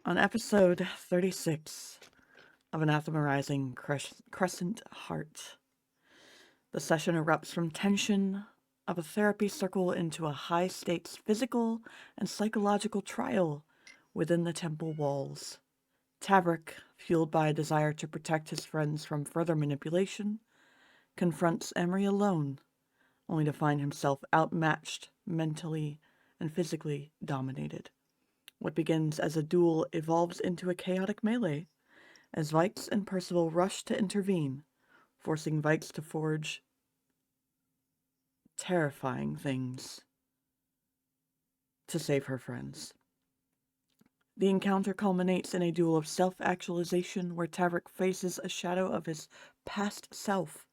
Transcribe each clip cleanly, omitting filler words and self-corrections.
On episode 36 of Anathema Rising, Crescent Heart, the session erupts from tension of a therapy circle into a high-stakes physical and psychological trial within the temple walls. Tavrick, fueled by a desire to protect his friends from further manipulation, confronts Emery alone, only to find himself outmatched, mentally and physically dominated. What begins as a duel evolves into a chaotic melee, as Vaiks and Percival rush to intervene, forcing Vaiks to forge terrifying things to save her friends. The encounter culminates in a duel of self-actualization where Tavrick faces a shadow of his past self,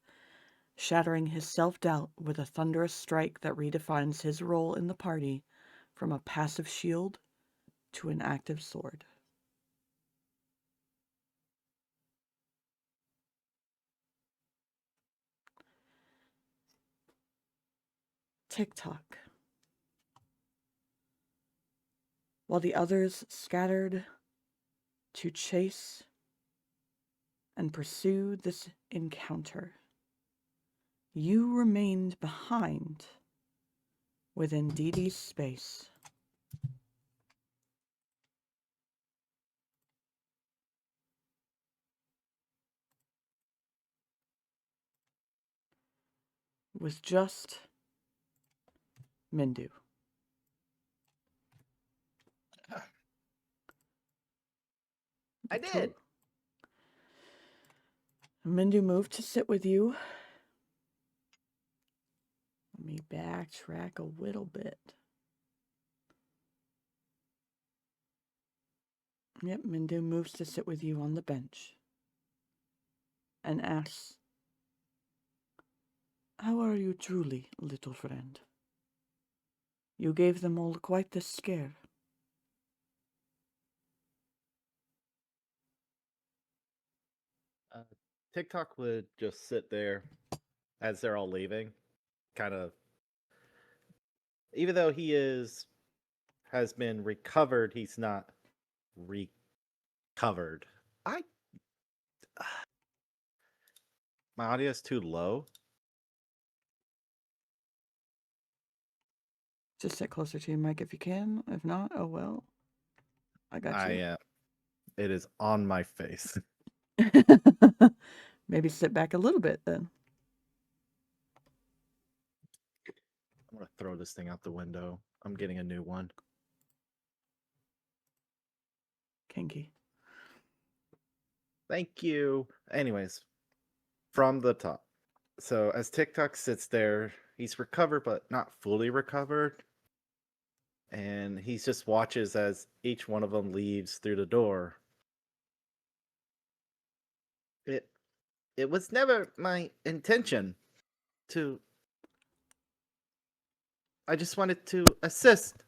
shattering his self-doubt with a thunderous strike that redefines his role in the party from a passive shield to an active sword. TikTok. While the others scattered to chase and pursue this encounter, you remained behind within DD's space. With just Mindu. I did. Mindu moved to sit with you. Let me backtrack a little bit. Yep, Mindu moves to sit with you on the bench and asks, "How are you truly, little friend? You gave them all quite the scare." TikTok would just sit there as they're all leaving, kind of. Even though he has been recovered, he's not recovered. My audio is too low. Just sit closer to your mic if you can. If not, oh well. I got you. It is on my face. Maybe sit back a little bit then. I'm gonna throw this thing out the window. I'm getting a new one. Kinky. Thank you. Anyways, from the top. So as TikTok sits there, he's recovered but not fully recovered. And he just watches as each one of them leaves through the door. It was never my intention to... I just wanted to assist.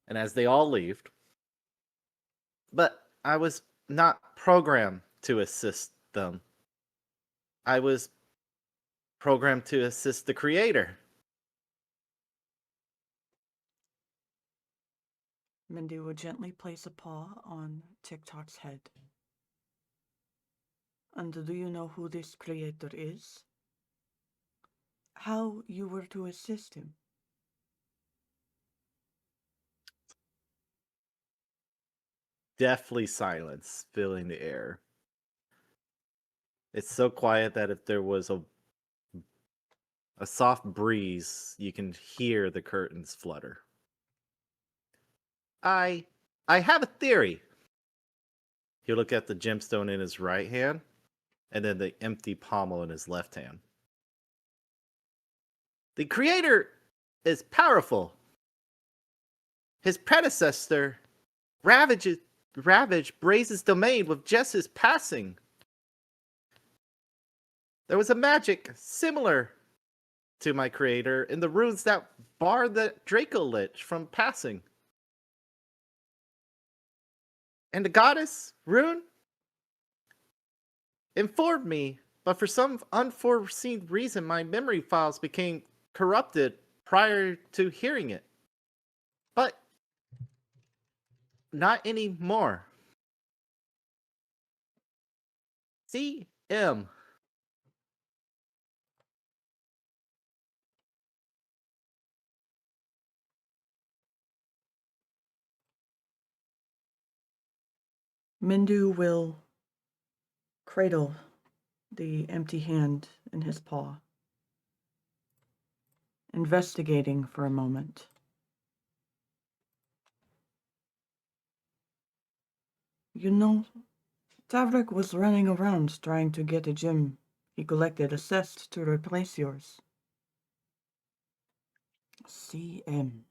And as they all leave, but I was not programmed to assist them. I was programmed to assist the creator. Mindu would gently place a paw on TikTok's head. And do you know who this creator is? How you were to assist him? Deathly silence filling the air. It's so quiet that if there was a soft breeze, you can hear the curtains flutter. I have a theory. He'll look at the gemstone in his right hand, and then the empty pommel in his left hand. The creator is powerful. His predecessor ravaged Braze's domain with just his passing. There was a magic similar to my creator in the runes that barred the Draco Lich from passing. And the goddess rune informed me, but for some unforeseen reason my memory files became corrupted prior to hearing it. But Not anymore. CM. Mindu will cradle the empty hand in his paw, investigating for a moment. You know, Tavrick was running around trying to get a gem he collected assessed to replace yours. CM.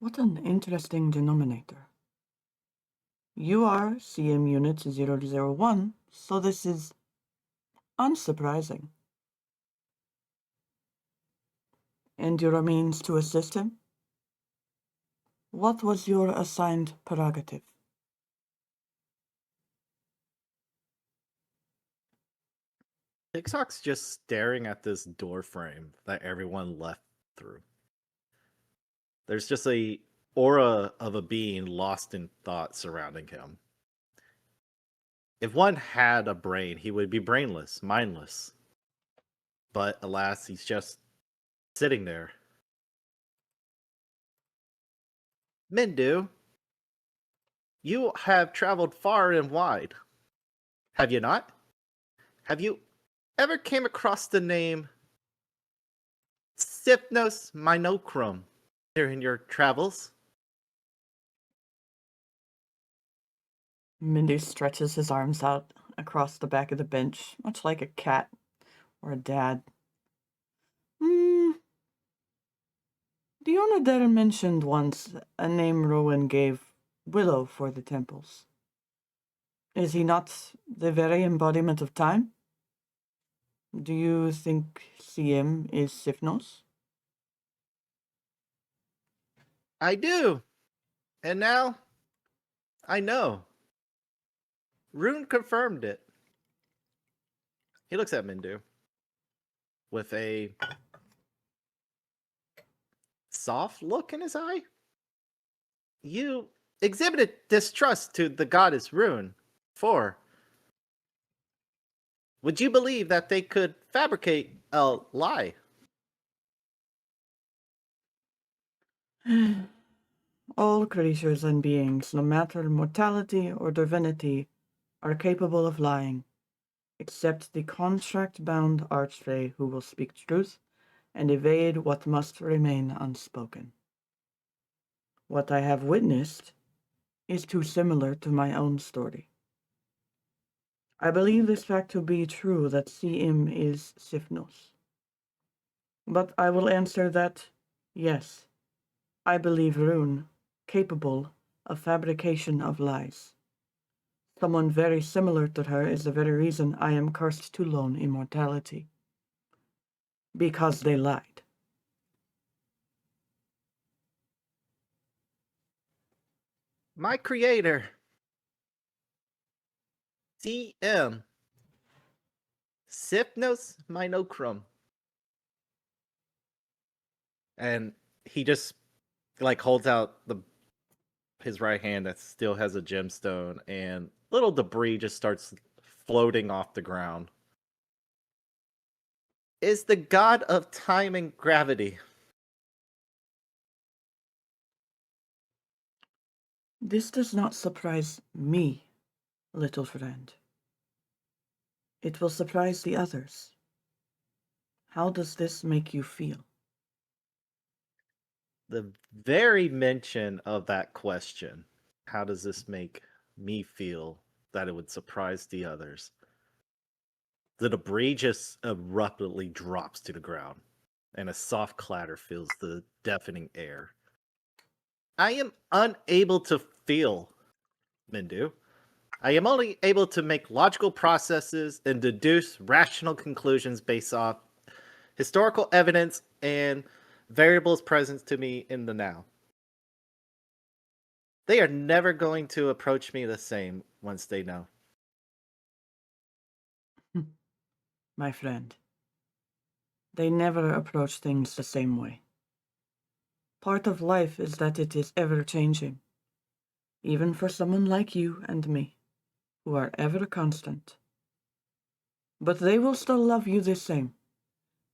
What an interesting denominator. You are CM Unit 001, so this is unsurprising. And your means to assist him? What was your assigned prerogative? TikTok's just staring at this door frame that everyone left through. There's just a aura of a being lost in thought surrounding him. If one had a brain, he would be brainless, mindless. But alas, he's just sitting there. Mindu, you have traveled far and wide. Have you not? Have you ever came across the name Sipnos Minochrome during your travels? Mindy stretches his arms out across the back of the bench, much like a cat or a dad. The owner there mentioned once a name Rowan gave Willow for the temples. Is he not the very embodiment of time? Do you think CM is Sifnos? I do. And now, I know. Rune confirmed it. He looks at Mindu with a soft look in his eye. You exhibited distrust to the goddess Rune. Would you believe that they could fabricate a lie? All creatures and beings, no matter mortality or divinity, are capable of lying, except the contract-bound archfey who will speak truth and evade what must remain unspoken. What I have witnessed is too similar to my own story. I believe this fact to be true that CM is Sifnos. But I will answer that, yes, I believe Rune capable of fabrication of lies. Someone very similar to her is the very reason I am cursed to lone immortality. Because they lied. My creator, CM, Sipnos Minochrome. And he just holds out his right hand that still has a gemstone, and little debris just starts floating off the ground. Is the god of time and gravity. This does not surprise me, little friend. It will surprise the others. How does this make you feel? The very mention of that question, how does this make me feel, that it would surprise the others? The debris just abruptly drops to the ground, and a soft clatter fills the deafening air. I am unable to feel, Mindu. I am only able to make logical processes and deduce rational conclusions based off historical evidence and variables present to me in the now. They are never going to approach me the same once they know. My friend, they never approach things the same way. Part of life is that it is ever changing. even for someone like you and me, who are ever constant. But they will still love you the same,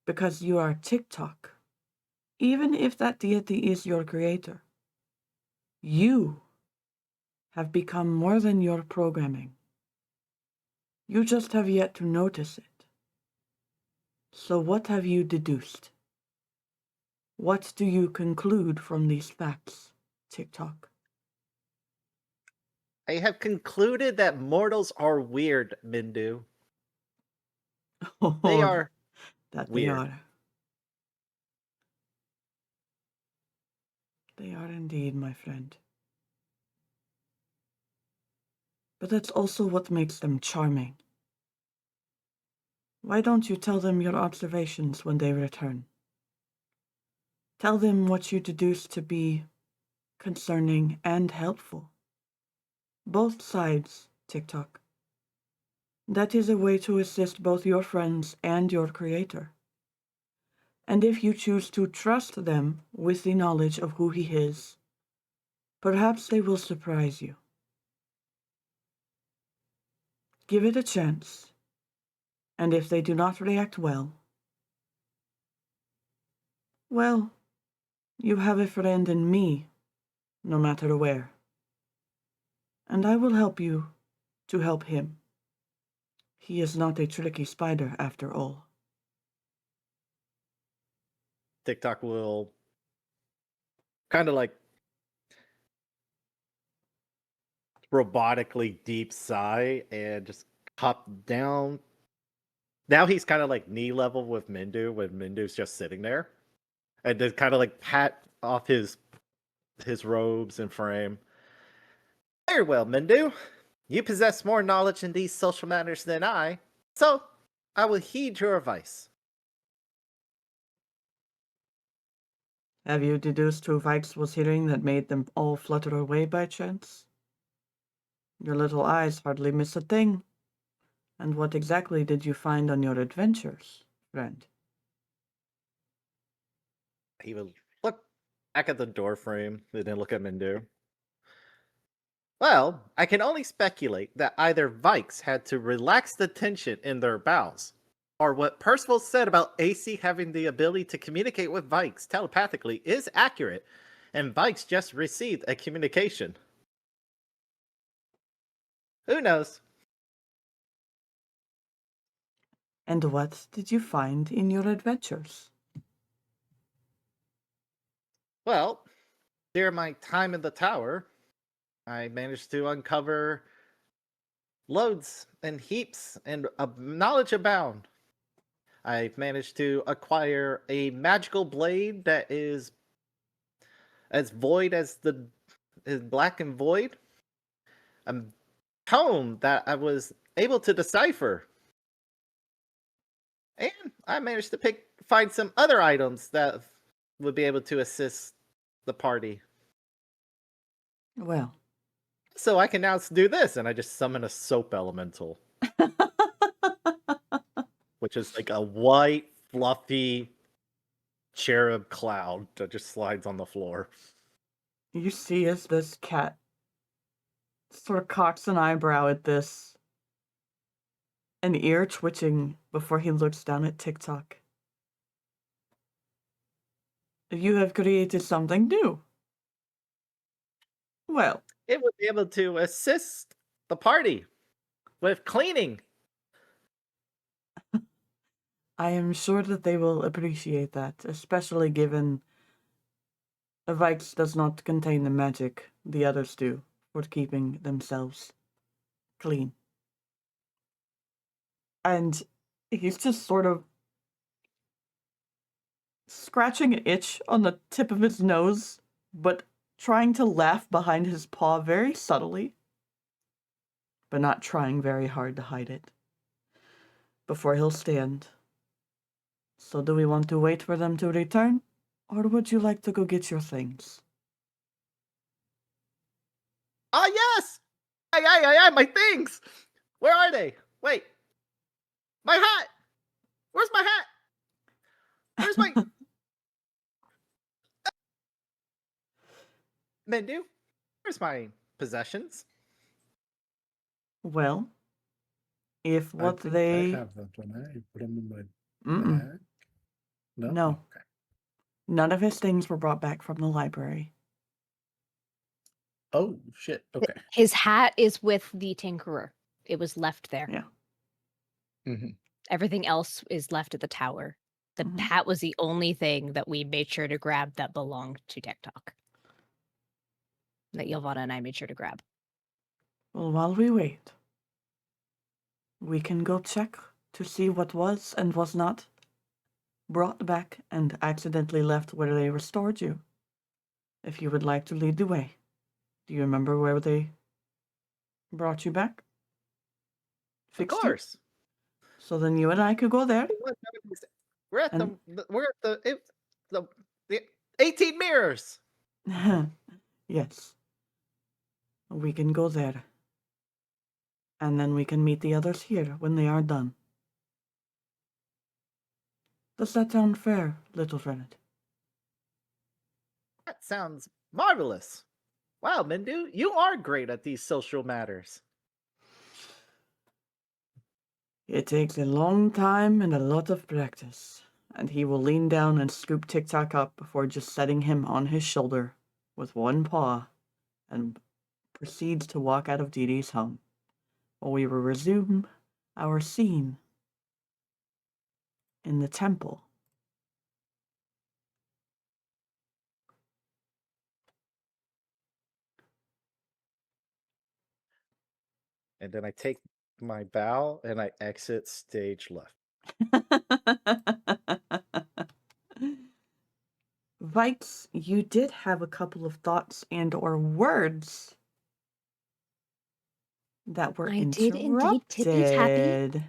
because you are TikTok, even if that deity is your creator. You have become more than your programming. You just have yet to notice it. So what have you deduced? What do you conclude from these facts, TikTok? I have concluded that mortals are weird, Mindu. They Oh, are that they weird. are. They are indeed, my friend. But that's also what makes them charming. Why don't you tell them your observations when they return? Tell them what you deduce to be concerning and helpful. Both sides, TikTok. That is a way to assist both your friends and your creator. And if you choose to trust them with the knowledge of who he is, perhaps they will surprise you. Give it a chance, and if they do not react well, you have a friend in me, no matter where. And I will help you to help him. He is not a tricky spider, after all. TikTok will kind of like robotically deep sigh and just hop down. Now he's kind of like knee level with Mindu when Mindu's just sitting there. And then kind of like pat off his robes and frame. Very well, Mindu. You possess more knowledge in these social matters than I, so I will heed your advice. Have you deduced who Vaiks was hearing that made them all flutter away by chance? Your little eyes hardly miss a thing. And what exactly did you find on your adventures, friend? He will look back at the door frame and then look at Mindu. Well, I can only speculate that either Vaiks had to relax the tension in their bowels, or what Percival said about AC having the ability to communicate with Vaiks telepathically is accurate, and Vaiks just received a communication. Who knows? And what did you find in your adventures? Well, during my time in the tower, I managed to uncover loads and heaps and knowledge abound. I've managed to acquire a magical blade that is as void as the is black and void. A tome that I was able to decipher. And I managed to find some other items that would be able to assist the party. Well, So I can now do this, and I just summon a soap elemental, which is like a white, fluffy cherub cloud that just slides on the floor. you see as this cat sort of cocks an eyebrow at this, an ear twitching before he looks down at TikTok. You have created something new. Well, It would be able to assist the party with cleaning. I am sure that they will appreciate that, especially given a Vaiks does not contain the magic the others do for keeping themselves clean. And he's just sort of scratching an itch on the tip of his nose, but trying to laugh behind his paw very subtly, but not trying very hard to hide it, before he'll stand. So do we want to wait for them to return, or would you like to go get your things? Ah, yes! Aye, my things! Where are they? Wait. My hat! Where's my hat? Where's my... Mendu? Where's my possessions? Well, if I what think they... I have that one. You put them in my Mm-mm. bag? No? No. Okay. None of his things were brought back from the library. Oh, shit. Okay. His hat is with the tinkerer. It was left there. Yeah. Mm-hmm. Everything else is left at the tower. The Mhm. hat was the only thing that we made sure to grab that belonged to TikTok. That Ylvanna and I made sure to grab. Well, while we wait, we can go check to see what was and was not brought back and accidentally left where they restored you. If you would like to lead the way. Do you remember where they brought you back? Of Fixed you? course. So then you and I could go there. We're at And- the 18 mirrors. Yes. We can go there. And then we can meet the others here when they are done. Does that sound fair, little friend? That sounds marvelous. Wow, Mindu, you are great at these social matters. It takes a long time and a lot of practice. And he will lean down and scoop TikTok up before just setting him on his shoulder with one paw and proceeds to walk out of Dee Dee's home. While we will resume our scene in the temple. And then I take my bow and I exit stage left. Vaiks, you did have a couple of thoughts and or words that were I did indeed interrupted. tippy-tappy.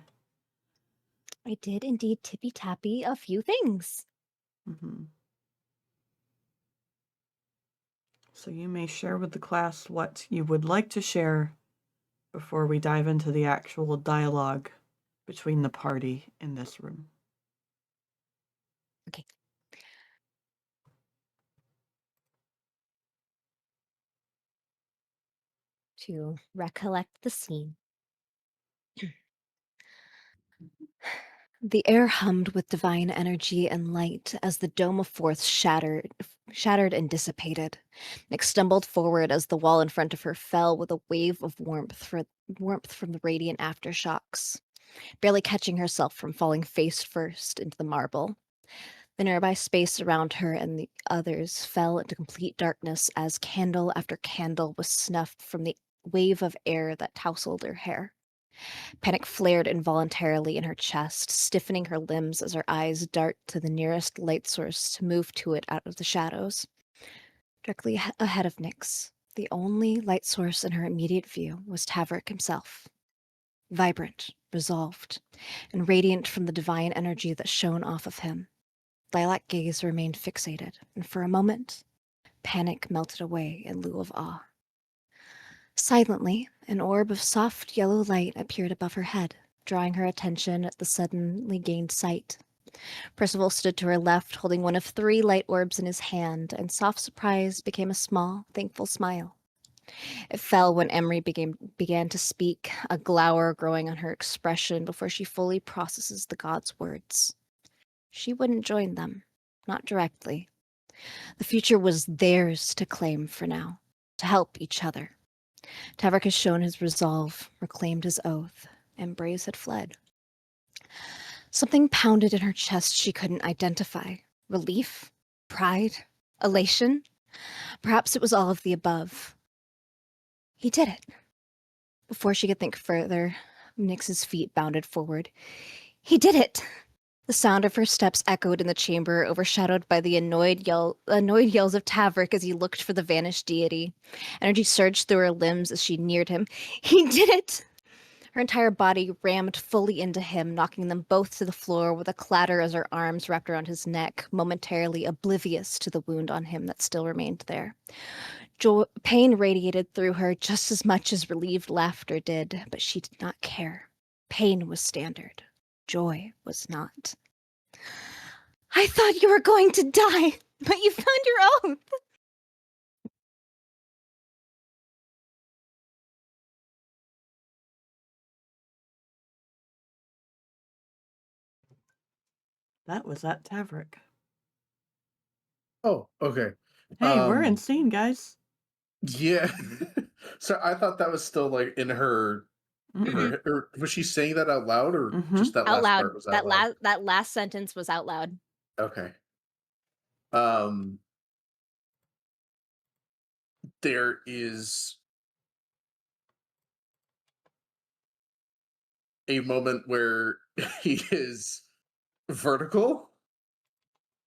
I did indeed tippy-tappy a few things. Mm-hmm. So you may share with the class what you would like to share before we dive into the actual dialogue between the party in this room. Okay. To recollect the scene. The air hummed with divine energy and light as the dome of force shattered and dissipated. Nick stumbled forward as the wall in front of her fell with a wave of warmth from the radiant aftershocks, barely catching herself from falling face first into the marble. The nearby space around her and the others fell into complete darkness as candle after candle was snuffed from the wave of air that tousled her hair. Panic flared involuntarily in her chest, stiffening her limbs as her eyes dart to the nearest light source to move to it out of the shadows. Directly ahead of Nyx, the only light source in her immediate view was Tavrick himself. Vibrant, resolved, and radiant from the divine energy that shone off of him. Lilac gaze remained fixated, and for a moment, panic melted away in lieu of awe. Silently, an orb of soft yellow light appeared above her head, drawing her attention at the suddenly gained sight. Percival stood to her left, holding one of 3 light orbs in his hand, and soft surprise became a small, thankful smile. It fell when Emery began to speak, a glower growing on her expression before she fully processes the god's words. She wouldn't join them, not directly. The future was theirs to claim for now, to help each other. Tavrick has shown his resolve, reclaimed his oath, and Braze had fled. Something pounded in her chest she couldn't identify. Relief? Pride? Elation? Perhaps it was all of the above. He did it. Before she could think further, Nyx's feet bounded forward. He did it! The sound of her steps echoed in the chamber, overshadowed by the annoyed yells of Tavrick as he looked for the vanished deity. Energy surged through her limbs as she neared him. He did it! Her entire body rammed fully into him, knocking them both to the floor with a clatter as her arms wrapped around his neck, momentarily oblivious to the wound on him that still remained there. Pain radiated through her just as much as relieved laughter did, but she did not care. Pain was standard. Joy was not. I thought you were going to die, but you found your oath. That was at Tavrick. Oh, okay. Hey, we're in scene, guys. Yeah. So I thought that was still like in her. Mm-mm. Or was she saying that out loud, or just that Out last loud. part was out loud? That last sentence was out loud. Okay. There is a moment where he is vertical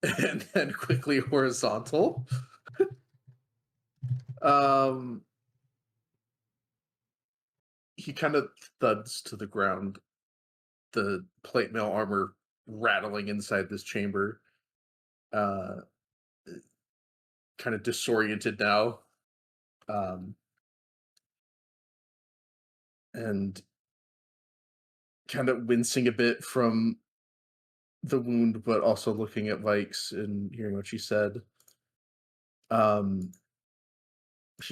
and then quickly horizontal. He kind of thuds to the ground, the plate mail armor rattling inside this chamber. Kind of disoriented now. And kind of wincing a bit from the wound, but also looking at Vaiks and hearing what she said. He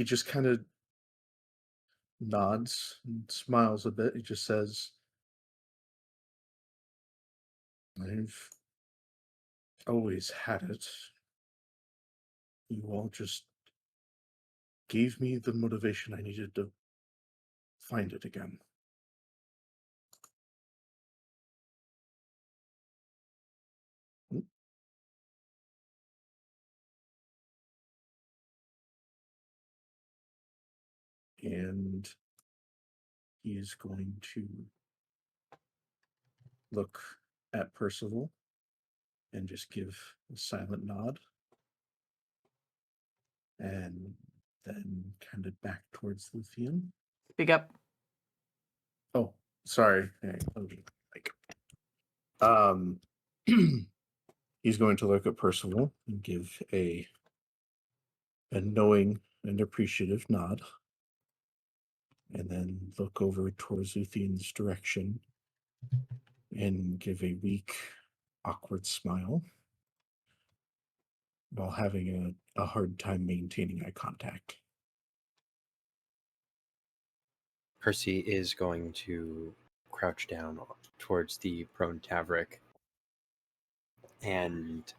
just kind of nods and smiles a bit. He just says, I've always had it. You all just gave me the motivation I needed to find it again. And he is going to look at Percival and just give a silent nod. And then kind of back towards Luthien. Speak up. Oh, sorry. Hey, he's going to look at Percival and give a knowing and appreciative nod, and then look over towards Luthien's direction and give a weak, awkward smile while having a hard time maintaining eye contact. Percy is going to crouch down towards the prone Tavrick and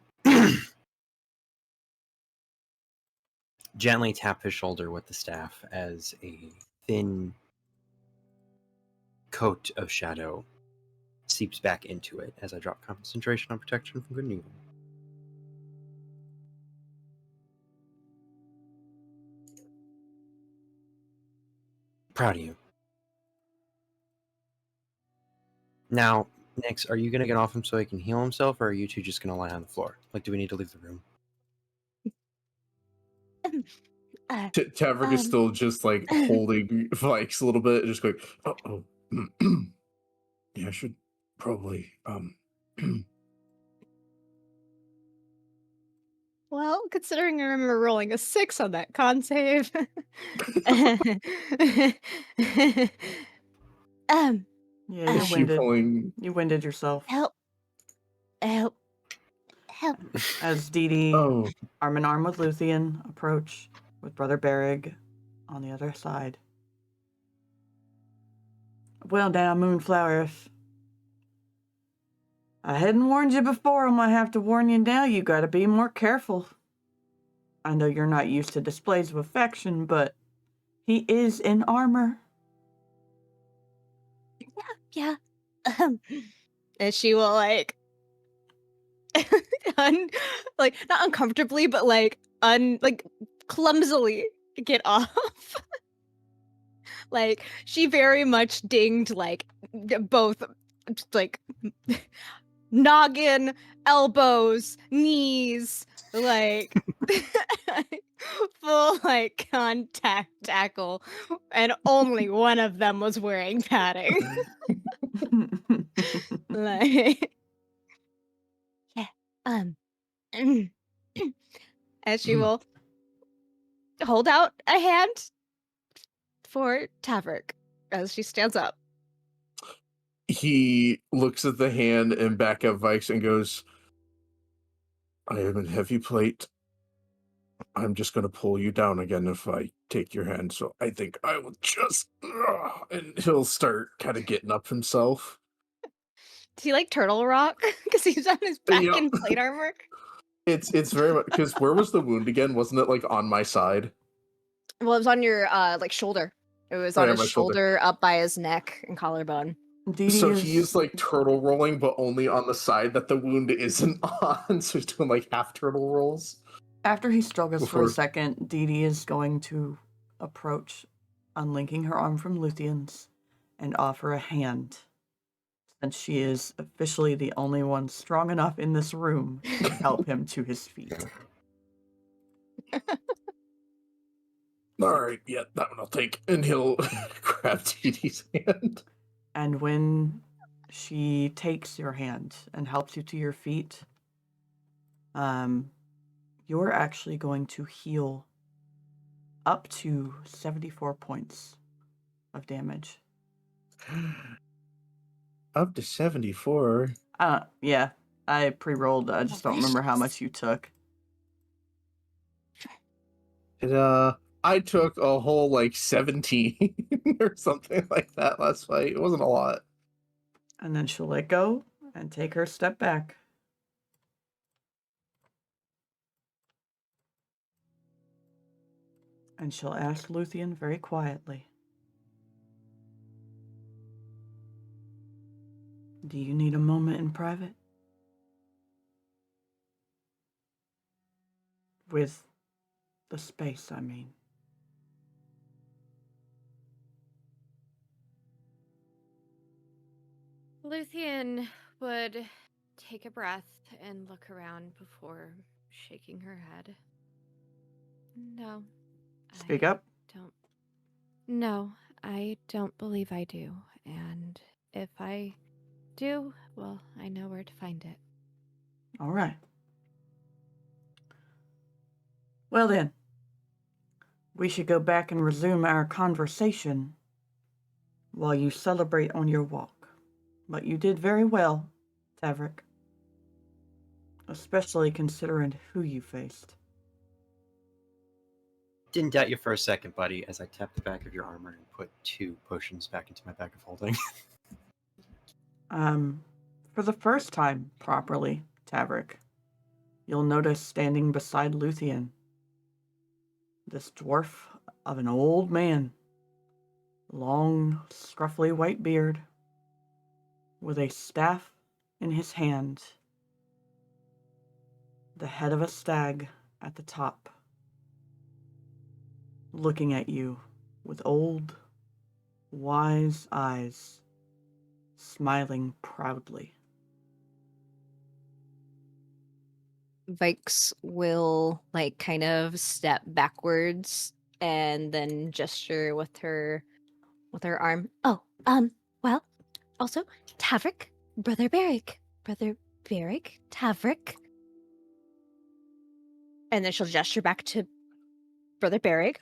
gently tap his shoulder with the staff as a thin coat of shadow seeps back into it as I drop concentration on protection from good and evil. Proud of you. Now, Nix, are you going to get off him so he can heal himself, or are you two just going to lie on the floor? Like, do we need to leave the room? Tavrick is still just like holding Vaiks a little bit, just going, oh. Yeah, I should probably, Well, considering I remember rolling a 6 on that con save. Yeah, is she pulling... You winded yourself. Help. As Dee Dee, Oh, arm in arm with Luthien, approach with Brother Berrig on the other side. Well, now, Moonflower, if I hadn't warned you before, I might have to warn you now. You gotta be more careful. I know you're not used to displays of affection, but he is in armor. Yeah. And she will like like not uncomfortably, but like clumsily get off. Like she very much dinged like both like noggin, elbows, knees, like full like contact tackle, and only one of them was wearing padding. Like, yeah, as she will hold out a hand for Tavrick as she stands up. he looks at the hand and back at Vaiks and goes, I am in heavy plate. I'm just going to pull you down again if I take your hand, so I think I will just... And he'll start kind of getting up himself. Is he like Turtle Rock? Because he's on his back Yeah. in plate armor. It's very much because where was the wound again? Wasn't it like on my side? Well, it was on your like shoulder. It was Oh, on yeah, his my shoulder. shoulder, up by his neck and collarbone. Dee So Dee he is like turtle rolling, but only on the side that the wound isn't on. So he's doing like half turtle rolls. After he struggles for a Before- second, Dee Dee is going to approach, unlinking her arm from Luthien's, and offer a hand, since she is officially the only one strong enough in this room to help him to his feet. All right, yeah, that one I'll take. And he'll grab TD's hand. And when she takes your hand and helps you to your feet, you're actually going to heal up to 74 points of damage. Up to 74. Yeah, I pre-rolled. I just don't remember how much you took. I took a whole like 17 or something like that last fight. It wasn't a lot. And then she'll let go and take her step back. And she'll ask Luthien very quietly, "Do you need a moment in private? With the space, I mean." Luthien would take a breath and look around before shaking her head. No. Speak I up. Don't. No, I don't believe I do. And if I do, well, I know where to find it. All right. Well then, we should go back and resume our conversation while you celebrate on your walk. But you did very well, Tavrick. Especially considering who you faced. Didn't doubt you for a second, buddy, as I tapped the back of your armor and put 2 potions back into my bag of holding. For the first time properly, Tavrick, you'll notice standing beside Luthien, this dwarf of an old man, long, scruffy white beard, with a staff in his hand, the head of a stag at the top, looking at you with old, wise eyes, smiling proudly. Vaiks will like kind of step backwards and then gesture with her arm. Oh, well, also Tavrick, Brother Beric, Tavrick. And then she'll gesture back to Brother Beric.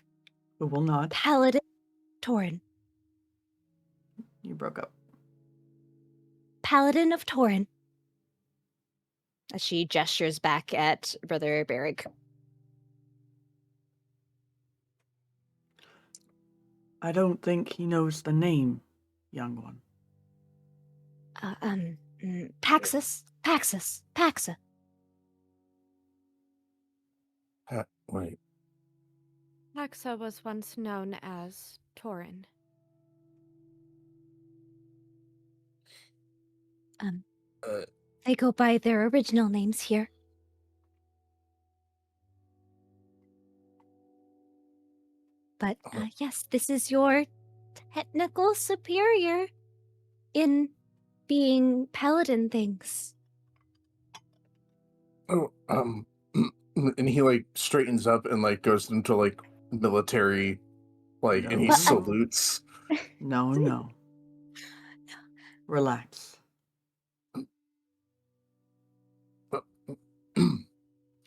Who will nod. Paladin Torin. You broke up. Paladin of Torin. As she gestures back at Brother Beric. I don't think he knows the name, young one. Paxa. Wait. Paxa was once known as Torin. They go by their original names here. But yes, this is your technical superior in being paladin things. Oh, and he like straightens up and like goes into like military, like, and he No. salutes. No. Relax.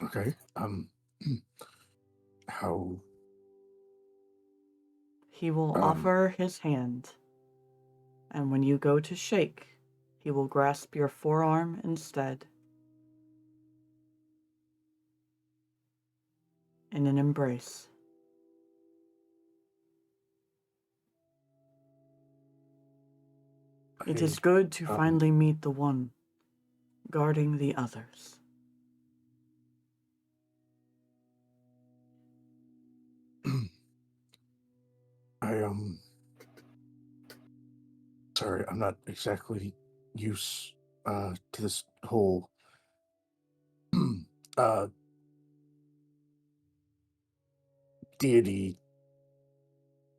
Okay. How? He will offer his hand, and when you go to shake, he will grasp your forearm instead. In an embrace. It is good to um, finally meet the one guarding the others. Sorry, I'm not exactly used to this whole uh deity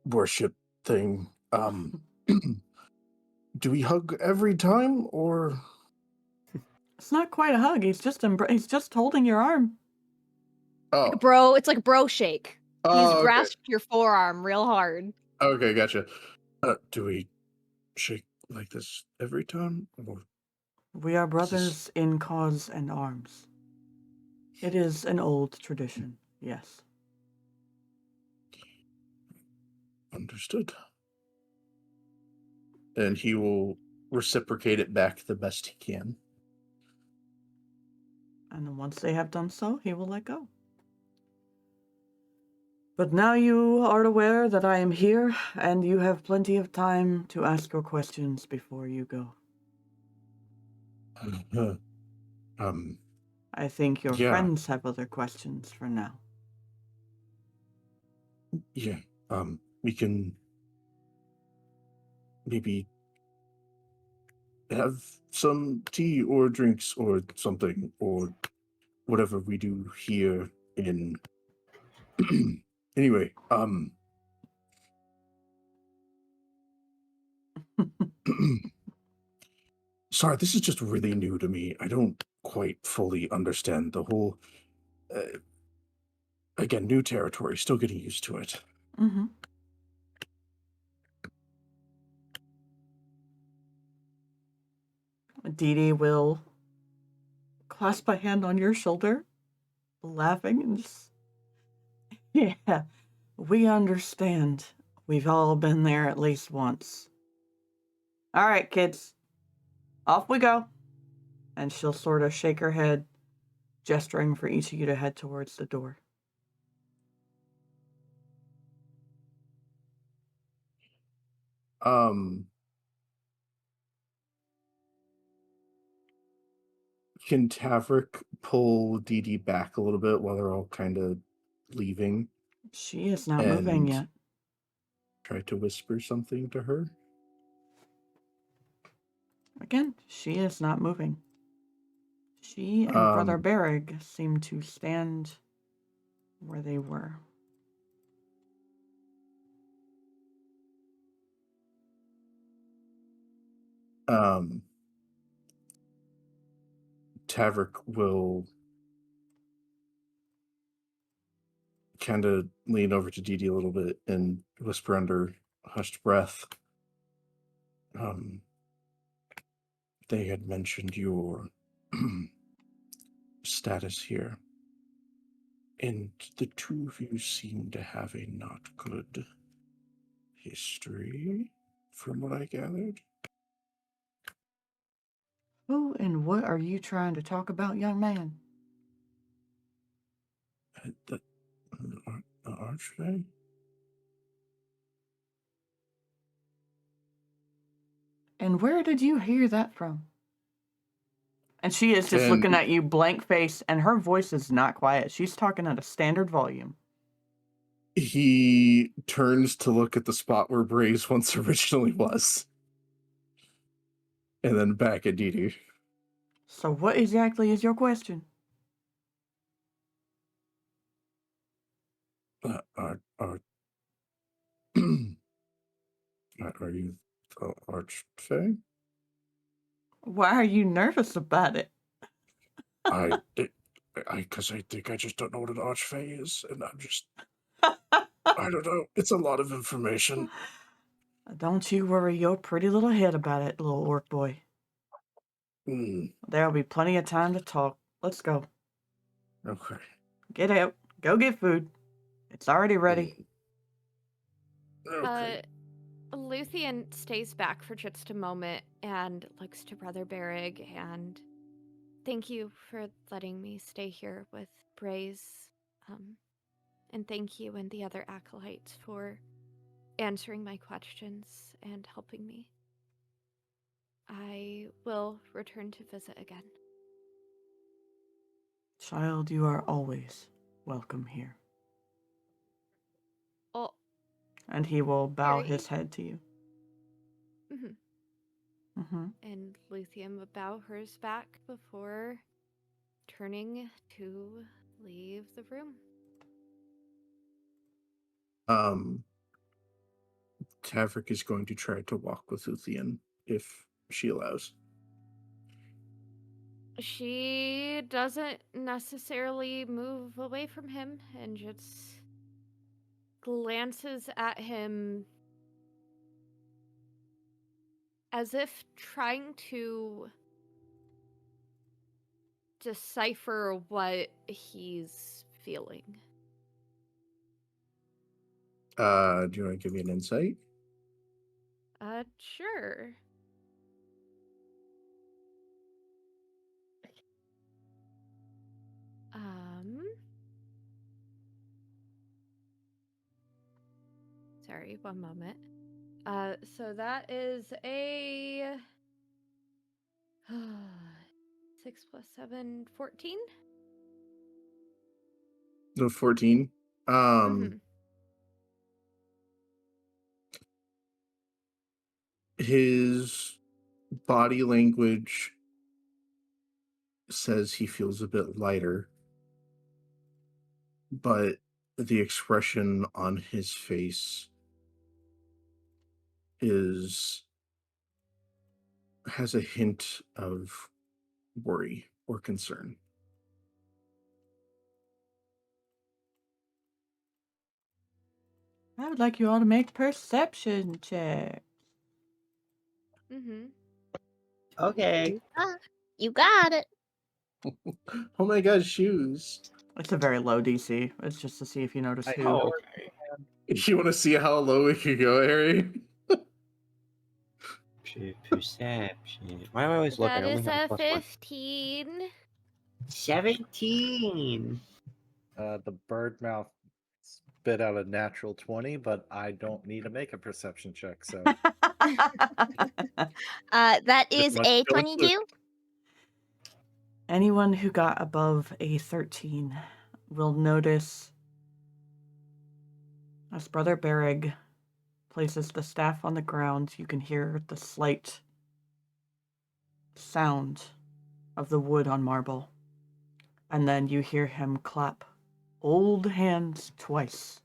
worship thing. Do we hug every time, or? It's not quite a hug. He's just holding your arm. Oh, Bro, it's like bro shake. He's okay. grasped your forearm real hard. Okay, gotcha. Do we shake like this every time, or? We are brothers in cause and arms. It is an old tradition, yes. Understood. And he will reciprocate it back the best he can. And once they have done so, he will let go. But now you are aware that I am here, and you have plenty of time to ask your questions before you go. I think your Yeah. friends have other questions for now. Yeah, we can maybe have some tea or drinks or something, or whatever we do here in... Anyway, sorry, this is just really new to me. I don't quite fully understand the whole... again, new territory, still getting used to it. Mm-hmm. Dee will clasp a hand on your shoulder, laughing, and just... Yeah, we understand. We've all been there at least once. All right, kids. Off we go. And she'll sort of shake her head, gesturing for each of you to head towards the door. Can Tavrick pull Dee Dee back a little bit while they're all kind of leaving? She is not moving yet. Try to whisper something to her? Again, she is not moving. She and Brother Berrig seem to stand where they were. Tavrick will kind of lean over to Dee Dee a little bit and whisper under hushed breath. They had mentioned your status here, and the two of you seem to have a not good history, from what I gathered. Who and what are you trying to talk about, young man? The Archfey? And where did you hear that from? And she is just looking at you blank face, and her voice is not quiet. She's talking at a standard volume. He turns to look at the spot where Braze once originally was. And then back at Dee Dee. So what exactly is your question? Are you the Archfey? Why are you nervous about it? Because I think I just don't know what an Archfey is, and I'm just... I don't know. It's a lot of information. Don't you worry your pretty little head about it, little orc boy. There'll be plenty of time to talk. Let's go. Okay. Get out. Go get food. It's already ready. Okay. Luthien stays back for just a moment and looks to Brother Berrig and thank you for letting me stay here with Braze. And thank you and the other acolytes for answering my questions and helping me. I will return to visit again. Child, you are always welcome here. Oh, And he will bow Harry. his head to you. And Luthien would bow hers back before turning to leave the room. Tavrick is going to try to walk with Luthien if she allows. She doesn't necessarily move away from him and just glances at him as if trying to decipher what he's feeling. Do you want to give me an insight? Sure. Sorry, one moment. So that is a 6 plus 7, 14? No, 14. His body language says he feels a bit lighter, but the expression on his face has a hint of worry or concern. I would like you all to make perception checks. Okay. You got it. Oh my god, shoes. It's a very low DC. It's just to see if you notice who. Oh, okay. You want to see how low we could go, Harry? Perception. Why am I always looking? That I only is have a a +1. 15. 17. The bird mouth spit out a natural 20, but I don't need to make a perception check, so That is much a go into it. 22. Anyone who got above a 13 will notice as Brother Berrig places the staff on the ground, you can hear the slight sound of the wood on marble. And then you hear him clap old hands twice.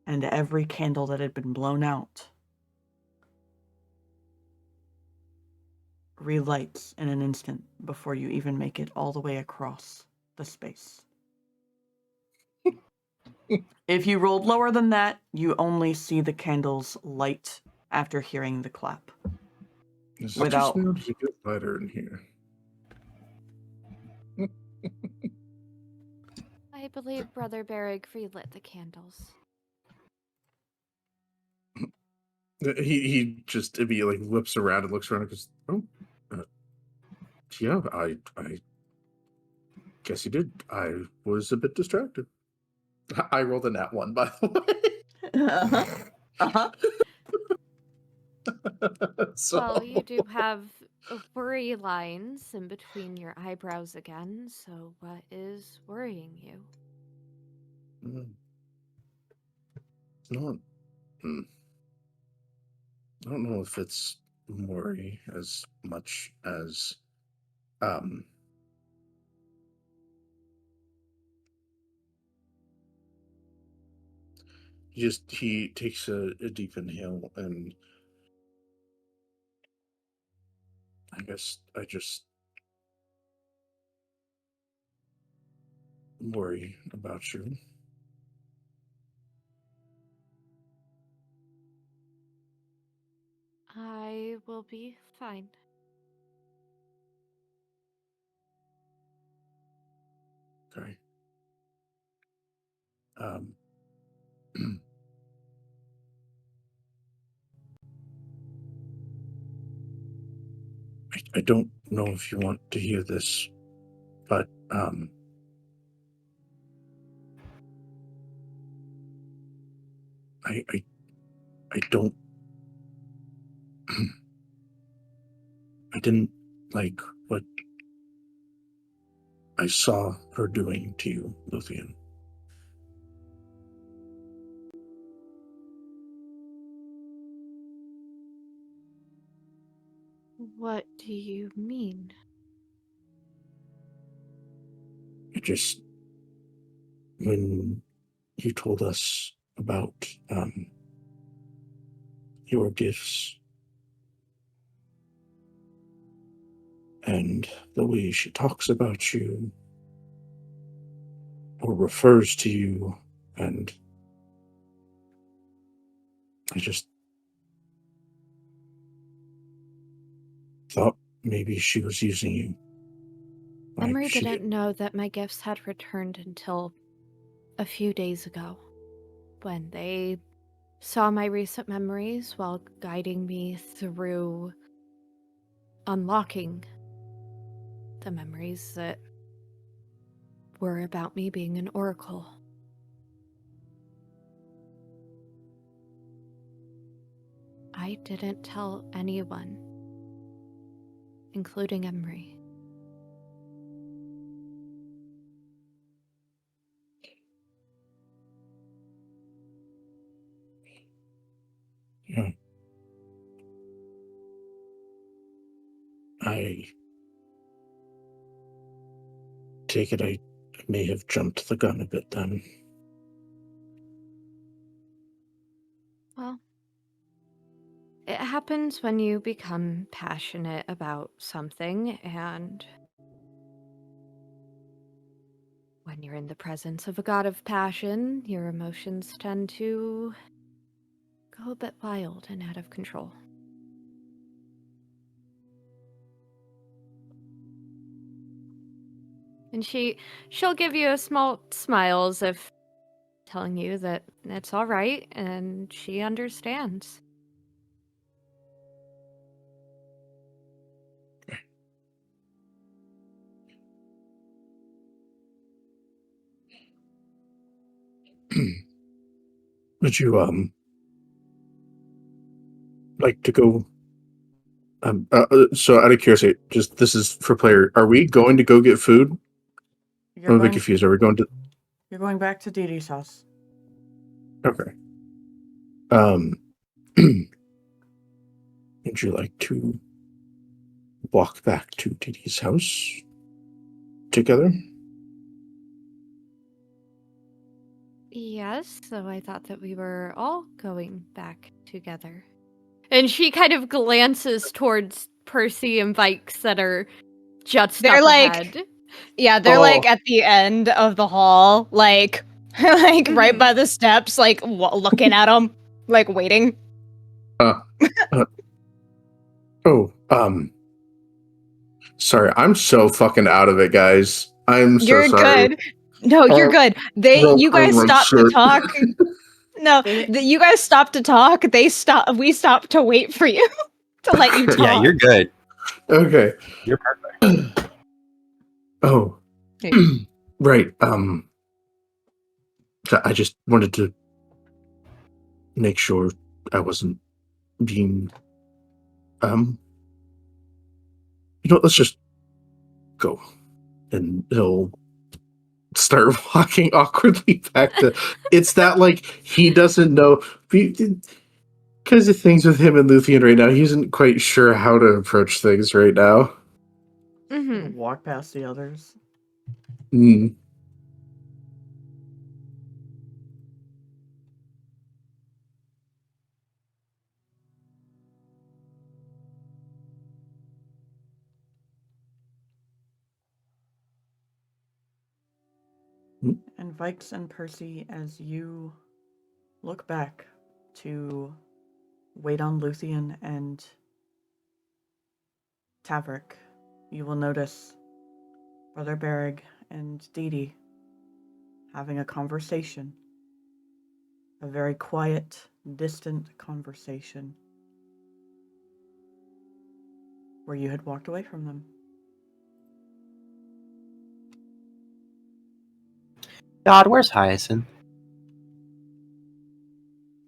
And every candle that had been blown out relights in an instant before you even make it all the way across the space. If you rolled lower than that, you only see the candles light after hearing the clap. Without a bit lighter in here. I believe Brother Berrig relit the candles. He just immediately whips around and looks around and goes, "Oh, yeah, I guess he did. I was a bit distracted. I rolled a nat 1, by the way. So... Well, you do have worry lines in between your eyebrows again, so what is worrying you? It's not... I don't know if it's worry as much as... He takes a deep inhale, and I guess I just worry about you. I will be fine. Okay. I don't know if you want to hear this, but I don't I didn't like what I saw her doing to you, Luthien. What do you mean? It just, when you told us about your gifts and the way she talks about you or refers to you, and I just thought maybe she was using you. Like Emery she didn't did. know that my gifts had returned until a few days ago, when they saw my recent memories while guiding me through unlocking the memories that were about me being an oracle. I didn't tell anyone, including Emery. Yeah. I take it I may have jumped the gun a bit then. Well, it happens when you become passionate about something, and when you're in the presence of a god of passion, your emotions tend to go a bit wild and out of control. And she'll give you a small smile as if telling you that it's all right and she understands. Would you like to go? So out of curiosity, just this is for player. Are we going to go get food? You're I'm a bit going, confused. Are we going to? you're going back to Dee Dee's house. Okay. Would you like to walk back to Didi's house together? Yes, so I thought that we were all going back together. And she kind of glances towards Percy and Vaiks that are just They're up like- ahead. Yeah, they're Oh. like at the end of the hall, like, like right Mhm. by the steps, like looking at them, like waiting. Sorry, I'm so fucking out of it, guys. I'm so You're sorry. good. No, you're good. You guys stopped to talk. No, you guys stopped to talk. We stopped to wait for you to let you talk. Yeah, you're good. Okay. You're perfect. Oh, Hey. right. So I just wanted to make sure I wasn't being. Let's just go, and he'll start walking awkwardly back to. It's that like he doesn't know because of things with him and Luthien right now. He isn't quite sure how to approach things right now. Mm-hmm. Walk past the others. Mm. And Vaiks and Percy, as you look back to wait on Luthien and Tavrick, you will notice Brother Berrig and Dee Dee having a conversation. A very quiet, distant conversation where you had walked away from them. God, where's Hyacinth?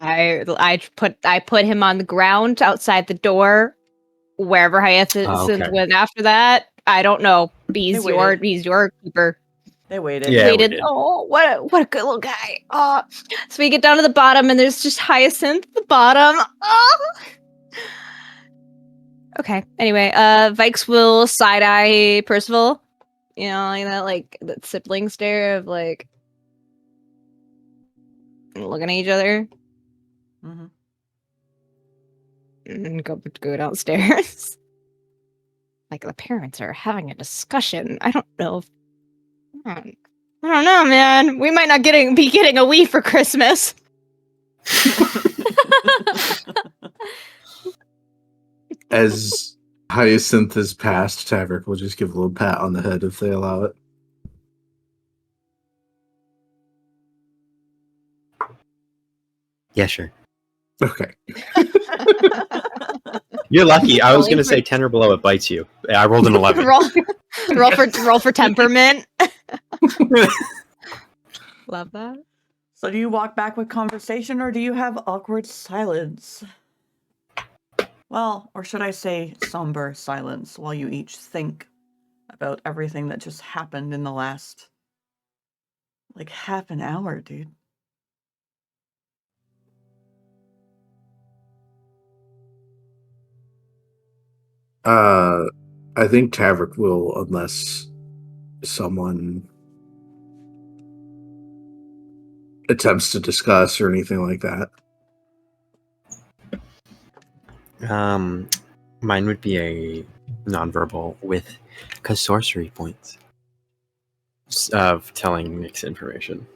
I put him on the ground outside the door, wherever Hyacinth went after that. I don't know. He's your keeper. They waited. Yeah, Waited. we did. Oh, what a good little guy. Oh, so we get down to the bottom, and there's just Hyacinth at the bottom. Oh. Okay. Anyway, Vaiks will side eye Percival. You know, like that sibling stare of like looking at each other. Mm-hmm. And go downstairs. Like the parents are having a discussion. I don't know. I don't know, man. We might not be getting a Wii for Christmas. As Hyacinth is passed, Tavrick will just give a little pat on the head if they allow it. Yeah, sure. Okay. You're lucky. I was going to say 10 or below, it bites you. I rolled an 11. roll for temperament. Love that. So do you walk back with conversation, or do you have awkward silence? Well, or should I say somber silence, while you each think about everything that just happened in the last, like, half an hour, dude. I think Tavrick will, unless someone attempts to discuss or anything like that. Mine would be a nonverbal with sorcery points of telling Nick's information.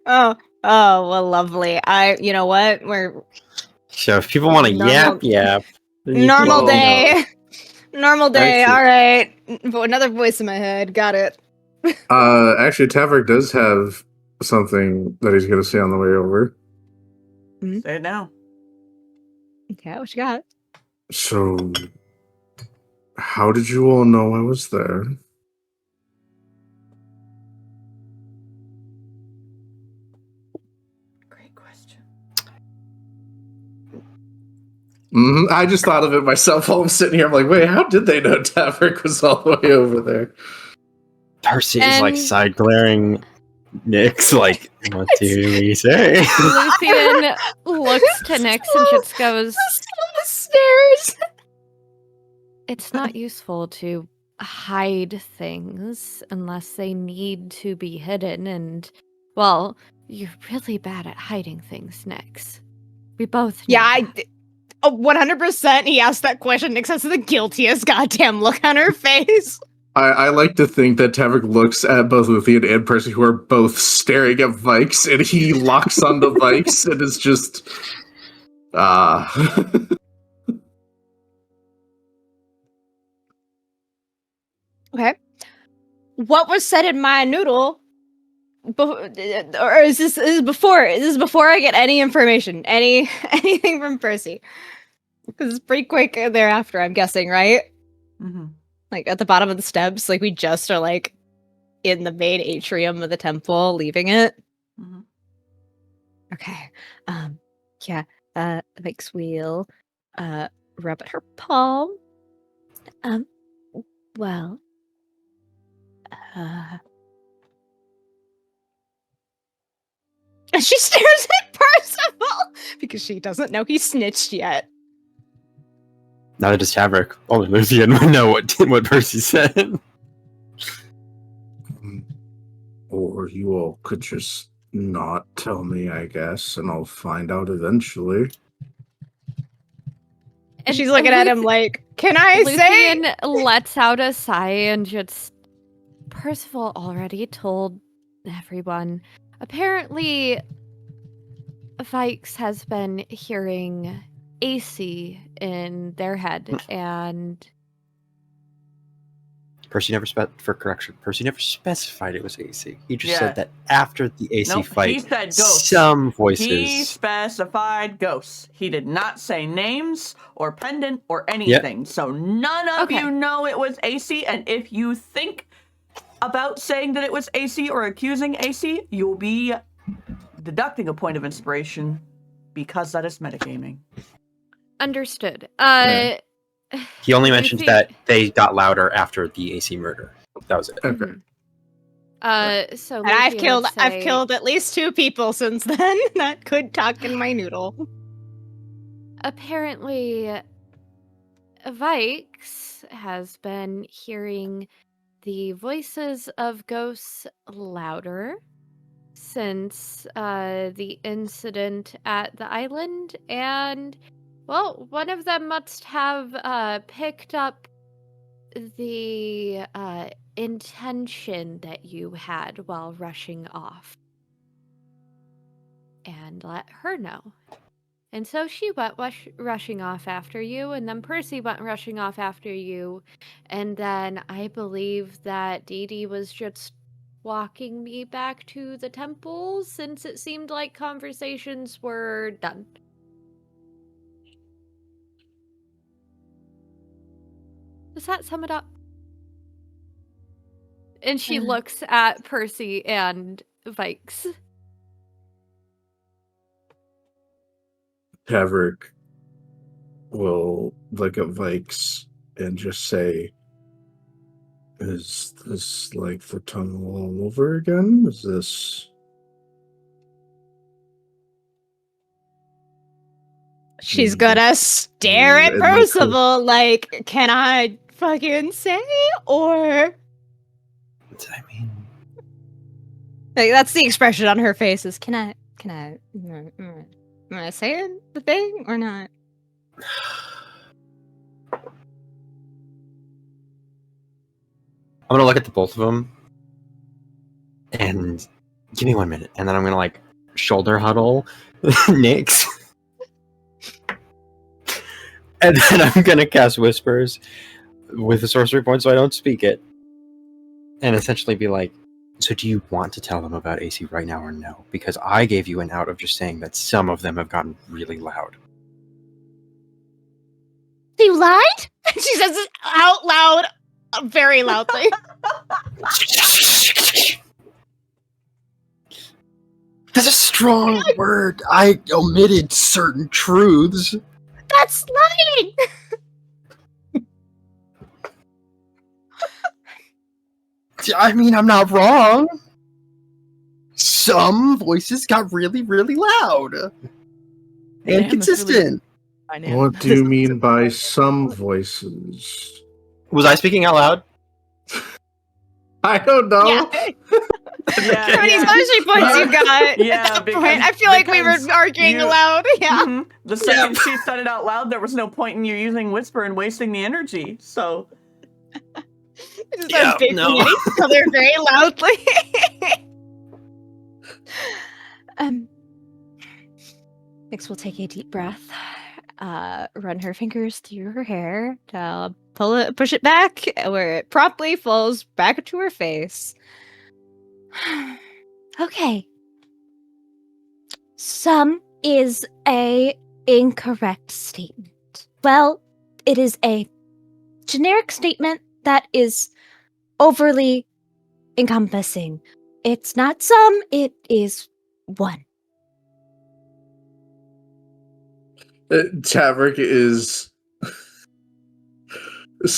Oh, well, lovely. You know what? So if people want to yap. Normal day. Normal day. Actually, all right. Another voice in my head. Got it. Actually, Tavrick does have something that he's going to say on the way over. Mm-hmm. Say it now. Okay, what you got? So, how did you all know I was there? Great question. I just thought of it myself while I'm sitting here. I'm like, wait, how did they know Tavrick was all the way over there? Percy is like side glaring. Nick's like, what do we say? Luthien looks to Nyx and just goes, the stairs. It's not useful to hide things unless they need to be hidden, and, well, you're really bad at hiding things, Nyx. We both know that. 100% he asked that question. Nyx has the guiltiest goddamn look on her face. I like to think that Tavrick looks at both Luthien and Percy, who are both staring at Vaiks, and he locks onto Vaiks and is just... Okay. What was said in my noodle? Or is this before I get any information? Anything from Percy? Because it's pretty quick thereafter, I'm guessing, right? Mm-hmm. Like at the bottom of the steps, like we just are like in the main atrium of the temple, leaving it. Mm-hmm. Okay. Yeah. Makes wheel. Rub at her palm. Well. And she stares at Percival because she doesn't know he snitched yet. Neither does Tavrick. Only Luthien would know what Percy said. Or you all could just not tell me, I guess, and I'll find out eventually. And she's looking at him like, can I say? Luthien lets out a sigh and just... Percival already told everyone. Apparently, Vaiks has been hearing AC in their head, and... Percy never specified it was AC. He just said that after the AC fight, he said ghosts. Some voices... He specified ghosts. He did not say names or pendant or anything. Yep. So none of you know it was AC, and if you think about saying that it was AC or accusing AC, you'll be deducting a point of inspiration because that is metagaming. Understood. Yeah. He only I mentioned think- that they got louder after the AC murder. That was it. Okay. So And I've Luthien would I've say- killed at least 2 people since then that could talk in my noodle. Apparently, Vaiks has been hearing the voices of ghosts louder since the incident at the island, and, well, one of them must have picked up the intention that you had while rushing off and let her know. And so she went rushing off after you, and then Percy went rushing off after you, and then I believe that Dee Dee was just walking me back to the temple since it seemed like conversations were done. Does that sum it up? And she looks at Percy and Vaiks. Tavrick will look at Vaiks and just say, "Is this like the tunnel all over again? Is this?" She's gonna stare at And like her- Percival like, can I fucking say? Or I mean, like, that's the expression on her face is, can I, am I saying the thing or not? I'm gonna look at the both of them and give me 1 minute, and then I'm gonna like shoulder huddle Nyx, and then I'm gonna cast whispers with the sorcery point so I don't speak it, and essentially be like, "So do you want to tell them about AC right now or no? Because I gave you an out of just saying that some of them have gotten really loud." You lied? She says it out loud, very loudly. That's a strong word. I omitted certain truths. That's lying! I mean, I'm not wrong. Some voices got really, really loud and Damn, that's consistent. What do you mean by some voices? Was I speaking out loud? I don't know. Yeah. Yeah, How many yeah. sorcery points you got Yeah, at that because- point? I feel like we were because arguing you- aloud. Yeah. Mhm. The second she said it out loud, there was no point in you using whisper and wasting the energy. So Just Yeah, start banging no. at each other very loudly. Nyx will take a deep breath, run her fingers through her hair, push it back where it promptly falls back to her face. Okay. Some is a incorrect statement. Well, it is a generic statement that is overly encompassing. It's not some, it is one. Tavrick is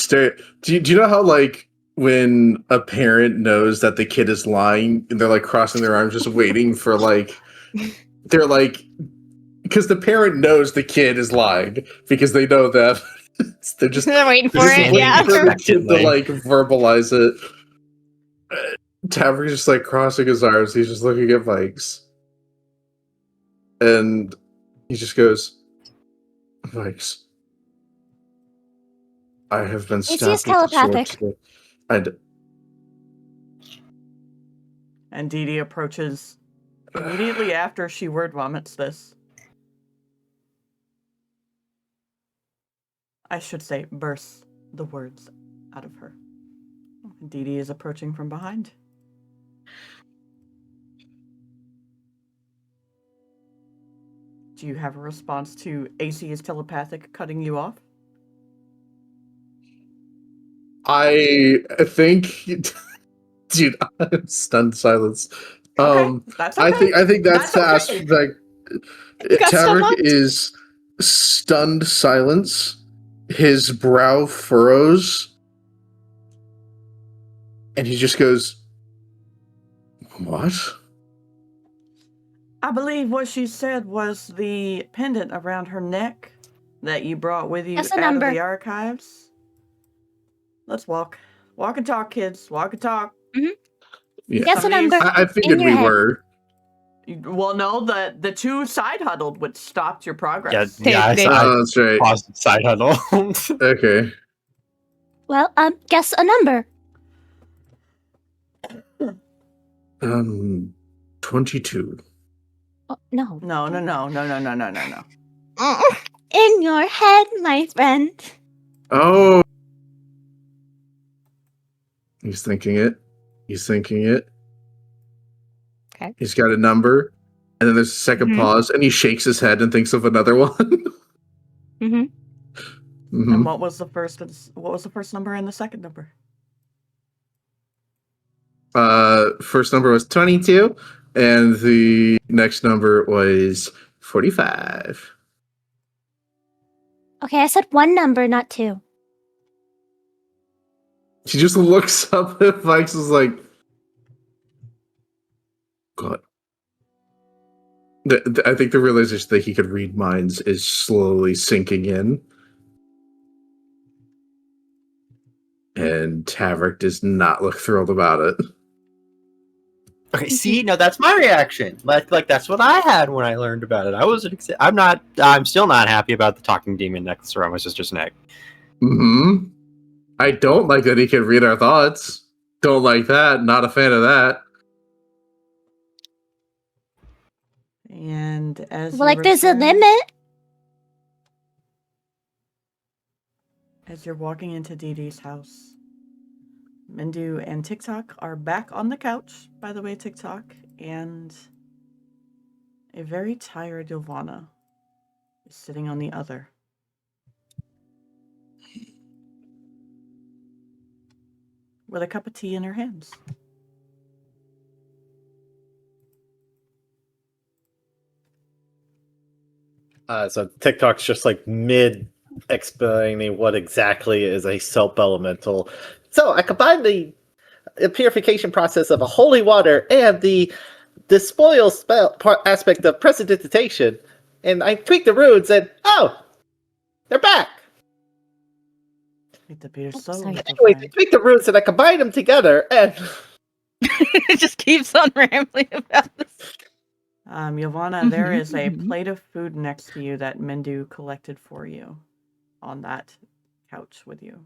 do you know how, like, when a parent knows that the kid is lying and they're like crossing their arms just waiting for, like, they're like, because the parent knows the kid is lying because they know that they're just They're waiting for just it, waiting yeah. for the kid to, Expectantly. like, verbalize it. Tavrick's just like crossing his arms. He's just looking at Vaiks, and he just goes, "Vaiks, I have been Is stopped he with the telepathic? sword. And and Dee Dee approaches immediately after she word vomits this. I should say bursts the words out of her. Dee Dee is approaching from behind. Do you have a response to AC is telepathic cutting you off? I think, dude, I'm stunned silence. That's okay. I think that's the That's okay. aspect. got stuff Tavrick on? is stunned silence. His brow furrows, and he just goes, "What?" I believe what she said was the pendant around her neck that you brought with you That's a out number. of the archives. Let's walk. Walk and talk, kids. Walk and talk. Yeah. Guess a Some of these- number. I figured your we head. were. Well, no, the two side huddled, which stopped your progress. Yeah, They- Oh, that's right. paused side huddle. Okay. Well, guess a number. 22. Oh, no. No. In your head, my friend. Oh. He's thinking it. He's thinking it. Okay. He's got a number, and then there's a second Mhm. pause, and he shakes his head and thinks of another one. Mm-hmm. Mhm. And what was the first number and the second number? First number was 22, and the next number was 45. Okay, I said one number, not two. She just looks up at Vaiks is like, God. I think the realization that he could read minds is slowly sinking in. And Tavrick does not look thrilled about it. Okay, see, no, that's my reaction. Like that's what I had when I learned about it. I wasn't. I'm still not happy about the talking demon necklace around my sister's neck. Mm-hmm. I don't like that he can read our thoughts. Don't like that. Not a fan of that. And as Well, like, there's a limit. As you're walking into Dee Dee's house, Mindu and TikTok are back on the couch, by the way, TikTok, and a very tired Ylvanna is sitting on the other. With a cup of tea in her hands. So TikTok's just like mid explaining what exactly is a soap elemental. So I combined the purification process of a holy water and the despoil spell aspect of prestidigitation, and I tweaked the runes, and they're back. It appears so. sorry. little Anyway, I friend. tweaked the runes and I combined them together, and It just keeps on rambling about this. Ylvanna, there is a plate of food next to you that Mindu collected for you on that couch with you.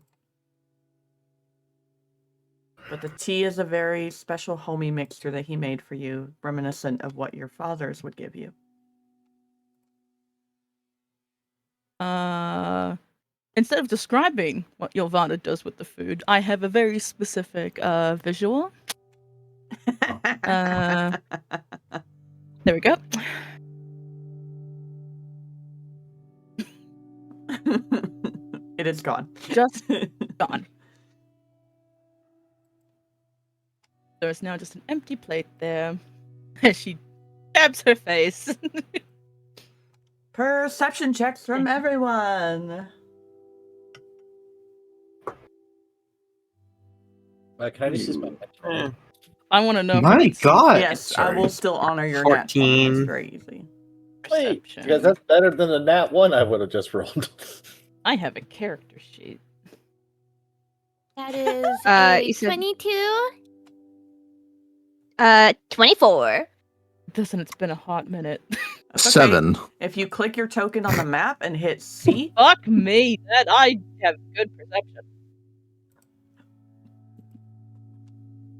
But the tea is a very special homey mixture that he made for you, reminiscent of what your fathers would give you. Instead of describing what Ylvanna does with the food, I have a very specific visual. There we go. It is gone. Just gone. There's now just an empty plate there. As she dabs her face. Perception checks from everyone. can I just use my I want to know. if My it's God. Yes, I sorry. will still honor your nat 20. It's 14. very easy. perception. because that's better than the nat one I would have just rolled. I have a character sheet. That is You said- 22. 24. Listen, it's been a hot minute. That's okay. 7. If you click your token on the map and hit C, Fuck me, that I have good perception.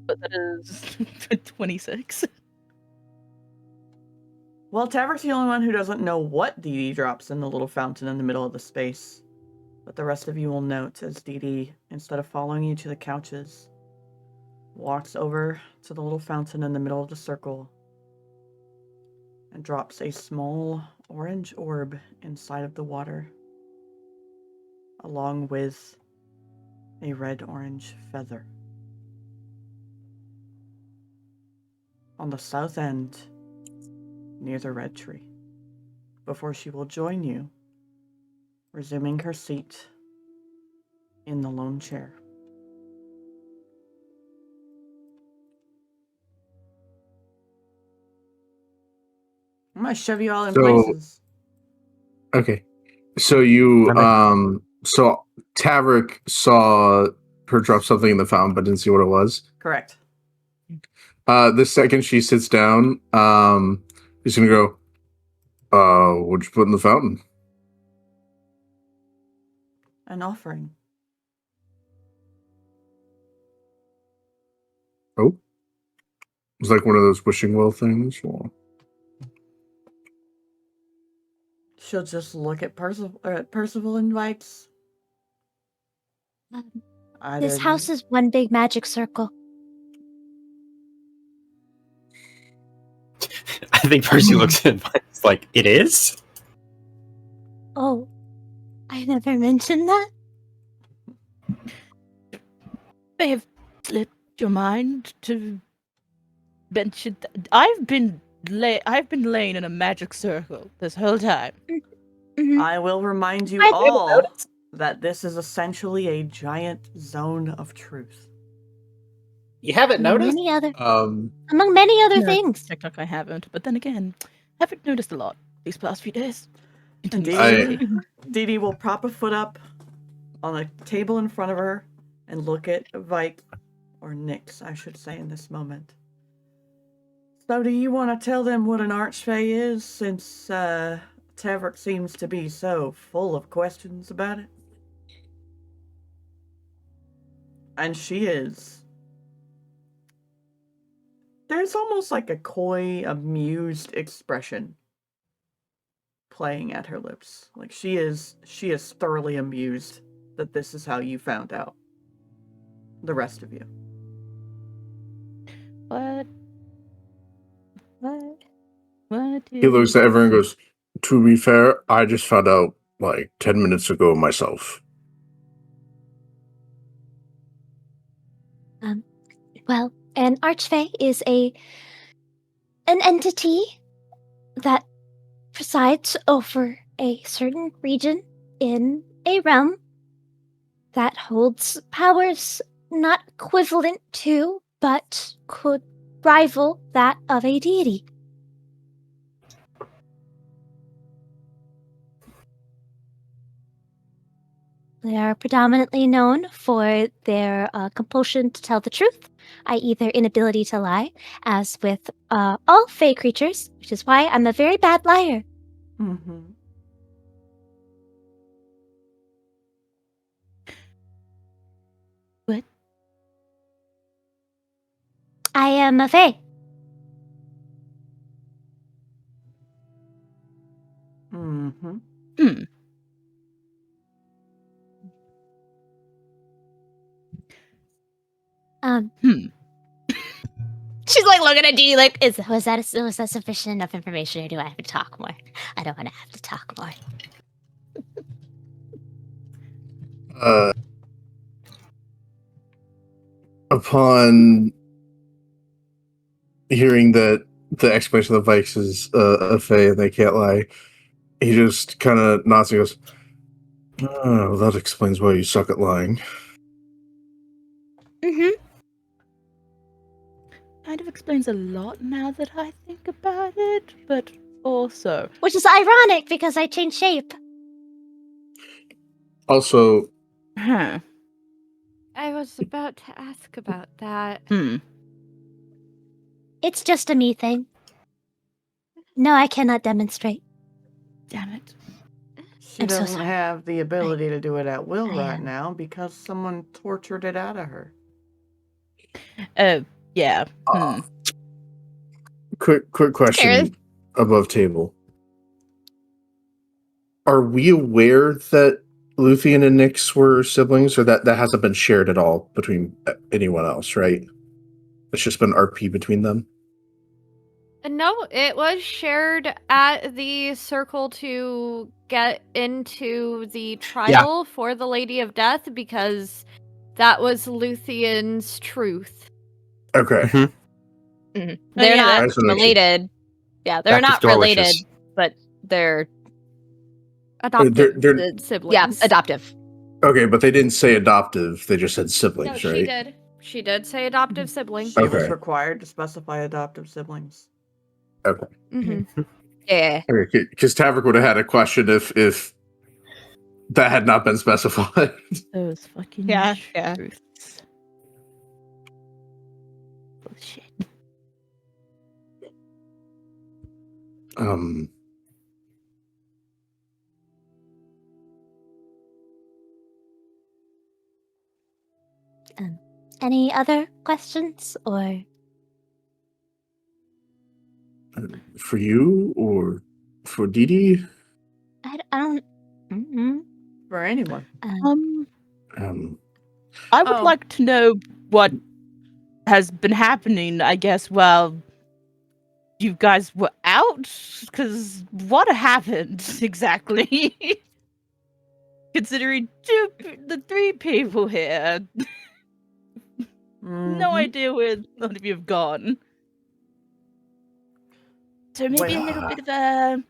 But that is 26. well, Tavrick's the only one who doesn't know what Dee Dee drops in the little fountain in the middle of the space. But the rest of you will note as Dee Dee, instead of following you to the couches, walks over to the little fountain in the middle of the circle and drops a small orange orb inside of the water, along with a red-orange feather. on the south end near the red tree before she will join you, resuming her seat in the lone chair. I'm gonna shove you all in So- places. Okay. So you That so Tavrick saw her drop something in the fountain but didn't see what it was. Correct. The second she sits down, he's gonna go, what'd you put in the fountain? An offering. Oh. It's like one of those wishing well things. Well, She'll just look at Percival and Vaiks. This house is one big magic circle. I think Percy looks at Vaiks like, it is? Oh, I never mentioned that. May have slipped your mind to mention that. I've been laying in a magic circle this whole time. Mhm. I will remind you I all that this is essentially a giant zone of truth. You haven't Among noticed? many other, um, among many other No, things. TikTok I haven't, but then again, haven't noticed a lot these past few days. Indeed. I- Dee Dee will prop a foot up on a table in front of her and look at Vike, or Nyx, I should say, in this moment. So do you want to tell them what an AeriFae is, since Tavrick seems to be so full of questions about it? And she is. There's almost like a coy, amused expression playing at her lips. Like she is thoroughly amused that this is how you found out. The rest of you. What? What? he looks at everyone and goes, to be fair, I just found out like 10 minutes ago myself. Well, an AeriFae is an entity that presides over a certain region in a realm that holds powers not equivalent to, but could rival that of a deity. They are predominantly known for their compulsion to tell the truth, i.e. their inability to lie, as with all Fae creatures, which is why I'm a very bad liar. Mm-hmm. What? I am a Fae. Mm-hmm. Hmm. Hmm. She's like looking at Dee like, was that sufficient enough information, or do I have to talk more? I don't want to have to talk more. Upon hearing that the explanation of the Vaiks is a Fae and they can't lie, he just kind of nods and goes, oh, that explains why you suck at lying. Mm-hmm. Kind of explains a lot now that I think about it, but also Which is ironic because I changed shape. Also, huh. I was about to ask about that. It's just a me thing. No, I cannot demonstrate. Damn it. She I'm so doesn't sorry. have the ability to do it at will I right am. now because someone tortured it out of her. Yeah. quick question above table. Are we aware that Luthien and Nyx were siblings, or that hasn't been shared at all between anyone else, right? It's just been RP between them? No, it was shared at the circle to get into the trial for the Lady of Death because that was Luthien's truth. Okay. Mhm. They're yeah, not that's what I see. related. Yeah, they're Back to not store related, wishes. but they're Adopted they're- siblings. adoptive. Okay, but they didn't say adoptive. They just said No, siblings, she right? did. She did say adoptive sibling. She was Okay. required to specify adoptive siblings. Okay. Mm-hmm. Yeah. Because Tavrick would have had a question if that had not been specified. Those fucking Yeah. truths. Bullshit. Any other questions or For you or for Dee Dee? I don't. For anyone. I would Oh. like to know what has been happening, I guess, while you guys were out, because what happened exactly? Considering the three people here, no Mhm. idea where none of you have gone. So maybe a little Well- bit of a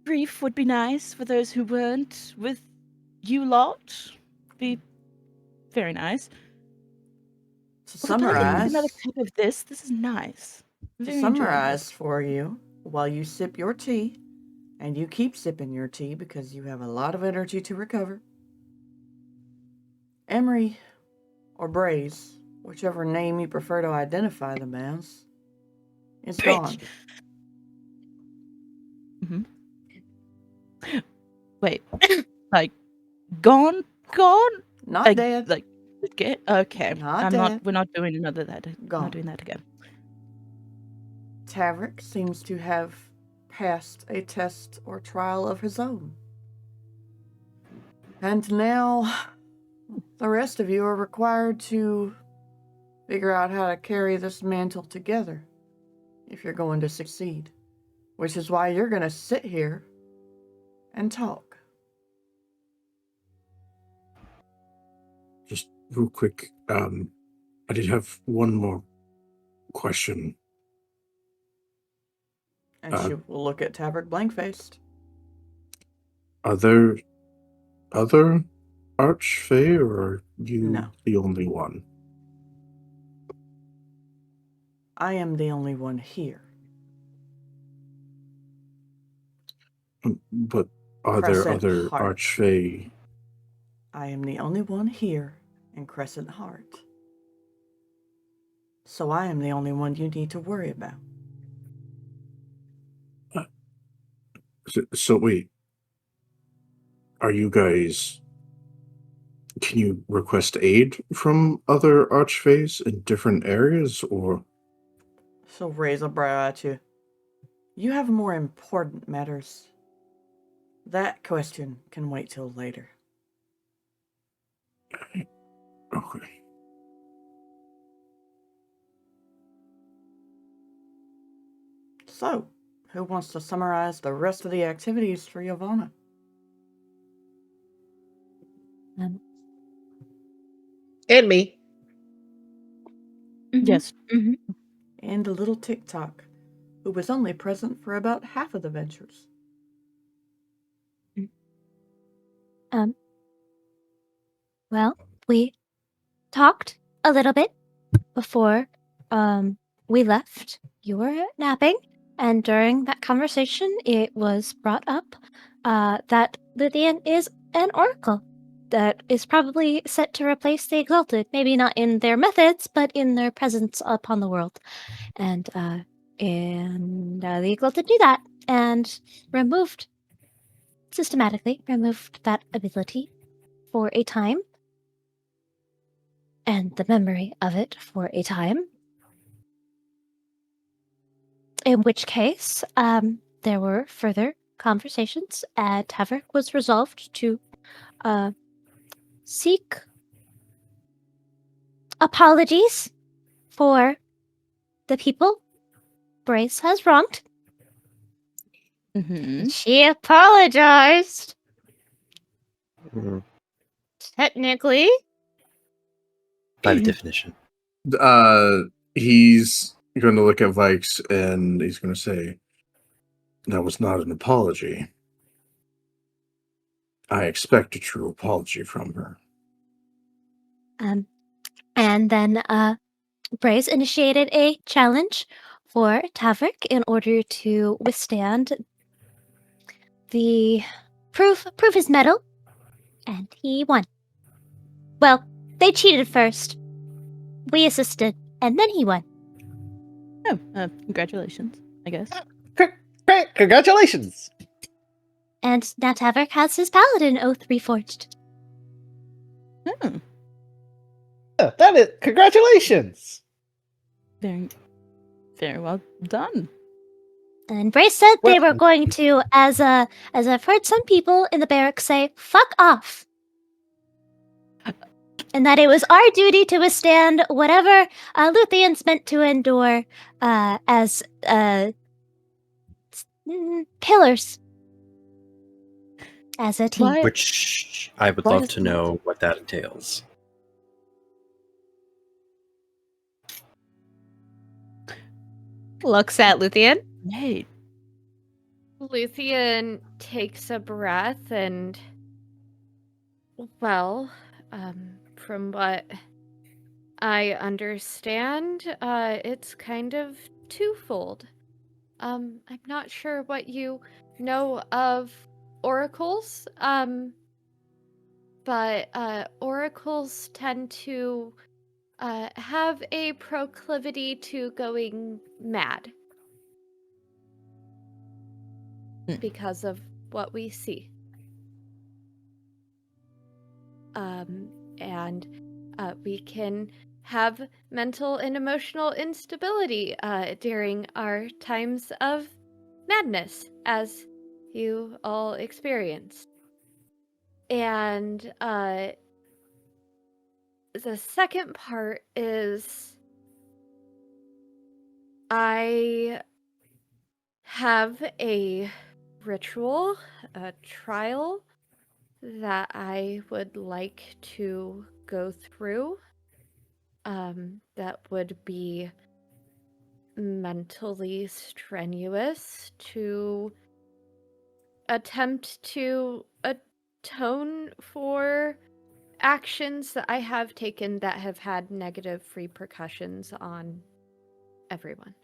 brief would be nice for those who weren't with you lot. Be very nice. To Would you like summarize, another cup of this? This is nice. to Very enjoyable. summarize for you, while you sip your tea, and you keep sipping your tea because you have a lot of energy to recover, Emery, or Braze, whichever name you prefer to identify them as, is gone. Wait, like gone? Not Like, dead. Like, okay. Not dead. We're not doing another that. Gone. Not doing that again. Tavrick seems to have passed a test or trial of his own. And now, the rest of you are required to figure out how to carry this mantle together if you're going to succeed. Which is why you're going to sit here and talk. Just real quick, I did have one more question. And she will look at Tavrick blank-faced. Are there other AeriFae, or are you No. the only one? I am the only one here. But are Crescent there other Heart. AeriFae? I am the only one here in Crescent Heart. So I am the only one you need to worry about. So wait, are you guys? Can you request aid from other AeriFaes in different areas, or? She'll raise a brow at you. You have more important matters. That question can wait till later. Okay. So, who wants to summarize the rest of the activities for Ylvanna? And me. Yes. And a little TikTok, who was only present for about half of the ventures. Well, we talked a little bit before we left. You were napping, and during that conversation, it was brought up that Luthien is an oracle that is probably set to replace the Exalted. Maybe not in their methods, but in their presence upon the world. And the Exalted knew that and systematically removed that ability for a time, and the memory of it for a time. In which case, there were further conversations, and Tavrick was resolved to seek apologies for the people Brace has wronged. Mm-hmm. She apologized. Mhm. Technically. By definition. He's going to look at Vaiks and he's going to say, that was not an apology. I expect a true apology from her. And then Braze initiated a challenge for Tavrick in order to withstand the prove his mettle, and he won. Well, they cheated first. We assisted, and then he won. Oh, congratulations, I guess. Great! Congratulations! And now Tavrick has his paladin oath reforged. Hmm. Yeah, that is congratulations. Very, very well done. And Brace said they Well- were going to, as I've heard some people in the barracks say, fuck off. And that it was our duty to withstand whatever Luthien's meant to endure as pillars. As a team. Why- Which I would Why love does to it- know what that entails. Looks at Luthien. Hey, Luthien takes a breath and, well, from what I understand, it's kind of twofold. I'm not sure what you know of oracles, but oracles tend to have a proclivity to going mad. Because of what we see. And we can have mental and emotional instability during our times of madness, as you all experience. And the second part is I have a ritual, a trial that I would like to go through. That would be mentally strenuous to attempt to atone for actions that I have taken that have had negative repercussions on everyone.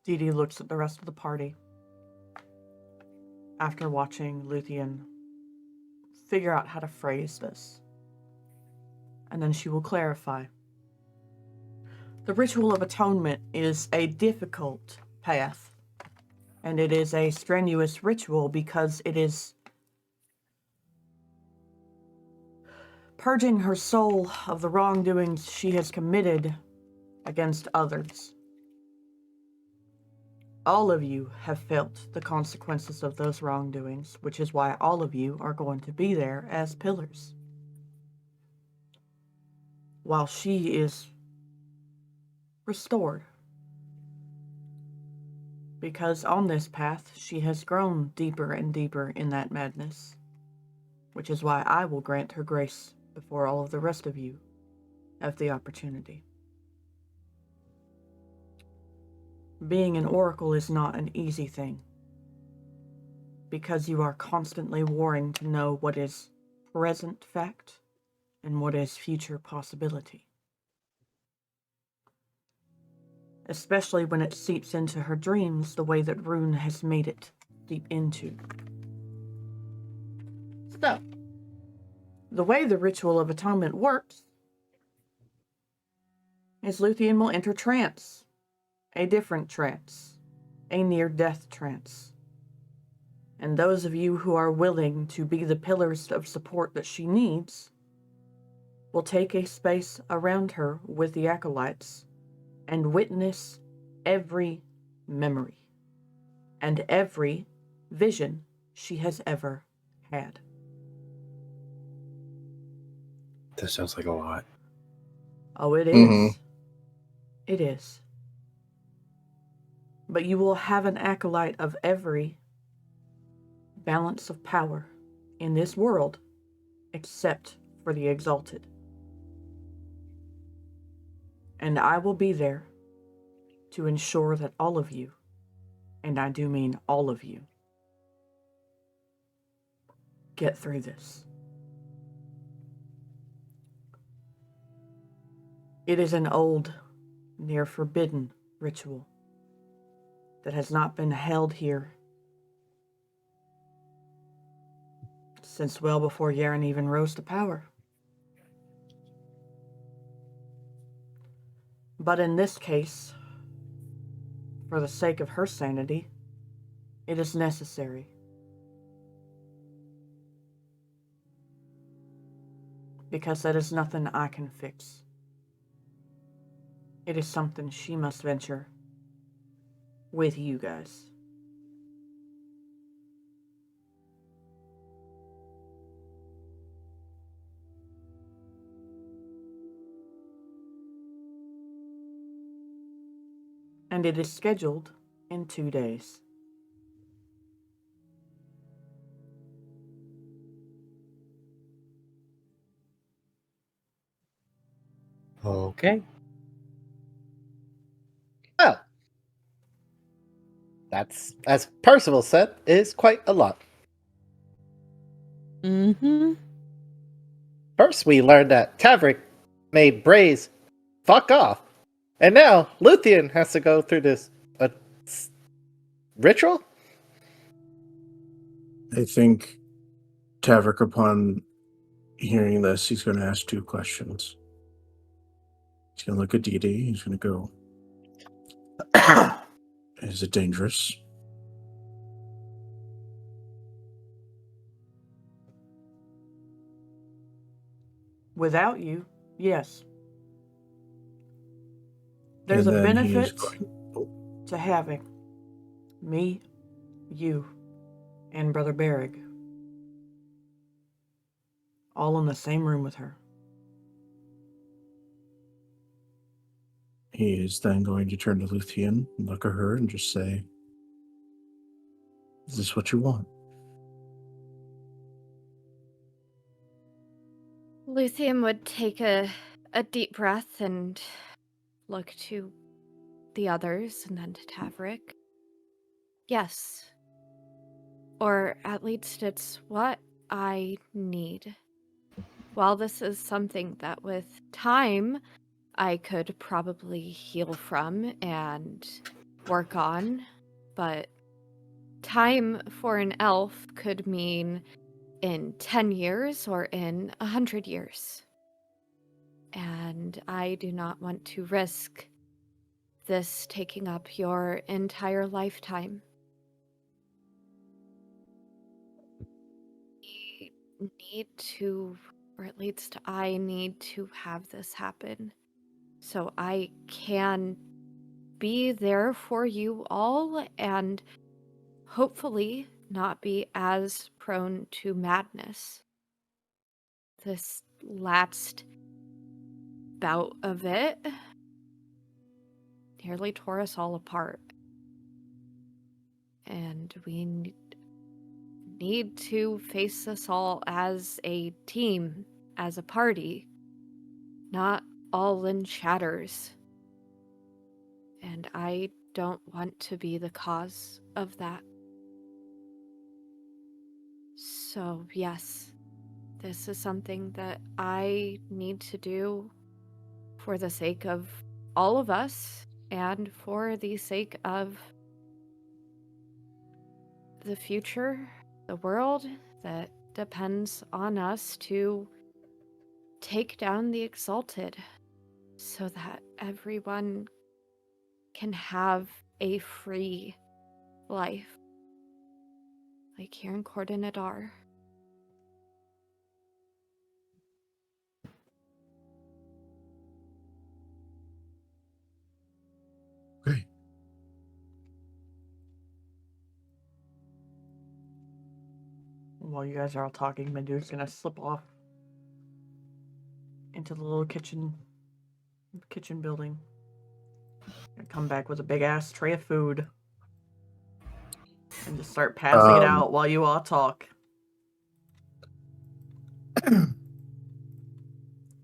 Dee Dee looks at the rest of the party after watching Luthien figure out how to phrase this. And then she will clarify. The ritual of atonement is a difficult path, and it is a strenuous ritual because it is purging her soul of the wrongdoings she has committed against others. All of you have felt the consequences of those wrongdoings, which is why all of you are going to be there as pillars. While she is restored. Because on this path, she has grown deeper and deeper in that madness, which is why I will grant her grace before all of the rest of you have the opportunity. Being an oracle is not an easy thing, because you are constantly warring to know what is present fact and what is future possibility. Especially when it seeps into her dreams the way that Rune has made it deep into. So, the way the ritual of atonement works is Luthien will enter trance. A different trance, a near-death trance. And those of you who are willing to be the pillars of support that she needs will take a space around her with the acolytes and witness every memory and every vision she has ever had. That sounds like a lot. Oh, it is. Mhm. It is. But you will have an acolyte of every balance of power in this world except for the exalted. And I will be there to ensure that all of you, and I do mean all of you, get through this. It is an old, near forbidden ritual that has not been held here since well before Yaren even rose to power. But in this case, for the sake of her sanity, it is necessary. Because that is nothing I can fix. It is something she must venture with you guys. And it is scheduled in 2 days. Okay. Well, that's, as Percival said, is quite a lot. Mm-hmm. First, we learned that Tavrick made Braze fuck off. And now Luthien has to go through this ritual? I think Tavrick, upon hearing this, he's going to ask 2 questions. He's going to look at Dee Dee. He's going to go, is it dangerous? Without you, yes. There's And a then he is benefit going, to having me, you, and Brother Berrig all in the same room with her. he is then going to turn to Luthien and look at her and just say, is this what you want? Luthien would take a deep breath and look to the others and then to Tavrick. Yes. Or at least it's what I need. While this is something that with time I could probably heal from and work on, but time for an elf could mean in 10 years or in 100 years. And I do not want to risk this taking up your entire lifetime. We need to, or at least I need to have this happen so I can be there for you all and hopefully not be as prone to madness. This last bout of it nearly tore us all apart. And we need to face this all as a team, as a party, not all in shatters. And I don't want to be the cause of that. So, yes, this is something that I need to do for the sake of all of us and for the sake of the future, the world that depends on us to take down the Exalted so that everyone can have a free life, like here in Cordon-Adar. Okay. While you guys are all talking, Medu's gonna slip off into the little kitchen building and come back with a big ass tray of food and just start passing it out while you all talk.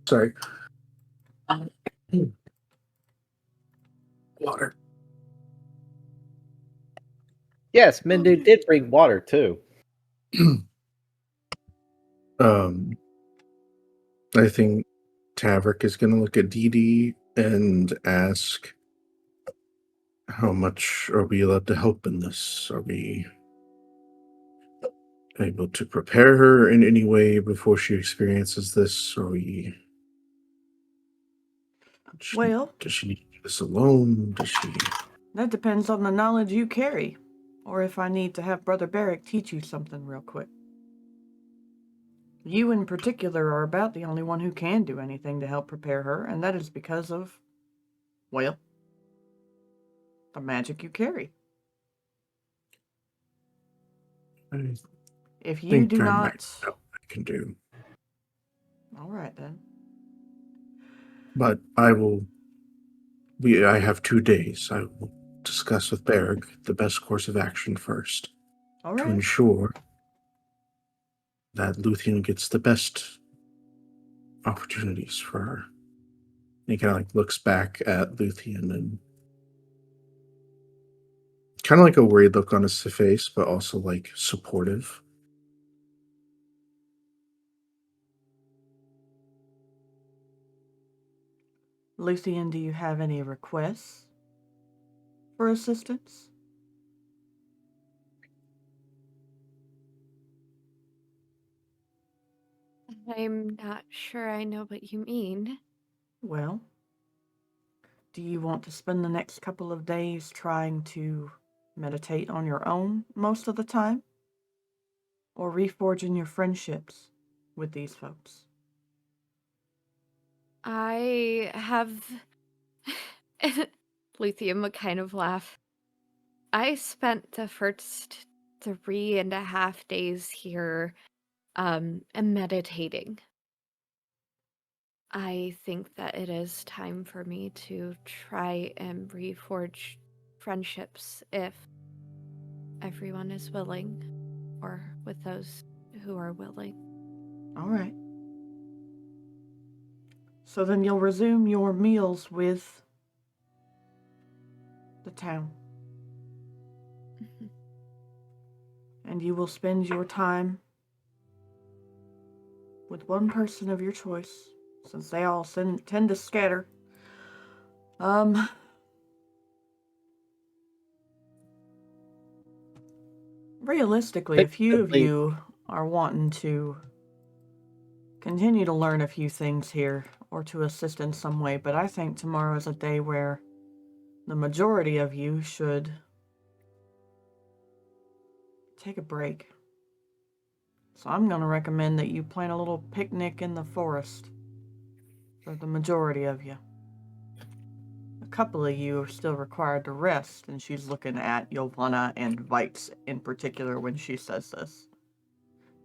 Sorry. Water. Yes, Mindu did bring water too. I think Tavrick is going to look at Dee Dee and ask, how much are we allowed to help in this? Are we able to prepare her in any way before she experiences this? Are we... Well, does she need to do this alone? Does she... that depends on the knowledge you carry, or if I need to have Brother Barrick teach you something real quick. You in particular are about the only one who can do anything to help prepare her, and that is because of, well, the magic you carry. I If you think do I not... might know what I can do. All right, then. But I have 2 days. I will discuss with Berg the best course of action first All to right. ensure that Luthien gets the best opportunities for her. And he kind of like looks back at Luthien and kind of like a worried look on his face, but also like supportive. Luthien, do you have any requests for assistance? I'm not sure I know what you mean. Well, do you want to spend the next couple of days trying to meditate on your own most of the time? Or reforging your friendships with these folks? I have... Luthien would kind of laugh. I spent the first 3.5 days here meditating. I think that it is time for me to try and reforge friendships if everyone is willing, or with those who are willing. All right. So then you'll resume your meals with the town. And you will spend your time with one person of your choice, since they all tend to scatter. Realistically, a few of you are wanting to continue to learn a few things here, or to assist in some way, but I think tomorrow is a day where the majority of you should take a break. So I'm going to recommend that you plan a little picnic in the forest for the majority of you. A couple of you are still required to rest, and she's looking at Ylvanna and Vaiks in particular when she says this.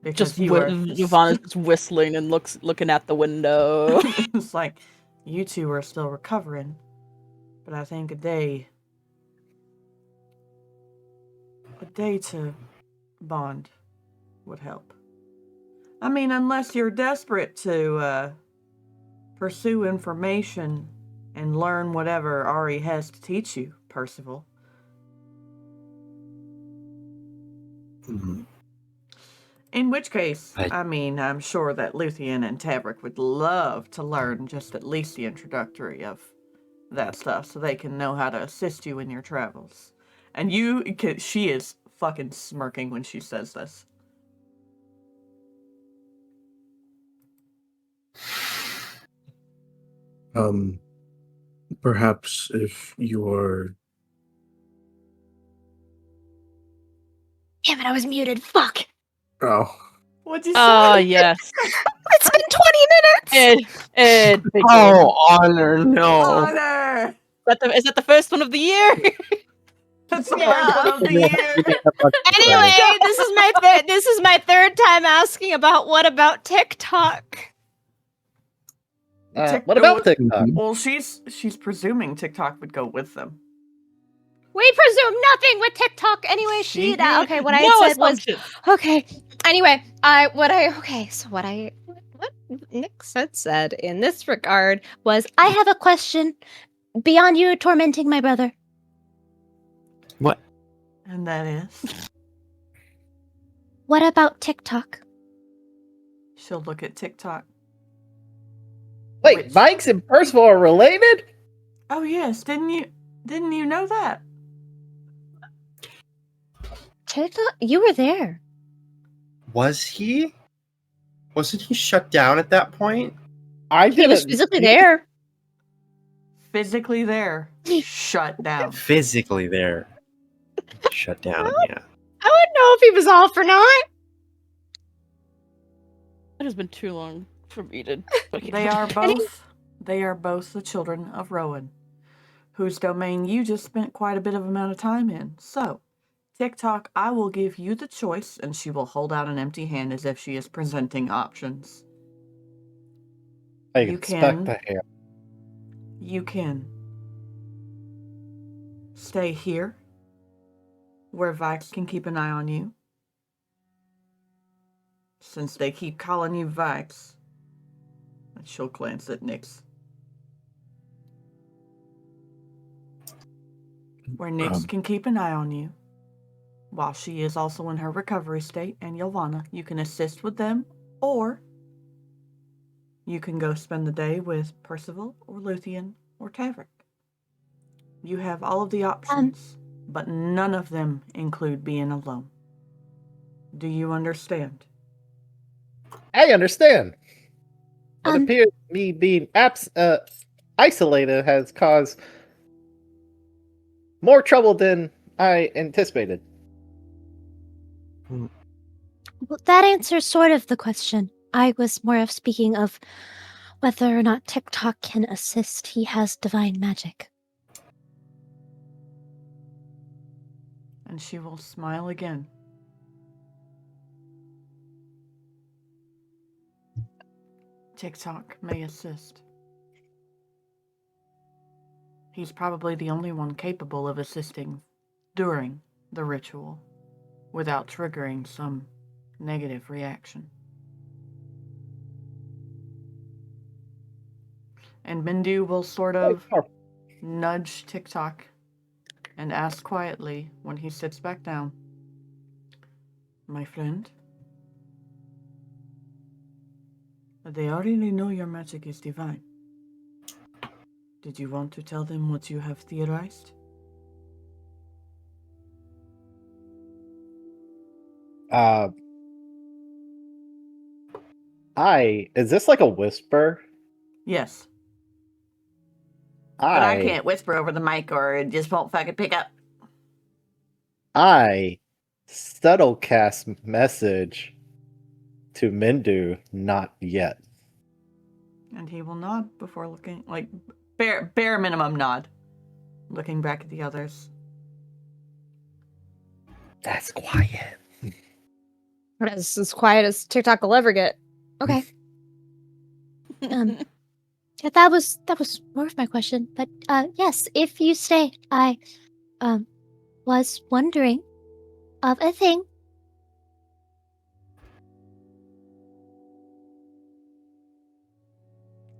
Because Ylvanna's just whistling and looking at the window. It's like, you two are still recovering, but I think a day to bond would help. I mean, unless you're desperate to pursue information and learn whatever Ari has to teach you, Percival. Mm-hmm. In which case, I mean, I'm sure that Luthien and Tavrick would love to learn just at least the introductory of that stuff, so they can know how to assist you in your travels. And she is fucking smirking when she says this. Perhaps if you are... Damn it, I was muted. Fuck. Oh. What'd you say? Oh, yes. It's been 20 minutes. Ed. Oh, Honor, no. Honor! Is that the first one of the year? That's the first one of the year. Anyway, this is my third time asking about what about TikTok? What about TikTok? Well, she's presuming TikTok would go with them. We presume nothing with TikTok. Anyway, okay. What I No said was assumption. okay. Anyway, what Nick said in this regard was, I have a question beyond you tormenting my brother. What? And that is? What about TikTok? She'll look at TikTok. Wait, Which- Vaiks and Percival are related? Oh yes, didn't you know that? TikTok? You were there. Was he? Wasn't he shut down at that point? I He was didn't physically see- there. Physically there. Shut down. Physically there. Shut down, yeah. I wouldn't know if he was off or not. It has been too long for me to. They are both the children of Rowan, whose domain you just spent quite a bit of amount of time in. So, TikTok, I will give you the choice, and she will hold out an empty hand as if she is presenting options. I You expect can. the hair. You can stay here, where Vaiks can keep an eye on you. Since they keep calling you Vaiks. And she'll glance at Nyx. Where Nyx can keep an eye on you. While she is also in her recovery state, and Ylvanna, you can assist with them, or you can go spend the day with Percival, or Luthien, or Tavrick. You have all of the options, but none of them include being alone. Do you understand? I understand. It Um, appears me being isolated has caused more trouble than I anticipated. Well, that answers sort of the question. I was more of speaking of whether or not TikTok can assist. He has divine magic. And she will smile again. TikTok may assist. He's probably the only one capable of assisting during the ritual without triggering some negative reaction. And Mindu will sort of nudge TikTok and ask quietly when he sits back down, "My friend, they already know your magic is divine. Did you want to tell them what you have theorized?" Is this like a whisper? Yes. But I can't whisper over the mic or it just won't fucking pick up. I subtlecast message to Mindu, not yet. And he will nod before looking, like, bare minimum nod. Looking back at the others. That's quiet. That's as quiet as TikTok will ever get. Okay. Yeah, that was more of my question. But yes, if you stay, I was wondering of a thing.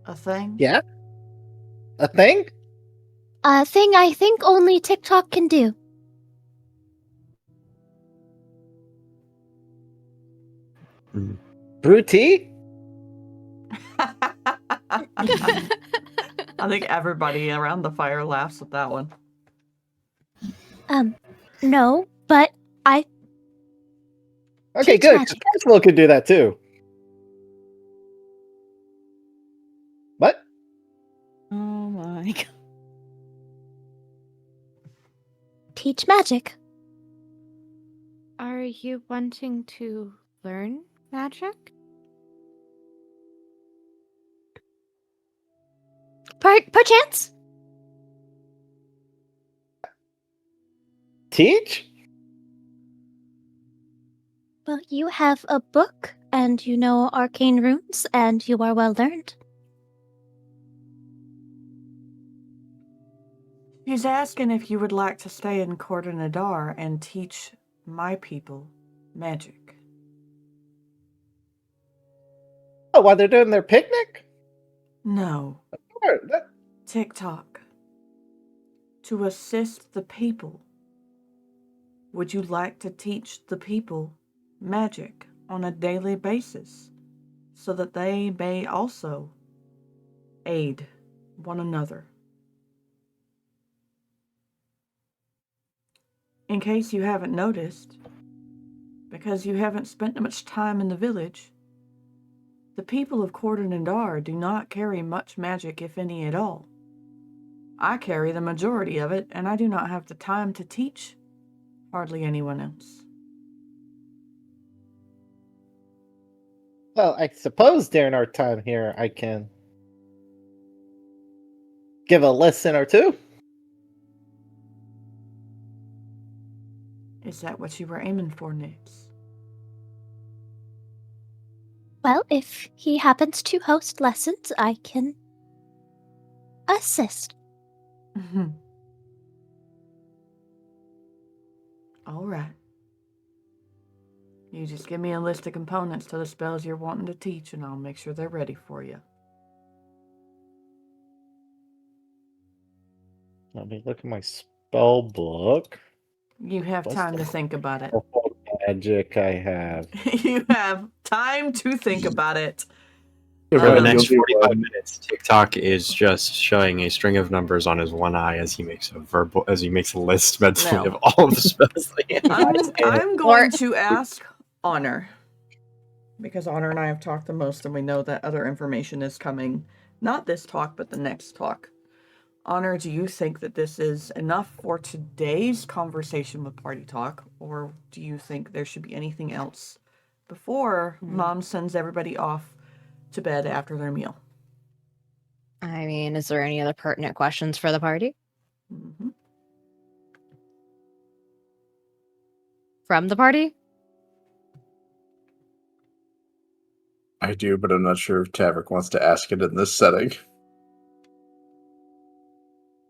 A thing? Yeah? A thing? A thing I think only TikTok can do. Brew tea? I think everybody around the fire laughs at that one. No, but I Okay, Teach good. magic. Percival could do that too. What? Oh my god. teach magic. Are you wanting to learn magic? Perchance? Teach? Well, you have a book, and you know arcane runes, and you are well learned. He's asking if you would like to stay in Corda Nadar and teach my people magic. Oh, while they're doing their picnic? No. Sure, TikTok. To assist the people Would you like to teach the people magic on a daily basis so that they may also aid one another? In case you haven't noticed, because you haven't spent much time in the village, the people of Cordon and Dar do not carry much magic, if any at all. I carry the majority of it, and I do not have the time to teach hardly anyone else. Well, I suppose during our time here, I can give a lesson or two. Is that what you were aiming for, Nix? Well, if he happens to host lessons, I can assist. All right. You just give me a list of components to the spells you're wanting to teach, and I'll make sure they're ready for you. Let me look at my spell book. You have What's time the to think about it. purple magic I have. You have time to think about it. For the Right, next you'll be 45 one. minutes, TikTok is just showing a string of numbers on his one eye as he makes a list mentally No. of all of the spells that he has. I'm going to ask Honor, because Honor and I have talked the most, and we know that other information is coming. Not this talk, but the next talk. Honor, do you think that this is enough for today's conversation with Party Talk, or do you think there should be anything else before Mom sends everybody off to bed after their meal? I mean, is there any other pertinent questions for the party? Mm-hmm. From the party? I do, but I'm not sure if Tavrick wants to ask it in this setting.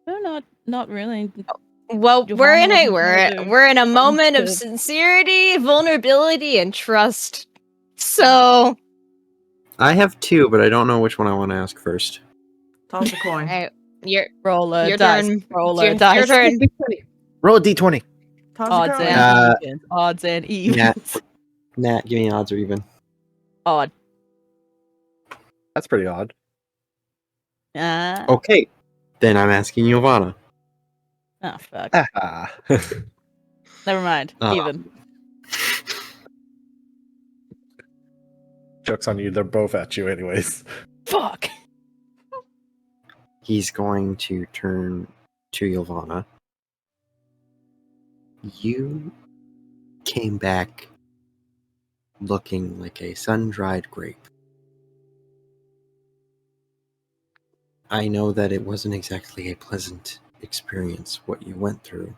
No, not really. Well, Ylvanna wasn't we're in a moment of to- sincerity, vulnerability, and trust. So, I have two, but I don't know which one I want to ask first. Toss a coin. alright, your Roll a your dice. turn. Roll Your a dice. turn. Roll a d20. Toss Odds a coin. and evens. Odds and evens. Nat, give me odds or even. Odd. That's pretty odd. Okay, then I'm asking Ylvanna. Oh, fuck. Ah. Never mind. Oh. Even. Joke's on you, they're both at you anyways. Fuck. He's going to turn to Ylvanna. You came back looking like a sun-dried grape. I know that it wasn't exactly a pleasant experience what you went through.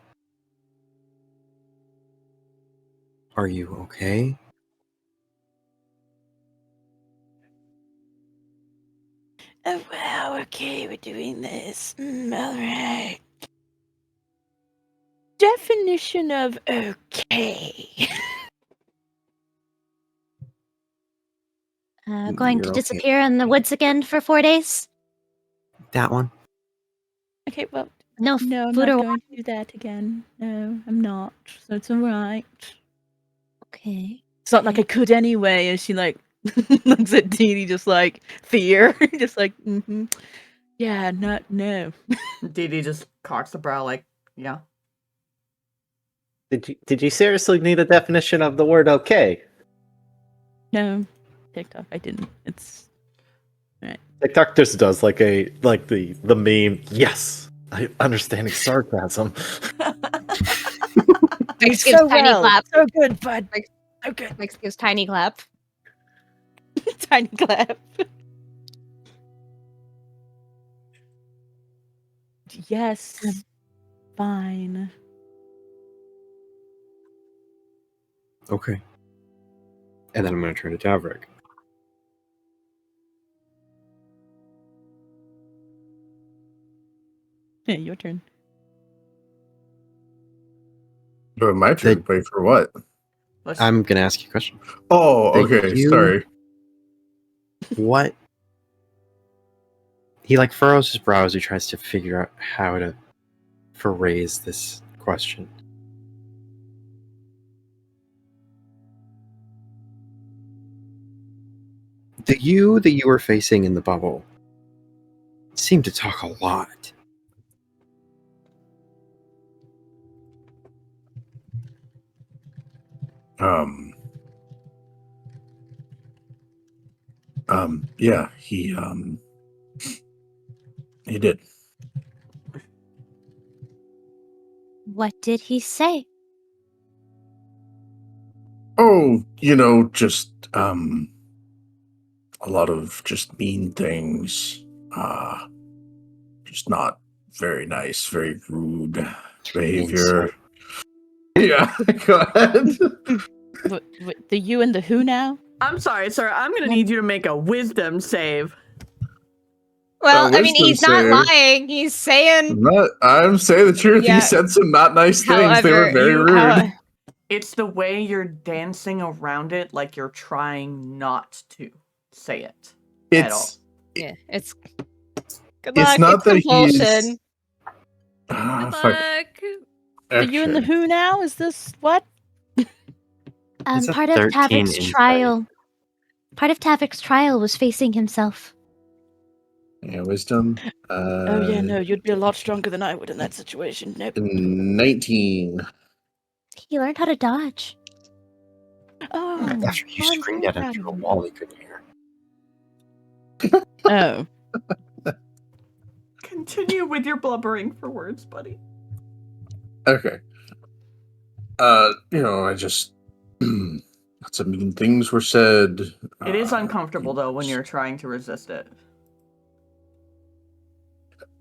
Are you okay? Oh, wow, okay, we're doing this. Alright. Definition of okay. Going You're to okay. disappear in the woods again for 4 days? That one? Okay, well, No no, I'm food not or going to do that again. No, I'm not. So it's alright. Okay. It's not like I could anyway, as she, like, looks at Dee Dee just like, fear. Just like, yeah, no. Dee Dee just cocks the brow like, yeah. Did you seriously need a definition of the word okay? No. TikTok, I didn't. It's TikTok just does like the meme. Yes, I understanding sarcasm. Mix gives tiny clap. So good, bud. So good. Mix gives tiny clap. Tiny clap. Yes. Fine. Okay. And then I'm going to turn to Tavrick. Yeah, your turn. Oh, my turn. Wait for what? I'm going to ask you a question. Oh, Thank okay. you. Sorry. What? He like furrows his brow as he tries to figure out how to phrase this question. The you that you were facing in the bubble seemed to talk a lot. Yeah, he did. What did he say? Oh, just a lot of just mean things. Just not very nice, very rude behavior. Yeah, go ahead. The you and the who now? I'm sorry, sir. I'm gonna need you to make a wisdom save. Well, I mean, wisdom he's not save. lying. He's saying. I'm saying the truth. Yeah. He said some not nice things. They were However, very rude. It's the way you're dancing around it, like you're trying not to say it at all. Yeah, it's. Good It's luck. not It's that compulsion. Good fuck. luck. The you and the who now? Is this what? It's a Part of 13 Tavrick's insight. trial. Part of Tavrick's trial was facing himself. Yeah, wisdom. Oh yeah, no, you'd be a lot stronger than I would in that situation. Nope. 19. He learned how to dodge. Oh, After you I'm screamed very at him proud through a of you. wall he couldn't hear. Oh, Continue with your blubbering for words, buddy. Okay. I just lots of mean things were said. It is uncomfortable though when you're trying to resist it.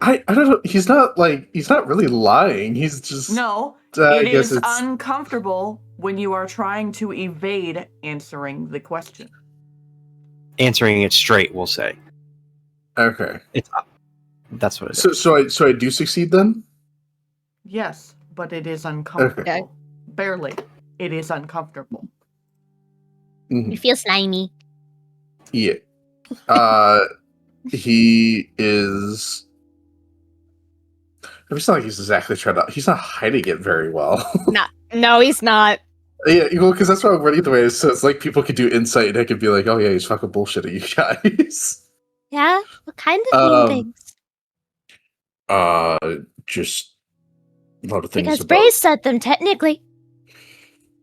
I don't know. He's not really lying. He's just No, I it guess is it's uncomfortable when you are trying to evade answering the question. Answering it straight, we'll say. okay. That's what it is. So I do succeed then? Yes, but it is uncomfortable. Okay. Barely. It is uncomfortable. Mhm. You feel slimy. Yeah. He is. It's not like he's exactly he's not hiding it very well. No, he's not. Yeah, because that's what I'm wording it the way. So it's like people could do insight and I could be like, oh yeah, he's fucking bullshitting you guys. Yeah? What kind of mean things? Just a lot of things Because about Braze said them, technically.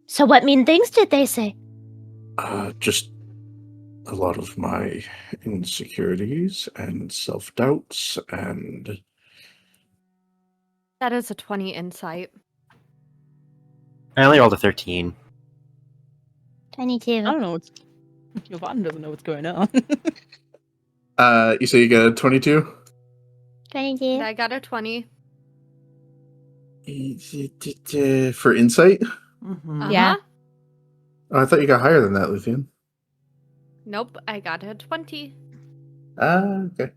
So what mean things did they say? just a lot of my insecurities and self-doubts and That is a 20 insight. I only rolled a 13. 22. I don't know what's. Ylvanna doesn't know what's going on. you say you got a 22? 22. I got a 20. For insight? Mm-hmm. Yeah. Oh, I thought you got higher than that, Luthien. Nope, I got a 20. Okay.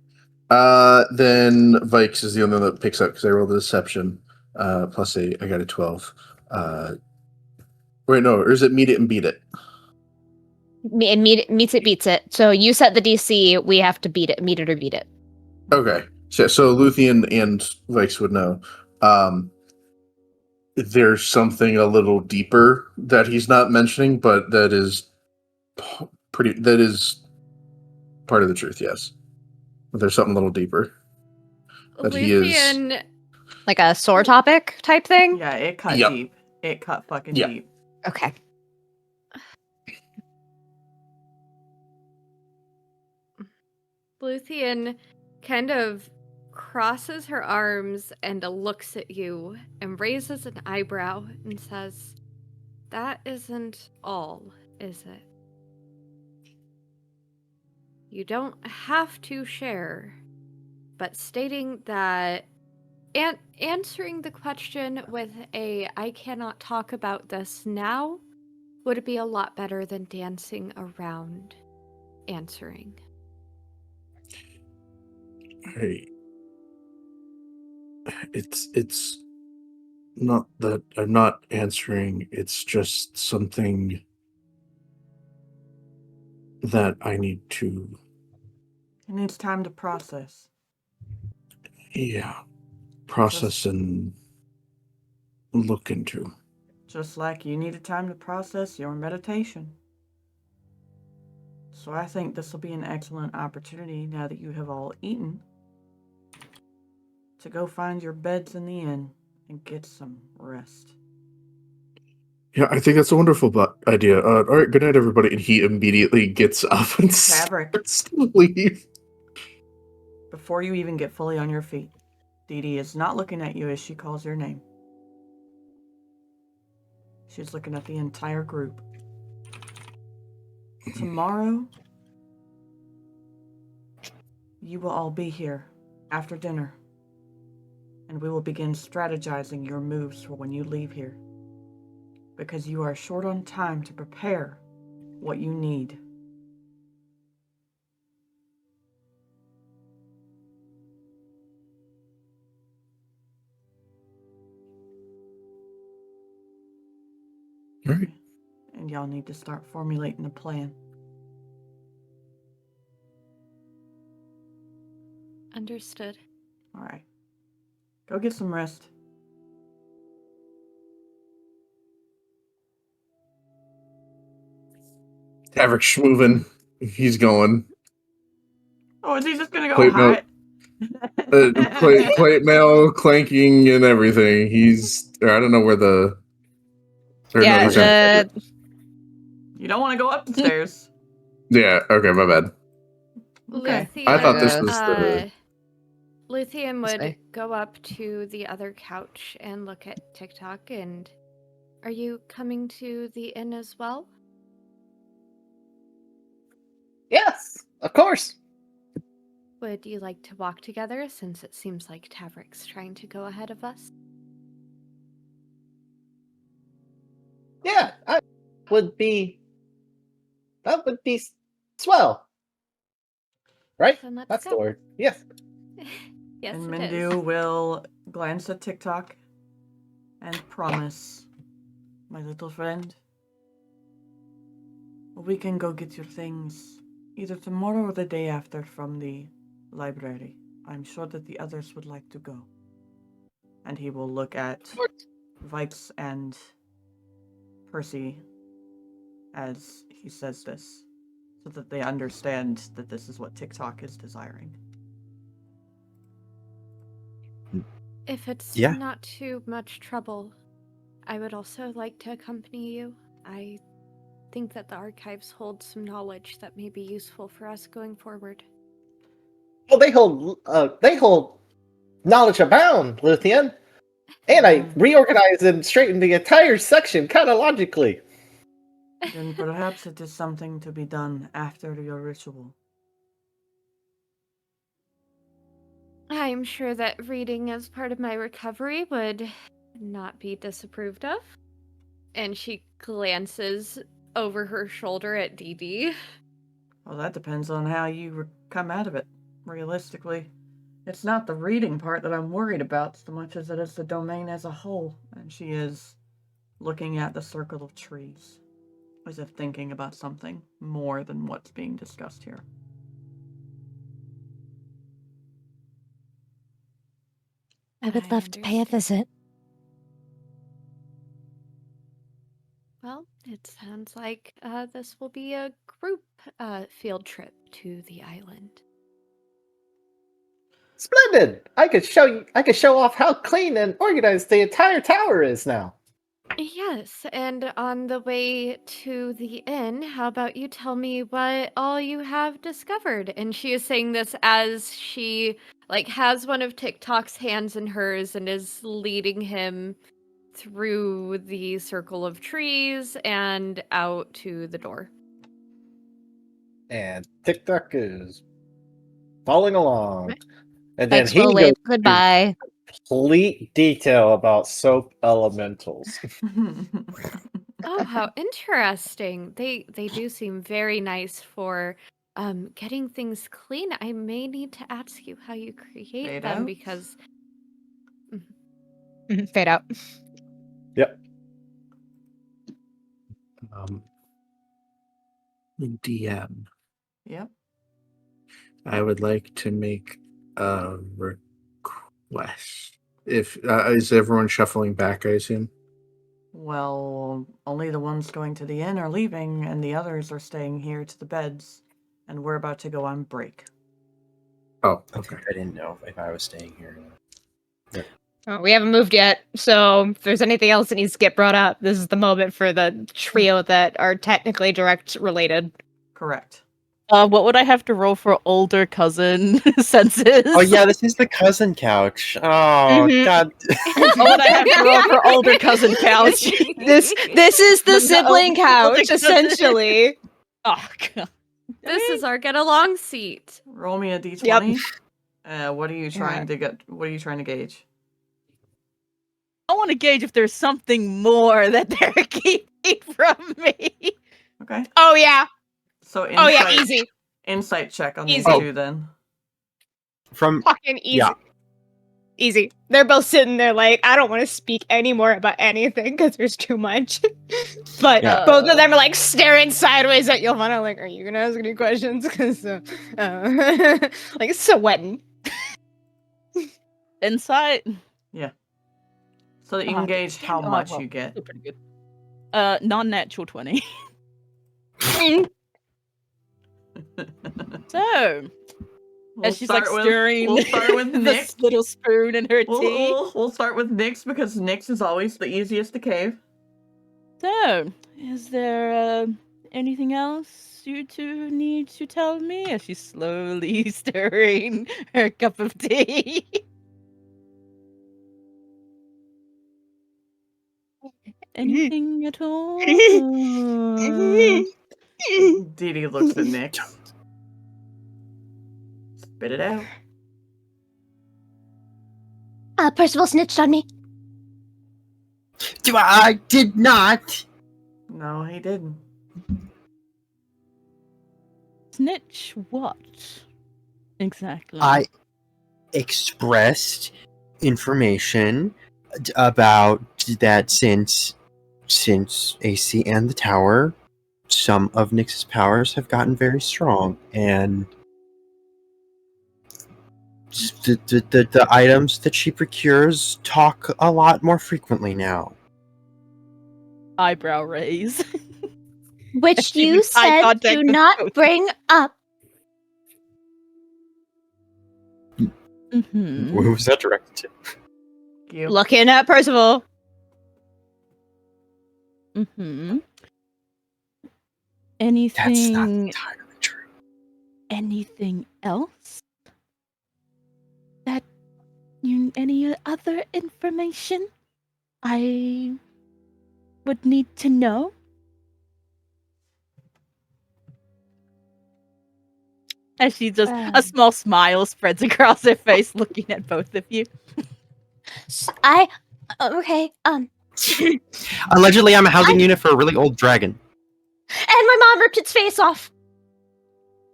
Then Vaiks is the only one that picks up because I rolled a deception. Plus I got a 12. Wait, no, or is it meet it and beat it? Meets it, beats it. So you set the DC. We have to beat it, meet it, or beat it. Okay. So Luthien and Vaiks would know. There's something a little deeper that he's not mentioning, but that is that is part of the truth, yes. But there's something a little deeper. That he is- Luthien, Like a sore topic type thing? Yeah, it cut Yep. deep. It cut fucking Yeah. deep. Okay. Luthien kind of crosses her arms and looks at you and raises an eyebrow and says, "That isn't all, is it? You don't have to share, but stating that answering the question with a 'I cannot talk about this now' would be a lot better than dancing around answering." Hey, it's not that I'm not answering. It's just something that I need to, It needs time to process. process and look into. Just like you needed time to process your meditation. It's So I think this will be an excellent opportunity, now that you have all eaten, to go find your beds in the inn and get some rest. Yeah, I think that's a wonderful idea. All right, good night, everybody. And he immediately gets up and Tavrick, starts to leave. before you even get fully on your feet, Dee Dee is not looking at you as she calls your name. She's looking at the entire group. Tomorrow, you will all be here after dinner, and we will begin strategizing your moves for when you leave here, because you are short on time to prepare what you need. All right. And y'all need to start formulating a plan. Understood. All right. Go get some rest. Tavrick's moving. He's going. Oh, is he just gonna go Plate hide? plate mail clanking and everything. I don't know where the. Or no, he's in- You don't want to go up the stairs. Yeah. Okay. My bad. Okay. Luthien, I thought this was the. Luthien would Say. go up to the other couch and look at TikTok. And are you coming to the inn as well? Yes, of course. Would you like to walk together, since it seems like Tavrick's trying to go ahead of us? Yeah, that would be swell. Right? Then let's That's go. the word. Yes. Yes, And it Mindu is. will glance at TikTok and promise, my little friend, we can go get your things either tomorrow or the day after from the library. I'm sure that the others would like to go. And he will look at Vaiks and Percy as he says this, so that they understand that this is what TikTok is desiring. If it's Yeah. not too much trouble, I would also like to accompany you. I think that the archives hold some knowledge that may be useful for us going forward. Well, they hold knowledge abound, Luthien. And I reorganized and straightened the entire section chronologically. Then perhaps it is something to be done after your ritual. I'm sure that reading as part of my recovery would not be disapproved of. And she glances over her shoulder at Dee Dee. Well, that depends on how you come out of it. Realistically, it's not the reading part that I'm worried about so much as it is the domain as a whole. And she is looking at the circle of trees, as if thinking about something more than what's being discussed here. I would love to pay a visit. Well, it sounds like this will be a group field trip to the island. Splendid! I could show off how clean and organized the entire tower is now. Yes, and on the way to the inn, how about you tell me what all you have discovered? And she is saying this as she has one of TikTok's hands in hers and is leading him through the circle of trees and out to the door. And TikTok is following along. And then Thanks, he we'll goes wave into goodbye. complete detail about soap elementals. Oh, how interesting. They do seem very nice for getting things clean. I may need to ask you how you create Fade them out? because Fade out. Yep. DM. Yep. I would like to make a request. If is everyone shuffling back, I assume? Well, only the ones going to the inn are leaving, and the others are staying here to the beds. and we're about to go on break. Oh, I okay. think I didn't know if I was staying here. Oh, we haven't moved yet, so if there's anything else that needs to get brought up, this is the moment for the trio that are technically direct related. Correct. What would I have to roll for older cousin senses? Oh yeah, this is the cousin couch. Oh Mhm. god. What would I have to roll for older cousin couch? This is the The sibling older couch, cousin. essentially. Oh god. This is our get along seat. Roll me a d20. What are you Yeah. trying to get? What are you trying to gauge? I want to gauge if there's something more that they're keeping from me. Okay. Oh yeah. So Oh yeah, easy. Insight check on Easy. these two then. From Fucking easy. Yeah. Easy. They're both sitting there like, I don't want to speak any more about anything because there's too much. But Yeah. both of them are like staring sideways at Ylvanna like, are you gonna ask any questions? Because like sweating. Insight. So that you can Ah, gauge how oh, much well, you get. still pretty good. Non-natural 20. So, We'll as she's like start with- stirring We'll start with the Nyx. little spoon in her We'll, tea. we'll start with Nyx because Nyx is always the easiest to cave. So, is there anything else you two need to tell me? As she's slowly stirring her cup of tea. Anything at all? Dee Dee looks at Nyx. Spit it out. Percival snitched on me. I did not. No, he didn't. Snitch what? Exactly. I expressed information about that since AC and the tower, some of Nyx's powers have gotten very strong, and the items that she procures talk a lot more frequently now. Eyebrow raise. Which She you makes eye said contact do with not both. bring up. Mm-hmm. Who was that directed to? You. Looking at Percival. Mm-hmm. That's not Anything entirely true. anything else? That you any other information I would need to know? As she just a small smile spreads across her face looking at both of you. Okay. Allegedly, I'm a housing unit for a really old dragon. And my mom ripped its face off.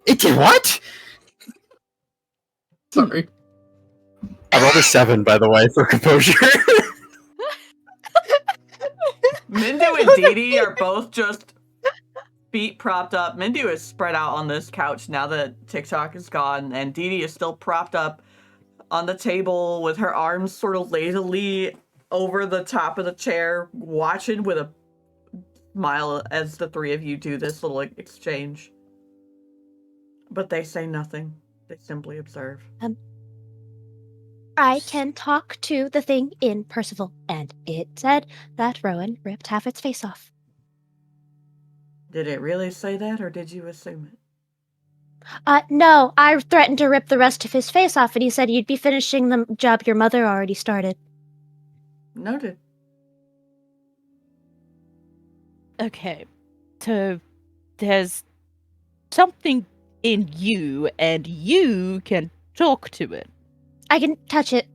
It did what? Sorry. I rolled a 7, by the way, for composure. Mindu and Dee Dee are both just feet propped up. Mindu is spread out on this couch now that TikTok is gone, and Dee Dee is still propped up on the table with her arms sort of lazily over the top of the chair, watching with a smile as the three of you do this little exchange. But they say nothing. They simply observe. I can talk to the thing in Percival, and it said that Rowan ripped half its face off. Did it really say that, or did you assume it? No, I threatened to rip the rest of his face off, and he said you'd be finishing the job your mother already started. Noted. Okay. So there's something in you and you can talk to it. I can touch it.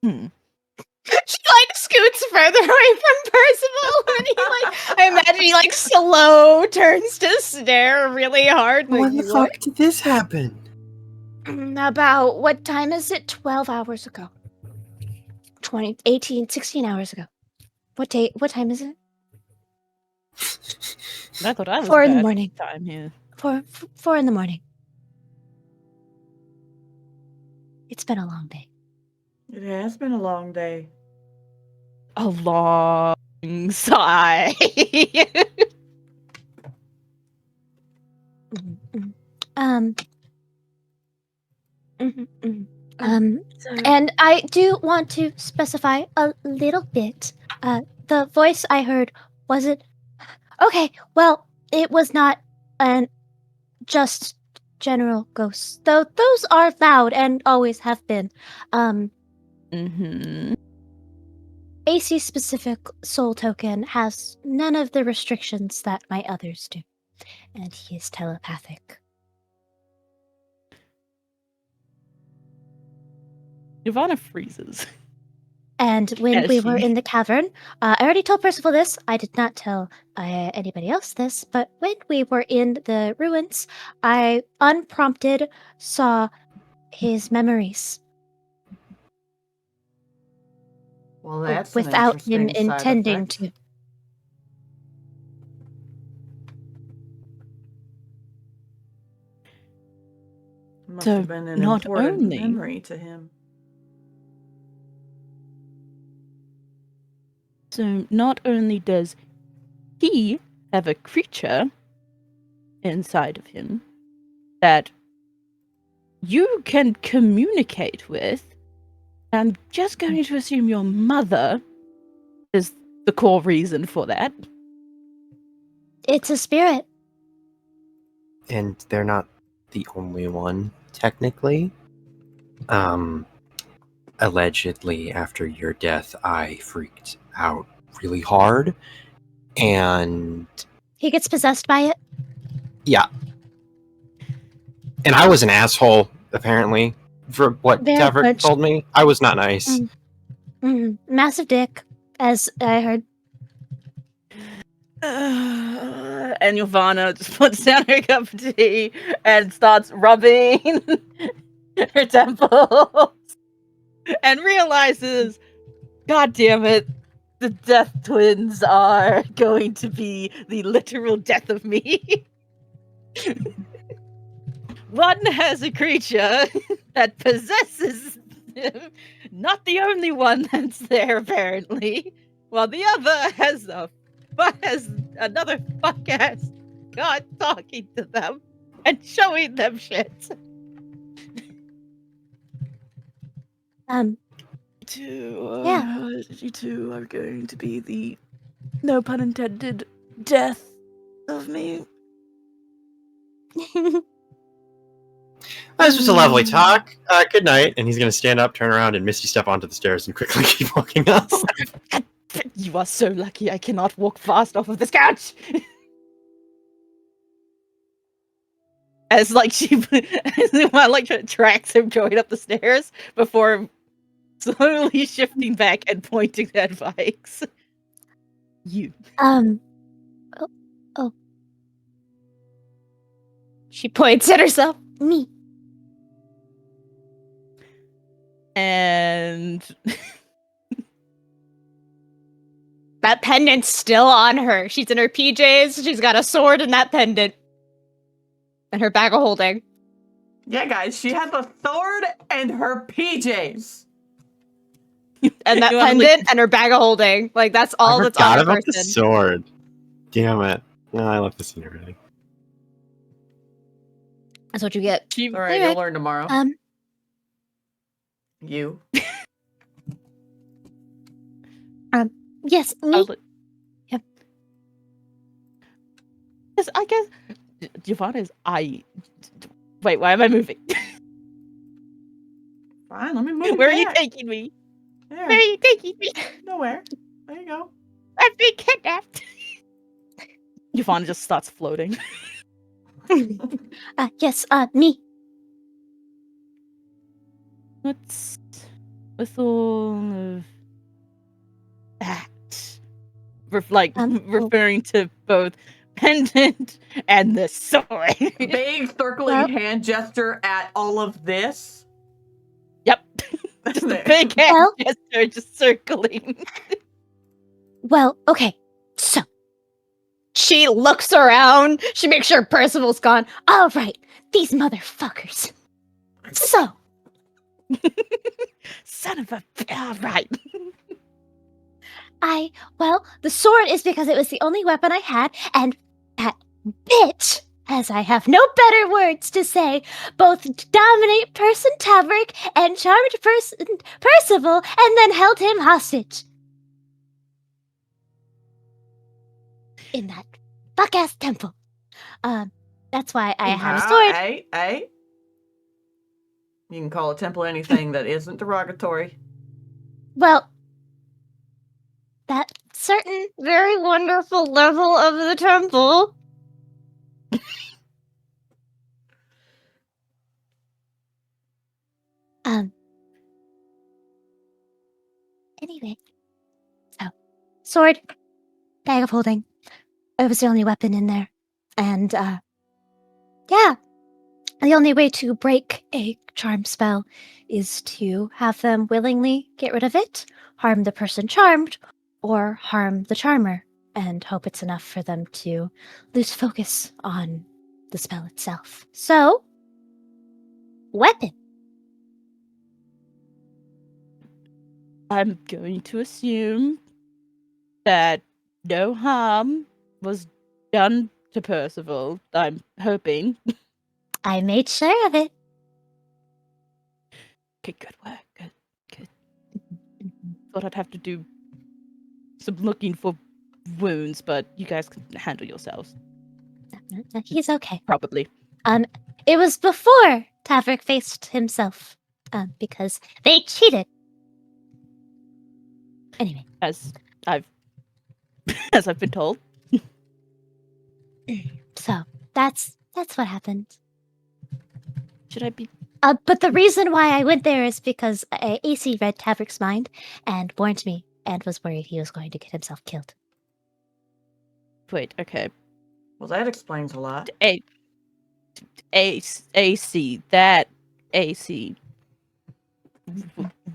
She like scoots further away from Percival, and he like, I imagine he like slow turns to stare really hard. Like, When the fuck did this happen? About, what time is it? 12 hours ago. 20, 18, 16 hours ago. What time is it? I thought I was 4 in the bad morning. time here. 4 in the morning. It's been a long day. It has been a long day. A long sigh. Um. And I do want to specify a little bit. The voice I heard wasn't okay. Well, it was not an just general ghost, though. Those are loud and always have been. AC specific soul token has none of the restrictions that my others do, and he is telepathic. Ylvanna freezes. And when As we were she- in the cavern, I already told Percival this. I did not tell anybody else this, but when we were in the ruins, I unprompted saw his memories Well, that's an without him interesting side intending effect. to. Must So, have been an not important only- memory to him. So not only does he have a creature inside of him that you can communicate with, I'm just going to assume your mother is the core reason for that. It's a spirit. And they're not the only one, technically. Allegedly, after your death, I freaked out really hard. And He gets possessed by it. yeah. And I was an asshole, apparently, for what Very Tavrick much. told me. I was not nice. Massive dick, as I heard. And Ylvanna just puts down her cup of tea and starts rubbing her temples and realizes, God damn it, the death twins are going to be the literal death of me. One has a creature that possesses him, not the only one that's there apparently, while the other has another fuck-ass god talking to them and showing them shit. You two are going to be the, no pun intended, death of me. This was a lovely talk. Good night. And he's going to stand up, turn around, and misty step onto the stairs and quickly keep walking us. You are so lucky I cannot walk fast off of this couch. As like tracks him going up the stairs before slowly shifting back and pointing at Vaiks. You. Oh. She points at herself. Me. And That pendant's still on her. She's in her PJs. She's got a sword and that pendant. And her bag of holding. Yeah, guys, she has a sword and her PJs. And that You wanna pendant and her bag of holding. Like, that's all I that's on forgot her about the person. sword. Damn it. No, I left this in already. That's what you get. she All right, Alright. you'll learn tomorrow. You. Yes, me. Yep. Yes, I guess Ylvanna's wait, why am I moving? Fine, let me move Where are you back. taking me? There. Where are you taking me? Nowhere. There you go. I've been kidnapped. Ylvanna just starts floating. Yes, me. What's with all of that? Referring to both pendant and the sword. Vague circling Well- hand gesture at all of this. Yep. Just a There. big hand Well- gesture just circling. Well, okay. So, She looks around. she makes sure Percival's gone. All right, these motherfuckers. So, Son of a. All right. Well, the sword is because it was the only weapon I had, and that bitch, as I have no better words to say, both dominate person Tavrick and charmed person Percival, and then held him hostage. In that fuck-ass temple. That's why I have a sword. Hey. You can call a temple anything that isn't derogatory. Well, that certain very wonderful level of the temple. Anyway. So, sword, bag of holding. It was the only weapon in there. And, yeah. The only way to break a charm spell is to have them willingly get rid of it, harm the person charmed, or harm the charmer, and hope it's enough for them to lose focus on the spell itself. So, weapon. I'm going to assume that no harm was done to Percival. I'm hoping. I made sure of it. Okay, good work. Good. Thought I'd have to do some looking for wounds, but you guys can handle yourselves. He's okay. Probably. It was before Tavrick faced himself, because they cheated. Anyway. As I've been told. So, that's what happened. Should I be... But the reason why I went there is because AC read Tavrick's mind and warned me and was worried he was going to get himself killed. Wait, okay. Well, that explains a lot. AC, that AC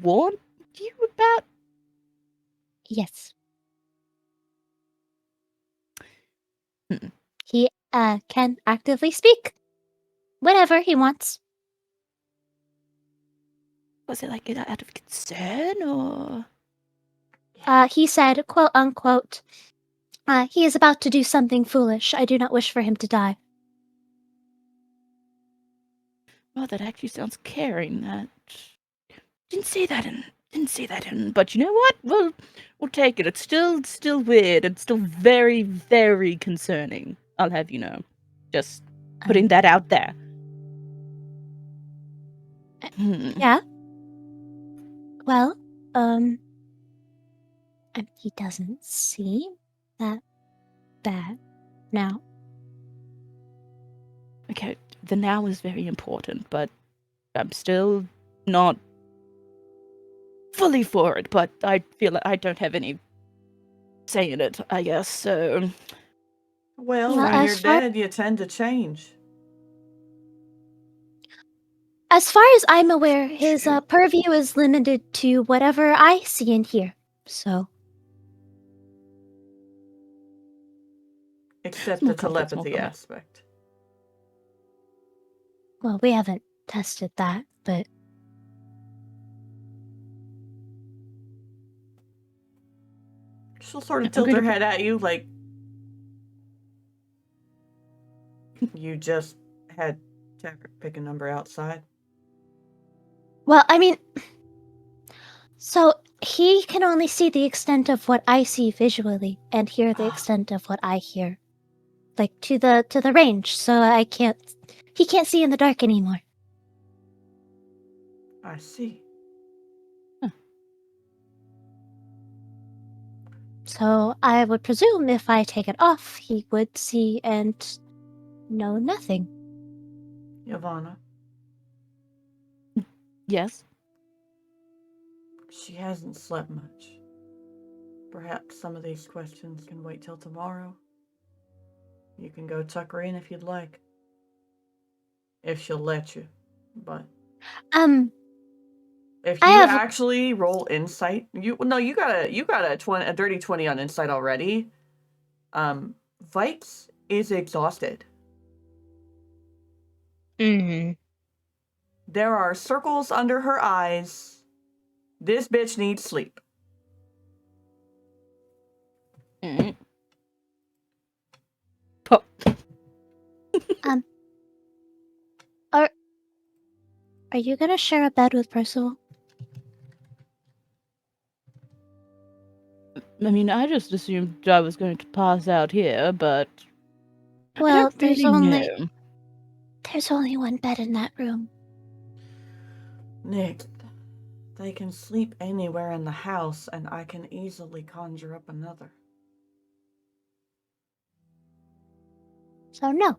warned you about? Yes. He can actively speak whenever he wants. Was it like out of concern or? He said, quote unquote, he is about to do something foolish. I do not wish for him to die. Well, that actually sounds caring. That didn't say that in. But you know what? We'll take it. It's still weird. It's still very, very concerning. I'll have you know. Just putting that out there. Yeah. Well, he doesn't seem that bad now. Okay, the now is very important, but I'm still not fully for it, but I feel like I don't have any say in it, I guess, so... Well, Well, when you're dead, you tend to change. As far as I'm aware, his purview is limited to whatever I see and hear, so... Except Small the comfort, telepathy small comfort. aspect. Well, we haven't tested that, but... She'll sort of I'm tilt going her to- head at you like you just had Tavrick pick a number outside. Well, I mean... So, he can only see the extent of what I see visually, and hear the extent of what I hear. Like, to the range, so I can't... He can't see in the dark anymore. I see. So, I would presume if I take it off, he would see and know nothing. Ylvanna, Yes? she hasn't slept much. Perhaps some of these questions can wait till tomorrow. You can go tuck her in if you'd like. If she'll let you. But if you actually roll insight, you got a dirty 20 on insight already. Vaiks is exhausted. Mm-hmm. There are circles under her eyes. This bitch needs sleep. Are you gonna share a bed with Percival? I mean, I just assumed I was going to pass out here, but I Well, don't really know. there's only one bed in that room. Nick, they can sleep anywhere in the house, and I can easily conjure up another. So no.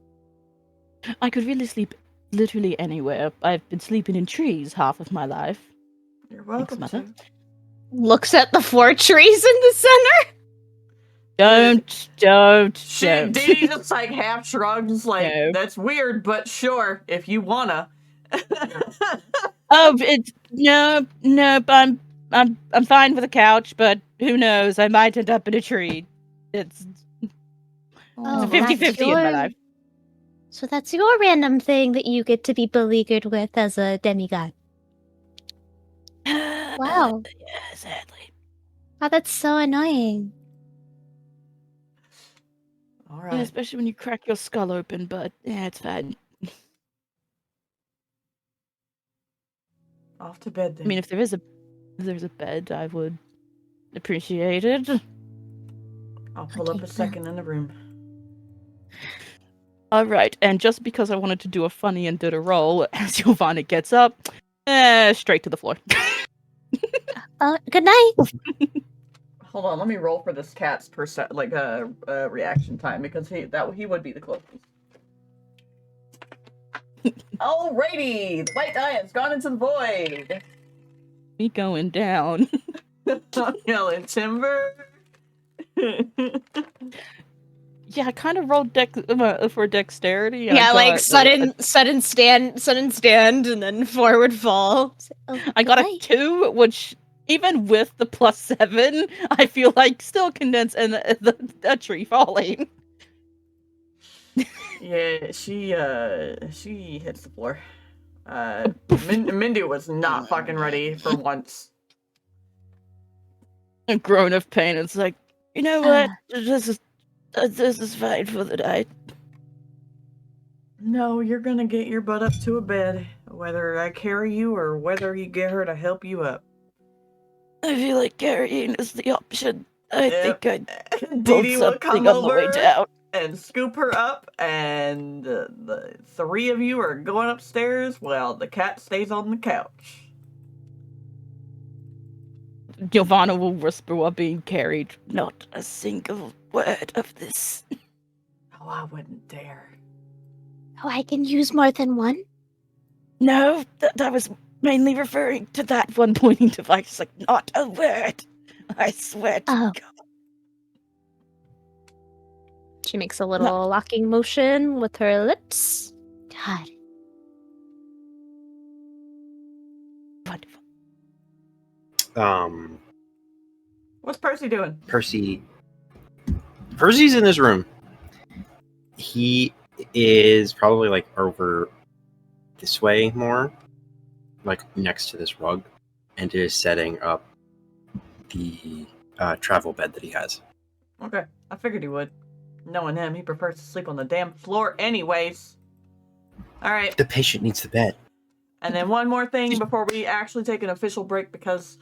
I could really sleep literally anywhere. I've been sleeping in trees half of my life. You're welcome Mother. to. Looks at the 4 trees in the center. Don't. Dee just like half shrugs, like, No. that's weird, but sure, if you wanna. Oh, it's no. I'm fine with a couch, but who knows? I might end up in a tree. It's Oh, a 50-50 in my life. So that's your random thing that you get to be beleaguered with as a demigod. Wow. Yeah, sadly. Oh, that's so annoying. All Yeah, right. especially when you crack your skull open. But yeah, it's fine. Off to bed then. I mean, if there's a bed, I would appreciate it. I'll pull up Okay, a second in the room. All right, and just because I wanted to do a funny and did a roll, as Ylvanna gets up, straight to the floor. Good night. Hold on, let me roll for this cat's reaction time, because he would be the closest. Alrighty, the white die has gone into the void. Me going down. I'm yelling timber. Yeah, I kind of rolled for dexterity. Yeah, I like got sudden stand, and then forward fall. I got a 2, which even with the +7, I feel like still condensed and a tree falling. Yeah, she hits the floor. Mindy was not fucking ready for once. A groan of pain. It's like, you know what? This is fine for the night. No, you're gonna get your butt up to a bed, whether I carry you or whether you get her to help you up. I feel like carrying is the option. I Yep. think I'd Dee build Dee will come something on the way over down. and scoop her up, and the 3 of you are going upstairs while the cat stays on the couch. Ylvanna will whisper while being carried. Not a single word of this. Oh, I wouldn't dare. Oh, I can use more than one? No, that was mainly referring to that one pointing device. Like, not a word. I swear to Oh. God. She makes a little locking motion with her lips. God. Wonderful. What's Percy doing? Percy's in his room. He is probably like over this way more, like next to this rug, and is setting up the travel bed that he has. Okay, I figured he would. Knowing him, he prefers to sleep on the damn floor anyways. Alright, The patient needs the bed. and then one more thing before we actually take an official break, because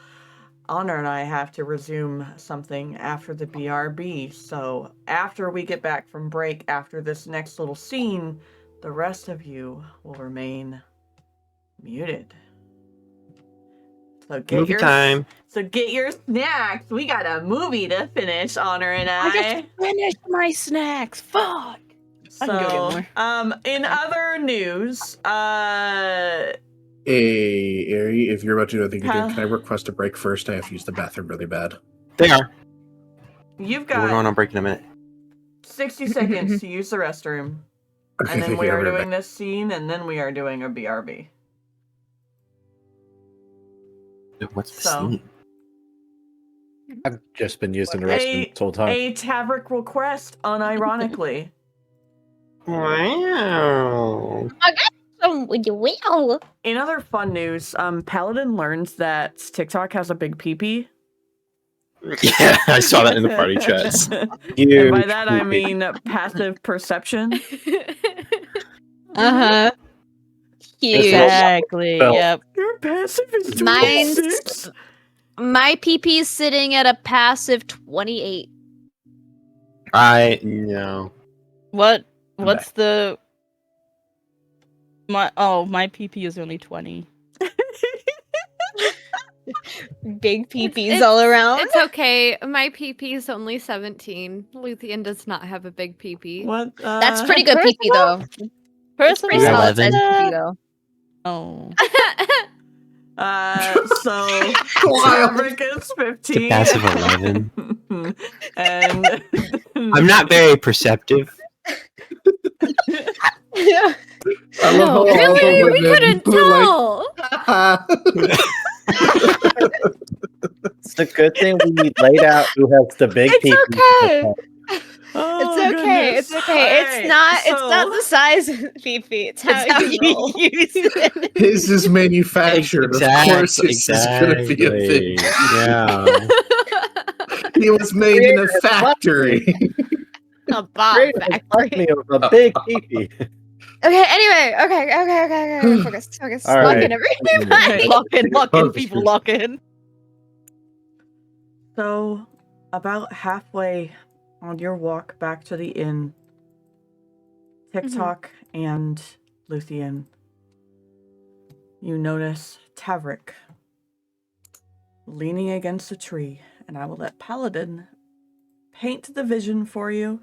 Honor and I have to resume something after the BRB. So after we get back from break, after this next little scene, the rest of you will remain muted. So get Movie your time. So get your snacks. We got a movie to finish, Honor and I just finished my snacks. Fuck. I can go get more. In other news, Hey, Ari, if you're about to do anything Huh? again, can I request a break first? I have to use the bathroom really bad. They are. you've We're going got on break in a minute. 60 seconds to use the restroom. Okay, And then thank we you. I'll are be right doing back. this scene, and then we are doing a BRB. What's the So- scene? I've just been using the restroom this whole time. A Tavrick request, unironically. Wow. Wow. In other fun news, Paladin learns that TikTok has a big peepee. Yeah, I saw that in the party chats. And Huge by that I peepee. mean passive perception. Uh-huh. Exactly. Spell. Yep. Your passive is Mine's 26? my PP is sitting at a passive 28. No. What's the my PP is only 20. Big PPs all around. It's okay. My PP is only 17. Luthien does not have a big PP. What? That's pretty good PP though. It's pretty Percival, solid size 11. PP though. Oh. So Wild. Tavrick is It's 15. a passive 11. And I'm not very perceptive. Yeah. I love how all really? the We women couldn't were like, tell. It's a good thing we laid out who has the big It's PP. okay. It's okay. It's okay. It's not the size of the PP. It's how you roll. use it. his is manufactured. Of course, this is going to be a thing. Yeah. He was made in a factory. A bomb Great, factory. me with a big PP. Okay, anyway. Okay. Focus. All Lock right. in everybody. Lock in, Focus, people, please. lock in. So, about halfway on your walk back to the inn, TikTok and Luthien, you notice Tavrick leaning against a tree, and I will let Paladin paint the vision for you.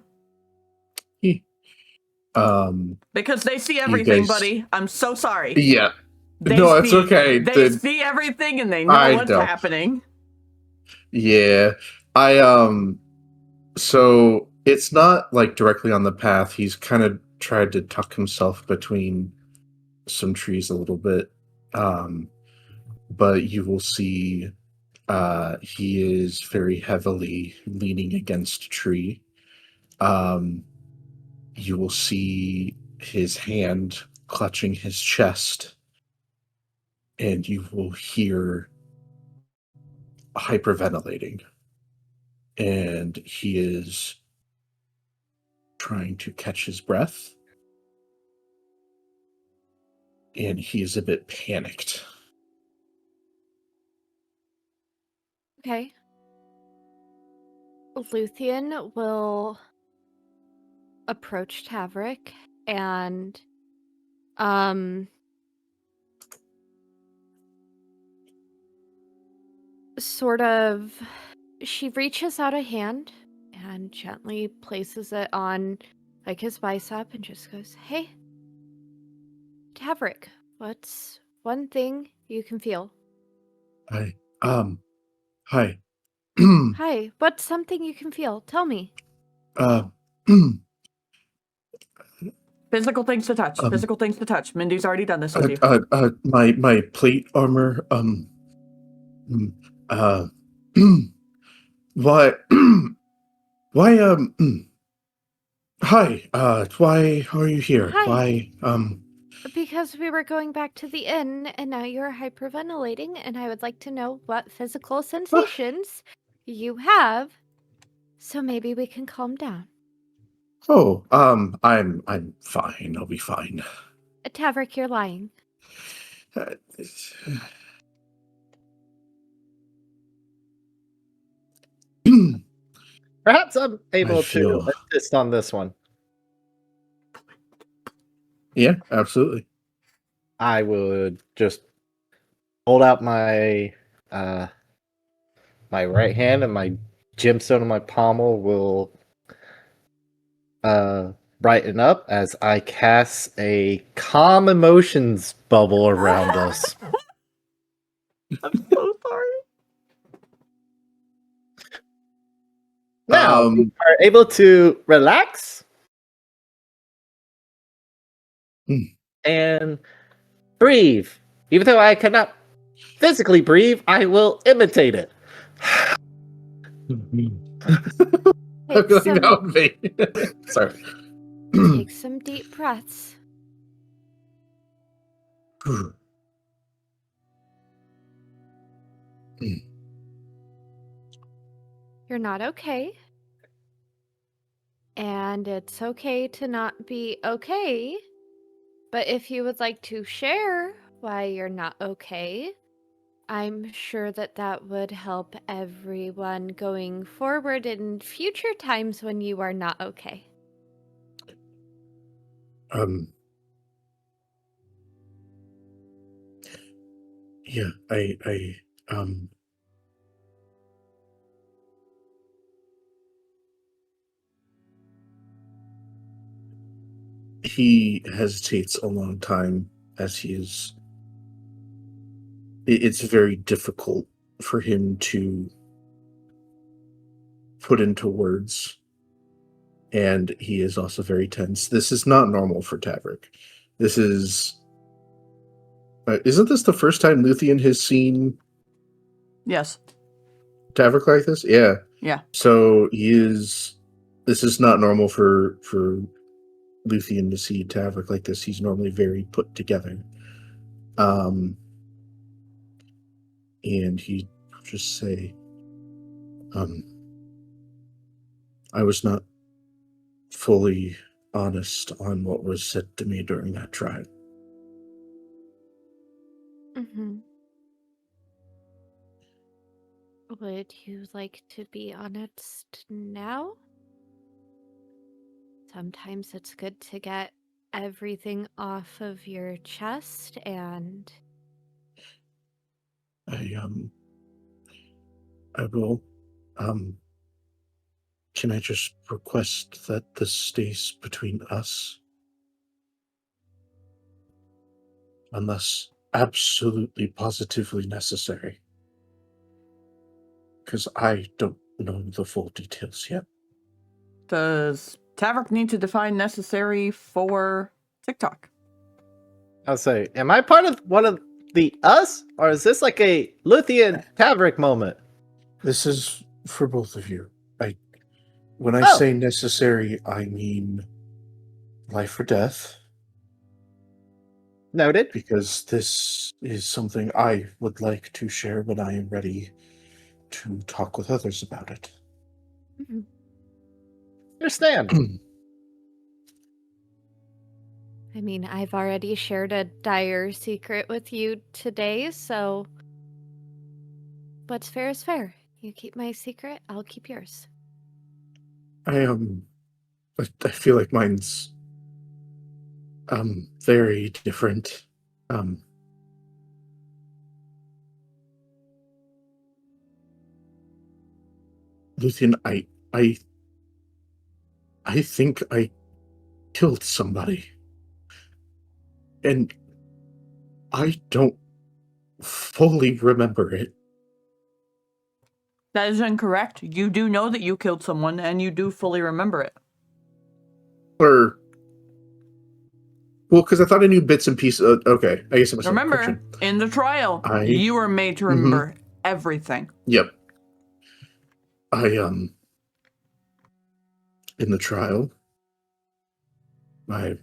Because they see everything, guys- buddy. I'm so sorry. Yeah. They No, it's see- okay. They see everything and they know I what's know. happening. Yeah. So it's not like directly on the path. He's kind of tried to tuck himself between some trees a little bit. But you will see he is very heavily leaning against a tree. You will see his hand clutching his chest, and you will hear hyperventilating. And he is trying to catch his breath. And he is a bit panicked. Okay. Luthien will approach Tavrick and sort of she reaches out a hand and gently places it on like his bicep and just goes, "Hey, Tavrick, what's one thing you can feel?" Hi. Hi. Hi, what's something you can feel? Tell me. Physical things to touch. Physical things to touch. Mindy's already done this with you. My plate armor, why, hi, why are you here? Hi. Why, Because we were going back to the inn and now you're hyperventilating, and I would like to know what physical sensations you have so maybe we can calm down. oh, I'm fine, I'll be fine. Tavrick, you're lying. Perhaps I'm able feel- to assist on this one. Yeah, absolutely. I would just hold out my my right hand, and my gemstone on my pommel will brighten up as I cast a calm emotions bubble around us. I'm so sorry. Now we are able to relax and breathe. Even though I cannot physically breathe, I will imitate it. Take some, That would be- Sorry. take some deep breaths. You're not okay. And it's okay to not be okay. But if you would like to share why you're not okay, I'm sure that that would help everyone going forward in future times when you are not okay. Yeah, he hesitates a long time as he is. It's very difficult for him to put into words, and he is also very tense. This is not normal for Tavrick. This is. Isn't this the first time Luthien has seen Yes. Tavrick like this? Yeah. Yeah. So he is. This is not normal for Luthien to see Tavrick like this. He's normally very put together. And he just say, I was not fully honest on what was said to me during that trial. Mm-hmm. Would you like to be honest now? Sometimes it's good to get everything off of your chest and... I will, can I just request that this stays between us? Unless absolutely positively necessary. Because I don't know the full details yet. Does Tavrick need to define necessary for TikTok? I'll say, am I part of one of the us? Or is this like a Luthien Tavrick moment? This is for both of you. When I say necessary, I mean life or death. Noted. Because this is something I would like to share when I am ready to talk with others about it. Mm-hmm. Understand. I mean, I've already shared a dire secret with you today, so what's fair is fair. You keep my secret, I'll keep yours. I feel like mine's very different. Luthien, I think I killed somebody. And I don't fully remember it. That is incorrect. You do know that you killed someone, and you do fully remember it. Well, because I thought I knew bits and pieces. Okay, I guess it was Remember, in the trial, you were made to remember everything. Yep. In the trial, I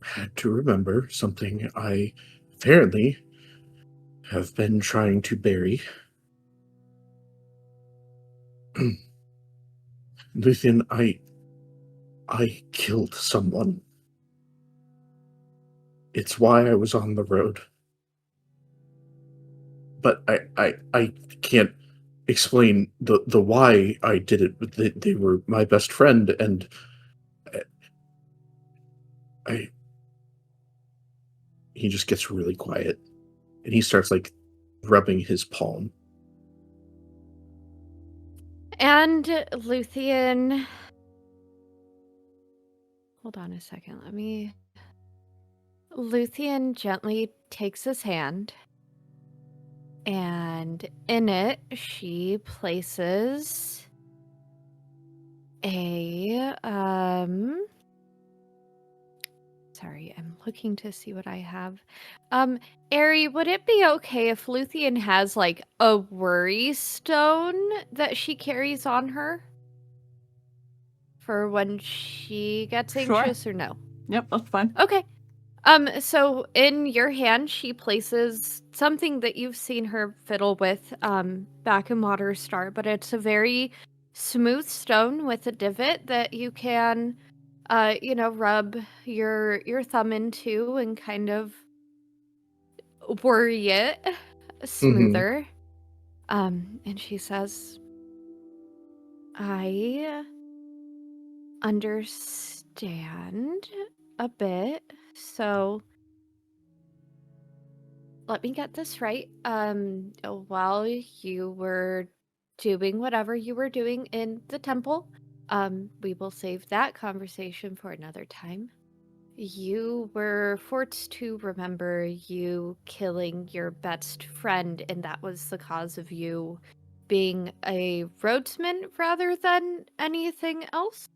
had to remember something I apparently have been trying to bury. Luthien, I killed someone. It's why I was on the road. But I can't explain the why I did it. They were my best friend, and he just gets really quiet, and he starts like rubbing his palm. And Luthien... Hold on a second, Luthien gently takes his hand, and in it, she places a, sorry, I'm looking to see what I have. Aerie, would it be okay if Luthien has, like, a worry stone that she carries on her? For when she gets anxious or no? Yep, that's fine. Okay. So in your hand, she places something that you've seen her fiddle with, back in Waterstar, but it's a very smooth stone with a divot that you can rub your thumb into and kind of worry it smoother. And she says, I understand a bit. So let me get this right. While you were doing whatever you were doing in the temple, we will save that conversation for another time. You were forced to remember you killing your best friend, and that was the cause of you being a roadsman rather than anything else?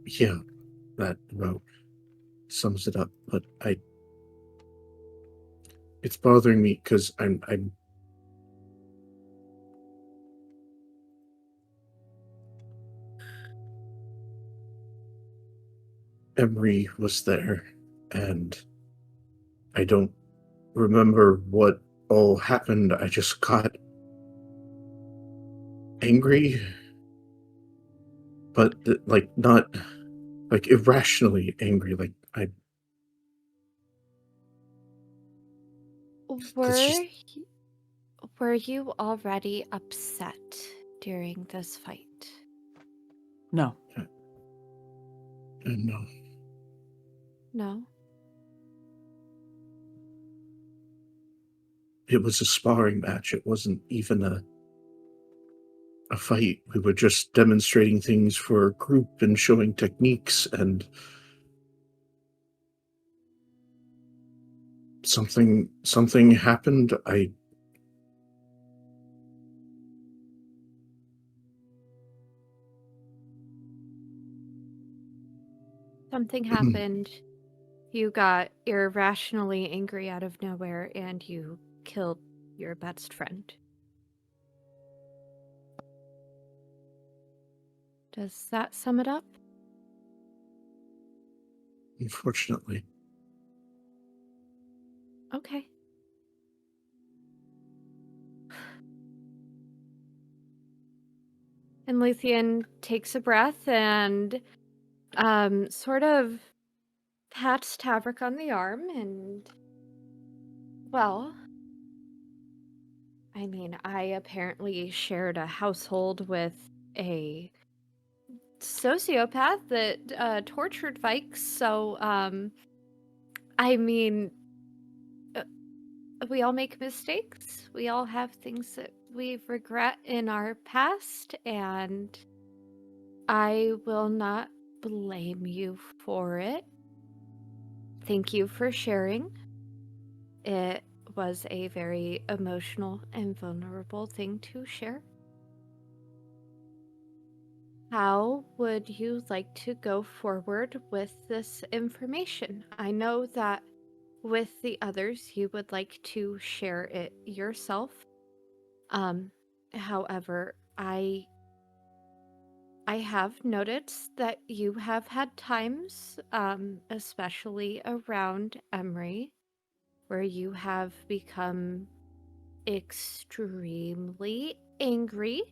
Yeah, that about sums it up. But it's bothering me because I'm Emery was there, and I don't remember what all happened. I just got angry, but not like irrationally angry. Like Were you already upset during this fight? No. No. No? It was a sparring match. It wasn't even a fight. We were just demonstrating things for a group and showing techniques, and something happened. Something happened. You got irrationally angry out of nowhere and you killed your best friend. Does that sum it up? Unfortunately. Okay. And Luthien takes a breath and sort of pats Tavrick on the arm and, well, I mean, I apparently shared a household with a sociopath that tortured Vaiks, so, I mean, we all make mistakes. We all have things that we regret in our past, and I will not blame you for it. Thank you for sharing. It was a very emotional and vulnerable thing to share. How would you like to go forward with this information? I know that with the others, you would like to share it yourself. However, I have noticed that you have had times, especially around Emery, where you have become extremely angry.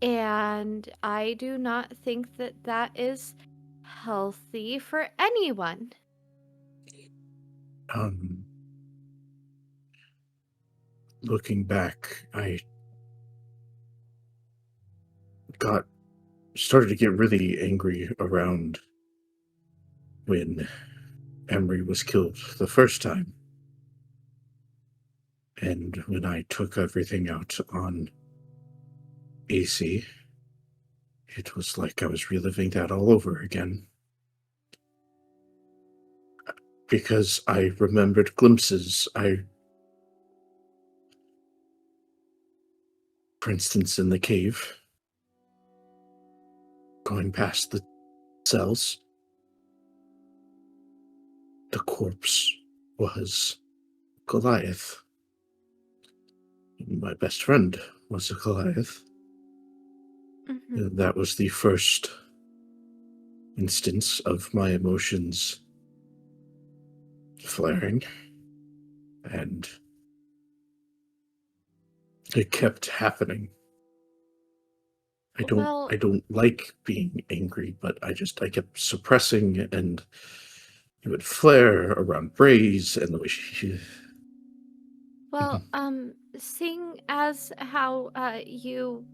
And I do not think that that is healthy for anyone. Looking back, I started to get really angry around when Emery was killed the first time. And when I took everything out on AC, it was like I was reliving that all over again. Because I remembered glimpses. For instance, in the cave, going past the cells, the corpse was Goliath. My best friend was a Goliath. Mm-hmm. That was the first instance of my emotions flaring, and It kept happening. I Well- don't like being angry, but I kept suppressing, and it would flare around Braze, and the way she. Well, seeing as how you,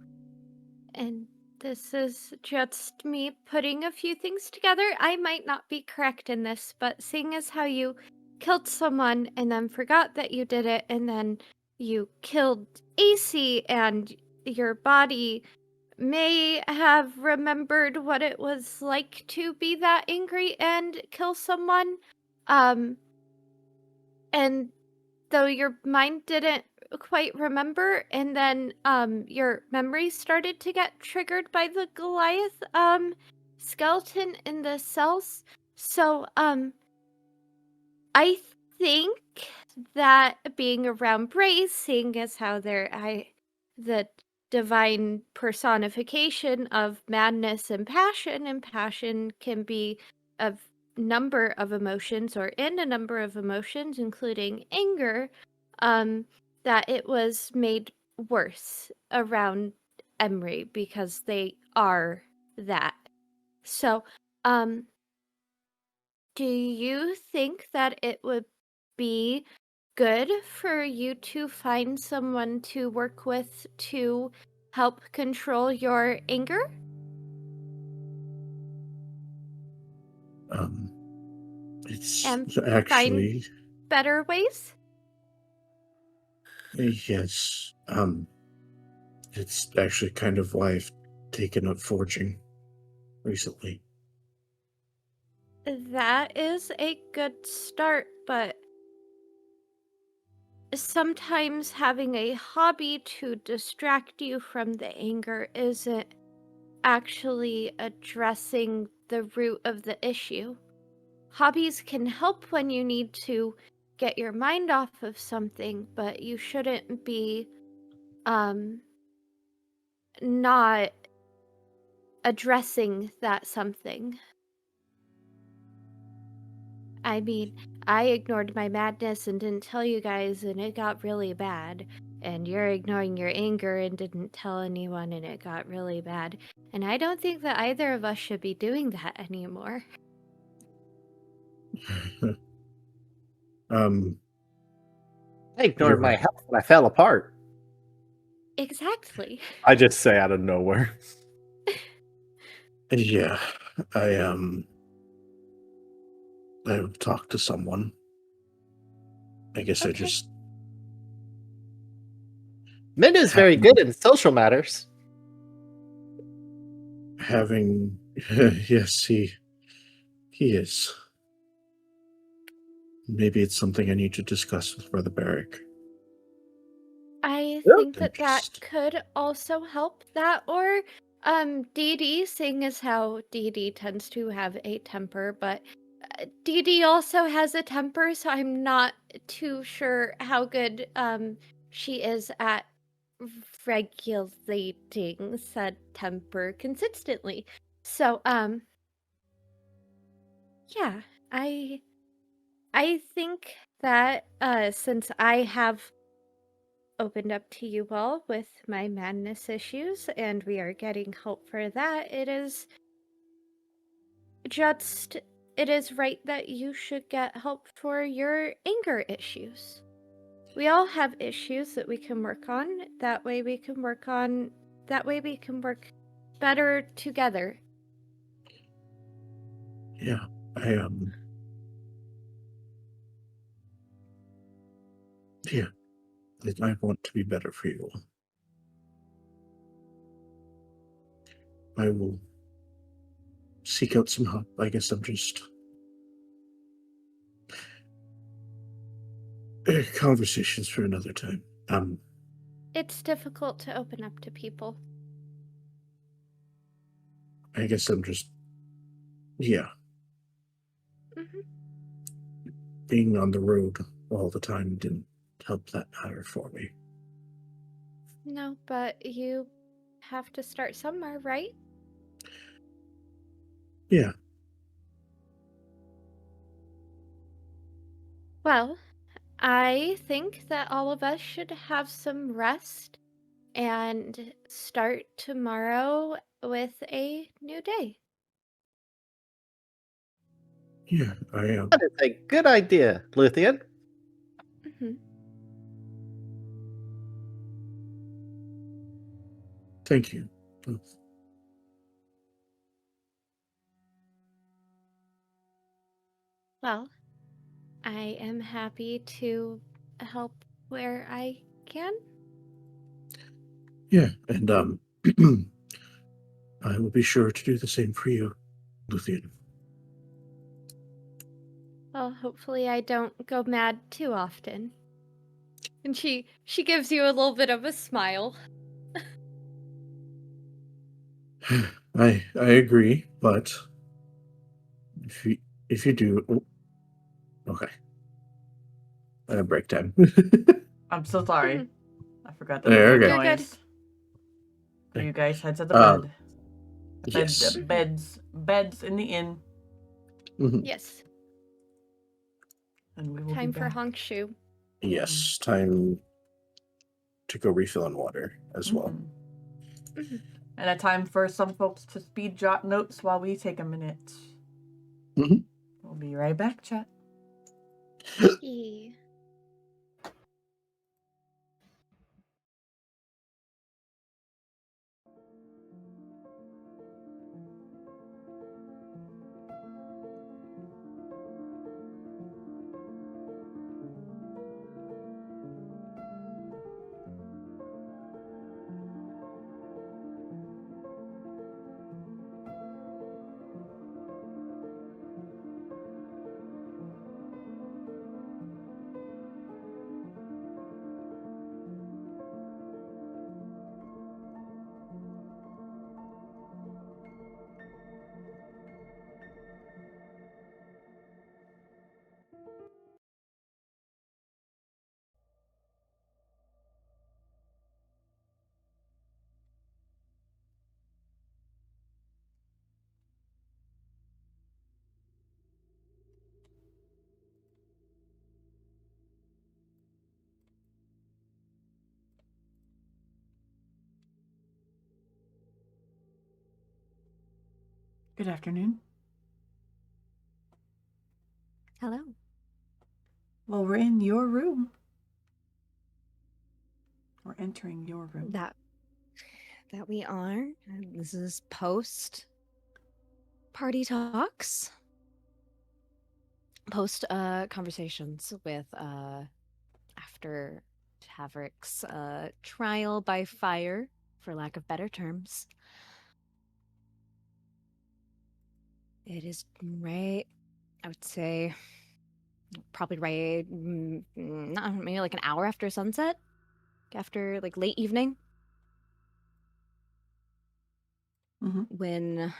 and this is just me putting a few things together, I might not be correct in this, but seeing as how you killed someone and then forgot that you did it, and then you killed AC, and your body may have remembered what it was like to be that angry and kill someone, and though your mind didn't quite remember, and then your memory started to get triggered by the Goliath skeleton in the cells. So I think that being around Braze, seeing as how the divine personification of madness and passion can be a number of emotions, or in a number of emotions, including anger, that it was made worse around Emery because they are that. So, do you think that it would be good for you to find someone to work with to help control your anger? It's And actually better ways? yes. It's actually kind of why I've taken up forging recently. That is a good start, but sometimes having a hobby to distract you from the anger isn't actually addressing the root of the issue. Hobbies can help when you need to get your mind off of something, but you shouldn't be not addressing that something. I mean, I ignored my madness and didn't tell you guys, and it got really bad. And you're ignoring your anger and didn't tell anyone, and it got really bad. And I don't think that either of us should be doing that anymore. I ignored You're my right. health and I fell apart. Exactly. I just say out of nowhere. Yeah, I talked to someone. I guess I Okay. just Min is very good in social matters. having yes, he is. Maybe it's something I need to discuss with Brother Barrick. I Yep. think that Just- could also help that, or DD, seeing as how DD tends to have a temper, but DD also has a temper, so I'm not too sure how good she is at regulating said temper consistently. So yeah, I think that since I have opened up to you all with my madness issues, and we are getting help for that, it is right that you should get help for your anger issues. We all have issues that we can work on. That way we can work better together. yeah, yeah, I want to be better for you. I will seek out some help. I guess I'm just conversations for another time. It's difficult to open up to people. I guess I'm just Mhm. being on the road all the time didn't help that matter for me. No, but you have to start somewhere, right? Yeah, Well, I think that all of us should have some rest and start tomorrow with a new day. Yeah, I am. That is a good idea, Luthien. Hmm. Thank you. Well, I am happy to help where I can. Yeah, and I will be sure to do the same for you, Luthien. Well, hopefully I don't go mad too often. And she gives you a little bit of a smile. I agree, but if you do, okay. Break time. I'm so sorry. Mhm. I forgot that Yeah, I made okay. You're good. noise. So you guys head to the Um, bed. Yes. Beds in the inn, Mhm. Yes. and we will Time be for back. Hongshu. Yes, time to go refill on water as well. Mhm. Mhm. And a time for some folks to speed jot notes while we take a minute. Mhm. We'll be right back, chat. Yeah. Good afternoon. Hello. Well, we're in your room. We're entering your room. That we are. This is post party talks. Post conversations with after Tavrick's trial by fire, for lack of better terms. It is right, I would say, probably right, not maybe like an hour after sunset, after like late evening, Mhm. when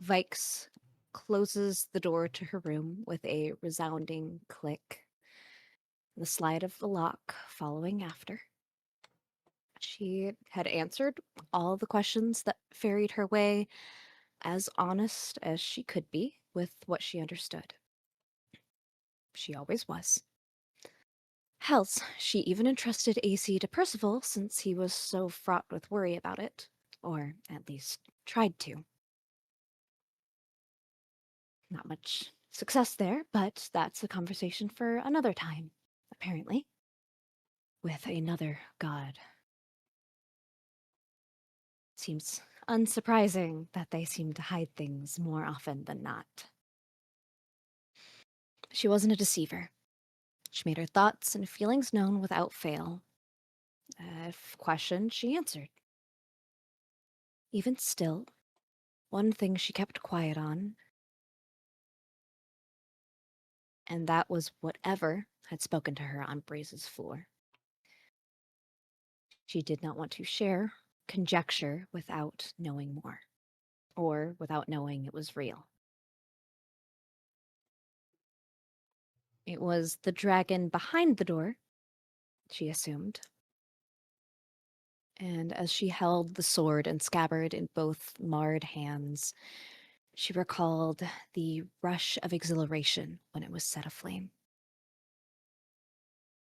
Vaiks closes the door to her room with a resounding click, the slide of the lock following after. She had answered all the questions that ferried her way, as honest as she could be with what she understood. She always was. Hells, she even entrusted AC to Percival since he was so fraught with worry about it, or at least tried to. Not much success there, but that's a conversation for another time, apparently. With another god. Seems unsurprising that they seem to hide things more often than not. She wasn't a deceiver. She made her thoughts and feelings known without fail. If questioned, she answered. Even still, one thing she kept quiet on, and that was whatever had spoken to her on Braze's floor. She did not want to share, conjecture without knowing more, or without knowing it was real. It was the dragon behind the door, she assumed. And as she held the sword and scabbard in both marred hands, she recalled the rush of exhilaration when it was set aflame.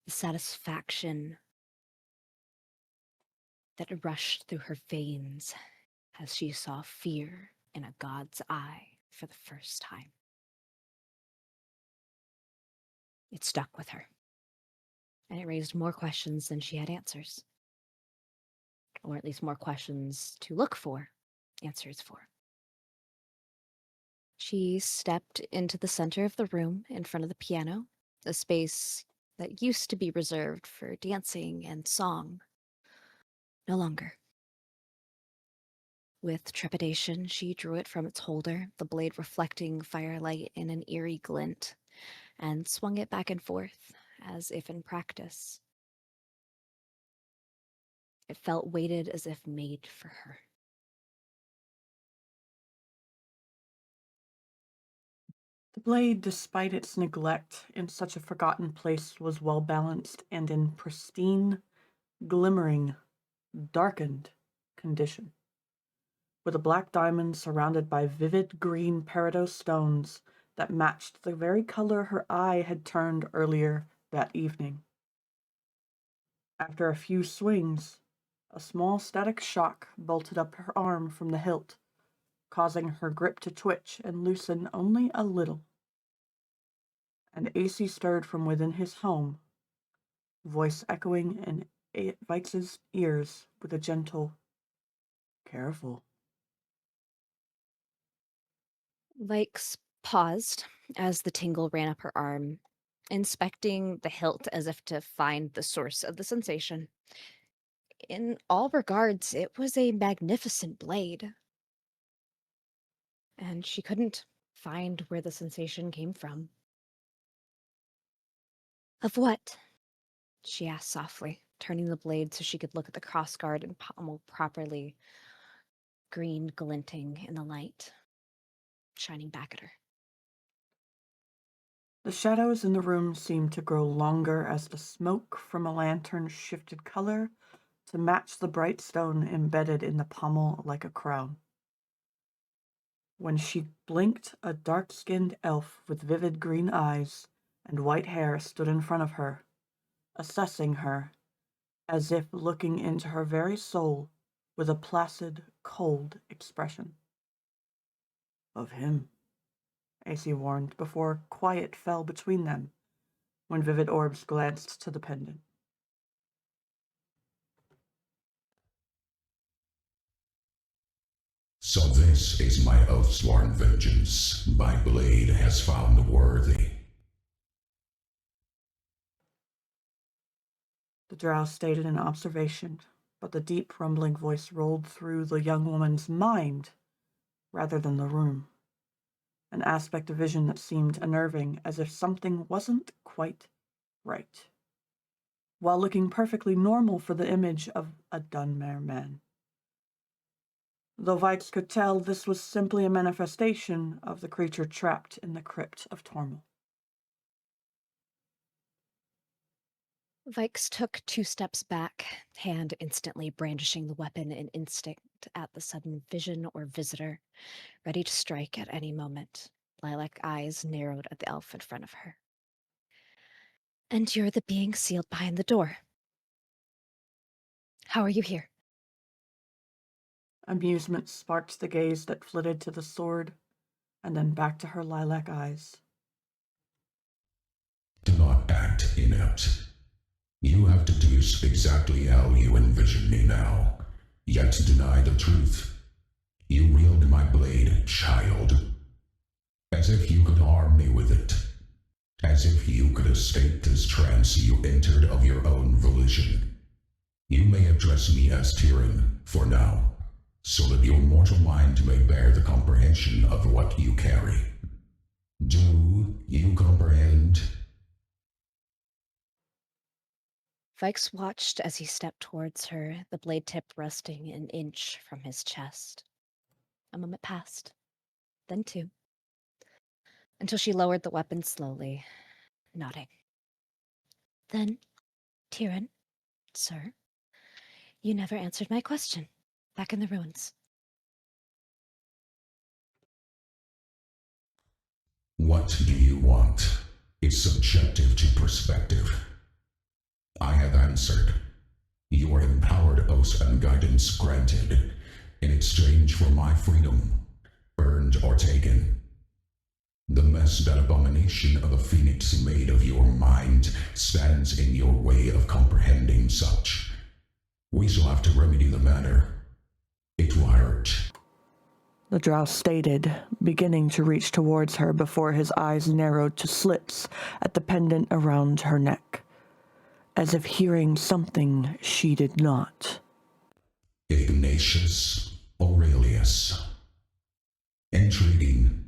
The satisfaction that rushed through her veins as she saw fear in a god's eye for the first time. It stuck with her, and it raised more questions than she had answers. Or at least more questions to look for answers for. She stepped into the center of the room in front of the piano, a space that used to be reserved for dancing and song. No longer. With trepidation, she drew it from its holder, the blade reflecting firelight in an eerie glint, and swung it back and forth, as if in practice. It felt weighted as if made for her. The blade, despite its neglect in such a forgotten place, was well balanced and in pristine, glimmering, darkened condition, with a black diamond surrounded by vivid green peridot stones that matched the very color her eye had turned earlier that evening. After a few swings, a small static shock bolted up her arm from the hilt, causing her grip to twitch and loosen only a little. And AC stirred from within his home, voice echoing in Vaiks' ears with a gentle, "Careful." Vaiks paused as the tingle ran up her arm, inspecting the hilt as if to find the source of the sensation. In all regards, it was a magnificent blade. And she couldn't find where the sensation came from. "Of what?" she asked softly, turning the blade so she could look at the crossguard and pommel properly, green glinting in the light, shining back at her. The shadows in the room seemed to grow longer as the smoke from a lantern shifted color to match the bright stone embedded in the pommel like a crown. When she blinked, a dark-skinned elf with vivid green eyes and white hair stood in front of her, assessing her, as if looking into her very soul with a placid, cold expression. "Of him," AC warned, before quiet fell between them, when vivid orbs glanced to the pendant. So this is my oath-sworn vengeance. My blade has found the worthy. The drow stated an observation, but the deep rumbling voice rolled through the young woman's mind rather than the room, an aspect of vision that seemed unnerving, as if something wasn't quite right, while looking perfectly normal for the image of a Dunmare man. Though Vaiks could tell this was simply a manifestation of the creature trapped in the crypt of Tormal. Vaiks took 2 steps back, hand instantly brandishing the weapon in instinct at the sudden vision or visitor, ready to strike at any moment. Lilac eyes narrowed at the elf in front of her. "And you're the being sealed behind the door. How are you here?" Amusement sparked the gaze that flitted to the sword, and then back to her lilac eyes. Do not act inept. You have deduced exactly how you envision me now, yet deny the truth. You wield my blade, child, as if you could harm me with it, as if you could escape this trance you entered of your own volition. You may address me as Tyrann for now, so that your mortal mind may bear the comprehension of what you carry. Do you comprehend? Vaiks watched as he stepped towards her, the blade tip resting an inch from his chest. A moment passed, then 2, until she lowered the weapon slowly, nodding. "Then, Tyrann, sir, you never answered my question, back in the ruins." What do you want? It's subjective to perspective. I have answered. Your empowered oath and guidance granted in exchange for my freedom, earned or taken. The mess that abomination of a phoenix made of your mind stands in your way of comprehending such. We shall have to remedy the matter. It will hurt. The drow stated, beginning to reach towards her before his eyes narrowed to slits at the pendant around her neck, as if hearing something she did not. Ignatius Aurelius. Intriguing.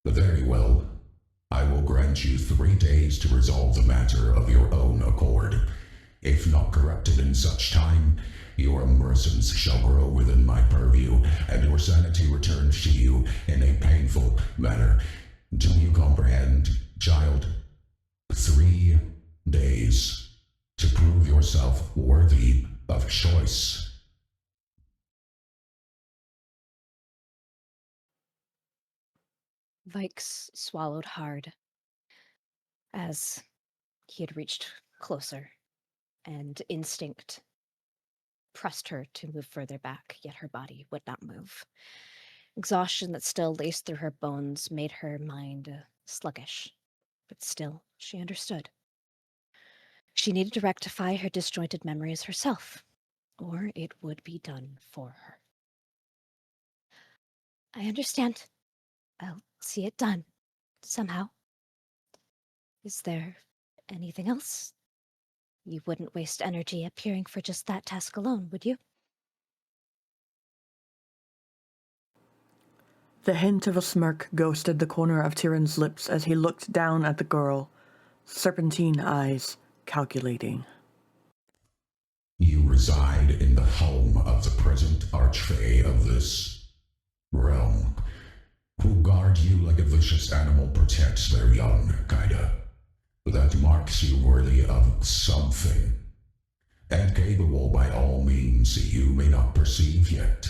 Very well. I will grant you 3 days to resolve the matter of your own accord. If not corrected in such time, your emergence shall grow within my purview, and your sanity returns to you in a painful manner. Do you comprehend, child? 3 days to prove yourself worthy of choice. Vaiks swallowed hard as he had reached closer, and instinct pressed her to move further back, yet her body would not move. Exhaustion that still laced through her bones made her mind sluggish, but still she understood. She needed to rectify her disjointed memories herself, or it would be done for her. I understand. I'll see it done, somehow. Is there anything else? You wouldn't waste energy appearing for just that task alone, would you? The hint of a smirk ghosted the corner of Tyrion's lips as he looked down at the girl, serpentine eyes calculating. You reside in the home of the present archfey of this realm, who guard you like a vicious animal protects their young, kinda. That marks you worthy of something, and capable by all means you may not perceive yet.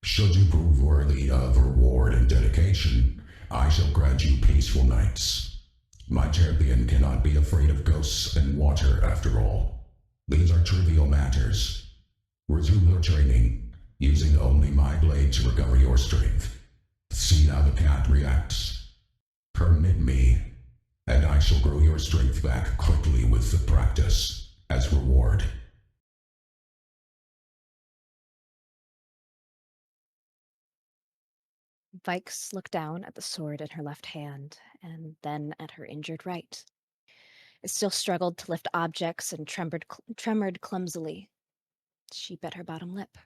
Should you prove worthy of reward and dedication, I shall grant you peaceful nights. My champion cannot be afraid of ghosts and water after all. These are trivial matters. Resume your training, using only my blade to recover your strength. See how the cat reacts. Permit me, and I shall grow your strength back quickly with the practice, as reward. Vaiks looked down at the sword in her left hand, and then at her injured right. It still struggled to lift objects and tremored clumsily. She bit her bottom lip,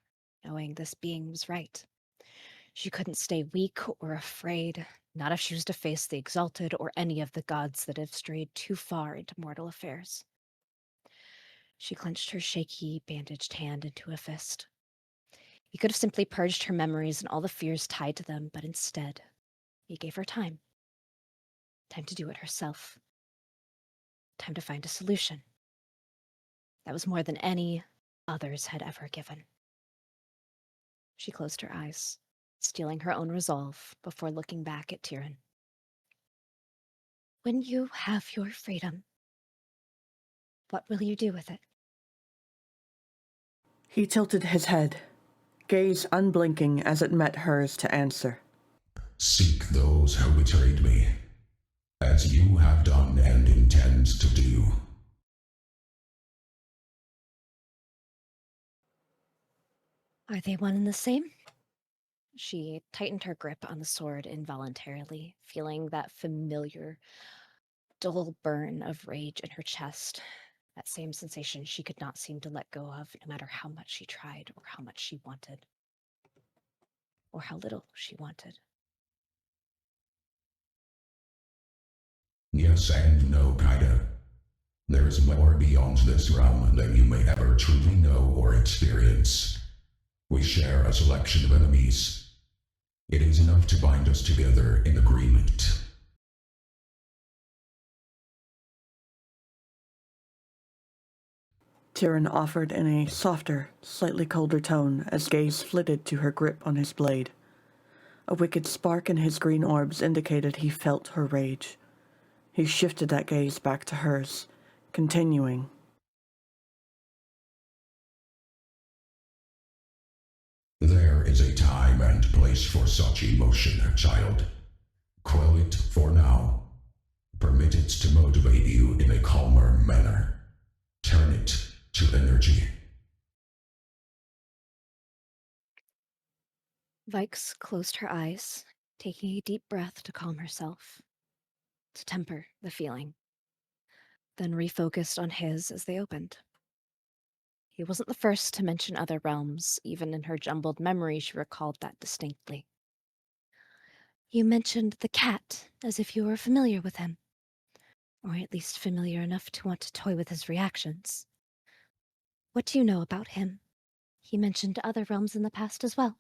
knowing this being was right. She couldn't stay weak or afraid, not if she was to face the Exalted or any of the gods that have strayed too far into mortal affairs. She clenched her shaky, bandaged hand into a fist. He could have simply purged her memories and all the fears tied to them, but instead, he gave her time. Time to do it herself. Time to find a solution. That was more than any others had ever given. She closed her eyes, steeling her own resolve before looking back at Tyrion. When you have your freedom, what will you do with it? He tilted his head, gaze unblinking as it met hers to answer. Seek those who betrayed me, as you have done and intend to do. Are they one and the same? She tightened her grip on the sword involuntarily, feeling that familiar, dull burn of rage in her chest. That same sensation she could not seem to let go of, no matter how much she tried, or how much she wanted. Or how little she wanted. Yes and no, kinda. There is more beyond this realm than you may ever truly know or experience. We share a selection of enemies. It is enough to bind us together in agreement. Tyrion offered in a softer, slightly colder tone as gaze flitted to her grip on his blade. A wicked spark in his green orbs indicated he felt her rage. He shifted that gaze back to hers, continuing. is a time and place for such emotion, child. Quell it for now. Permit it to motivate you in a calmer manner. Turn it to energy. Vaiks closed her eyes, taking a deep breath to calm herself, to temper the feeling, then refocused on his as they opened. He wasn't the first to mention other realms. Even in her jumbled memory, she recalled that distinctly. You mentioned the cat, as if you were familiar with him. Or at least familiar enough to want to toy with his reactions. What do you know about him? He mentioned other realms in the past as well.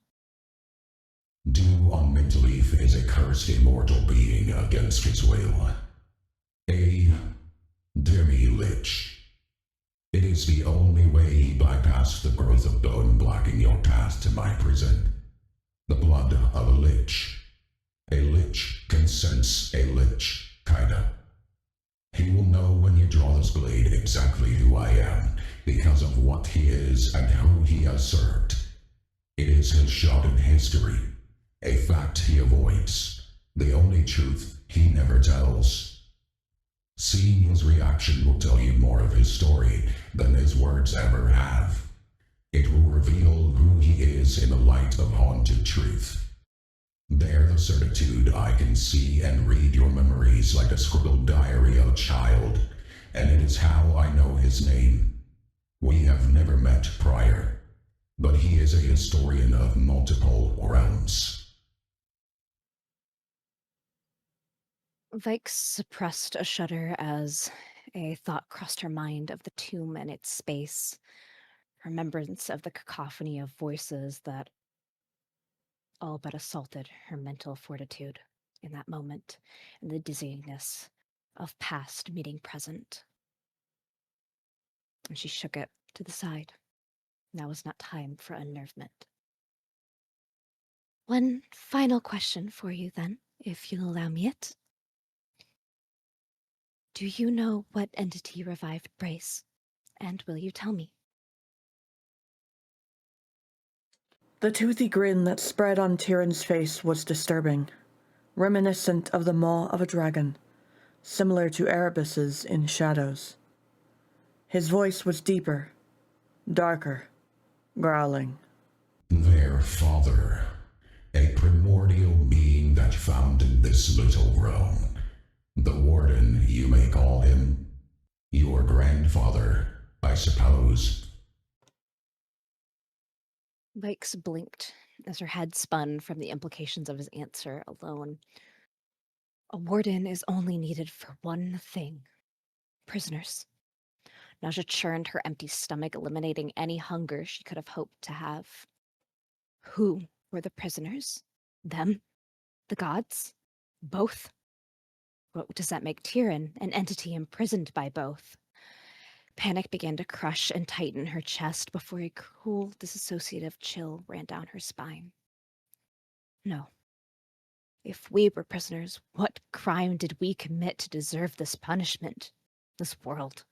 Dew on Mintleaf is a cursed immortal being against his will. A demi-lich. It is the only way he bypassed the growth of bone blocking your path to my prison. The blood of a lich. A lich can sense a lich, kinda. He will know when you draw this blade exactly who I am, because of what he is and who he has served. It is his shot in history, a fact he avoids, the only truth he never tells. Seeing his reaction will tell you more of his story than his words ever have. It will reveal who he is in the light of haunted truth. Bear the certitude I can see and read your memories like a scribbled diary of a child, and it is how I know his name. We have never met prior, but he is a historian of multiple realms. Vaiks suppressed a shudder as a thought crossed her mind of the tomb and its space, remembrance of the cacophony of voices that all but assaulted her mental fortitude in that moment, and the dizziness of past meeting present. And she shook it to the side. Now was not time for unnervement. One final question for you, then, if you'll allow me it. Do you know what entity revived Brace? And will you tell me? The toothy grin that spread on Tyrion's face was disturbing, reminiscent of the maw of a dragon, similar to Erebus's in Shadows. His voice was deeper, darker, growling. Their father, a primordial being that founded this little realm. The warden, you may call him. Your grandfather, I suppose. Vaiks blinked as her head spun from the implications of his answer alone. A warden is only needed for one thing. Prisoners. Naja churned her empty stomach, eliminating any hunger she could have hoped to have. Who were the prisoners? Them? The gods? Both? What does that make Tyrion, an entity imprisoned by both? Panic began to crush and tighten her chest before a cool, disassociative chill ran down her spine. No. If we were prisoners, what crime did we commit to deserve this punishment? This world?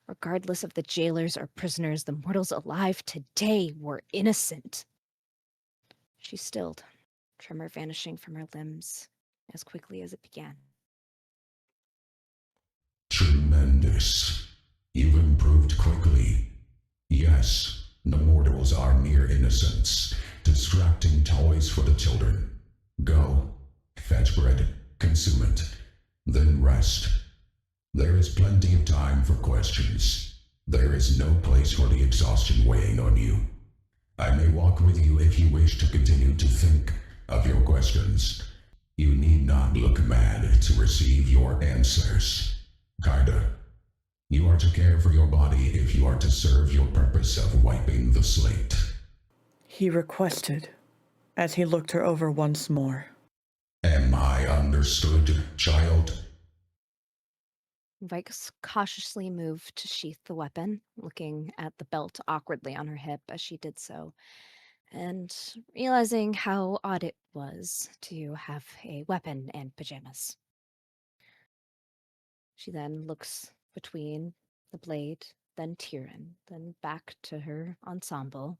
Regardless of the jailers or prisoners, the mortals alive today were innocent. She stilled, tremor vanishing from her limbs as quickly as it began. Tremendous. You've improved quickly. Yes, the mortals are mere innocents, distracting toys for the children. Go, fetch bread, consume it, then rest. There is plenty of time for questions. There is no place for the exhaustion weighing on you. I may walk with you if you wish to continue to think of your questions. You need not look mad to receive your answers. Kinda. You are to care for your body if you are to serve your purpose of wiping the slate. He requested, as he looked her over once more. Am I understood, child? Vaiks cautiously moved to sheath the weapon, looking at the belt awkwardly on her hip as she did so, and realizing how odd it was to have a weapon and pajamas. She then looks between the blade, then Tyrion, then back to her ensemble.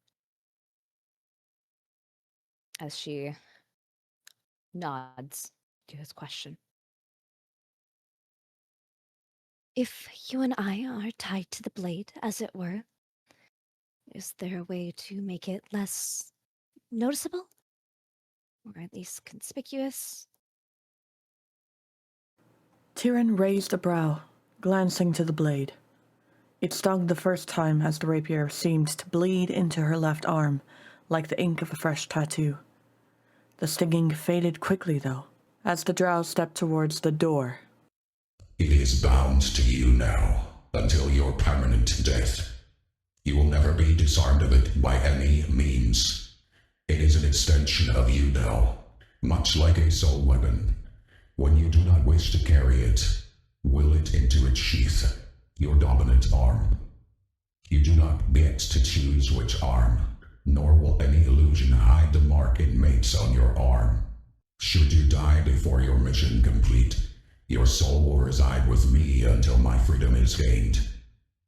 as she nods to his question. If you and I are tied to the blade, as it were, is there a way to make it less noticeable? Or at least conspicuous? Tyrion raised a brow, glancing to the blade. It stung the first time as the rapier seemed to bleed into her left arm, like the ink of a fresh tattoo. The stinging faded quickly, though, as the drow stepped towards the door. It is bound to you now, until your permanent death. You will never be disarmed of it by any means. It is an extension of you now, much like a soul weapon. When you do not wish to carry it, will it into its sheath, your dominant arm. You do not get to choose which arm, nor will any illusion hide the mark it makes on your arm. Should you die before your mission complete, your soul will reside with me until my freedom is gained.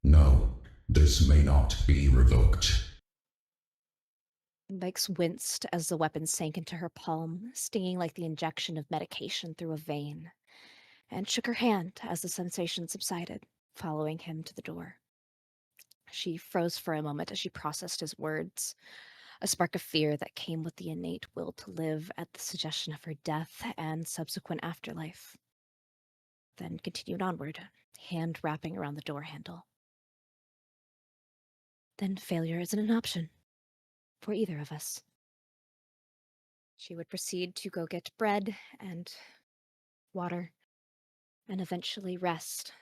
No, this may not be revoked. Vaiks winced as the weapon sank into her palm, stinging like the injection of medication through a vein, and shook her hand as the sensation subsided, following him to the door. She froze for a moment as she processed his words, a spark of fear that came with the innate will to live at the suggestion of her death and subsequent afterlife. Then continued onward, hand wrapping around the door handle. Then failure isn't an option for either of us. She would proceed to go get bread and water and eventually rest,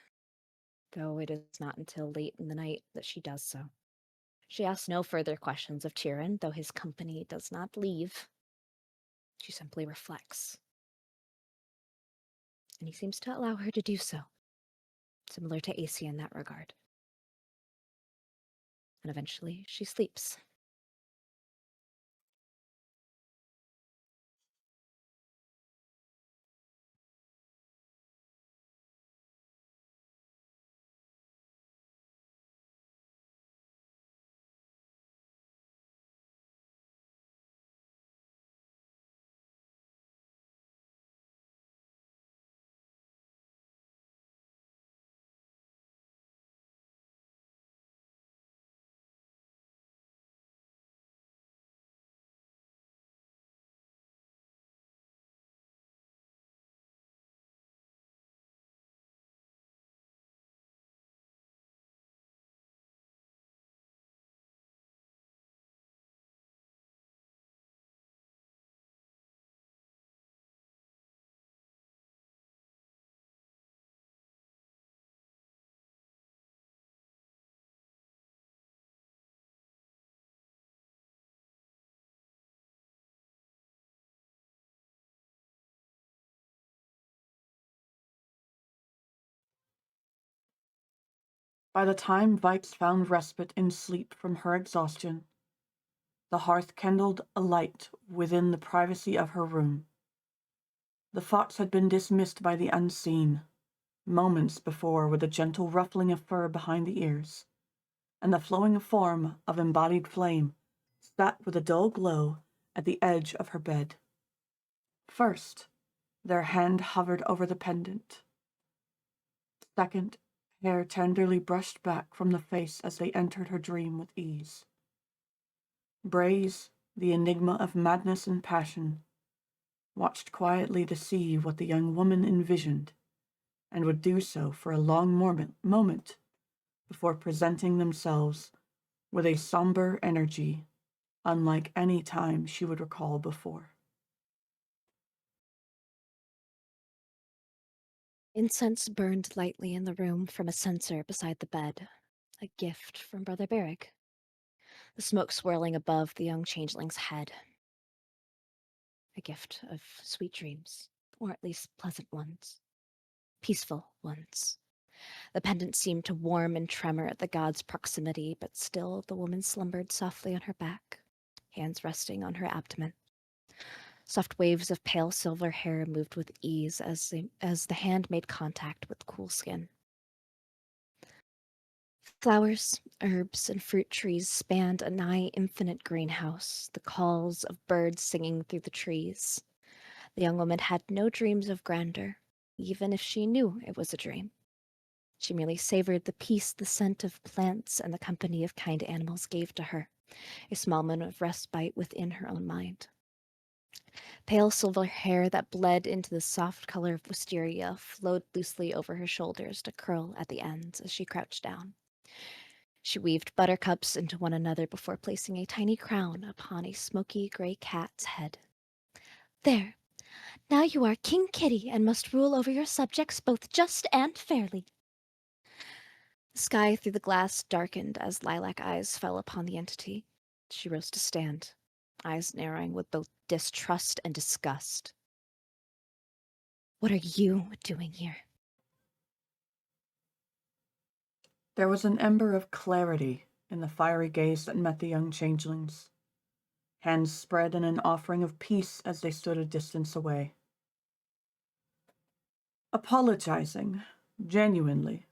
though it is not until late in the night that she does so. She asks no further questions of Tyrion, though his company does not leave. She simply reflects. And he seems to allow her to do so, similar to Aesir in that regard. And eventually she sleeps. By the time Vaiks found respite in sleep from her exhaustion, the hearth kindled a light within the privacy of her room. The thoughts had been dismissed by the unseen, moments before with a gentle ruffling of fur behind the ears, and the flowing form of embodied flame sat with a dull glow at the edge of her bed. First, their hand hovered over the pendant. Second, hair tenderly brushed back from the face as they entered her dream with ease. Braze, the enigma of madness and passion, watched quietly to see what the young woman envisioned, and would do so for a long moment before presenting themselves with a somber energy unlike any time she would recall before. Incense burned lightly in the room from a censer beside the bed, a gift from Brother Beric. The smoke swirling above the young changeling's head. A gift of sweet dreams, or at least pleasant ones. Peaceful ones. The pendant seemed to warm and tremor at the god's proximity, but still the woman slumbered softly on her back, hands resting on her abdomen. Soft waves of pale silver hair moved with ease as the hand made contact with cool skin. Flowers, herbs, and fruit trees spanned a nigh infinite greenhouse, the calls of birds singing through the trees. The young woman had no dreams of grandeur, even if she knew it was a dream. She merely savored the peace the scent of plants and the company of kind animals gave to her, a small moment of respite within her own mind. Pale silver hair that bled into the soft color of wisteria flowed loosely over her shoulders to curl at the ends as she crouched down. She weaved buttercups into one another before placing a tiny crown upon a smoky gray cat's head. There. Now you are King Kitty and must rule over your subjects both just and fairly. The sky through the glass darkened as lilac eyes fell upon the entity. She rose to stand, eyes narrowing with both distrust and disgust. What are you doing here? There was an ember of clarity in the fiery gaze that met the young changelings. Hands spread in an offering of peace as they stood a distance away. Apologizing, genuinely.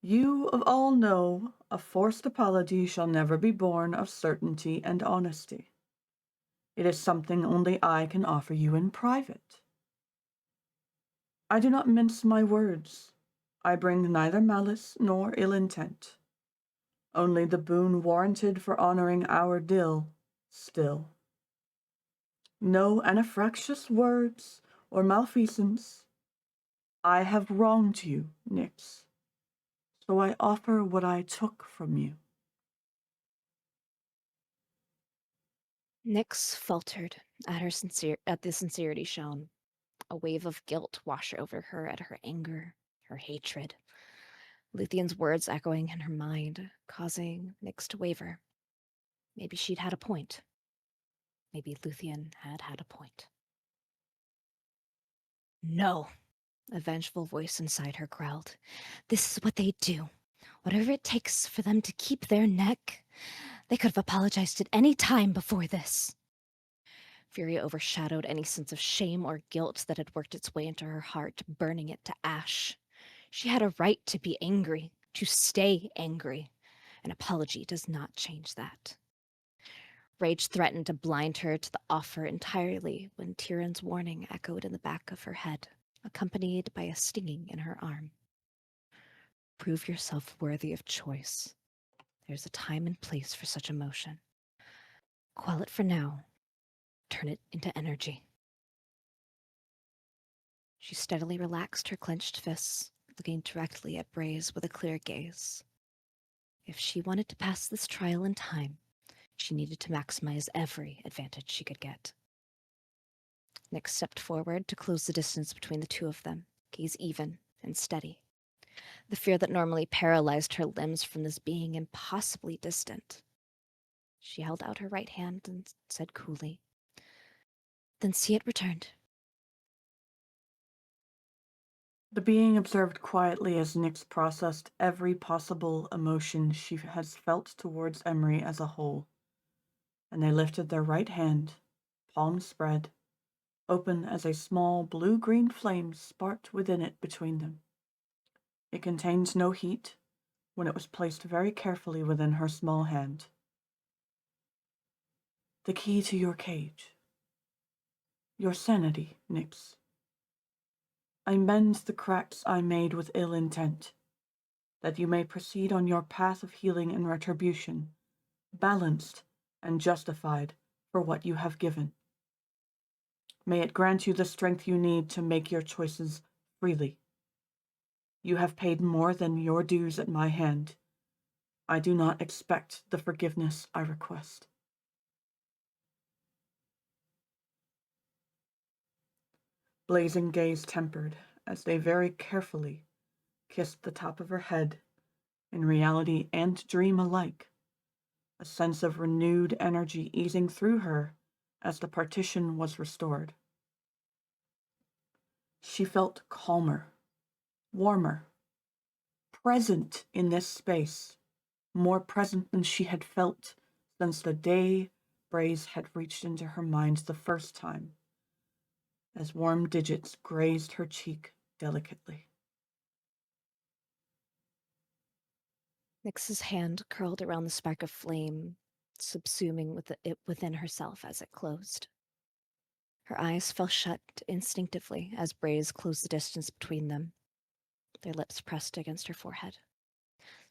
You of all know a forced apology shall never be born of certainty and honesty. It is something only I can offer you in private. I do not mince my words. I bring neither malice nor ill intent. Only the boon warranted for honoring our Dill still. No anaphractious words or malfeasance. I have wronged you, Nyx, so I offer what I took from you. Nyx faltered at the sincerity shown. A wave of guilt washed over her at her anger, her hatred. Luthien's words echoing in her mind, causing Nyx to waver. Maybe she'd had a point. Maybe Luthien had a point. No, a vengeful voice inside her growled. This is what they do. Whatever it takes for them to keep their neck. They could have apologized at any time before this. Fury overshadowed any sense of shame or guilt that had worked its way into her heart, burning it to ash. She had a right to be angry, to stay angry. An apology does not change that. Rage threatened to blind her to the offer entirely when Tyrion's warning echoed in the back of her head, accompanied by a stinging in her arm. Prove yourself worthy of choice. There's a time and place for such emotion. Quell it for now. Turn it into energy. She steadily relaxed her clenched fists, looking directly at Braze with a clear gaze. If she wanted to pass this trial in time, she needed to maximize every advantage she could get. Nyx stepped forward to close the distance between the two of them, gaze even and steady. The fear that normally paralyzed her limbs from this being impossibly distant. She held out her right hand and said coolly, "Then see it returned." The being observed quietly as Nyx processed every possible emotion she has felt towards Emery as a whole, and they lifted their right hand, palms spread, open as a small blue-green flame sparked within it between them. It contained no heat when it was placed very carefully within her small hand. The key to your cage. Your sanity, Nyx. I mend the cracks I made with ill intent, that you may proceed on your path of healing and retribution, balanced and justified for what you have given. May it grant you the strength you need to make your choices freely. You have paid more than your dues at my hand. I do not expect the forgiveness I request. Blazing gaze tempered as they very carefully kissed the top of her head, in reality and dream alike, a sense of renewed energy easing through her as the partition was restored. She felt calmer, warmer, present in this space, more present than she had felt since the day Braze had reached into her mind the first time, as warm digits grazed her cheek delicately. Nyx's hand curled around the spark of flame, subsuming it within herself as it closed. Her eyes fell shut instinctively as Braze closed the distance between them, their lips pressed against her forehead.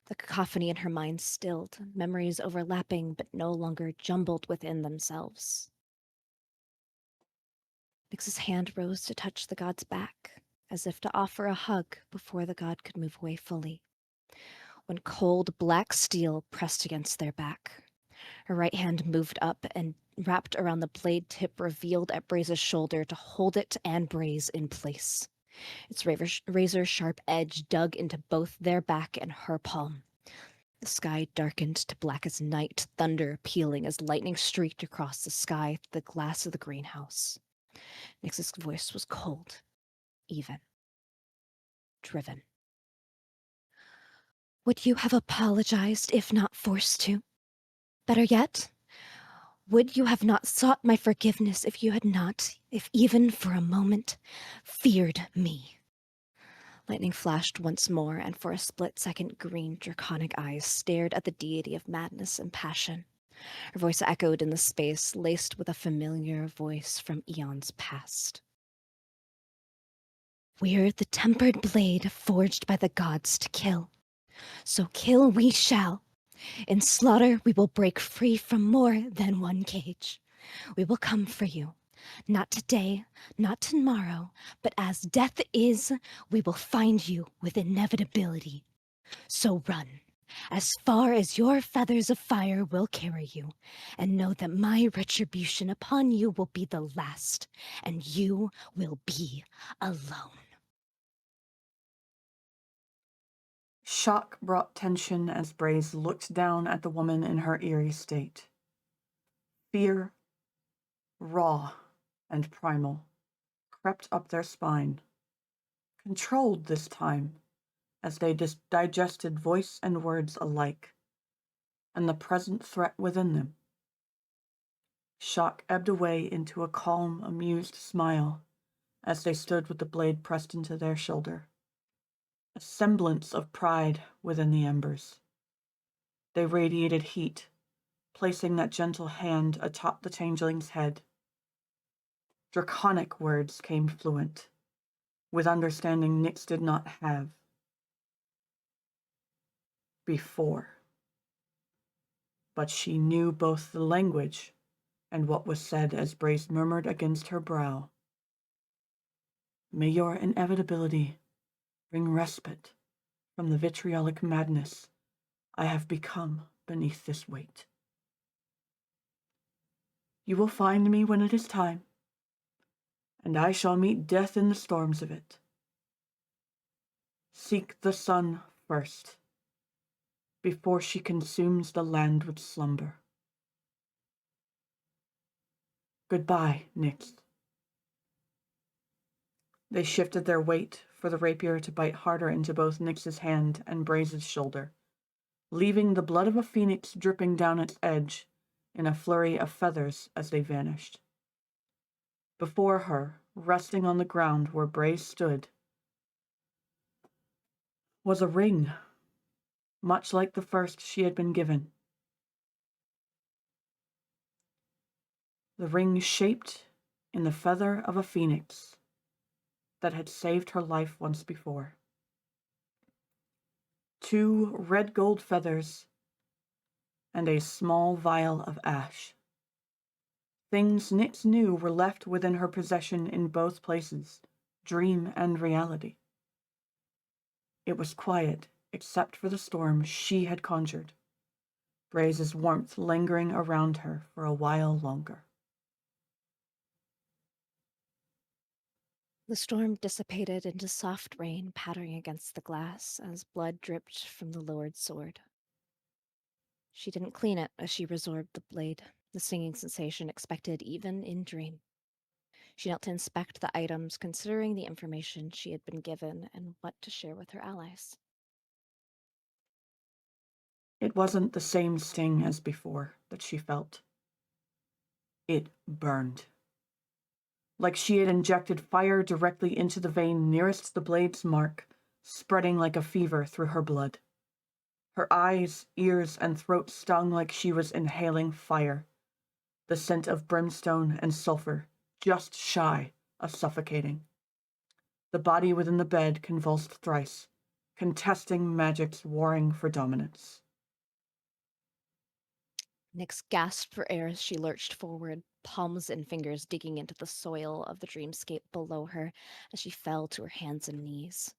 The cacophony in her mind stilled, memories overlapping but no longer jumbled within themselves. Nyx's hand rose to touch the god's back, as if to offer a hug before the god could move away fully, when cold black steel pressed against their back. Her right hand moved up and wrapped around the blade tip revealed at Braze's shoulder to hold it and Braze in place. Its razor-sharp edge dug into both their back and her palm. The sky darkened to black as night, thunder pealing as lightning streaked across the sky through the glass of the greenhouse. Nyx's voice was cold, even, driven. Would you have apologized if not forced to? Better yet, would you have not sought my forgiveness if you had not, if even for a moment, feared me? Lightning flashed once more, and for a split second green, draconic eyes stared at the deity of madness and passion. Her voice echoed in the space, laced with a familiar voice from eons past. We're the tempered blade forged by the gods to kill. So kill we shall. In slaughter we will break free from more than one cage. We will come for you. Not today, not tomorrow, but as death is, we will find you with inevitability. So run, as far as your feathers of fire will carry you, and know that my retribution upon you will be the last, and you will be alone. Shock brought tension as Braze looked down at the woman in her eerie state. Fear, raw and primal, crept up their spine, controlled this time as they digested voice and words alike, and the present threat within them. Shock ebbed away into a calm, amused smile as they stood with the blade pressed into their shoulder, a semblance of pride within the embers. They radiated heat, placing that gentle hand atop the changeling's head. Draconic words came fluent, with understanding Nyx did not have before. But she knew both the language and what was said as Brace murmured against her brow. May your inevitability bring respite from the vitriolic madness I have become beneath this weight. You will find me when it is time, and I shall meet death in the storms of it. Seek the sun first, before she consumes the land with slumber. Goodbye, Nyx. They shifted their weight for the rapier to bite harder into both Nyx's hand and Braze's shoulder, leaving the blood of a phoenix dripping down its edge in a flurry of feathers as they vanished. Before her, resting on the ground where Braze stood, was a ring, much like the first she had been given. The ring shaped in the feather of a phoenix that had saved her life once before. 2 red gold feathers and a small vial of ash. Things Nyx knew were left within her possession in both places, dream and reality. It was quiet, except for the storm she had conjured, Braze's warmth lingering around her for a while longer. The storm dissipated into soft rain pattering against the glass as blood dripped from the lowered sword. She didn't clean it as she resorbed the blade, the stinging sensation expected even in dream. She knelt to inspect the items, considering the information she had been given and what to share with her allies. It wasn't the same sting as before that she felt. It burned. Like she had injected fire directly into the vein nearest the blade's mark, spreading like a fever through her blood. Her eyes, ears, and throat stung like she was inhaling fire. The scent of brimstone and sulfur, just shy of suffocating. The body within the bed convulsed thrice, contesting magics warring for dominance. Nyx gasped for air as she lurched forward, palms and fingers digging into the soil of the dreamscape below her as she fell to her hands and knees.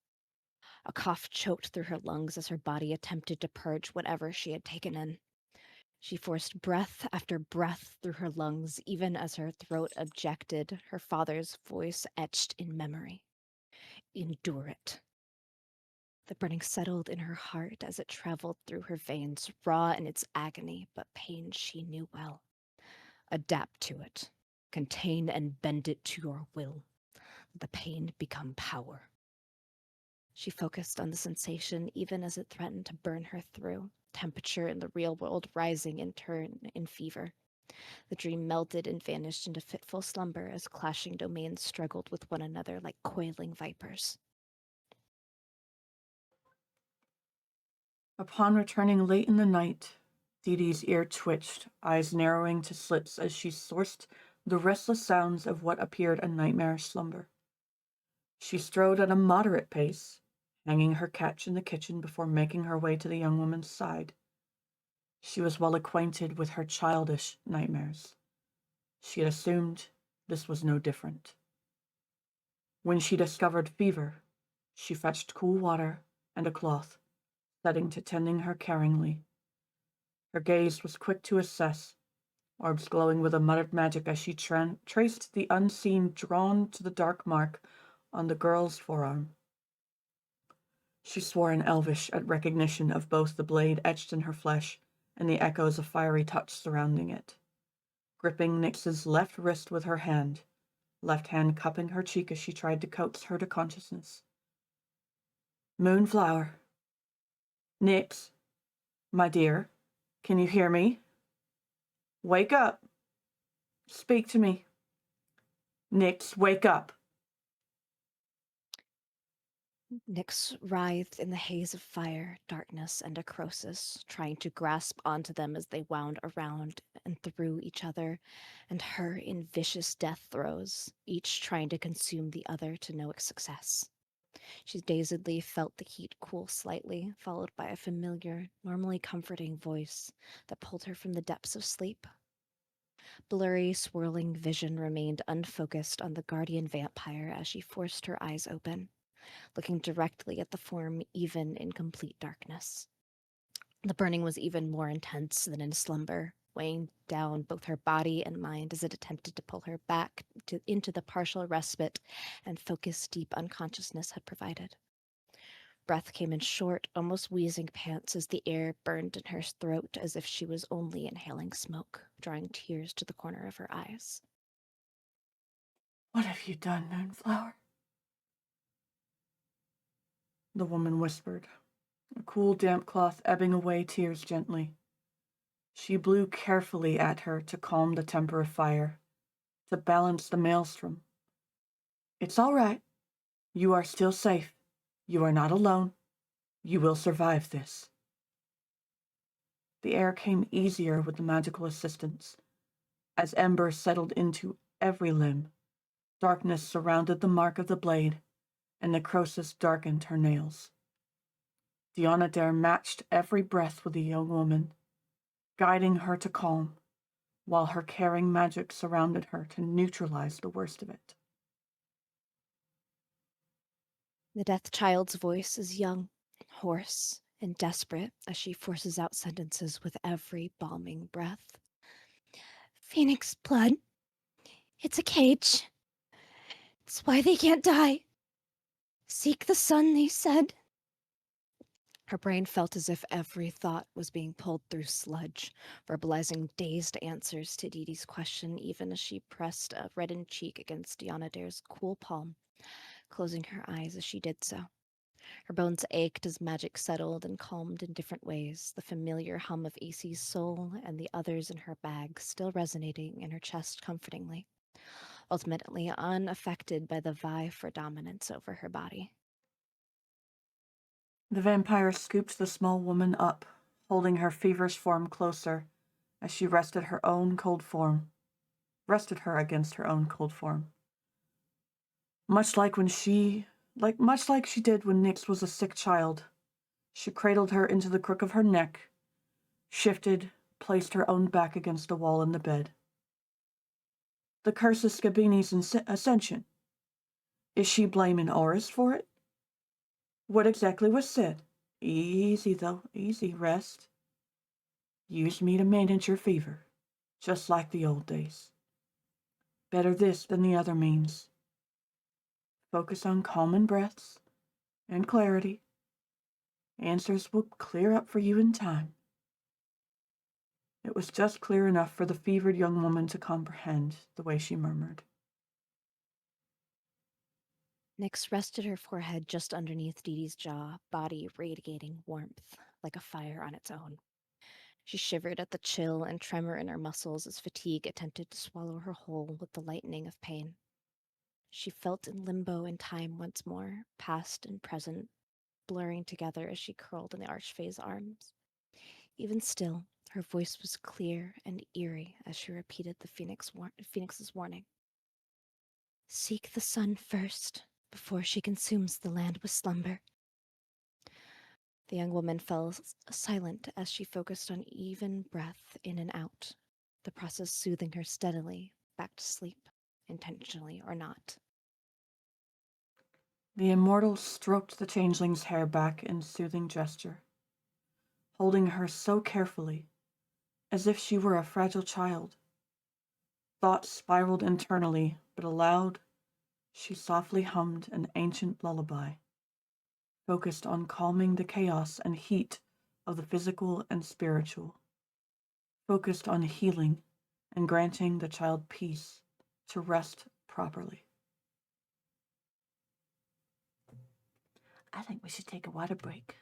A cough choked through her lungs as her body attempted to purge whatever she had taken in. She forced breath after breath through her lungs, even as her throat objected, her father's voice etched in memory. Endure it. The burning settled in her heart as it traveled through her veins, raw in its agony, but pain she knew well. Adapt to it. Contain and bend it to your will. The pain become power. She focused on the sensation even as it threatened to burn her through, temperature in the real world rising in turn in fever. The dream melted and vanished into fitful slumber as clashing domains struggled with one another like coiling vipers. Upon returning late in the night, Didi's ear twitched, eyes narrowing to slits as she sourced the restless sounds of what appeared a nightmarish slumber. She strode at a moderate pace, hanging her catch in the kitchen before making her way to the young woman's side. She was well acquainted with her childish nightmares. She had assumed this was no different. When she discovered fever, she fetched cool water and a cloth, setting to tending her caringly. Her gaze was quick to assess, orbs glowing with a muttered magic as she traced the unseen drawn to the dark mark on the girl's forearm. She swore in Elvish at recognition of both the blade etched in her flesh and the echoes of fiery touch surrounding it. Gripping Nyx's left wrist with her hand, left hand cupping her cheek as she tried to coax her to consciousness. Moonflower. Nyx, my dear, can you hear me? Wake up. Speak to me. Nyx, wake up. Nyx writhed in the haze of fire, darkness, and necrosis, trying to grasp onto them as they wound around and through each other, and her in vicious death throes, each trying to consume the other to no success. She dazedly felt the heat cool slightly, followed by a familiar, normally comforting voice that pulled her from the depths of sleep. Blurry, swirling vision remained unfocused on the guardian vampire as she forced her eyes open, looking directly at the form even in complete darkness. The burning was even more intense than in slumber, weighing down both her body and mind as it attempted to pull her back into the partial respite and focus deep unconsciousness had provided. Breath came in short, almost wheezing pants as the air burned in her throat as if she was only inhaling smoke, drawing tears to the corner of her eyes. What have you done, Moonflower? The woman whispered, a cool, damp cloth ebbing away tears gently. She blew carefully at her to calm the temper of fire, to balance the maelstrom. It's all right. You are still safe. You are not alone. You will survive this. The air came easier with the magical assistance. As ember settled into every limb, darkness surrounded the mark of the blade, and necrosis darkened her nails. Dionadair matched every breath with the young woman, guiding her to calm, while her caring magic surrounded her to neutralize the worst of it. The death child's voice is young, hoarse, and desperate as she forces out sentences with every balming breath. Phoenix blood. It's a cage. It's why they can't die. Seek the sun, they said. Her brain felt as if every thought was being pulled through sludge, verbalizing dazed answers to Didi's question even as she pressed a reddened cheek against Dionadair's cool palm, closing her eyes as she did so. Her bones ached as magic settled and calmed in different ways, the familiar hum of AC's soul and the others in her bag still resonating in her chest comfortingly, ultimately unaffected by the vie for dominance over her body. The vampire scooped the small woman up, holding her feverish form closer as she rested her against her own cold form. Much like she did when Nyx was a sick child, she cradled her into the crook of her neck, shifted, placed her own back against a wall in the bed. The curse is Scabini's ascension. Is she blaming Oris for it? What exactly was said? Easy, though. Easy. Rest. Use me to manage your fever, just like the old days. Better this than the other means. Focus on calming breaths and clarity. Answers will clear up for you in time. It was just clear enough for the fevered young woman to comprehend the way she murmured. Nyx rested her forehead just underneath Dee Dee's jaw, body radiating warmth like a fire on its own. She shivered at the chill and tremor in her muscles as fatigue attempted to swallow her whole with the lightening of pain. She felt in limbo in time once more, past and present, blurring together as she curled in the Archfae's arms. Even still, her voice was clear and eerie as she repeated the Phoenix's warning. Seek the sun first, before she consumes the land with slumber. The young woman fell silent as she focused on even breath in and out, the process soothing her steadily back to sleep, intentionally or not. The immortal stroked the changeling's hair back in soothing gesture, holding her so carefully, as if she were a fragile child. Thoughts spiraled internally, but aloud, she softly hummed an ancient lullaby, focused on calming the chaos and heat of the physical and spiritual, focused on healing and granting the child peace to rest properly. I think we should take a water break.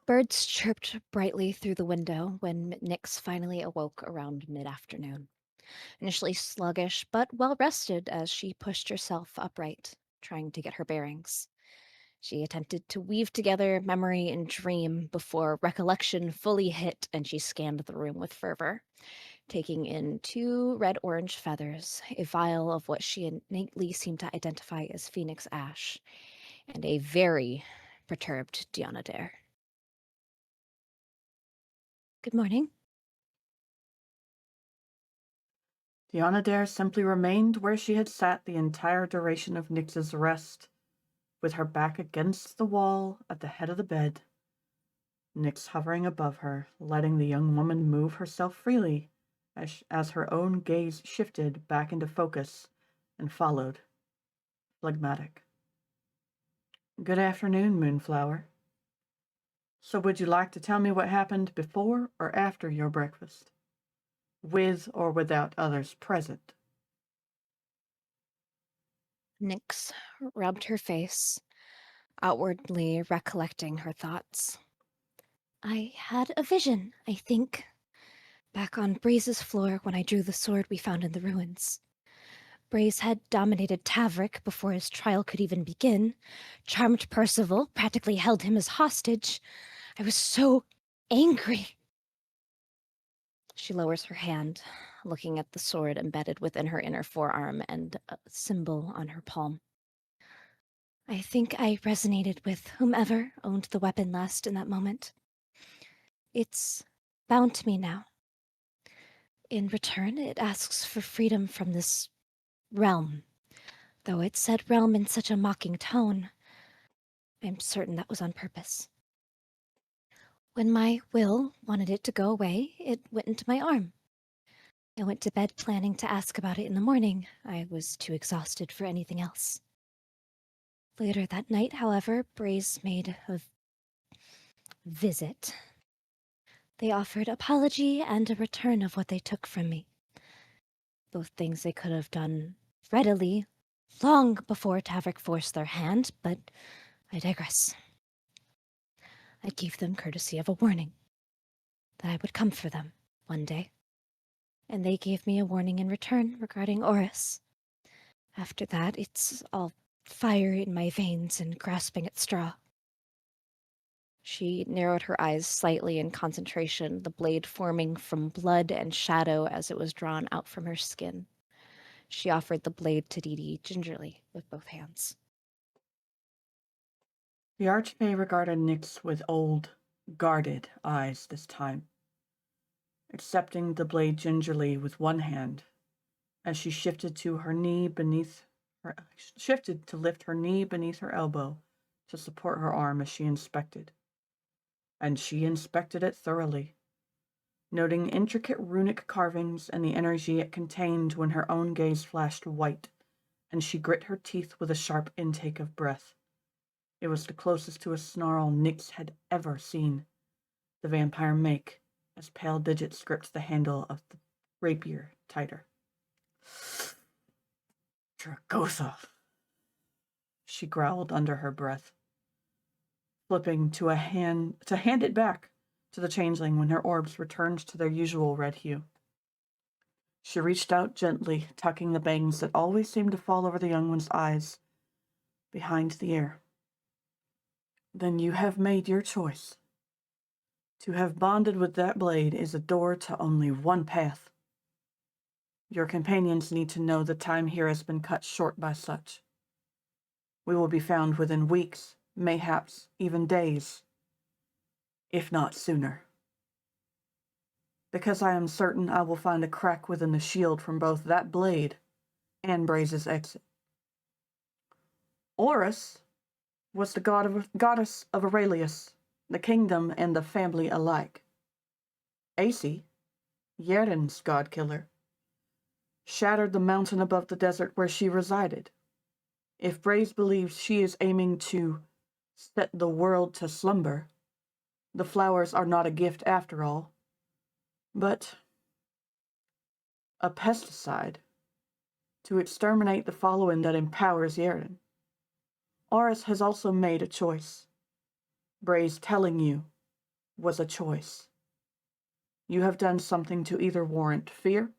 Birds chirped brightly through the window when Nyx finally awoke around mid-afternoon. Initially sluggish, but well-rested as she pushed herself upright, trying to get her bearings. She attempted to weave together memory and dream before recollection fully hit and she scanned the room with fervor, taking in 2 red-orange feathers, a vial of what she innately seemed to identify as phoenix ash, and a very perturbed Dionadair. Good morning. Dionadair simply remained where she had sat the entire duration of Nyx's rest, with her back against the wall at the head of the bed, Nyx hovering above her, letting the young woman move herself freely as her own gaze shifted back into focus and followed, phlegmatic. Good afternoon, Moonflower. So would you like to tell me what happened before or after your breakfast? With or without others present? Nyx rubbed her face, outwardly recollecting her thoughts. I had a vision, I think, back on Braze's floor when I drew the sword we found in the ruins. Braze had dominated Tavrick before his trial could even begin, charmed Percival, practically held him as hostage. I was so angry. She lowers her hand, looking at the sword embedded within her inner forearm and a symbol on her palm. I think I resonated with whomever owned the weapon last in that moment. It's bound to me now. In return, it asks for freedom from this realm. Though it said realm in such a mocking tone, I'm certain that was on purpose. When my will wanted it to go away, it went into my arm. I went to bed planning to ask about it in the morning. I was too exhausted for anything else. Later that night, however, Braze made a visit. They offered apology and a return of what they took from me. Both things they could have done readily, long before Tavrick forced their hand, but I digress. I gave them courtesy of a warning that I would come for them one day, and they gave me a warning in return regarding Oris. After that, it's all fire in my veins and grasping at straw. She narrowed her eyes slightly in concentration, the blade forming from blood and shadow as it was drawn out from her skin. She offered the blade to Didi gingerly with both hands. The Archfey regarded Nyx with old, guarded eyes this time, accepting the blade gingerly with one hand as she shifted to lift her knee beneath her elbow to support her arm as she inspected. And she inspected it thoroughly, noting intricate runic carvings and the energy it contained when her own gaze flashed white, and she grit her teeth with a sharp intake of breath. It was the closest to a snarl Nyx had ever seen the vampire make as pale digits gripped the handle of the rapier tighter. Dragotha, she growled under her breath, flipping to hand it back to the changeling when her orbs returned to their usual red hue. She reached out gently, tucking the bangs that always seemed to fall over the young one's eyes behind the ear. Then you have made your choice. To have bonded with that blade is a door to only one path. Your companions need to know the time here has been cut short by such. We will be found within weeks, mayhaps even days, if not sooner. Because I am certain I will find a crack within the shield from both that blade and Braze's exit. Oris was the goddess of Aurelius, the kingdom and the family alike. Aesi, Yerin's god-killer, shattered the mountain above the desert where she resided. If Braze believes she is aiming to set the world to slumber, the flowers are not a gift after all, but a pesticide to exterminate the following that empowers Yerin. Oris has also made a choice. Braze telling you was a choice. You have done something to either warrant fear,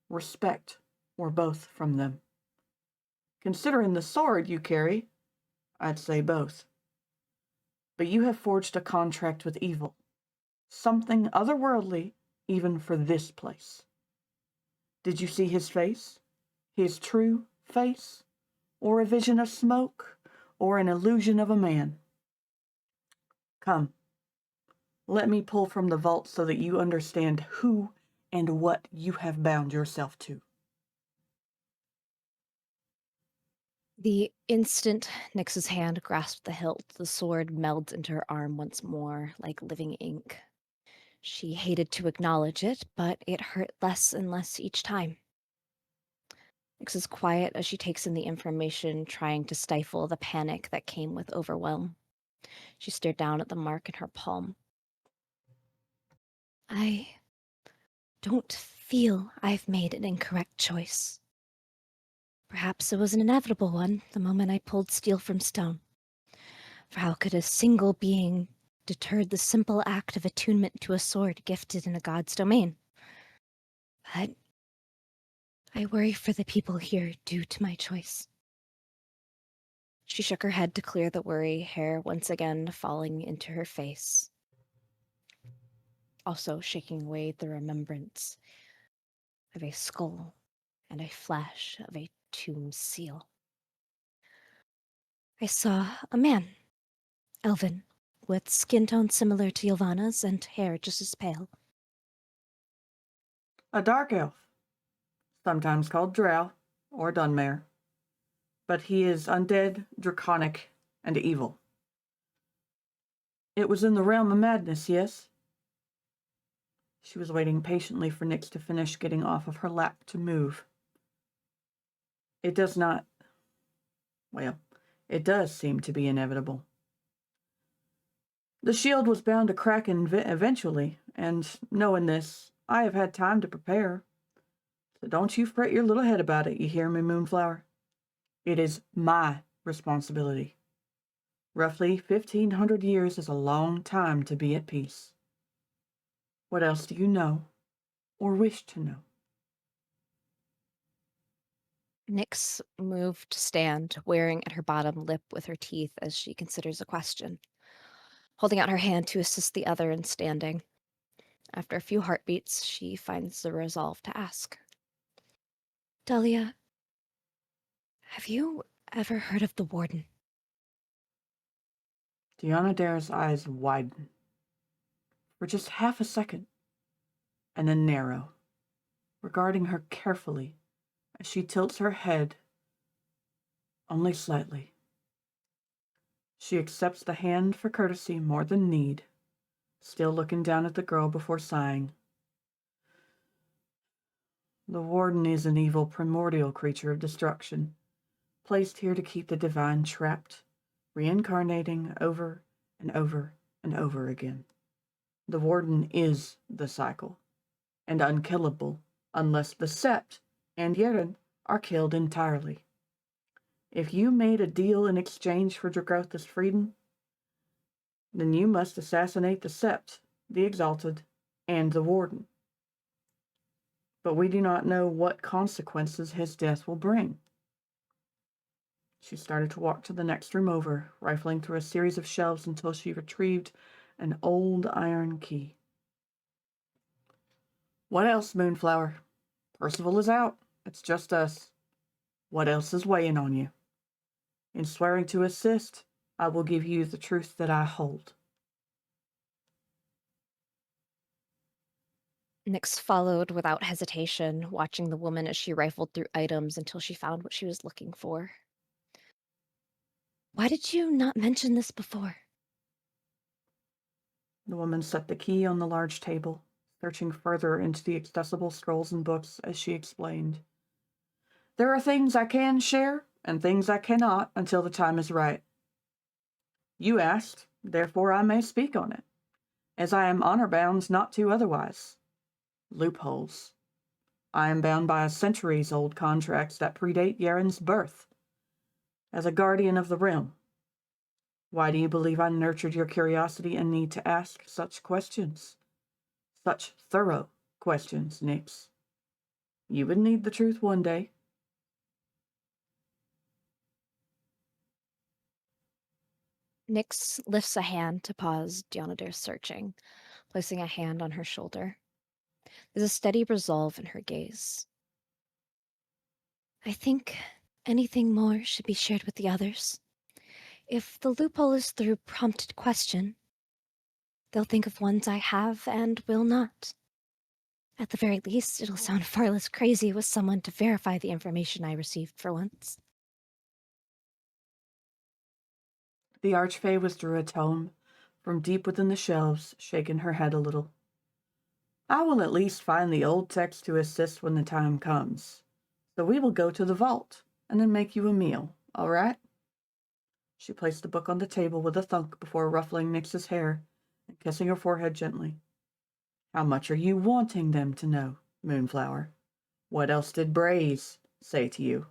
respect, or both from them. Considering the sword you carry, I'd say both. But you have forged a contract with evil, something otherworldly even for this place. Did you see his face? His true face? Or a vision of smoke? Or an illusion of a man? Come, let me pull from the vault so that you understand who and what you have bound yourself to. The instant Nyx's hand grasped the hilt, the sword melds into her arm once more, like living ink. She hated to acknowledge it, but it hurt less and less each time. Nyx is quiet as she takes in the information, trying to stifle the panic that came with overwhelm. She stared down at the mark in her palm. I don't feel I've made an incorrect choice. Perhaps it was an inevitable one the moment I pulled steel from stone. For how could a single being deter the simple act of attunement to a sword gifted in a god's domain? But I worry for the people here due to my choice. She shook her head to clear the worry, hair once again falling into her face, also shaking away the remembrance of a skull and a flash of a tomb seal. I saw a man, elven, with skin tone similar to Ylvanna's and hair just as pale. A dark elf, sometimes called Drow or Dunmare, but he is undead, draconic, and evil. It was in the realm of madness, yes? She was waiting patiently for Nyx to finish getting off of her lap to move. It does seem to be inevitable. The shield was bound to crack eventually, and knowing this, I have had time to prepare. So don't you fret your little head about it, you hear me, Moonflower? It is my responsibility. Roughly 1,500 years is a long time to be at peace. What else do you know, or wish to know? Nyx moved to stand, wearing at her bottom lip with her teeth as she considers a question, holding out her hand to assist the other in standing. After a few heartbeats, she finds the resolve to ask. Dahlia, have you ever heard of the Warden? Deanna Dare's eyes widen for just half a second, and then narrow, regarding her carefully as she tilts her head only slightly. She accepts the hand for courtesy more than need, still looking down at the girl before sighing. The Warden is an evil primordial creature of destruction, placed here to keep the divine trapped, reincarnating over and over and over again. The Warden is the cycle, and unkillable unless the Sept and Yeren are killed entirely. If you made a deal in exchange for Dragotha's freedom, then you must assassinate the Sept, the Exalted, and the Warden. But we do not know what consequences his death will bring. She started to walk to the next room over, rifling through a series of shelves until she retrieved an old iron key. What else, Moonflower? Percival is out. It's just us. What else is weighing on you? In swearing to assist, I will give you the truth that I hold. Nyx followed without hesitation, watching the woman as she rifled through items until she found what she was looking for. Why did you not mention this before? The woman set the key on the large table, searching further into the accessible scrolls and books as she explained. There are things I can share and things I cannot until the time is right. You asked, therefore I may speak on it, as I am honor-bound not to otherwise. Loopholes. I am bound by centuries-old contracts that predate Yaren's birth. As a guardian of the realm, Why do you believe I nurtured your curiosity and need to ask such questions? Such thorough questions, Nyx. You would need the truth one day. Nyx lifts a hand to pause Dionadir's searching, placing a hand on her shoulder. There's a steady resolve in her gaze. I think anything more should be shared with the others. If the loophole is through prompted question, they'll think of ones I have and will not. At the very least, it'll sound far less crazy with someone to verify the information I received for once. The Archfey withdrew a tome from deep within the shelves, shaking her head a little. I will at least find the old text to assist when the time comes. So we will go to the vault, and then make you a meal, all right? She placed the book on the table with a thunk before ruffling Nyx's hair and kissing her forehead gently. How much are you wanting them to know, Moonflower? What else did Braze say to you?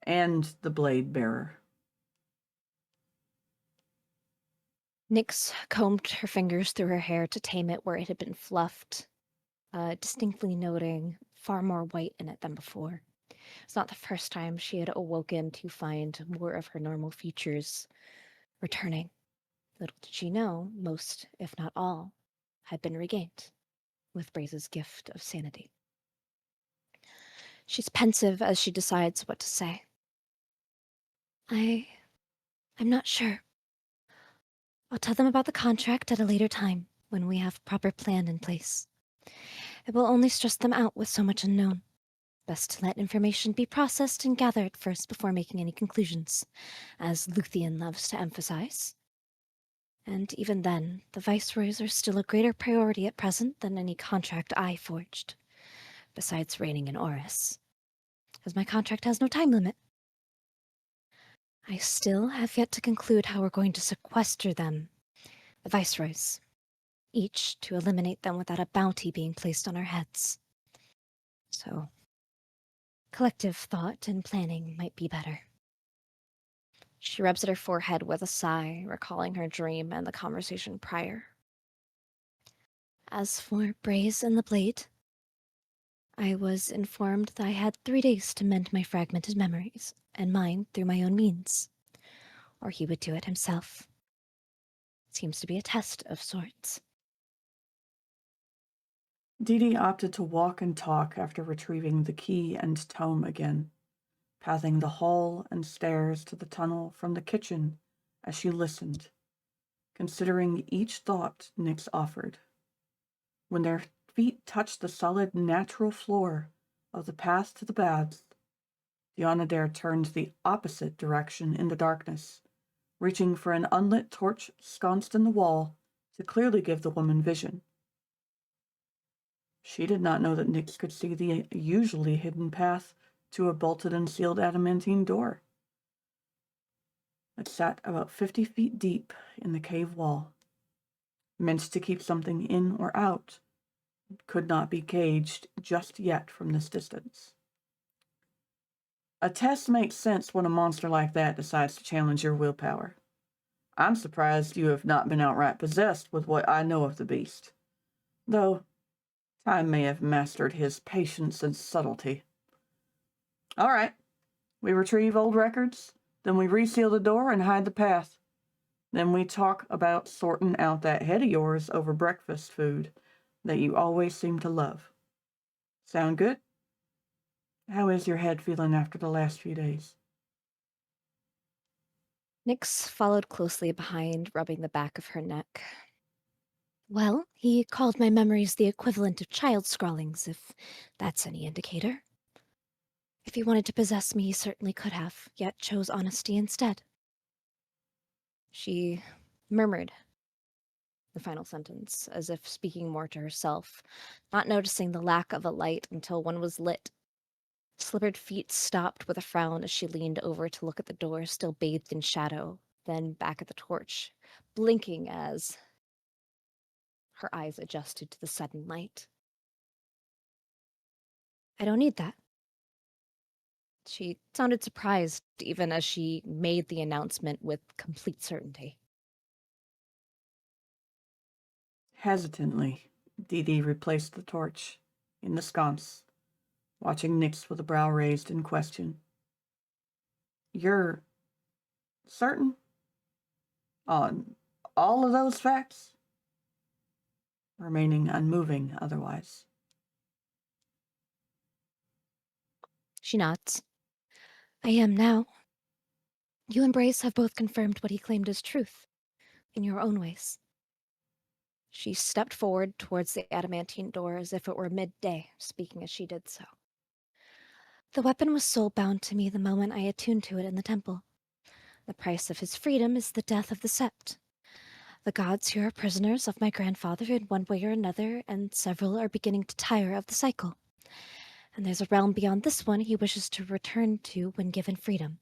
And the blade bearer. Nyx combed her fingers through her hair to tame it where it had been fluffed, distinctly noting far more white in it than before. It's not the first time she had awoken to find more of her normal features returning. Little did she know, most, if not all, had been regained with Braze's gift of sanity. She's pensive as she decides what to say. I'm not sure. I'll tell them about the contract at a later time, when we have proper plan in place. It will only stress them out with so much unknown. Best to let information be processed and gathered first before making any conclusions, as Luthien loves to emphasize. And even then, the Viceroys are still a greater priority at present than any contract I forged, besides reigning in Oris, as my contract has no time limit. I still have yet to conclude how we're going to sequester them, the Viceroys, each to eliminate them without a bounty being placed on our heads. So, collective thought and planning might be better. She rubs at her forehead with a sigh, recalling her dream and the conversation prior. As for Braze and the blade, I was informed that I had 3 days to mend my fragmented memories, and mine through my own means, or he would do it himself. Seems to be a test of sorts. Dee opted to walk and talk after retrieving the key and tome again, pathing the hall and stairs to the tunnel from the kitchen as she listened, considering each thought Nyx offered. When their feet touched the solid natural floor of the path to the baths, Dionadir turned the opposite direction in the darkness, reaching for an unlit torch sconced in the wall to clearly give the woman vision. She did not know that Nyx could see the usually hidden path to a bolted and sealed adamantine door. It sat about 50 feet deep in the cave wall. Meant to keep something in or out, could not be gauged just yet from this distance. A test makes sense when a monster like that decides to challenge your willpower. I'm surprised you have not been outright possessed with what I know of the beast. Though, time may have mastered his patience and subtlety. All right. We retrieve old records, then we reseal the door and hide the path. Then we talk about sorting out that head of yours over breakfast food that you always seem to love. Sound good? How is your head feeling after the last few days? Nyx followed closely behind, rubbing the back of her neck. Well, he called my memories the equivalent of child scrawlings, if that's any indicator. If he wanted to possess me, he certainly could have, yet chose honesty instead. She murmured the final sentence, as if speaking more to herself, not noticing the lack of a light until one was lit. Slippered feet stopped with a frown as she leaned over to look at the door, still bathed in shadow, then back at the torch, blinking as her eyes adjusted to the sudden light. I don't need that. She sounded surprised even as she made the announcement with complete certainty. Hesitantly, Dee Dee replaced the torch in the sconce, watching Nyx with a brow raised in question. You're certain? On all of those facts? Remaining unmoving otherwise. She nods. I am now. You and Brace have both confirmed what he claimed as truth, in your own ways. She stepped forward towards the adamantine door as if it were midday, speaking as she did so. The weapon was soul-bound to me the moment I attuned to it in the temple. The price of his freedom is the death of the sept. The gods here are prisoners of my grandfather in one way or another, and several are beginning to tire of the cycle. And there's a realm beyond this one he wishes to return to when given freedom.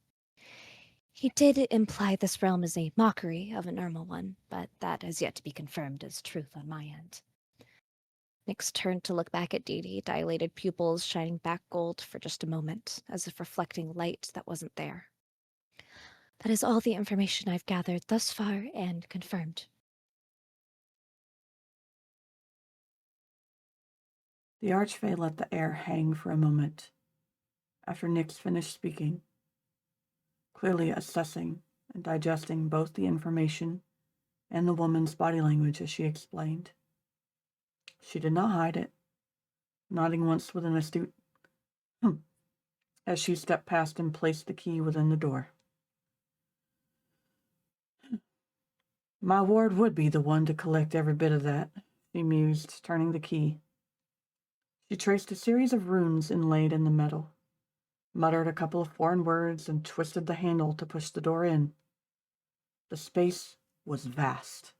He did imply this realm is a mockery of a normal one, but that has yet to be confirmed as truth on my end. Nyx turned to look back at Dee Dee, dilated pupils shining back gold for just a moment, as if reflecting light that wasn't there. That is all the information I've gathered thus far and confirmed. The Archfey let the air hang for a moment after Nyx finished speaking, clearly assessing and digesting both the information and the woman's body language as she explained. She did not hide it, nodding once with an astute as she stepped past and placed the key within the door. My ward would be the one to collect every bit of that, she mused, turning the key. She traced a series of runes inlaid in the metal, muttered a couple of foreign words, and twisted the handle to push the door in. The space was vast,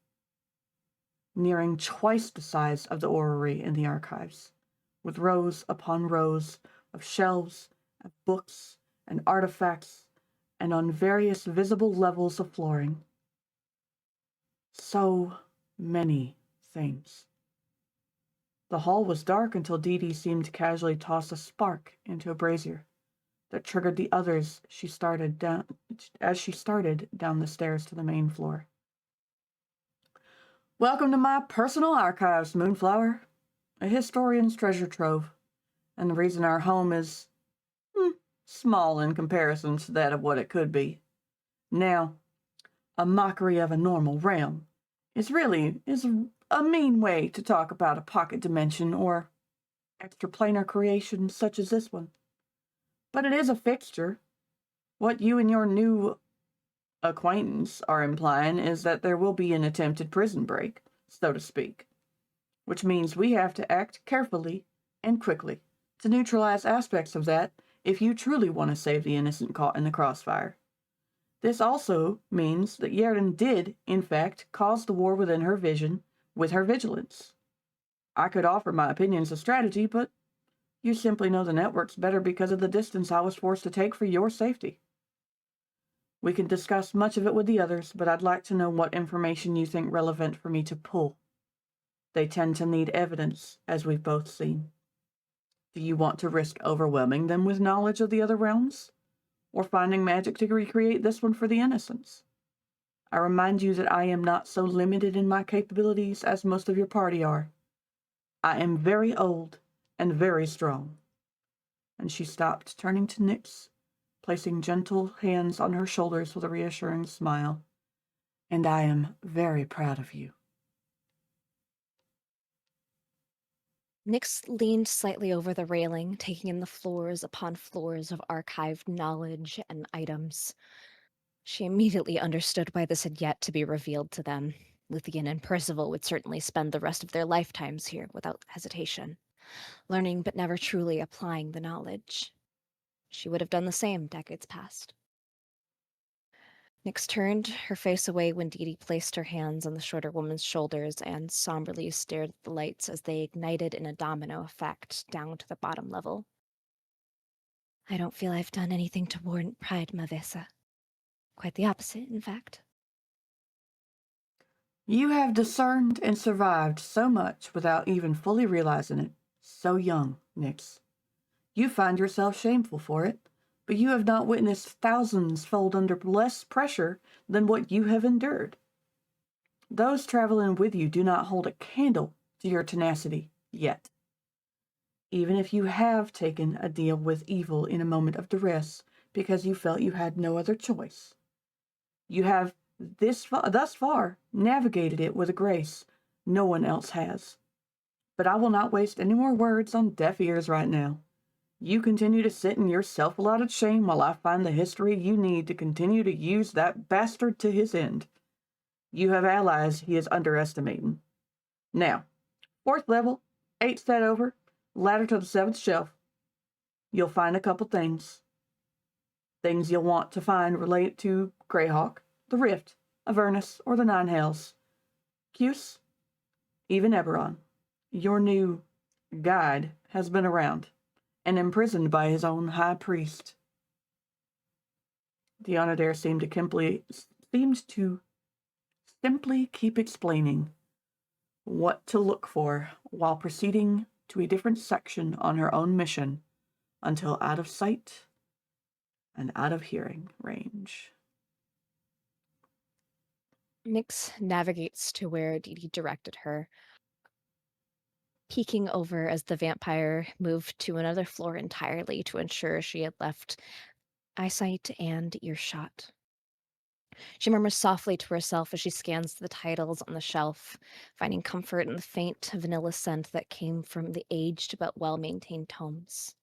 nearing twice the size of the orrery in the archives, with rows upon rows of shelves, of books, and artifacts, and on various visible levels of flooring. So many things. The hall was dark until Dee Dee seemed to casually toss a spark into a brazier that triggered the others as she started down the stairs to the main floor. Welcome to my personal archives, Moonflower, a historian's treasure trove, and the reason our home is small in comparison to that of what it could be. Now, a mockery of a normal realm is a mean way to talk about a pocket dimension or extraplanar creation such as this one. But it is a fixture. What you and your new acquaintance are implying is that there will be an attempted prison break, so to speak, which means we have to act carefully and quickly to neutralize aspects of that if you truly want to save the innocent caught in the crossfire. This also means that Yerden did, in fact, cause the war within her vision with her vigilance. I could offer my opinions of strategy, but you simply know the networks better because of the distance I was forced to take for your safety. We can discuss much of it with the others, but I'd like to know what information you think relevant for me to pull. They tend to need evidence, as we've both seen. Do you want to risk overwhelming them with knowledge of the other realms? Or finding magic to recreate this one for the innocents? I remind you that I am not so limited in my capabilities as most of your party are. I am very old and very strong. And she stopped, turning to Nyx, placing gentle hands on her shoulders with a reassuring smile. And I am very proud of you. Nyx leaned slightly over the railing, taking in the floors upon floors of archived knowledge and items. She immediately understood why this had yet to be revealed to them. Luthien and Percival would certainly spend the rest of their lifetimes here without hesitation, learning but never truly applying the knowledge. She would have done the same decades past. Nyx turned her face away when Dee Dee placed her hands on the shorter woman's shoulders and somberly stared at the lights as they ignited in a domino effect down to the bottom level. I don't feel I've done anything to warrant pride, Mavesa. Quite the opposite, in fact. You have discerned and survived so much without even fully realizing it. So young, Nyx. You find yourself shameful for it, but you have not witnessed thousands fold under less pressure than what you have endured. Those traveling with you do not hold a candle to your tenacity yet. Even if you have taken a deal with evil in a moment of duress because you felt you had no other choice, you have thus far navigated it with a grace no one else has. But I will not waste any more words on deaf ears right now. You continue to sit in your self-allotted shame while I find the history you need to continue to use that bastard to his end. You have allies he is underestimating. Now, 4th level, 8 stat over, ladder to the 7th shelf. You'll find a couple things. Things you'll want to find relate to Greyhawk, the Rift, Avernus, or the Nine Hells. Cuse, even Eberron. Your new guide has been around and imprisoned by his own high priest. The Onodare seemed to simply keep explaining what to look for while proceeding to a different section on her own mission until out of sight and out of hearing range. Nyx navigates to where Dee Dee directed her, peeking over as the vampire moved to another floor entirely to ensure she had left eyesight and earshot. She murmurs softly to herself as she scans the titles on the shelf, finding comfort in the faint vanilla scent that came from the aged but well-maintained tomes.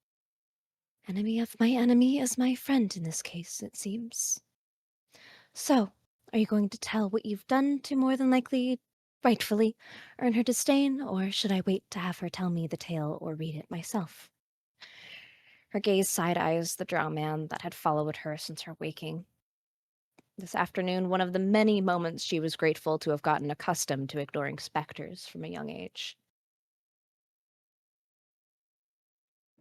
Enemy of my enemy is my friend in this case, it seems. So, are you going to tell what you've done to more than likely, rightfully, earn her disdain, or should I wait to have her tell me the tale or read it myself? Her gaze side-eyes the drow man that had followed her since her waking. This afternoon, one of the many moments she was grateful to have gotten accustomed to ignoring specters from a young age.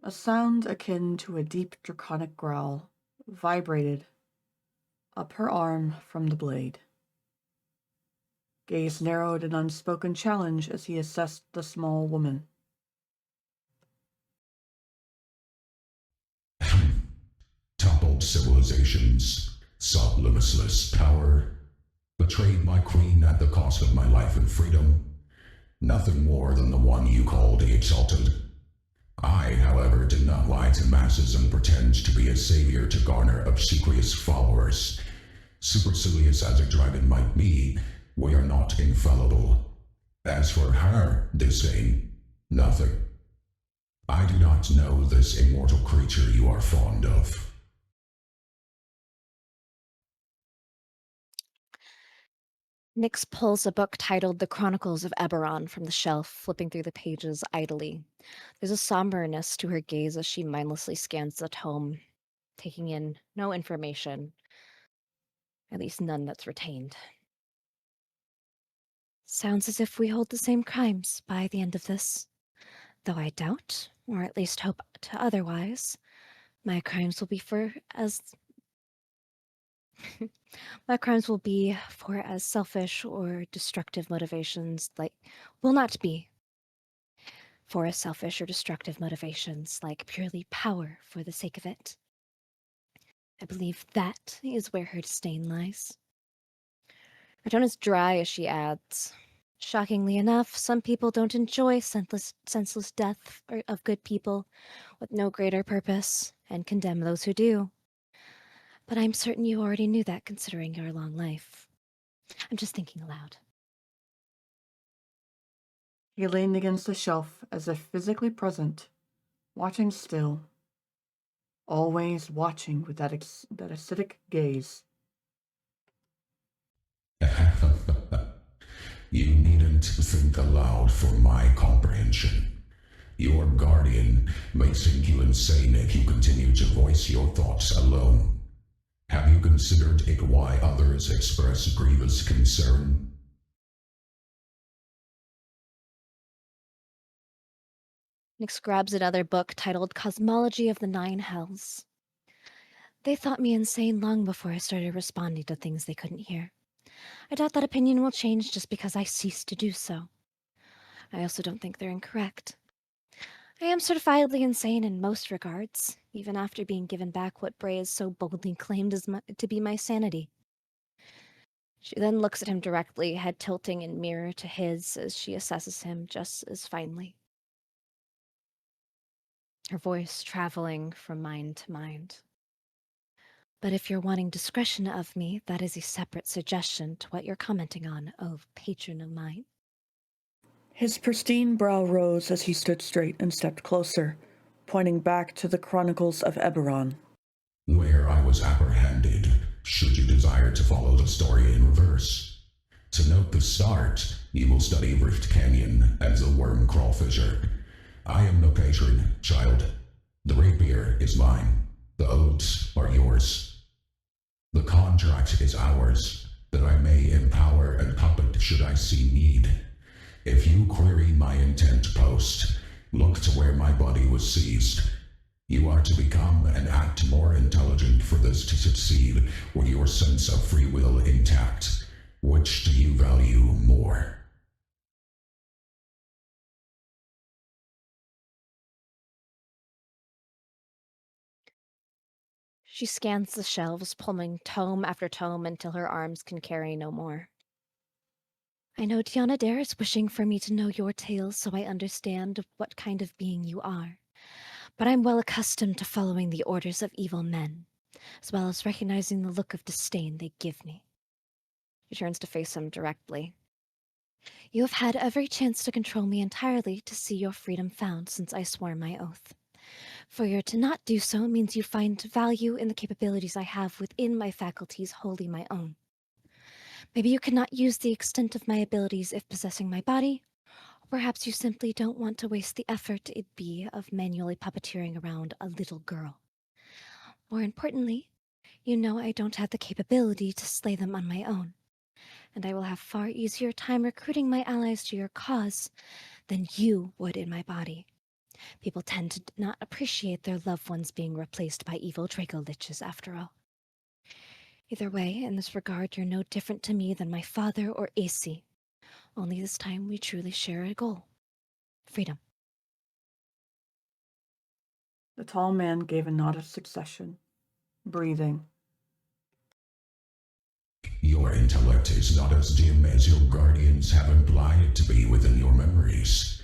A sound akin to a deep draconic growl vibrated up her arm from the blade. Gaze narrowed in unspoken challenge as he assessed the small woman. Toppled civilizations, sought limitless power, betrayed my queen at the cost of my life and freedom. Nothing more than the one you called the Exalted. I, however, did not lie to masses and pretend to be a savior to garner obsequious followers. Supercilious as a dragon might be, we are not infallible. As for her disdain, nothing. I do not know this immortal creature you are fond of. Nyx pulls a book titled The Chronicles of Eberron from the shelf, flipping through the pages idly. There's a somberness to her gaze as she mindlessly scans the tome, taking in no information, at least none that's retained. Sounds as if we hold the same crimes by the end of this. Though I doubt, or at least hope to otherwise, my crimes will be for as selfish or destructive motivations will not be for as selfish or destructive motivations like purely power for the sake of it. I believe that is where her disdain lies. Her tone is dry as she adds, shockingly enough, some people don't enjoy senseless death of good people with no greater purpose, and condemn those who do. But I'm certain you already knew that considering your long life. I'm just thinking aloud. He leaned against the shelf as if physically present, watching still, always watching with that acidic gaze. You needn't think aloud for my comprehension. Your guardian may think you insane if you continue to voice your thoughts alone. Have you considered it why others express grievous concern? Nyx grabs another book titled Cosmology of the Nine Hells. They thought me insane long before I started responding to things they couldn't hear. I doubt that opinion will change just because I cease to do so. I also don't think they're incorrect. I am certifiably insane in most regards, even after being given back what Braze so boldly claimed to be my sanity. She then looks at him directly, head tilting in mirror to his as she assesses him just as finely. Her voice traveling from mind to mind. But if you're wanting discretion of me, that is a separate suggestion to what you're commenting on, oh patron of mine. His pristine brow rose as he stood straight and stepped closer, pointing back to the Chronicles of Eberron. Where I was apprehended, should you desire to follow the story in reverse. To note the start, you will study Rift Canyon and the Worm Crawl Fissure. I am no patron, child. The rapier is mine. The oaths are yours. The contract is ours, that I may empower and puppet should I see need. If you query my intent post, look to where my body was seized. You are to become and act more intelligent for this to succeed with your sense of free will intact. Which do you value more? She scans the shelves, pulling tome after tome until her arms can carry no more. I know Tiana Dare is wishing for me to know your tales so I understand what kind of being you are. But I'm well accustomed to following the orders of evil men, as well as recognizing the look of disdain they give me. She turns to face him directly. You have had every chance to control me entirely to see your freedom found since I swore my oath. For you to not do so means you find value in the capabilities I have within my faculties wholly my own. Maybe you cannot use the extent of my abilities if possessing my body, or perhaps you simply don't want to waste the effort it'd be of manually puppeteering around a little girl. More importantly, you know I don't have the capability to slay them on my own, and I will have far easier time recruiting my allies to your cause than you would in my body. People tend to not appreciate their loved ones being replaced by evil Draco Liches, after all. Either way, in this regard, you're no different to me than my father or AC. Only this time we truly share a goal. Freedom. The tall man gave a nod of succession, breathing. Your intellect is not as dim as your guardians have implied it to be within your memories.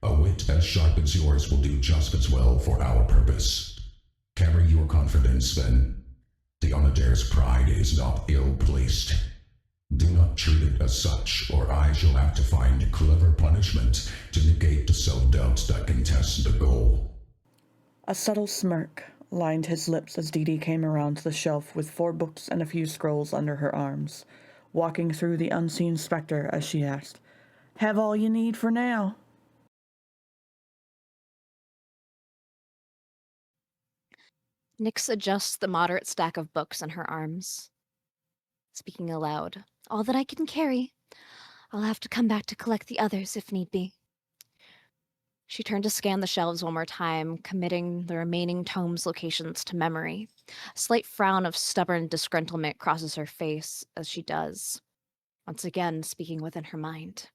A wit as sharp as yours will do just as well for our purpose. Carry your confidence, then. Tiana Dare's pride is not ill-placed. Do not treat it as such, or I shall have to find a clever punishment to negate the self-doubts that contest the goal. A subtle smirk lined his lips as Dee Dee came around to the shelf with 4 books and a few scrolls under her arms, walking through the unseen spectre as she asked, "Have all you need for now?" Nyx adjusts the moderate stack of books in her arms. Speaking aloud, all that I can carry. I'll have to come back to collect the others if need be. She turned to scan the shelves one more time, committing the remaining tomes' locations to memory. A slight frown of stubborn disgruntlement crosses her face as she does, once again speaking within her mind.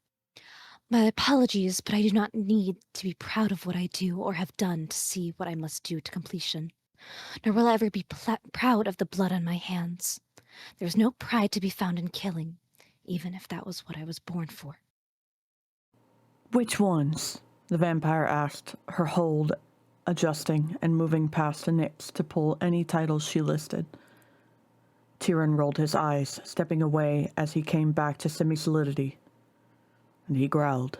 My apologies, but I do not need to be proud of what I do or have done to see what I must do to completion. Nor will I ever be proud of the blood on my hands. There is no pride to be found in killing, even if that was what I was born for. "Which ones?" the vampire asked, her hold adjusting and moving past Nyx to pull any titles she listed. Tyrion rolled his eyes, stepping away as he came back to semi-solidity, and he growled.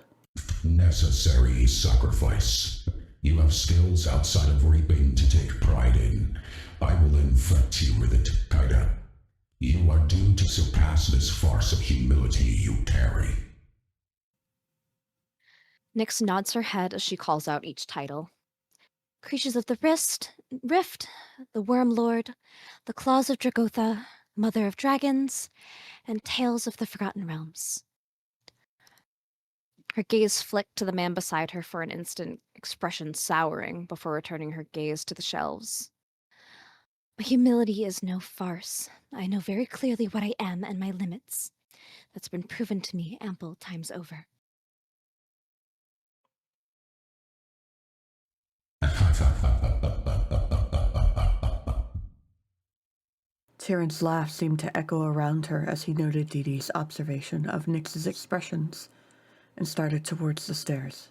Necessary sacrifice. You have skills outside of reaping to take pride in. I will infect you with it, Kaida. You are due to surpass this farce of humility you carry. Nyx nods her head as she calls out each title. Creatures of the Rift, the Worm Lord, the Claws of Dragotha, Mother of Dragons, and Tales of the Forgotten Realms. Her gaze flicked to the man beside her for an instant, expression souring before returning her gaze to the shelves. My humility is no farce. I know very clearly what I am and my limits. That's been proven to me ample times over. Tyrion's laugh seemed to echo around her as he noted Dee Dee's observation of Nyx's expressions and started towards the stairs.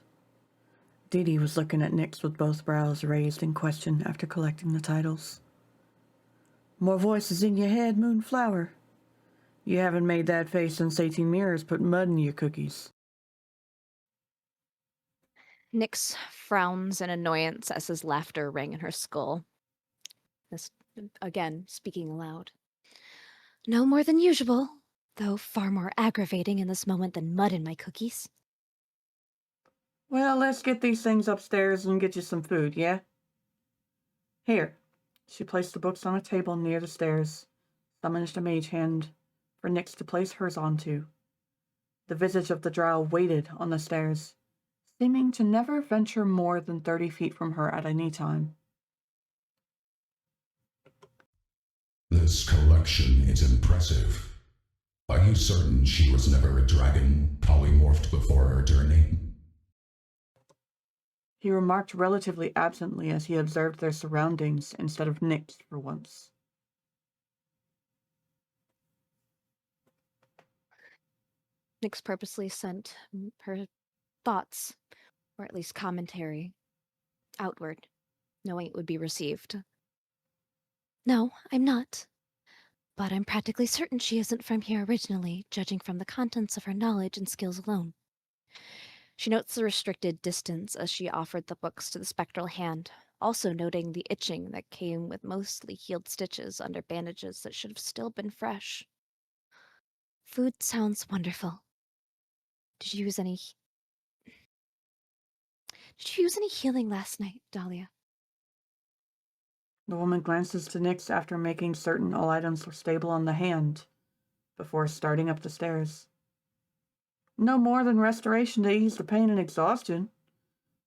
Dee Dee was looking at Nyx with both brows raised in question after collecting the titles. More voices in your head, Moonflower. You haven't made that face since 18 mirrors put mud in your cookies. Nyx frowns in annoyance as his laughter rang in her skull. This, again, speaking aloud. No more than usual, though far more aggravating in this moment than mud in my cookies. Well, let's get these things upstairs and get you some food, yeah? Here. She placed the books on a table near the stairs, summoned a mage hand for Nyx to place hers onto. The visage of the drow waited on the stairs, seeming to never venture more than 30 feet from her at any time. This collection is impressive. Are you certain she was never a dragon, polymorphed before her journey? He remarked relatively absently as he observed their surroundings instead of Nyx for once. Nyx purposely sent her thoughts, or at least commentary, outward, knowing it would be received. No, I'm not. But I'm practically certain she isn't from here originally, judging from the contents of her knowledge and skills alone. She notes the restricted distance as she offered the books to the spectral hand, also noting the itching that came with mostly healed stitches under bandages that should have still been fresh. Food sounds wonderful. Did you use any healing last night, Dahlia? The woman glances to Nyx after making certain all items were stable on the hand, before starting up the stairs. No more than restoration to ease the pain and exhaustion.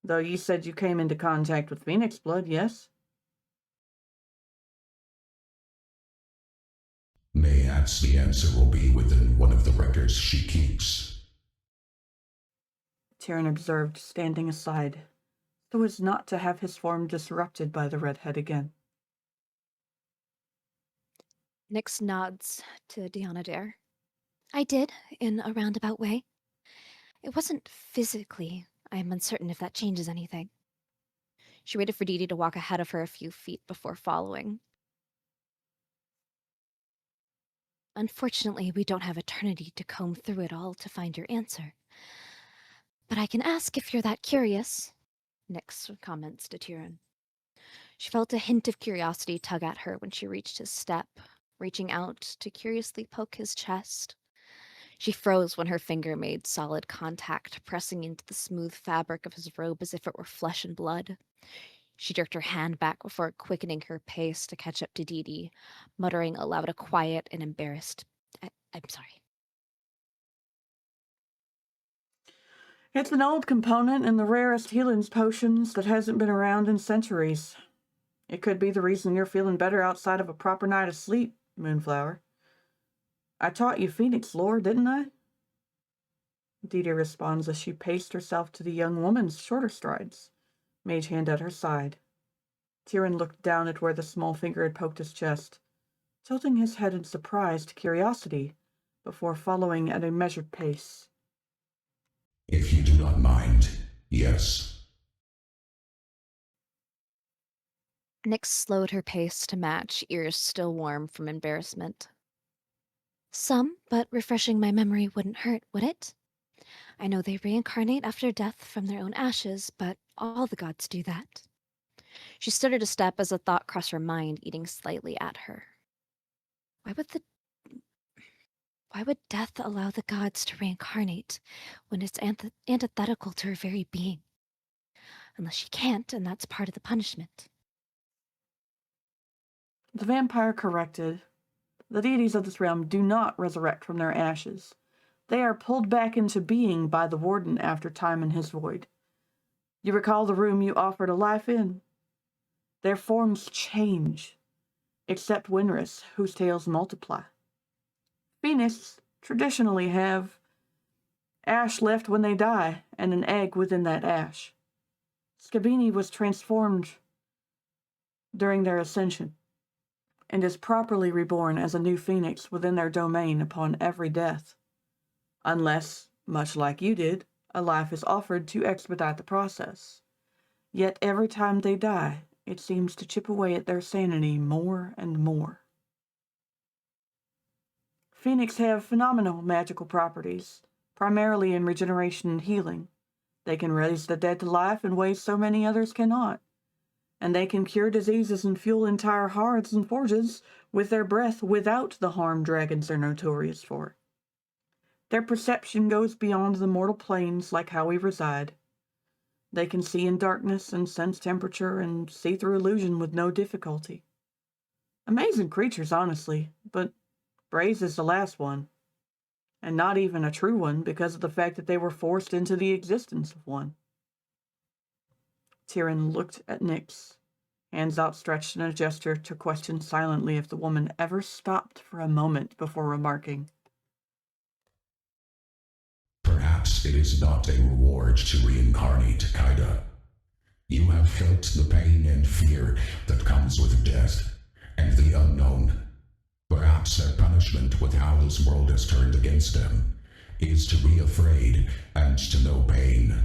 Though you said you came into contact with Phoenix blood, yes? Mayhaps the answer will be within one of the records she keeps. Tyrion observed, standing aside, so as not to have his form disrupted by the redhead again. Nyx nods to Deonadare. I did, in a roundabout way. It wasn't physically. I am uncertain if that changes anything. She waited for Dee Dee to walk ahead of her a few feet before following. Unfortunately, we don't have eternity to comb through it all to find your answer. But I can ask if you're that curious, Nyx comments to Tyrion. She felt a hint of curiosity tug at her when she reached his step, reaching out to curiously poke his chest. She froze when her finger made solid contact, pressing into the smooth fabric of his robe as if it were flesh and blood. She jerked her hand back before quickening her pace to catch up to Dee Dee, muttering aloud a quiet and embarrassed, I'm sorry. It's an old component in the rarest healing potions that hasn't been around in centuries. It could be the reason you're feeling better outside of a proper night of sleep, Moonflower. I taught you Phoenix lore, didn't I? Dee Dee responds as she paced herself to the young woman's shorter strides, mage hand at her side. Tyrion looked down at where the small finger had poked his chest, tilting his head in surprised curiosity before following at a measured pace. If you do not mind, yes. Nyx slowed her pace to match, ears still warm from embarrassment. Some, but refreshing my memory wouldn't hurt, would it? I know they reincarnate after death from their own ashes, but all the gods do that. She started a step as a thought crossed her mind, eating slightly at her. Why would death allow the gods to reincarnate when it's antithetical to her very being? Unless she can't, and that's part of the punishment. The vampire corrected. The deities of this realm do not resurrect from their ashes. They are pulled back into being by the warden after time in his void. You recall the room you offered a life in? Their forms change, except Winrus, whose tales multiply. Phoenix traditionally have ash left when they die, and an egg within that ash. Scabini was transformed during their ascension, and is properly reborn as a new phoenix within their domain upon every death, unless, much like you did, a life is offered to expedite the process. Yet every time they die, it seems to chip away at their sanity more and more. Phoenix have phenomenal magical properties, primarily in regeneration and healing. They can raise the dead to life in ways so many others cannot, and they can cure diseases and fuel entire hearths and forges with their breath without the harm dragons are notorious for. Their perception goes beyond the mortal planes like how we reside. They can see in darkness and sense temperature and see through illusion with no difficulty. Amazing creatures, honestly, but Braze is the last one. And not even a true one because of the fact that they were forced into the existence of one. Tyrion looked at Nyx, hands outstretched in a gesture to question silently if the woman ever stopped for a moment before remarking. Perhaps it is not a reward to reincarnate, Kaida. You have felt the pain and fear that comes with death, and the unknown. Perhaps their punishment with how this world has turned against them is to be afraid and to know pain.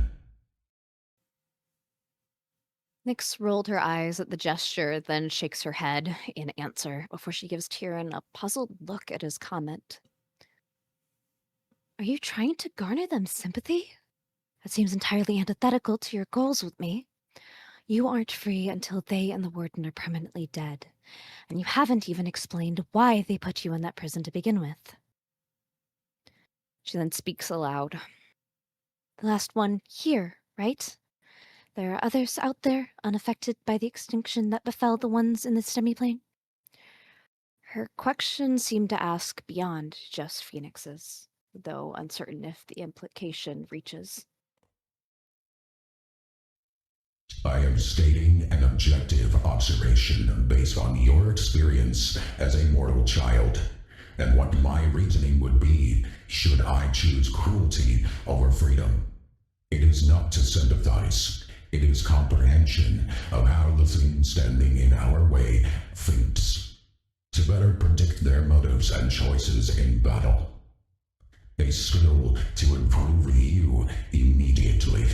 Nyx rolled her eyes at the gesture, then shakes her head in answer before she gives Tyrion a puzzled look at his comment. Are you trying to garner them sympathy? That seems entirely antithetical to your goals with me. You aren't free until they and the Warden are permanently dead, and you haven't even explained why they put you in that prison to begin with. She then speaks aloud. The last one here, right? There are others out there unaffected by the extinction that befell the ones in the semiplane? Her question seemed to ask beyond just phoenixes, though uncertain if the implication reaches. I am stating an objective observation based on your experience as a mortal child, and what my reasoning would be should I choose cruelty over freedom. It is not to sympathize. It is comprehension of how the thing standing in our way thinks, to better predict their motives and choices in battle. A skill to improve you immediately.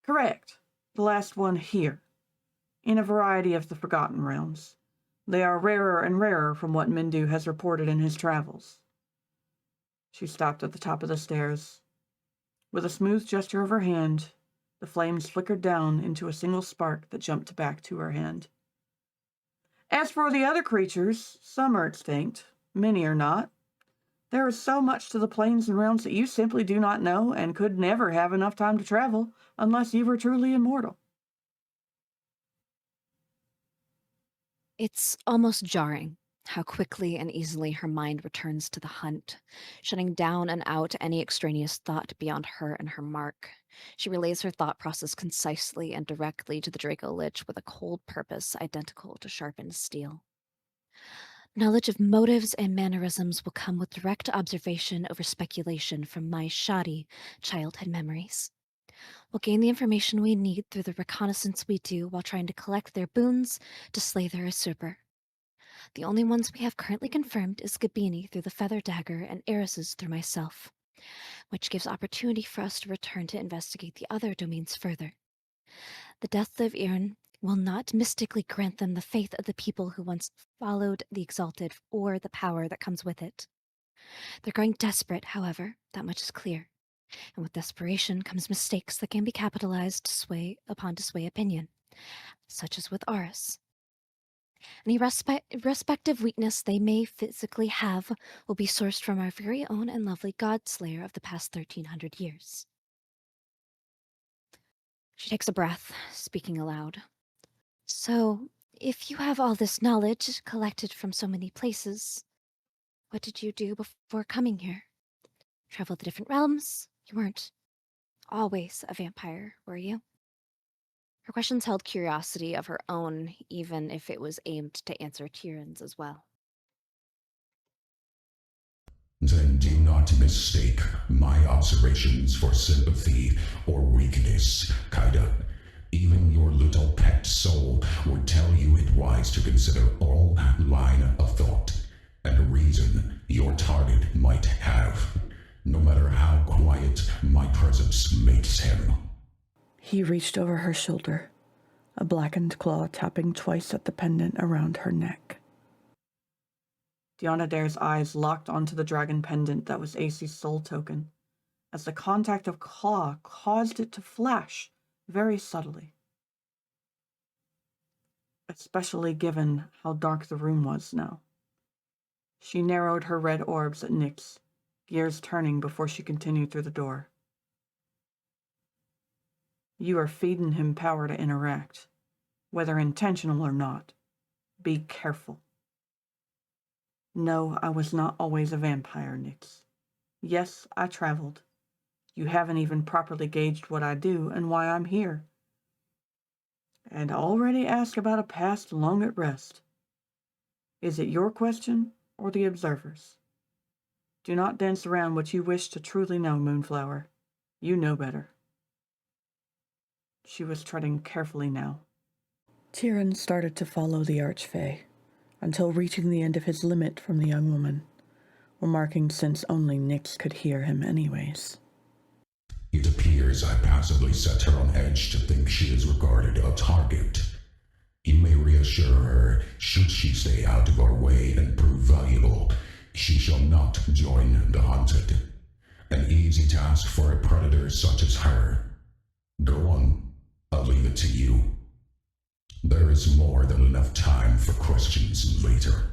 Correct. The last one here. In a variety of the Forgotten Realms. They are rarer and rarer from what Mindu has reported in his travels. She stopped at the top of the stairs. With a smooth gesture of her hand, the flames flickered down into a single spark that jumped back to her hand. As for the other creatures, some are extinct, many are not. There is so much to the planes and realms that you simply do not know and could never have enough time to travel unless you were truly immortal. It's almost jarring how quickly and easily her mind returns to the hunt, shutting down and out any extraneous thought beyond her and her mark. She relays her thought process concisely and directly to the Draco Lich with a cold purpose identical to sharpened steel. Knowledge of motives and mannerisms will come with direct observation over speculation from my shoddy childhood memories. We'll gain the information we need through the reconnaissance we do while trying to collect their boons to slay their usurper. The only ones we have currently confirmed is Gabini through the Feather Dagger and Eris's through myself, which gives opportunity for us to return to investigate the other domains further. The death of Iran will not mystically grant them the faith of the people who once followed the Exalted or the power that comes with it. They're growing desperate, however, that much is clear. And with desperation comes mistakes that can be capitalized to sway opinion, such as with Aris. Any respective weakness they may physically have will be sourced from our very own and lovely God-Slayer of the past 1300 years. She takes a breath, speaking aloud. So, if you have all this knowledge collected from so many places, what did you do before coming here? Travel the different realms? You weren't always a vampire, were you? Her questions held curiosity of her own, even if it was aimed to answer Tyrion's as well. Then do not mistake my observations for sympathy or weakness, Kaida. Even your little pet soul would tell you it wise to consider all line of thought and reason your target might have, no matter how quiet my presence makes him. He reached over her shoulder, a blackened claw tapping twice at the pendant around her neck. Dionadair's eyes locked onto the dragon pendant that was AC's soul token, as the contact of claw caused it to flash very subtly. Especially given how dark the room was now. She narrowed her red orbs at Nyx, gears turning before she continued through the door. You are feeding him power to interact, whether intentional or not. Be careful. No, I was not always a vampire, Nyx. Yes, I traveled. You haven't even properly gauged what I do and why I'm here. And already asked about a past long at rest. Is it your question or the observer's? Do not dance around what you wish to truly know, Moonflower. You know better. She was treading carefully now. Tyrion started to follow the Archfey, until reaching the end of his limit from the young woman, remarking since only Nyx could hear him anyways. It appears I passively set her on edge to think she is regarded a target. You may reassure her, should she stay out of our way and prove valuable, she shall not join the hunted. An easy task for a predator such as her. Go on, I'll leave it to you. There is more than enough time for questions later.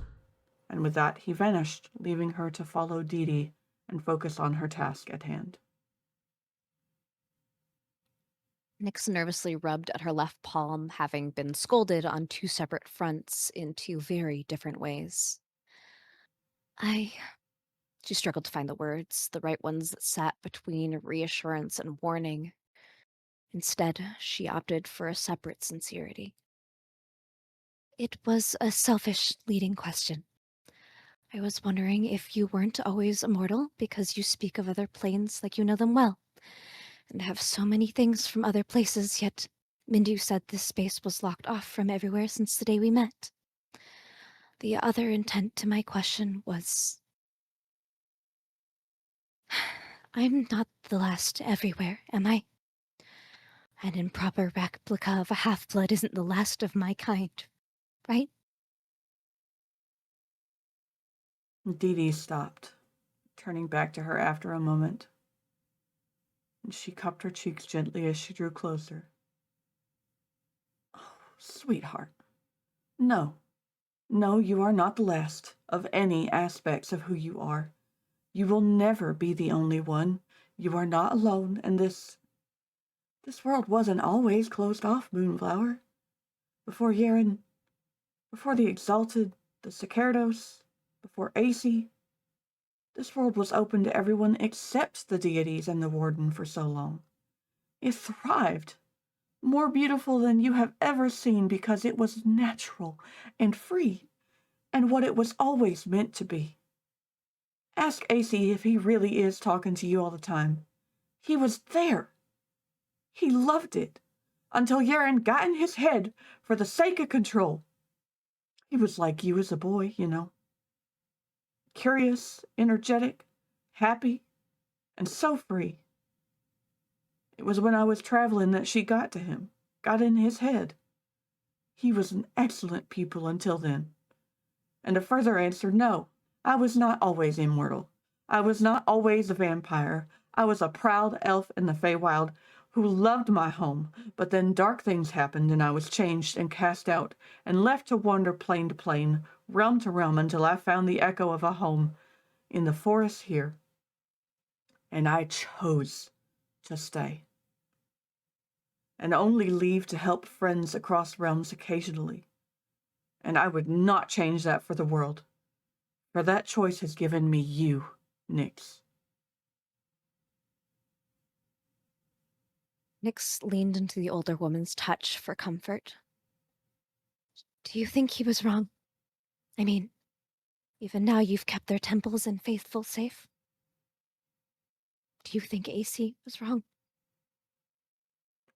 And with that, he vanished, leaving her to follow Didi and focus on her task at hand. Nyx nervously rubbed at her left palm, having been scolded on 2 separate fronts in 2 very different ways. She struggled to find the words, the right ones that sat between reassurance and warning. Instead, she opted for a separate sincerity. It was a selfish leading question. I was wondering if you weren't always immortal because you speak of other planes like you know them well, and have so many things from other places, yet Mindu said this space was locked off from everywhere since the day we met. The other intent to my question was... I'm not the last everywhere, am I? An improper replica of a half-blood isn't the last of my kind, right? Didi stopped, turning back to her after a moment. And she cupped her cheeks gently as she drew closer. Oh, sweetheart. No, you are not the last of any aspects of who you are. You will never be the only one. You are not alone, and this world wasn't always closed off, Moonflower. Before Yeren, before the Exalted, the Sacerdos, before AC, this world was open to everyone except the deities and the Warden for so long. It thrived, more beautiful than you have ever seen because it was natural and free, and what it was always meant to be. Ask AC if he really is talking to you all the time. He was there. He loved it, until Yeren got in his head for the sake of control. He was like you as a boy, you know. Curious, energetic, happy, and so free. It was when I was traveling that she got to him, got in his head. He was an excellent pupil until then. And a further answer, no, I was not always immortal. I was not always a vampire. I was a proud elf in the Feywild who loved my home, but then dark things happened and I was changed and cast out and left to wander plane to plane, realm to realm until I found the echo of a home in the forest here. And I chose to stay. And only leave to help friends across realms occasionally. And I would not change that for the world. For that choice has given me you, Nyx. Nyx leaned into the older woman's touch for comfort. Do you think he was wrong? I mean, even now you've kept their temples and faithful safe. Do you think AC was wrong?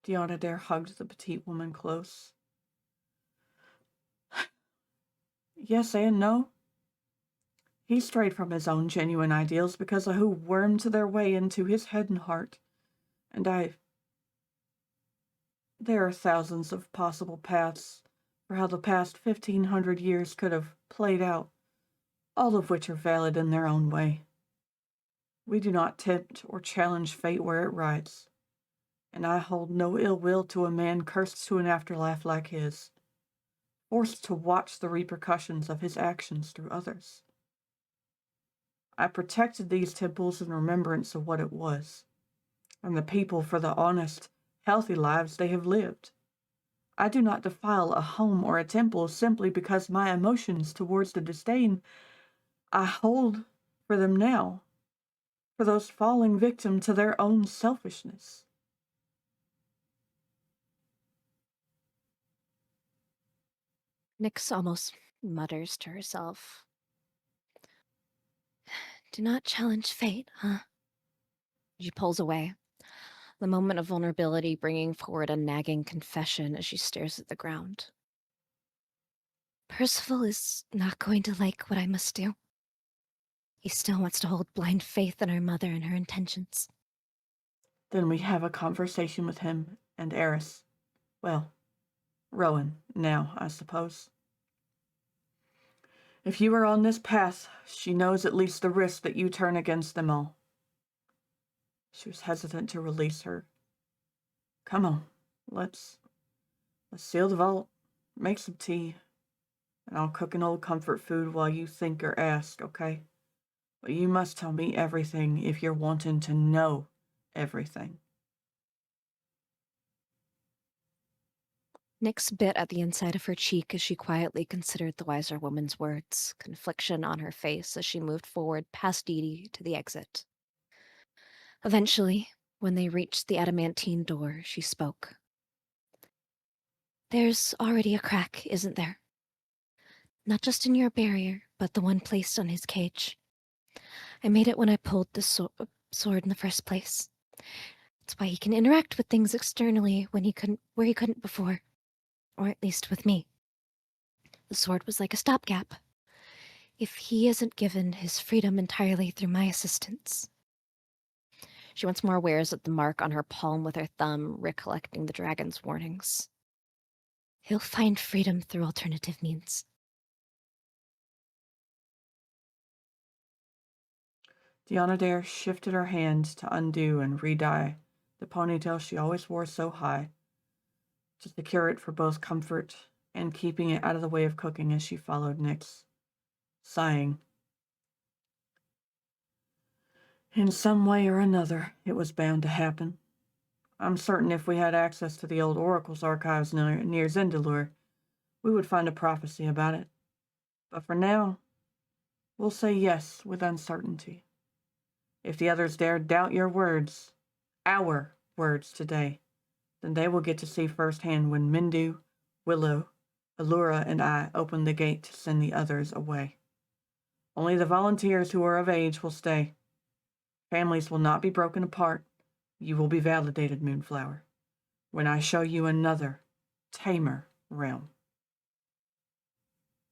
Dionadair hugged the petite woman close. Yes and no. He strayed from his own genuine ideals because of who wormed their way into his head and heart. And there are thousands of possible paths for how the past 1,500 years could have played out, all of which are valid in their own way. We do not tempt or challenge fate where it rides, and I hold no ill will to a man cursed to an afterlife like his, forced to watch the repercussions of his actions through others. I protected these temples in remembrance of what it was, and the people for the honest, healthy lives they have lived. I do not defile a home or a temple simply because my emotions towards the disdain I hold for them now, for those falling victim to their own selfishness. Nyx almost mutters to herself. Do not challenge fate, huh? She pulls away, the moment of vulnerability bringing forward a nagging confession as she stares at the ground. Percival is not going to like what I must do. He still wants to hold blind faith in our mother and her intentions. Then we have a conversation with him and Eris. Well, Rowan, now, I suppose. If you are on this path, she knows at least the risk that you turn against them all. She was hesitant to release her. Come on, let's seal the vault, make some tea, and I'll cook an old comfort food while you think or ask, okay? But you must tell me everything if you're wanting to know everything. Nyx bit at the inside of her cheek as she quietly considered the wiser woman's words, confliction on her face as she moved forward past Didi to the exit. Eventually, when they reached the adamantine door, she spoke. There's already a crack, isn't there? Not just in your barrier, but the one placed on his cage. I made it when I pulled the sword in the first place. It's why he can interact with things externally where he couldn't before. Or at least with me. The sword was like a stopgap. If he isn't given his freedom entirely through my assistance. She once more wears at the mark on her palm with her thumb, recollecting the dragon's warnings. He'll find freedom through alternative means. Dionadair shifted her hand to undo and re-dye the ponytail she always wore so high, to secure it for both comfort and keeping it out of the way of cooking as she followed Nyx, sighing. In some way or another, it was bound to happen. I'm certain if we had access to the old Oracle's archives near Zendalur, we would find a prophecy about it. But for now, we'll say yes with uncertainty. If the others dare doubt your words, our words today, then they will get to see firsthand when Mindu, Willow, Allura, and I open the gate to send the others away. Only the volunteers who are of age will stay. Families will not be broken apart. You will be validated, Moonflower, when I show you another, tamer realm.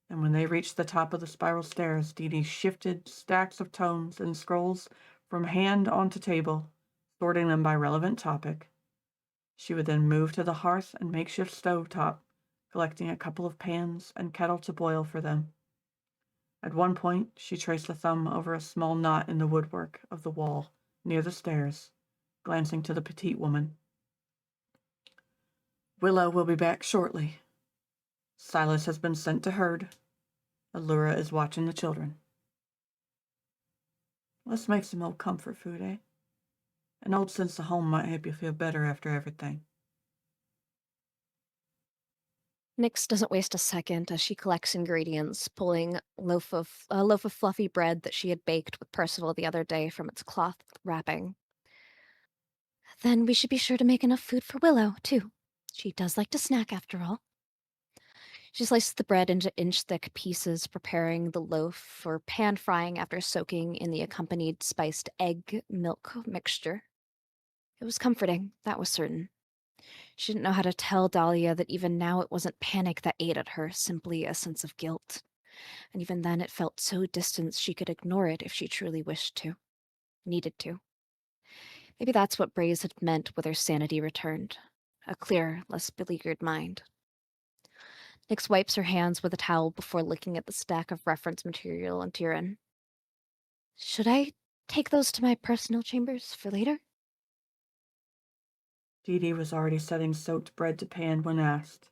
And when they reached the top of the spiral stairs, Didi shifted stacks of tomes and scrolls from hand onto table, sorting them by relevant topic. She would then move to the hearth and makeshift stovetop, collecting a couple of pans and kettle to boil for them. At one point, she traced a thumb over a small knot in the woodwork of the wall near the stairs, glancing to the petite woman. Willow will be back shortly. Silas has been sent to herd. Allura is watching the children. Let's make some old comfort food, eh? An old sense of home might help you feel better after everything. Nyx doesn't waste a second as she collects ingredients, pulling a loaf of fluffy bread that she had baked with Percival the other day from its cloth wrapping. Then we should be sure to make enough food for Willow, too. She does like to snack, after all. She slices the bread into inch-thick pieces, preparing the loaf for pan-frying after soaking in the accompanied spiced egg-milk mixture. It was comforting, that was certain. She didn't know how to tell Dahlia that even now it wasn't panic that ate at her, simply a sense of guilt. And even then it felt so distant she could ignore it if she truly wished to. Needed to. Maybe that's what Braze had meant with her sanity returned. A clearer, less beleaguered mind. Nyx wipes her hands with a towel before looking at the stack of reference material in Tyrion. Should I take those to my personal chambers for later? Dee was already setting soaked bread to pan when asked,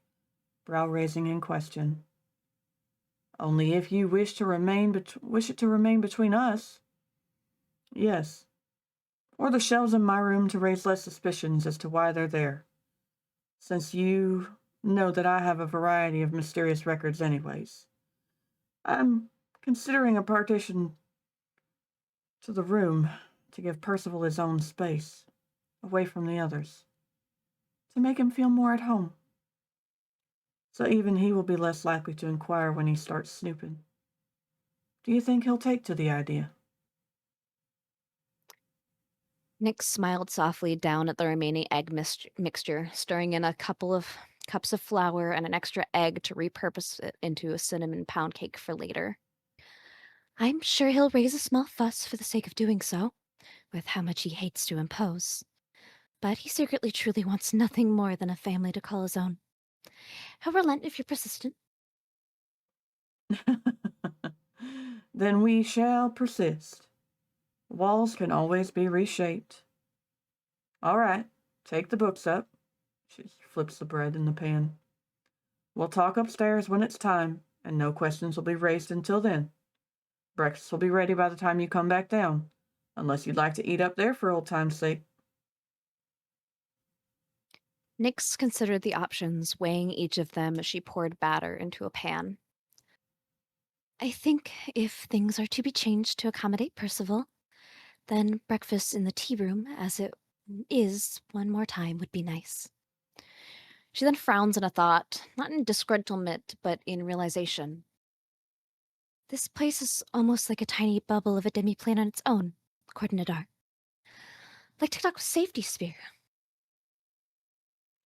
brow raising in question. Only if you wish it to remain between us. Yes. Or the shelves in my room to raise less suspicions as to why they're there. Since you know that I have a variety of mysterious records anyways. I'm considering a partition to the room to give Percival his own space, away from the others, to make him feel more at home. So even he will be less likely to inquire when he starts snooping. Do you think he'll take to the idea? Nyx smiled softly down at the remaining egg mixture, stirring in a couple of cups of flour and an extra egg to repurpose it into a cinnamon pound cake for later. I'm sure he'll raise a small fuss for the sake of doing so, with how much he hates to impose. But he secretly truly wants nothing more than a family to call his own. He'll relent if you're persistent. Then we shall persist. Walls can always be reshaped. All right, take the books up. She flips the bread in the pan. We'll talk upstairs when it's time, and no questions will be raised until then. Breakfast will be ready by the time you come back down, unless you'd like to eat up there for old time's sake. Nyx considered the options, weighing each of them as she poured batter into a pan. I think if things are to be changed to accommodate Percival, then breakfast in the tea room, as it is one more time, would be nice. She then frowns in a thought, not in disgruntlement, but in realization. This place is almost like a tiny bubble of a demi-plane on its own, according to Dar. Like TikTok's safety sphere.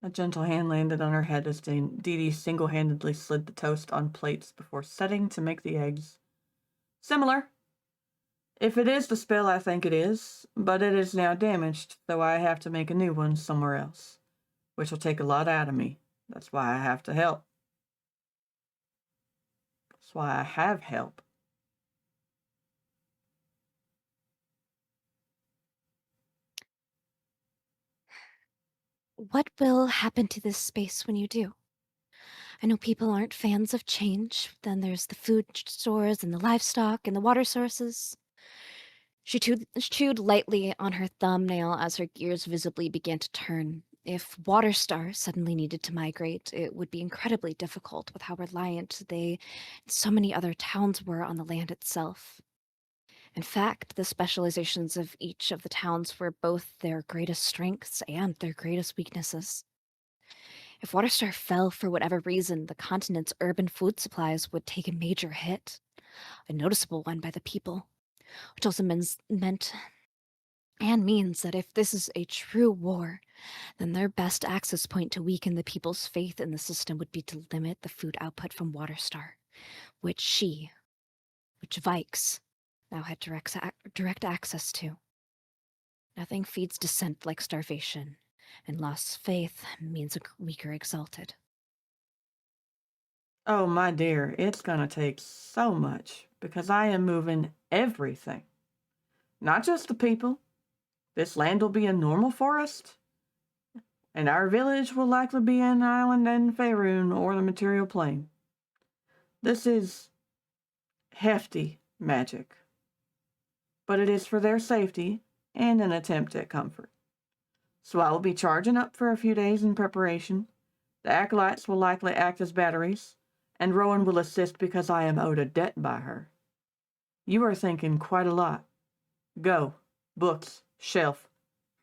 A gentle hand landed on her head as Dee single-handedly slid the toast on plates before setting to make the eggs. Similar. If it is the spell I think it is, but it is now damaged, so I have to make a new one somewhere else, which will take a lot out of me. That's why I have to help. That's why I have help. What will happen to this space when you do? I know people aren't fans of change. Then there's the food stores and the livestock and the water sources. She chewed lightly on her thumbnail as her gears visibly began to turn. If Waterstar suddenly needed to migrate, it would be incredibly difficult with how reliant they and so many other towns were on the land itself. In fact, the specializations of each of the towns were both their greatest strengths and their greatest weaknesses. If Waterstar fell for whatever reason, the continent's urban food supplies would take a major hit, a noticeable one by the people, which also meant and means that if this is a true war, then their best access point to weaken the people's faith in the system would be to limit the food output from Waterstar, which Vaiks, now had direct access to. Nothing feeds dissent like starvation, and lost faith means a weaker exalted. Oh, my dear, it's gonna take so much, because I am moving everything. Not just the people. This land will be a normal forest, and our village will likely be an island in Faerun or the material plane. This is hefty magic, but it is for their safety and an attempt at comfort. So I will be charging up for a few days in preparation. The acolytes will likely act as batteries, and Rowan will assist because I am owed a debt by her. You are thinking quite a lot. Go. Books. Shelf.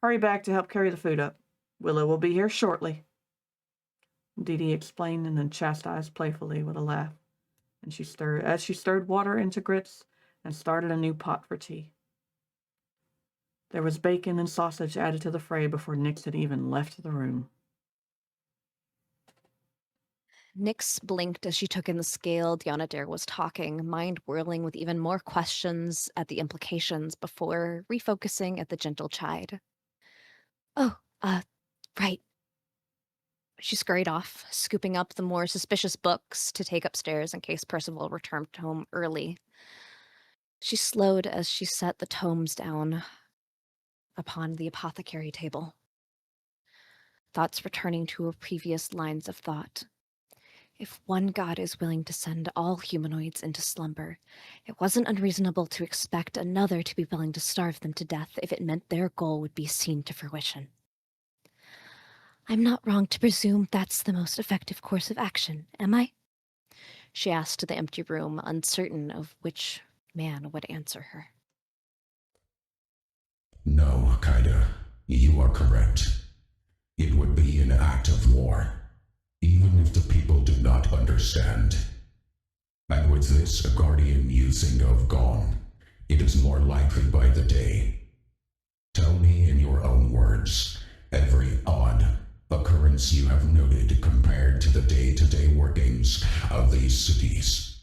Hurry back to help carry the food up. Willow will be here shortly. Dee explained and then chastised playfully with a laugh, and she stirred water into grits and started a new pot for tea. There was bacon and sausage added to the fray before Nyx had even left the room. Nyx blinked as she took in the scale Dionadair was talking, mind whirling with even more questions at the implications before refocusing at the gentle chide. Oh, right. She scurried off, scooping up the more suspicious books to take upstairs in case Percival returned home early. She slowed as she set the tomes down upon the apothecary table. Thoughts returning to her previous lines of thought. If one god is willing to send all humanoids into slumber, it wasn't unreasonable to expect another to be willing to starve them to death if it meant their goal would be seen to fruition. I'm not wrong to presume that's the most effective course of action, am I? She asked the empty room, uncertain of which man would answer her. No, Kaida, you are correct. It would be an act of war, even if the people do not understand. And with this guardian you think of gone, it is more likely by the day. Tell me in your own words, every odd occurrence you have noted compared to the day-to-day workings of these cities,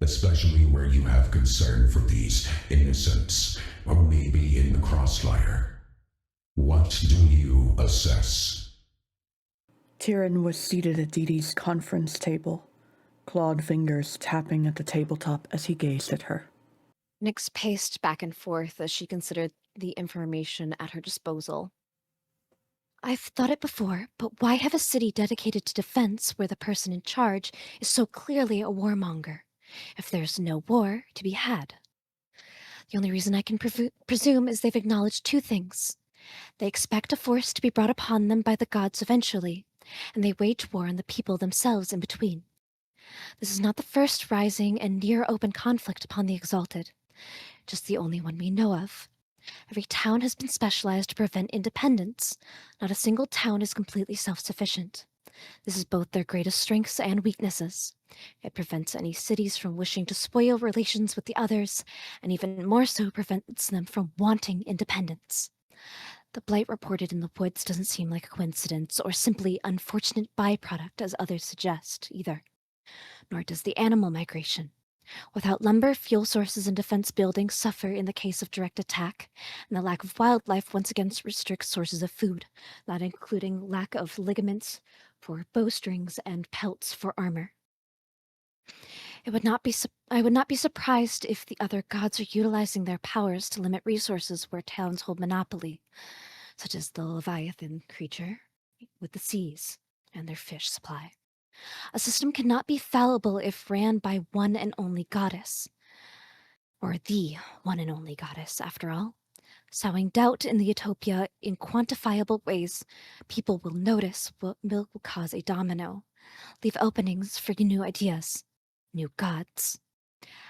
especially where you have concern for these innocents who may be in the crossfire. What do you assess? Tyrion was seated at Didi's conference table, clawed fingers tapping at the tabletop as he gazed at her. Nyx paced back and forth as she considered the information at her disposal. I've thought it before, but why have a city dedicated to defense where the person in charge is so clearly a warmonger, if there's no war to be had? The only reason I can presume is they've acknowledged two things. They expect a force to be brought upon them by the gods eventually, and they wage war on the people themselves in between. This is not the first rising and near-open conflict upon the Exalted, just the only one we know of. Every town has been specialized to prevent independence. Not a single town is completely self-sufficient. This is both their greatest strengths and weaknesses. It prevents any cities from wishing to spoil relations with the others, and even more so prevents them from wanting independence. The blight reported in the woods doesn't seem like a coincidence or simply unfortunate byproduct as others suggest, either. Nor does the animal migration. Without lumber, fuel sources and defense buildings suffer in the case of direct attack, and the lack of wildlife once again restricts sources of food, not including lack of ligaments for bowstrings and pelts for armor. I would not be surprised if the other gods are utilizing their powers to limit resources where towns hold monopoly, such as the Leviathan creature with the seas and their fish supply. A system cannot be fallible if ran by one and only goddess. Or the one and only goddess, after all. Sowing doubt in the utopia in quantifiable ways, people will notice what will cause a domino, leave openings for new ideas, new gods.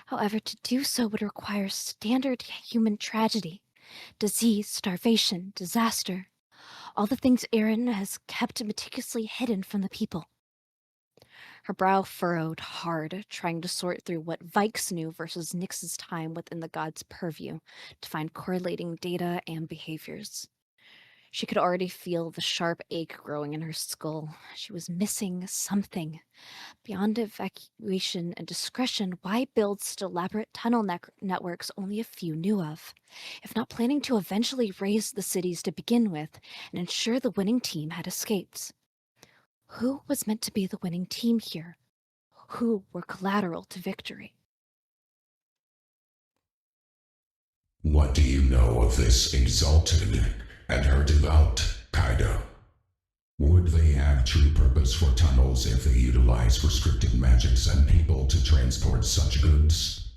However, to do so would require standard human tragedy, disease, starvation, disaster, all the things Aaron has kept meticulously hidden from the people. Her brow furrowed hard, trying to sort through what Vaiks knew versus Nyx's time within the god's purview to find correlating data and behaviors. She could already feel the sharp ache growing in her skull. She was missing something. Beyond evacuation and discretion, why build such elaborate tunnel networks only a few knew of? If not planning to eventually raise the cities to begin with and ensure the winning team had escapes. Who was meant to be the winning team here? Who were collateral to victory? What do you know of this Exalted and her devout Kaida? Would they have true purpose for tunnels if they utilize restricted magics and people to transport such goods?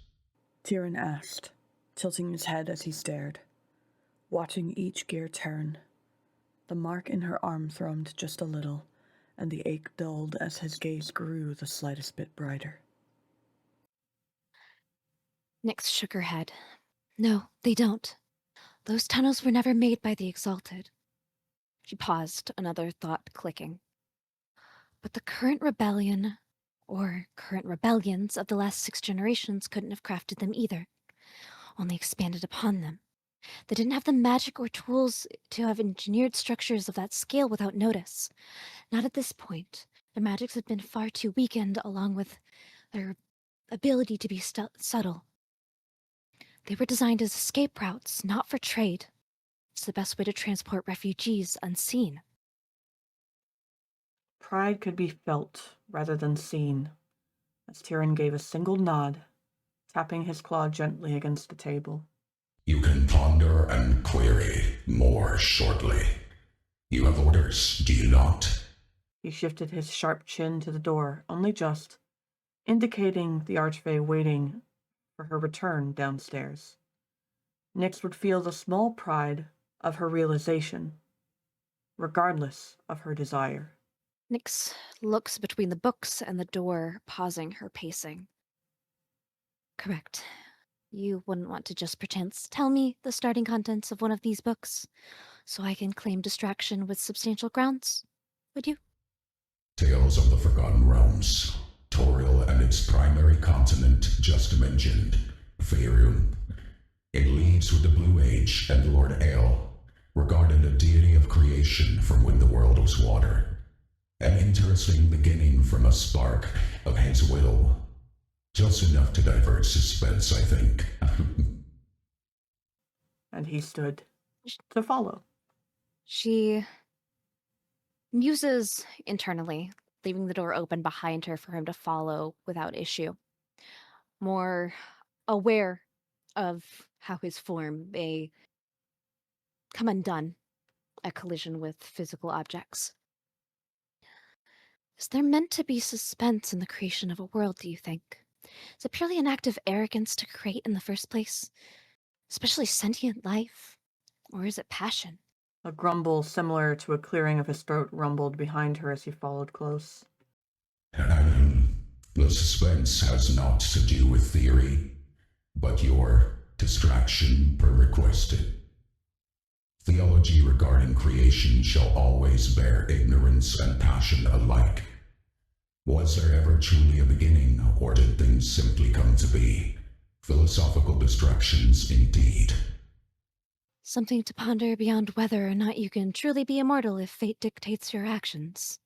Tyrion asked, tilting his head as he stared, watching each gear turn. The mark in her arm throbbed just a little, and the ache dulled as his gaze grew the slightest bit brighter. Nyx shook her head. No, they don't. Those tunnels were never made by the Exalted. She paused, another thought clicking. But the current rebellion, or current rebellions of the last 6 generations couldn't have crafted them either, only expanded upon them. They didn't have the magic or tools to have engineered structures of that scale without notice. Not at this point. Their magics have been far too weakened, along with their ability to be subtle. They were designed as escape routes, not for trade. It's the best way to transport refugees unseen. Pride could be felt rather than seen, as Tyrion gave a single nod, tapping his claw gently against the table. You can ponder and query more shortly. You have orders, do you not? He shifted his sharp chin to the door, only just, indicating the Archfey waiting for her return downstairs. Nyx would feel the small pride of her realization, regardless of her desire. Nyx looks between the books and the door, pausing her pacing. Correct. You wouldn't want to just pretend. Tell me the starting contents of one of these books, so I can claim distraction with substantial grounds, would you? Tales of the Forgotten Realms. Toriel and its primary continent just mentioned, Faerun. It leads with the Blue Age and Lord Ale, regarded a deity of creation from when the world was water. An interesting beginning from a spark of his will. Just enough to divert suspense, I think. And he stood to follow. She muses internally, leaving the door open behind her for him to follow without issue. More aware of how his form may come undone at collision with physical objects. Is there meant to be suspense in the creation of a world, do you think? Is it purely an act of arrogance to create in the first place? Especially sentient life? Or is it passion? A grumble similar to a clearing of his throat rumbled behind her as he followed close. The suspense has naught to do with theory, but your distraction per requested. Theology regarding creation shall always bear ignorance and passion alike. Was there ever truly a beginning, or did things simply come to be? Philosophical distractions indeed. Something to ponder beyond whether or not you can truly be immortal if fate dictates your actions.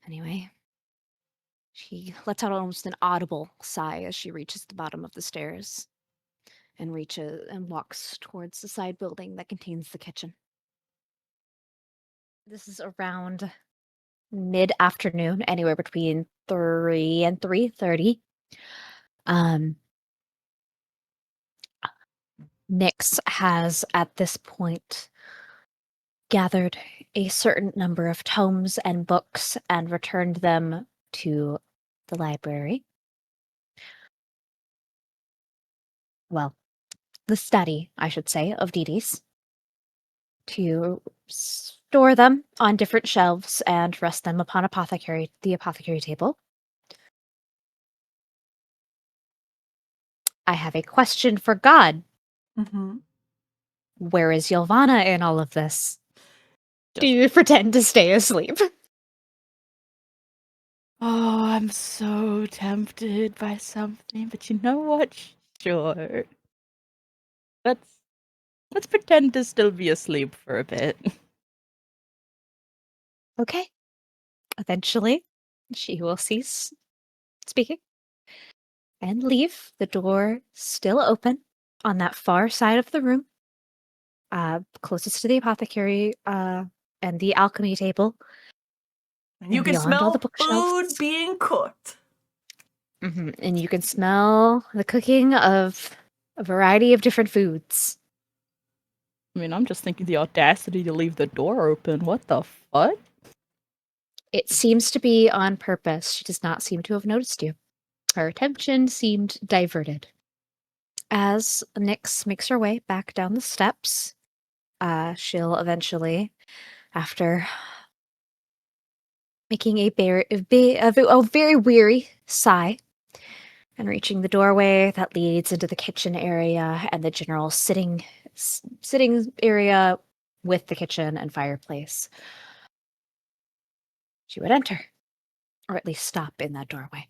Anyway, she lets out almost an audible sigh as she reaches the bottom of the stairs and walks towards the side building that contains the kitchen. This is around mid-afternoon, anywhere between 3 and 3:30. Nyx has, at this point, gathered a certain number of tomes and books and returned them to the library. Well, the study, I should say, of Didi's, to store them on different shelves and rest them upon the apothecary table. I have a question for God. Mm-hmm. Where is Ylvanna in all of this? Do you pretend to stay asleep? Oh, I'm so tempted by something, but you know what? Sure. Let's pretend to still be asleep for a bit. Okay. Eventually, she will cease speaking and leave, the door still open on that far side of the room, closest to the apothecary and the alchemy table. And you can beyond all smell the food bookshelves. being cooked. And you can smell the cooking of a variety of different foods. I mean, I'm just thinking the audacity to leave the door open. What the fuck? It seems to be on purpose. She does not seem to have noticed you. Her attention seemed diverted. As Nyx makes her way back down the steps, she'll eventually, after making a very weary sigh, and reaching the doorway that leads into the kitchen area and the general sitting area with the kitchen and fireplace, she would enter, or at least stop in that doorway.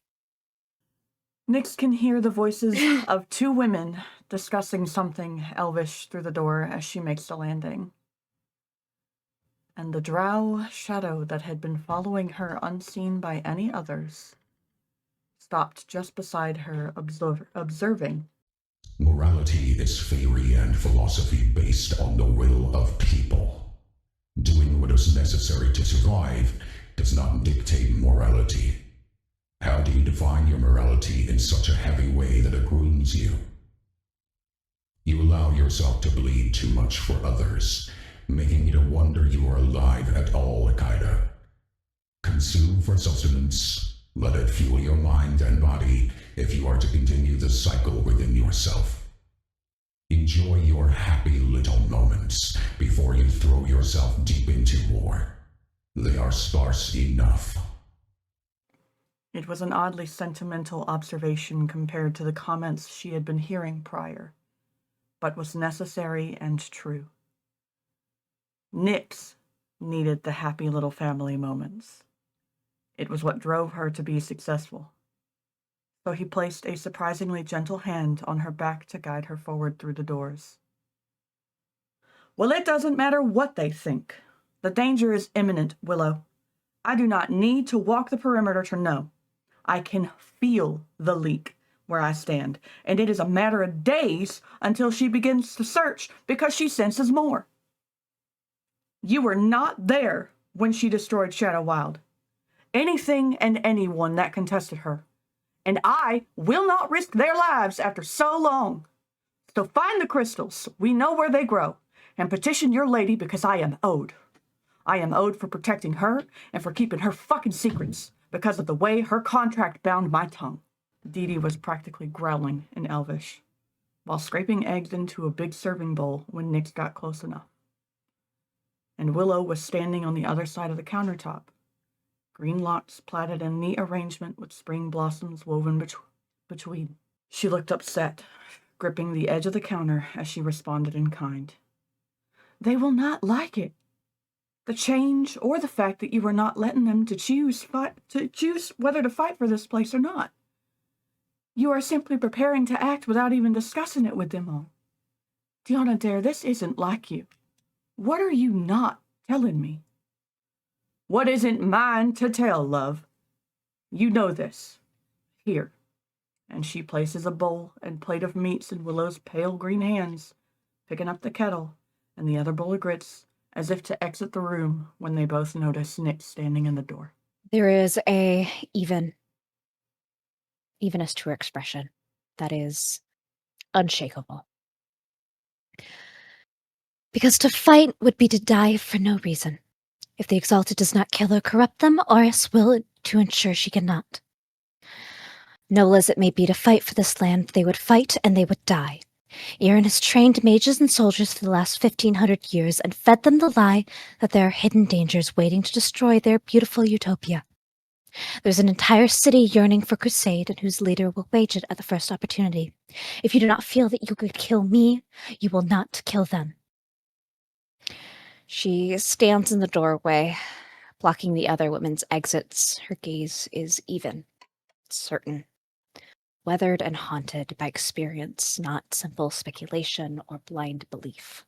Nyx can hear the voices of two women discussing something elvish through the door as she makes the landing. and the drow shadow that had been following her unseen by any others stopped just beside her, observing. Morality is theory and philosophy based on the will of people. Doing what is necessary to survive does not dictate morality. How do you define your morality in such a heavy way that it grooms you? You allow yourself to bleed too much for others, making it a wonder you are alive at all, Akaida. Consume for sustenance. Let it fuel your mind and body if you are to continue the cycle within yourself. Enjoy your happy little moments before you throw yourself deep into war. They are sparse enough. It was an oddly sentimental observation compared to the comments she had been hearing prior, but was necessary and true. Nyx needed the happy little family moments. It was what drove her to be successful. So he placed a surprisingly gentle hand on her back to guide her forward through the doors. Well, it doesn't matter what they think. The danger is imminent, Willow. I do not need to walk the perimeter to know. I can feel the leak where I stand, and it is a matter of days until she begins to search because she senses more. You were not there when she destroyed Shadowwild. Anything and anyone that contested her. And I will not risk their lives after so long. So find the crystals, we know where they grow, and petition your lady because I am owed. I am owed for protecting her and for keeping her fucking secrets because of the way her contract bound my tongue. Dee was practically growling in Elvish, while scraping eggs into a big serving bowl when Nyx got close enough. And Willow was standing on the other side of the countertop, green locks plaited in neat arrangement with spring blossoms woven between. She looked upset, gripping the edge of the counter as she responded in kind. They will not like it. The change or the fact that you were not letting them to choose whether to fight for this place or not. You are simply preparing to act without even discussing it with them all. Deanna Dare, this isn't like you. What are you not telling me? What isn't mine to tell, love? You know this. Here. And she places a bowl and plate of meats in Willow's pale green hands, picking up the kettle and the other bowl of grits, as if to exit the room when they both notice Nyx standing in the door. There is a even as to her expression that is unshakable. Because to fight would be to die for no reason. If the Exalted does not kill or corrupt them, Oris will to ensure she cannot. Noble as it may be to fight for this land, they would fight and they would die. Eren has trained mages and soldiers for the last 1,500 years and fed them the lie that there are hidden dangers waiting to destroy their beautiful utopia. There's an entire city yearning for crusade and whose leader will wage it at the first opportunity. If you do not feel that you could kill me, you will not kill them. She stands in the doorway, blocking the other women's exits. Her gaze is even, certain, weathered and haunted by experience, not simple speculation or blind belief.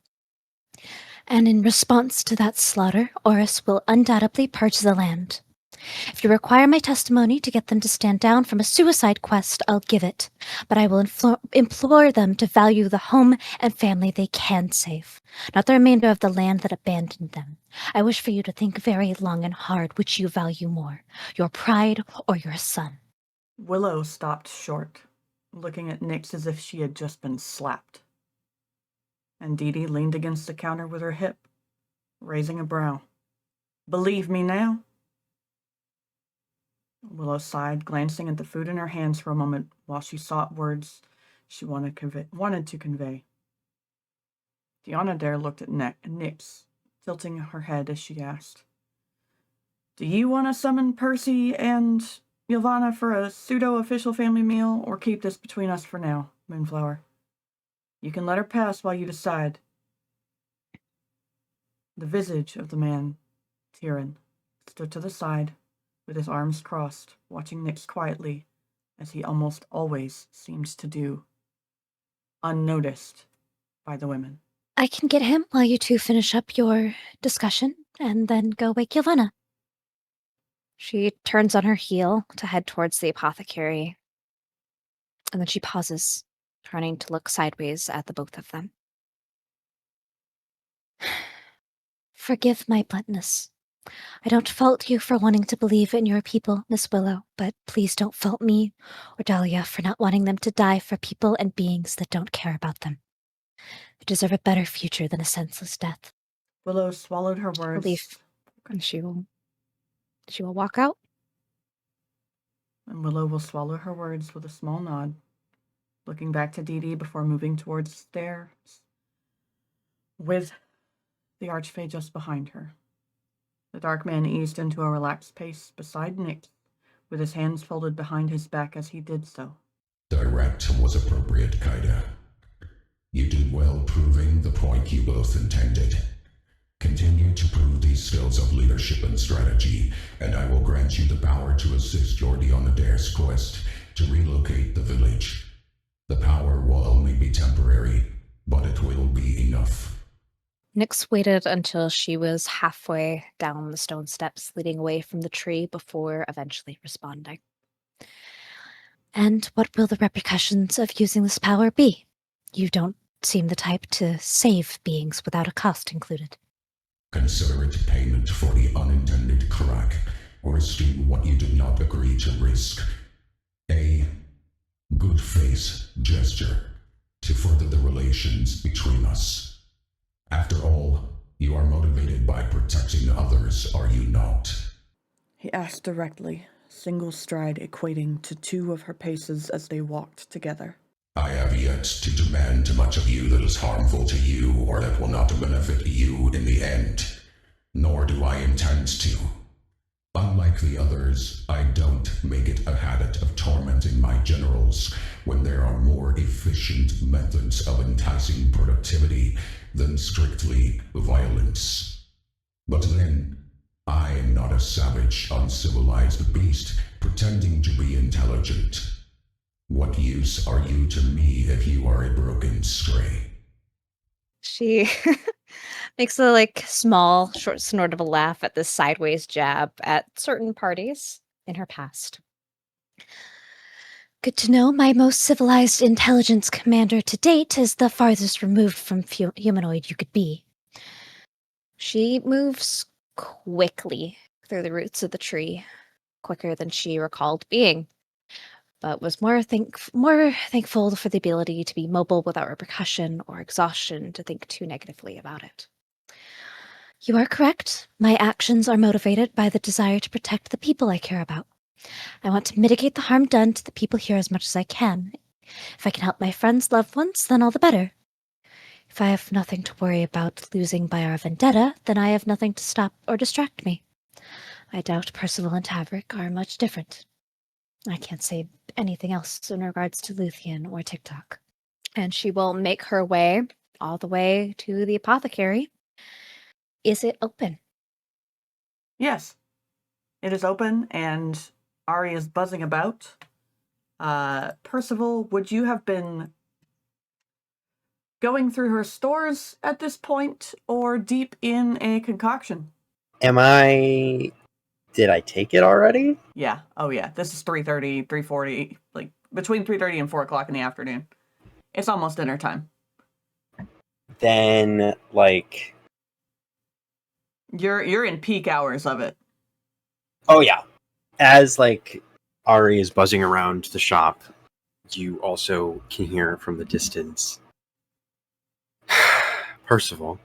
And in response to that slaughter, Oris will undoubtedly purge the land. If you require my testimony to get them to stand down from a suicide quest, I'll give it, but I will implore them to value the home and family they can save, not the remainder of the land that abandoned them. I wish for you to think very long and hard which you value more, your pride or your son. Willow stopped short, looking at Nyx as if she had just been slapped. And Dee leaned against the counter with her hip, raising a brow. Believe me now? Willow sighed, glancing at the food in her hands for a moment while she sought words she wanted to convey. Deanna Dare looked at Nyx, tilting her head as she asked, Do you want to summon Percy and Ylvanna for a pseudo-official family meal, or keep this between us for now, Moonflower? You can let her pass while you decide. The visage of the man, Tyrion, stood to the side, with his arms crossed, watching Nyx quietly, as he almost always seems to do, unnoticed by the women. I can get him while you two finish up your discussion, and then go wake Ylvanna. She turns on her heel to head towards the apothecary, and then she pauses, turning to look sideways at the both of them. Forgive my bluntness. I don't fault you for wanting to believe in your people, Miss Willow, but please don't fault me or Dahlia for not wanting them to die for people and beings that don't care about them. They deserve a better future than a senseless death. Willow swallowed her words. Relief. And she will walk out. And Willow will swallow her words with a small nod, looking back to Dee Dee before moving towards the stairs, with the Archfey just behind her. The dark man eased into a relaxed pace beside Nyx, with his hands folded behind his back as he did so. Direct was appropriate, Kaida. You did well proving the point you both intended. Continue to prove these skills of leadership and strategy, and I will grant you the power to assist Jordi on Adair's quest to relocate the village. The power will only be temporary, but it will be enough. Nyx waited until she was halfway down the stone steps leading away from the tree before eventually responding. And what will the repercussions of using this power be? You don't seem the type to save beings without a cost included. Consider it payment for the unintended crack, or esteem what you did not agree to risk. A good face gesture to further the relations between us. After all, you are motivated by protecting others, are you not? He asked directly, single stride equating to 2 of her paces as they walked together. I have yet to demand much of you that is harmful to you or that will not benefit you in the end. Nor do I intend to. Unlike the others, I don't make it a habit of tormenting my generals when there are more efficient methods of enticing productivity than strictly violence. But then, I am not a savage, uncivilized beast pretending to be intelligent. What use are you to me if you are a broken stray? She makes a small, short snort of a laugh at this sideways jab at certain parties in her past. Good to know my most civilized intelligence commander to date is the farthest removed from humanoid you could be. She moves quickly through the roots of the tree, quicker than she recalled being, but was more thankful for the ability to be mobile without repercussion or exhaustion to think too negatively about it. You are correct. My actions are motivated by the desire to protect the people I care about. I want to mitigate the harm done to the people here as much as I can. If I can help my friends' loved ones, then all the better. If I have nothing to worry about losing by our vendetta, then I have nothing to stop or distract me. I doubt Percival and Tavrick are much different. I can't say anything else in regards to Luthien or TikTok. And she will make her way all the way to the apothecary. Is it open? Yes, it is open, and Ari is buzzing about. Percival, would you have been going through her stores at this point, or deep in a concoction? Did I take it already? Yeah. Oh, yeah. This is 3:30, 3:40, between 3:30 and 4 o'clock in the afternoon. It's almost dinner time. Then, You're in peak hours of it. oh yeah. As, Ari is buzzing around the shop, you also can hear from the distance. Percival.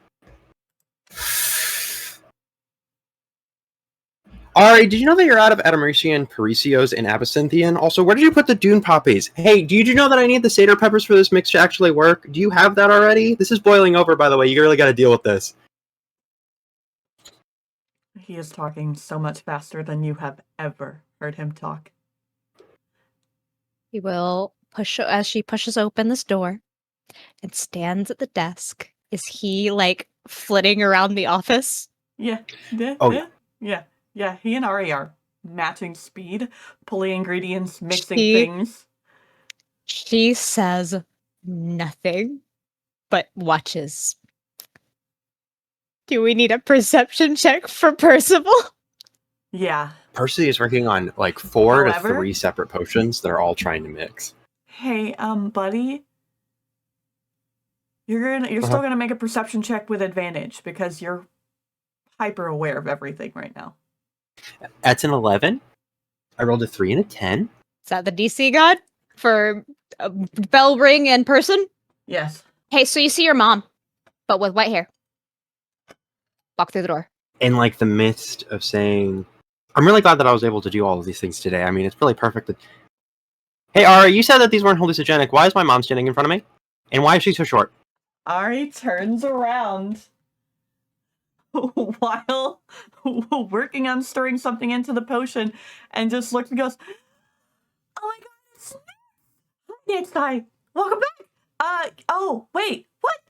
Ari, did you know that you're out of Adamarian, Parisios, and Absinthian? Also, where did you put the Dune Poppies? Hey, do you know that I need the Seder peppers for this mix to actually work? Do you have that already? This is boiling over, by the way. You really gotta deal with this. He is talking so much faster than you have ever heard him talk. He will push, as she pushes open this door and stands at the desk. Is he, flitting around the office? Yeah. Oh, yeah. Yeah, he and Ari are matching speed, pulling ingredients, mixing She- things. She says nothing, but watches. Do we need a perception check for Percival? Yeah. Percy is working on like 4 to However- 3 separate potions that are all trying to mix. Hey, buddy. You're still gonna make a perception check with advantage because you're hyper aware of everything right now. That's an 11. I rolled a 3 and a 10. Is that the DC god for bell ring and person? Yes. Hey, so you see your mom, but with white hair. Walk through the door. In like the midst of saying, I'm really glad that I was able to do all of these things today. I mean, it's really perfect. Hey, Ari, you said that these weren't hallucinogenic. Why is my mom standing in front of me? And why is she so short? Ari turns around while working on stirring something into the potion and just looks and goes, "Oh my god, it's Nick! Hi, welcome back! Oh, wait, what?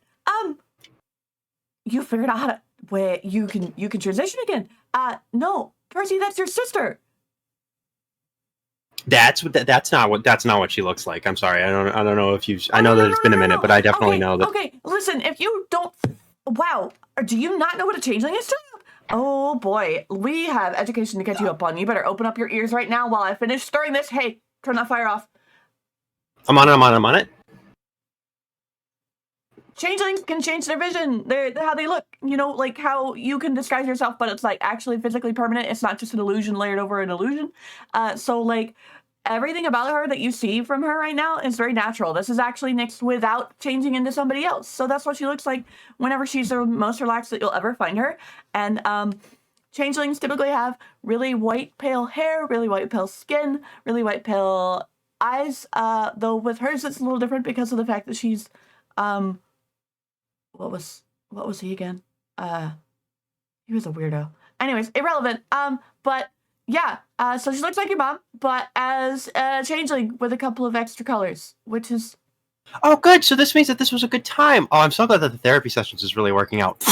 You figured out how to, wait, you can transition again. No, Percy, that's your sister. That's not what she looks like. I'm sorry. I don't know if I know that it's been a minute, but I definitely know that. Okay, listen, if you don't, wow, do you not know what a changeling is? Oh boy, we have education to catch you up on. You better open up your ears right now while I finish stirring this. Hey, turn that fire off. I'm on it. Changelings can change their vision. They're how they look. You know, like how you can disguise yourself, but it's like actually physically permanent. It's not just an illusion layered over an illusion. So like everything about her that you see from her right now is very natural. This is actually Nyx without changing into somebody else. So that's what she looks like whenever she's the most relaxed that you'll ever find her. And changelings typically have really white pale hair, really white pale skin, really white pale eyes. Though with hers it's a little different because of the fact that she's what was he again? He was a weirdo. Anyways, irrelevant. But yeah, so she looks like your mom, but as a changeling with a couple of extra colors, which is... Oh, good. So this means that this was a good time. Oh, I'm so glad that the therapy sessions is really working out.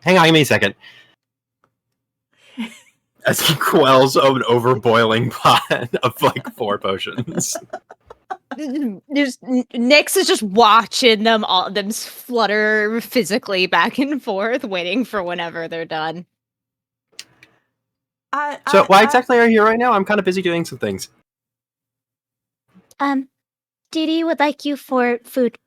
Hang on, give me a second. As he quells an overboiling pot of like 4 potions. Nyx is just watching them flutter physically back and forth, waiting for whenever they're done. So why exactly are you here right now? I'm kind of busy doing some things. Didi would like you for food.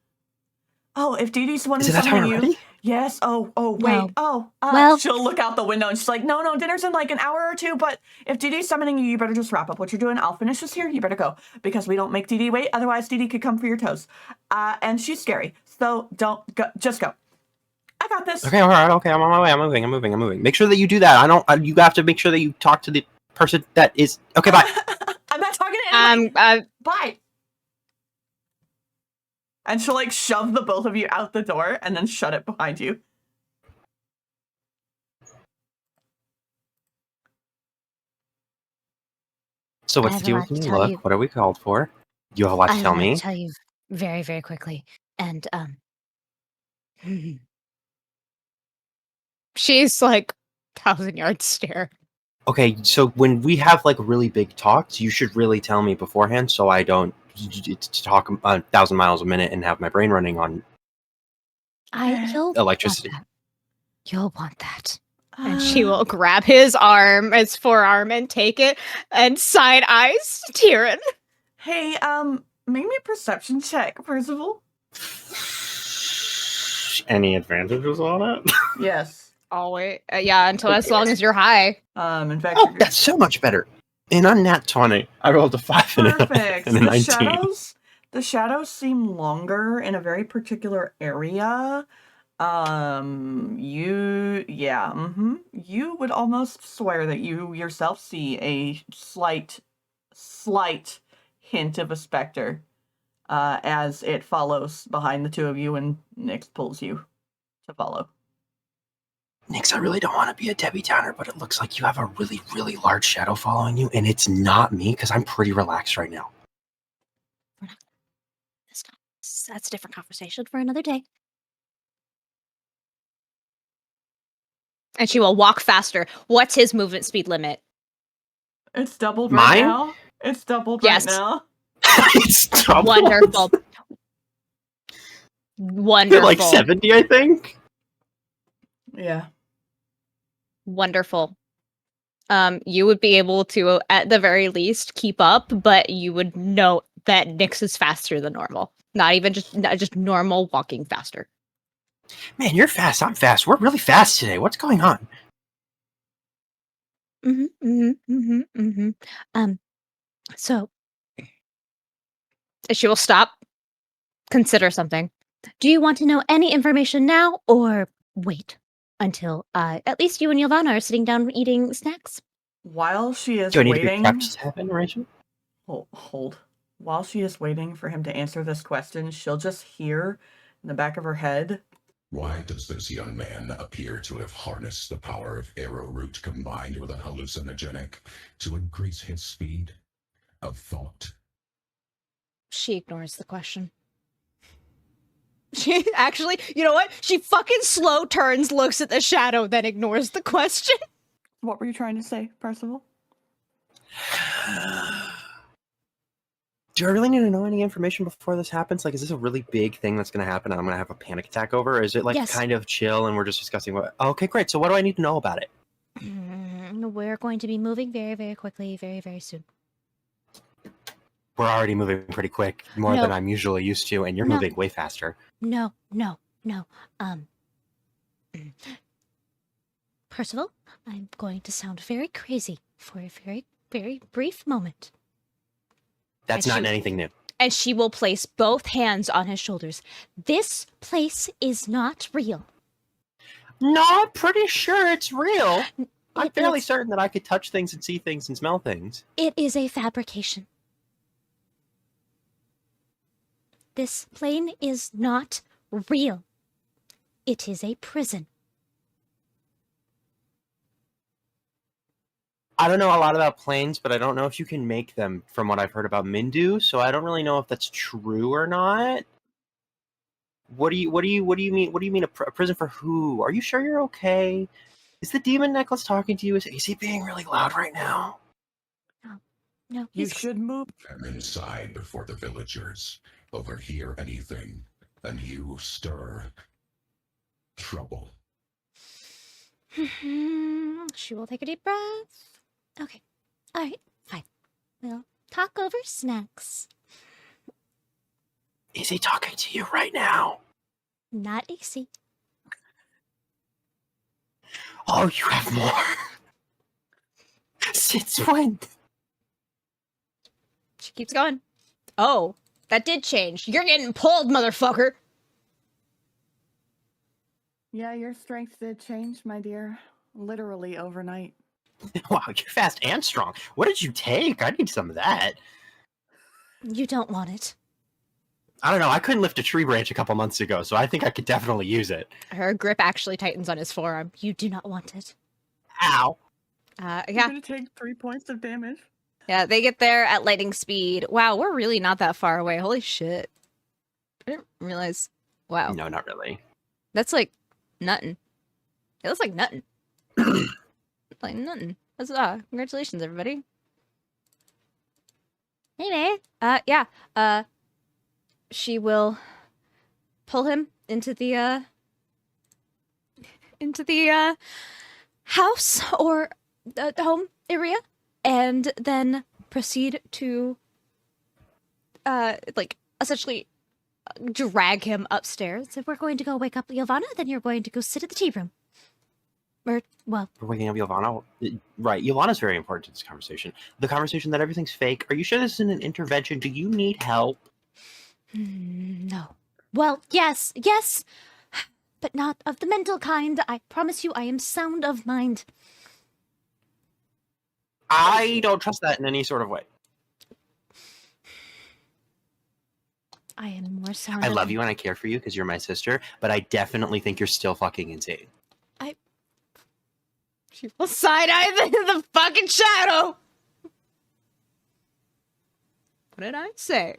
Oh, if Dee Dee's the one Is who's it that time summoning you... already? Yes. Oh, wait. No. Oh, Well- she'll look out the window and she's like, no, dinner's in like an hour or two, but if Dee Dee's summoning you, you better just wrap up what you're doing. I'll finish this here. You better go because we don't make Dee Dee wait. Otherwise, Dee Dee could come for your toes. And she's scary. So don't go. Just go. I got this. Okay, all right. Okay, I'm on my way. I'm moving. Make sure that you do that. You have to make sure that you talk to the person that is... Okay, bye. I'm not talking to anybody. Bye. And she'll like shove the both of you out the door and then shut it behind you. So I what's have the a deal lot with to me? tell Look, you. what are we called for? You have a lot to tell me? I'll tell you very, very quickly. And She's like 1,000-yard stare. Okay, so when we have like really big talks, you should really tell me beforehand so I don't talk 1,000 miles a minute and have my brain running on you'll electricity. want that. You'll want that. And she will grab his forearm, and take it, and side eyes Tyrion. Hey, make me a perception check, Percival. Any advantages on it? Yes. Always, yeah, until as long as you're high. In fact, Oh, that's so much better. And on nat 20, I rolled a 5 perfect. and a 19. The shadows seem longer in a very particular area. You would almost swear that you yourself see a slight hint of a specter, as it follows behind the two of you and Nyx pulls you to follow. Nyx, I really don't want to be a Debbie Downer, but it looks like you have a really, really large shadow following you, and it's not me because I'm pretty relaxed right now. That's a different conversation for another day. And she will walk faster. What's his movement speed limit? It's doubled right Mine? now. It's doubled Yes. right now. It's doubled. Wonderful. You're Wonderful. like 70, I think. Yeah. Wonderful. You would be able to, at the very least, keep up, but you would know that Nyx is faster than normal. Not just normal walking faster. Man, you're fast. I'm fast. We're really fast today. What's going on? So she will stop, consider something. Do you want to know any information now, or wait until at least you and Ylvanna are sitting down eating snacks? While she is Do I need to be waiting, prepped to have information? hold. While she is waiting for him to answer this question, she'll just hear in the back of her head, Why does this young man appear to have harnessed the power of arrowroot combined with a hallucinogenic to increase his speed of thought? She ignores the question. She actually, you know what? She fucking slow turns, looks at the shadow, then ignores the question. what were you trying to say, Percival? Do I really need to know any information before this happens? Like, is this a really big thing that's going to happen and I'm going to have a panic attack over? Or is it, like, Yes. kind of chill and we're just discussing what... Oh, okay, great. So what do I need to know about it? We're going to be moving very, very quickly, very, very soon. We're already moving pretty quick, more No. than I'm usually used to, and you're No. moving way faster. No. Percival, I'm going to sound very crazy for a very, very brief moment. That's And not she- anything new. And she will place both hands on his shoulders. This place is not real. No, I'm pretty sure it's real. I'm It fairly is- certain that I could touch things and see things and smell things. It is a fabrication. This plane is not real. It is a prison. I don't know a lot about planes, but I don't know if you can make them from what I've heard about Mindu, so I don't really know if that's true or not. What do you mean? What do you mean a prison for who? Are you sure you're okay? Is the demon necklace talking to you? Is he being really loud right now? No, You he's should move. I'm inside before the villagers overhear anything, and you stir trouble. She will take a deep breath. Okay. All right. Fine. We'll talk over snacks. Is he talking to you right now? Not AC. Oh, you have more. Since when? She keeps going. Oh, that did change. You're getting pulled, motherfucker. Yeah, your strength did change, my dear. Literally overnight. Wow, you're fast and strong. What did you take? I need some of that. You don't want it. I don't know. I couldn't lift a tree branch a couple months ago, so I think I could definitely use it. Her grip actually tightens on his forearm. You do not want it. Ow. You're Yeah, gonna take 3 points of damage. yeah. They get there at lightning speed. Wow, we're really not that far away. Holy shit! I didn't realize. Wow, No, not really. that's like nothing. It looks like nothing. Like nothing. That's congratulations, everybody. Anyway, yeah. She will pull him into the house or the home area, and then proceed to like essentially drag him upstairs. So we're going to go wake up Ylvanna, then you're going to go sit at the tea room. Or, well, We're waking up Ylvanna. Right, Ylvanna's very important to this conversation. The conversation that everything's fake. Are you sure this isn't an intervention? Do you need help? no. Well, yes, but not of the mental kind. I promise you I am sound of mind. I don't trust that in any sort of way. I am more sound I of love you and I care for you because you're my sister, but I definitely think you're still fucking insane. She will side-eye the fucking shadow. What did I say?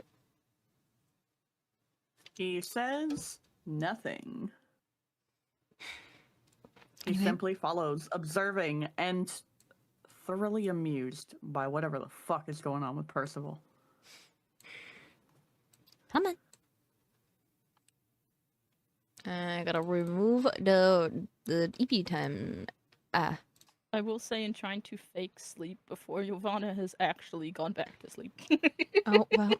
He says nothing. He Anyway. simply follows, observing and thoroughly amused by whatever the fuck is going on with Percival. Come on. I gotta remove the EP time. Ah. I will say, in trying to fake sleep before Ylvanna has actually gone back to sleep. Oh, well.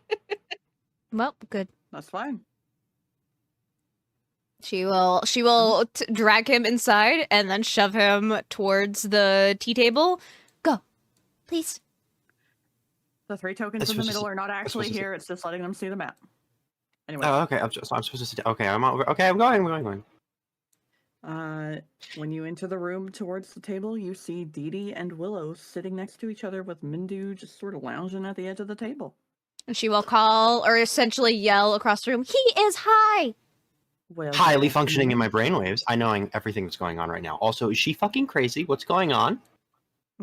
Well, good. That's fine. She will drag him inside and then shove him towards the tea table. Go, please. The 3 tokens in the middle are not actually here. It's just letting them see the map. Anyway. Oh, okay. I'm supposed to sit. Okay, I'm over. Okay, I'm going. When you enter the room towards the table, you see Didi and Willow sitting next to each other with Mindu just sort of lounging at the edge of the table. And she will call, or essentially yell across the room, "He is high!" Well, Highly functioning in my brainwaves. I knowing everything that's going on right now. Also, is she fucking crazy? What's going on?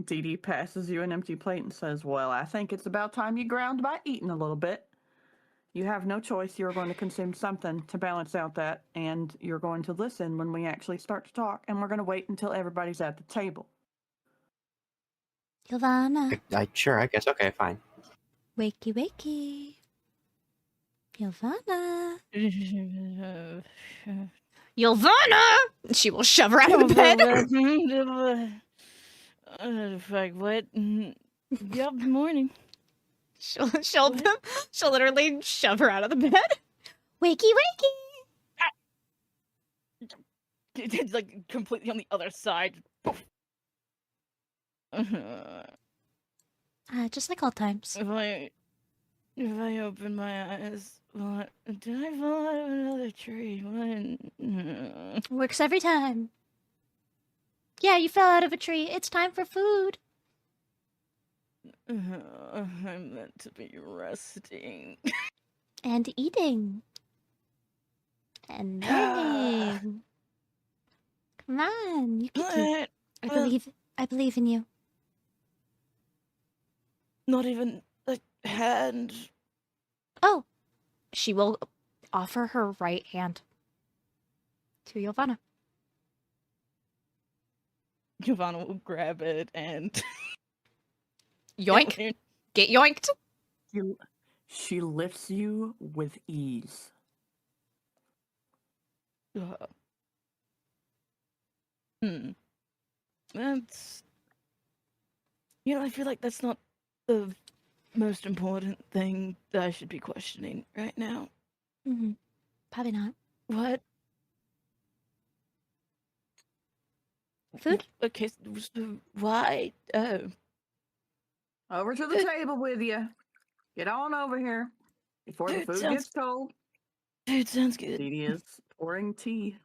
Didi passes you an empty plate and says, "Well, I think it's about time you ground by eating a little bit. You have no choice. You're going to consume something to balance out that, and you're going to listen when we actually start to talk, and we're going to wait until everybody's at the table." Ylvanna, Sure, I guess. Okay, fine. wakey wakey. Ylvanna. Ylvanna! She will shove her out of bed. Like, what? Yep, morning. She'll literally shove her out of the bed. Wakey wakey. It's like completely on the other side. Just like all times. If I open my eyes, what? Did I fall out of another tree? What? Works every time. Yeah, you fell out of a tree. It's time for food. I'm meant to be resting. And eating. And learning. Come on, you can do it. I believe in you. Not even a hand. Oh, she will offer her right hand to Ylvanna. Ylvanna will grab it and Yoink. Get yoinked. She lifts you with ease. That's... I feel like that's not the most important thing that I should be questioning right now. Mm-hmm. Probably not. What? Food? Okay, so why? Oh. Over to the table with you. Get on over here before the food gets cold. Food sounds good. Didi is pouring tea,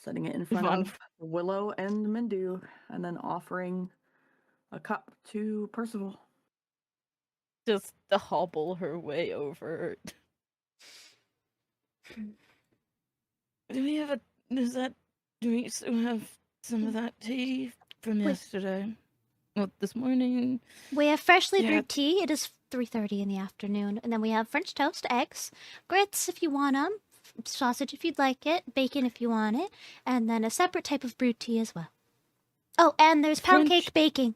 setting it in front of Willow and Mindu, and then offering a cup to Percival. Just to hobble her way over. Do we still have some of that tea from yesterday? Well, this morning. We have freshly brewed tea. It is 3:30 in the afternoon. And then we have French toast, eggs, grits if you want them, sausage if you'd like it, bacon if you want it, and then a separate type of brewed tea as well. Oh, and there's pound cake baking.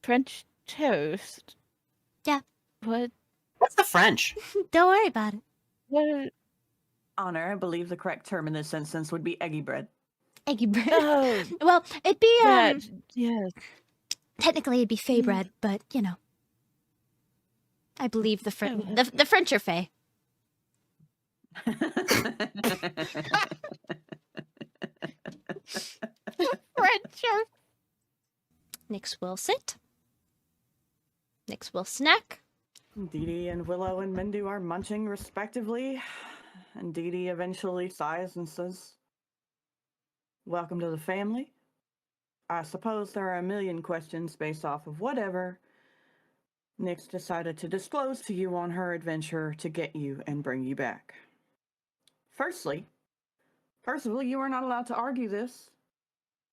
French toast? Yeah. What? What's the French? Don't worry about it. What? Honor, I believe the correct term in this instance would be eggy bread. Eggy bread. Oh. Well, it'd be, yes. Technically it'd be fey bread, but, I believe the French are fey. Frencher. Nyx will sit. Nyx will snack. Didi and Willow and Mindu are munching respectively, and Didi eventually sighs and says, "Welcome to the family. I suppose there are a million questions based off of whatever Nyx decided to disclose to you on her adventure to get you and bring you back. Firstly, Percival, you are not allowed to argue this.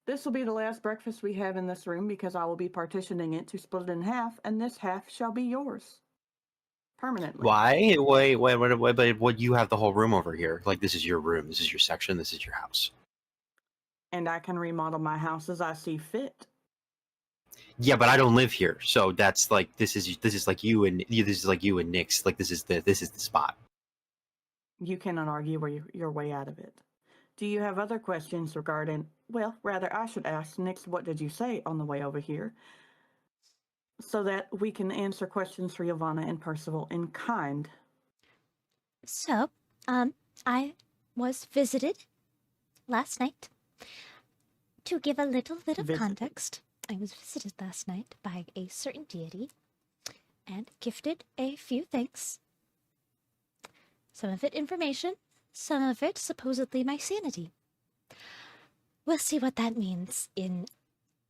This will be the last breakfast we have in this room because I will be partitioning it to split it in half, and this half shall be yours. Permanently." Why? Wait, but you have the whole room over here. Like, this is your room, this is your section, this is your house. And I can remodel my house as I see fit. Yeah, but I don't live here, so that's like this is like you and Nyx. Like, this is the spot. You cannot argue your way out of it. Do you have other questions regarding... Well, rather, I should ask, Nix, what did you say on the way over here? So that we can answer questions for Ylvanna and Percival in kind. So, I was visited last night. To give a little bit of Visited. context, I was visited last night by a certain deity and gifted a few things. Some of it information, some of it supposedly my sanity. We'll see what that means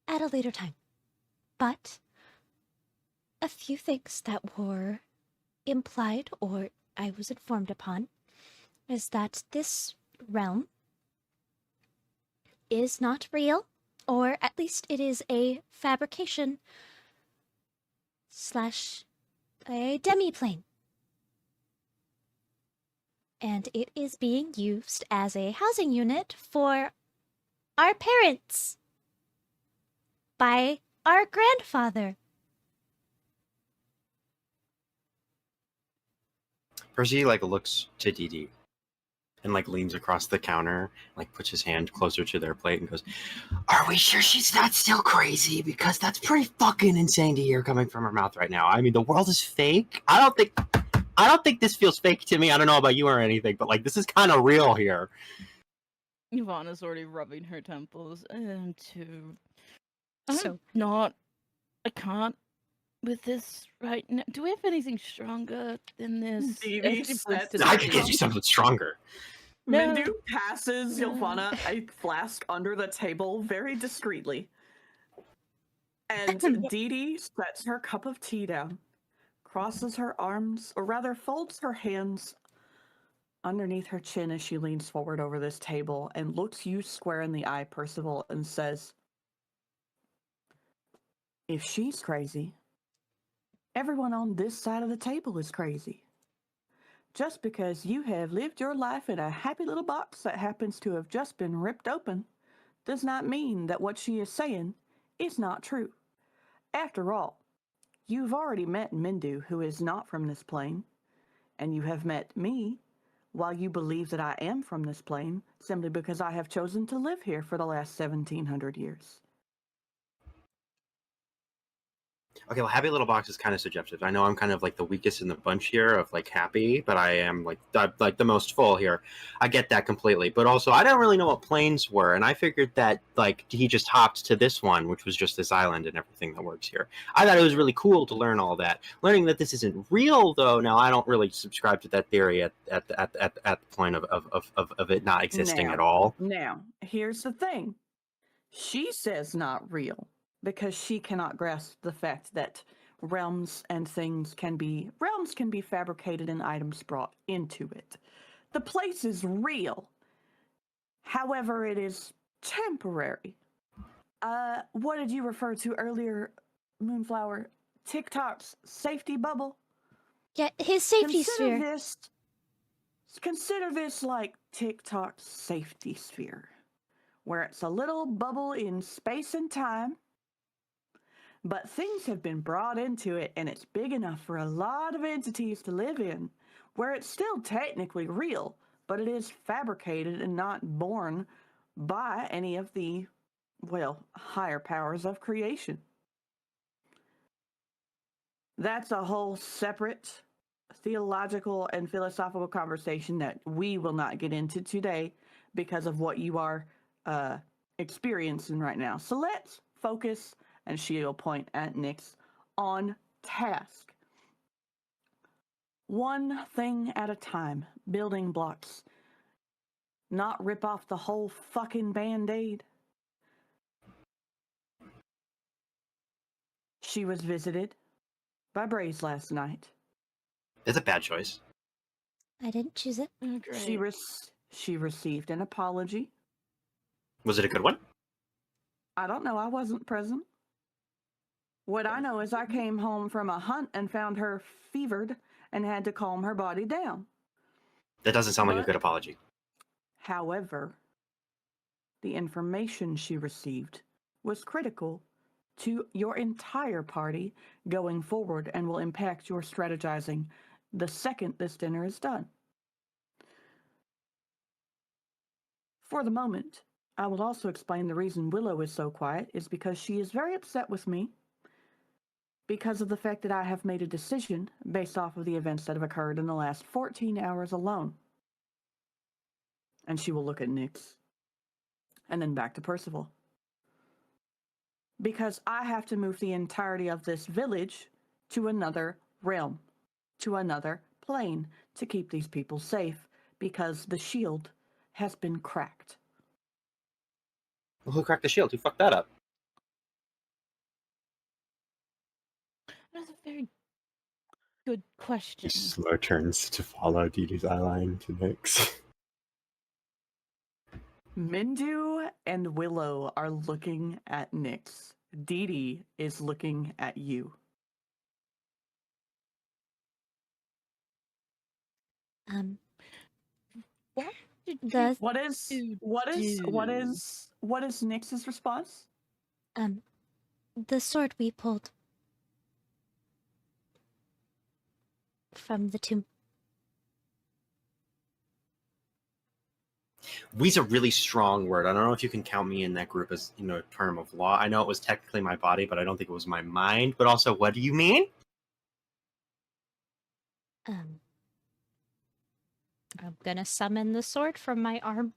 at a later time. But a few things that were implied or I was informed upon is that this realm is not real, or at least it is a fabrication / a demi-plane. And it is being used as a housing unit for our parents by our grandfather. Percy looks to Dee Dee and leans across the counter, puts his hand closer to their plate and goes, "Are we sure she's not still crazy? Because that's pretty fucking insane to hear coming from her mouth right now. I mean, the world is fake. I don't think this feels fake to me. I don't know about you or anything, but this is kind of real here." Ylvanna's already rubbing her temples. And So- I can't with this right now. Do we have anything stronger than this? Dee As Dee she points said- to the I could get you table. something stronger. No. Mindu passes Ylvanna a flask under the table very discreetly. And Dee Dee sets her cup of tea down, crosses her arms, or rather folds her hands underneath her chin as she leans forward over this table and looks you square in the eye, Percival, and says, "If she's crazy, everyone on this side of the table is crazy. Just because you have lived your life in a happy little box that happens to have just been ripped open does not mean that what she is saying is not true. After all, you've already met Mindu, who is not from this plane, and you have met me, while you believe that I am from this plane, simply because I have chosen to live here for the last 1700 years. Okay, well, happy little box is kind of subjective. I know I'm kind of the weakest in the bunch here of happy, but I am the most full here. I get that completely, but also I don't really know what planes were, and I figured that he just hopped to this one, which was just this island and everything that works here. I thought it was really cool to learn all that. Learning that this isn't real, though, now I don't really subscribe to that theory at the point of it not existing at all. Now, here's the thing. She says not real, because she cannot grasp the fact that realms can be fabricated and items brought into it. The place is real. However, it is temporary. What did you refer to earlier, Moonflower? TikTok's safety bubble? Yeah, his safety sphere. Consider this like TikTok's safety sphere, where it's a little bubble in space and time, but things have been brought into it, and it's big enough for a lot of entities to live in, where it's still technically real, but it is fabricated and not born by any of the, higher powers of creation. That's a whole separate theological and philosophical conversation that we will not get into today because of what you are experiencing right now. So let's focus, and she'll point at Nyx, on task. One thing at a time, building blocks. Not rip off the whole fucking Band-Aid. She was visited by Braze last night. It's a bad choice. I didn't choose it. Oh, great. She received an apology. Was it a good one? I don't know. I wasn't present. What I know is I came home from a hunt and found her fevered and had to calm her body down. That doesn't sound like a But- good apology. However, the information she received was critical to your entire party going forward and will impact your strategizing the second this dinner is done. For the moment, I will also explain the reason Willow is so quiet is because she is very upset with me because of the fact that I have made a decision based off of the events that have occurred in the last 14 hours alone. And she will look at Nyx. And then back to Percival. Because I have to move the entirety of this village to another realm, to another plane, to keep these people safe, because the shield has been cracked. Well, who cracked the shield? Who fucked that up? That's a very good question. Slow turns to follow Didi's eyeline to Nyx. Mindu and Willow are looking at Nyx. Didi is looking at you. What did The What is Nyx's response? the sword we pulled from the tomb. We's a really strong word. I don't know if you can count me in that group as, a term of law. I know it was technically my body, but I don't think it was my mind. But also, what do you mean? I'm gonna summon the sword from my arm.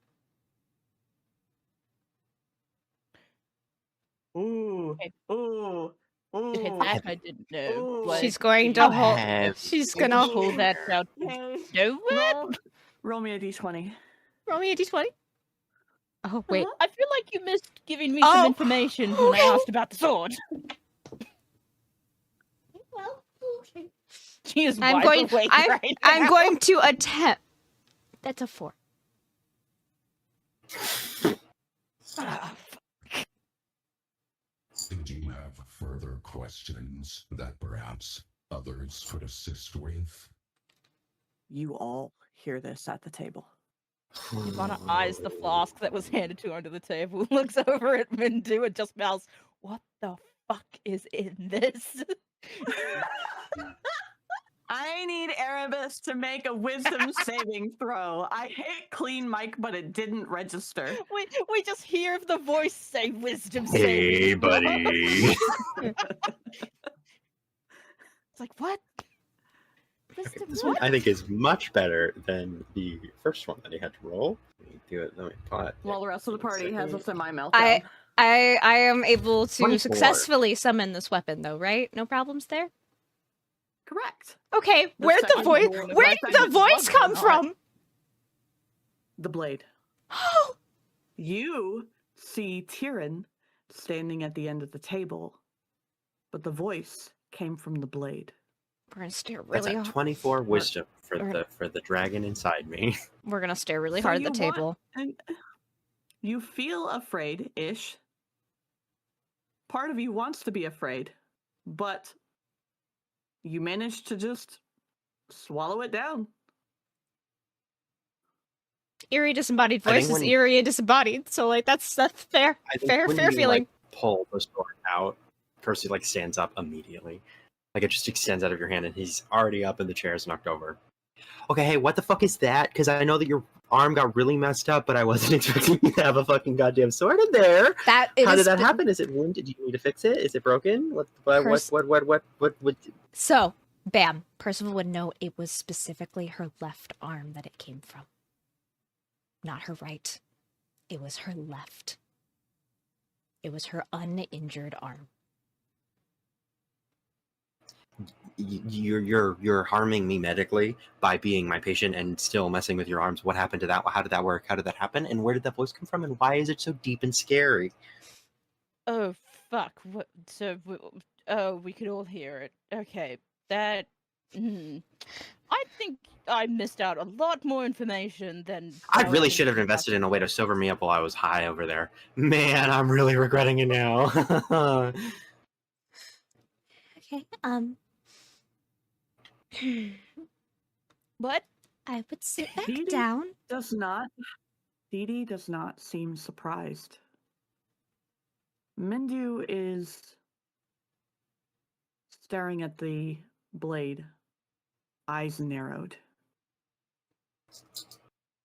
Ooh, Okay. ooh, ooh. That I didn't know. Ooh. But She's going to hold. Have- She's gonna pull hold. that out. Yay. Do it. Roll me a d20. Roll me a d20. Oh wait. Uh-huh. I feel like you missed giving me Oh, some information when I okay. asked about the sword. She is I'm wide going. awake I'm. right I'm now. going to attempt. That's a 4. Ah, Did you have further questions that perhaps others could assist with? You all hear this at the table. Ylvanna eyes the flask that was handed to her under the table, looks over at Mindu and just mouths, "What the fuck is in this?" I need Erebus to make a wisdom saving throw. I hit clean mic, but it didn't register. We just hear the voice say wisdom Hey, saving throw. buddy. It's like, what? Okay, Wisdom this one what? I think is much better than the first one that he had to roll. Let me do it. Let me plot. While the rest of the party has a semi-meltdown. I am able to 24. successfully summon this weapon, though, right? No problems there. Correct. Okay, The where'd the second voice? door- the Where right did side the is voice buzzing come hot. from? The blade. You see Tyrion standing at the end of the table, but the voice came from the blade. We're gonna stare That's really a hard. 24 wisdom for Or- the dragon inside me. We're gonna stare really So hard at the you want- table. and you feel afraid-ish. Part of you wants to be afraid, but you manage to just swallow it down. Eerie disembodied I think voice is when- eerie and disembodied, so like that's fair. I think Fair when fair you, feeling. pull the sword out, Percy stands up immediately. It just extends out of your hand, and he's already up in the chair, knocked over. Okay, hey, what the fuck is that? Because I know that your arm got really messed up, but I wasn't expecting you to have a fucking goddamn sword in there. That it How is did that spe- happen? Is it wounded? Do you need to fix it? Is it broken? What? So, bam, Percival would know it was specifically her left arm that it came from. Not her right. It was her left. It was her uninjured arm. You're harming me medically by being my patient and still messing with your arms. What happened to that? How did that work? How did that happen? And where did that voice come from? And why is it so deep and scary? Oh, fuck. What? So, we could all hear it. Okay, that... I think I missed out a lot more information than... I really should have invested in a way to sober me up while I was high over there. Man, I'm really regretting it now. Okay, What? I would sit back Didi down. Didi does not seem surprised. Mindu is staring at the blade, eyes narrowed.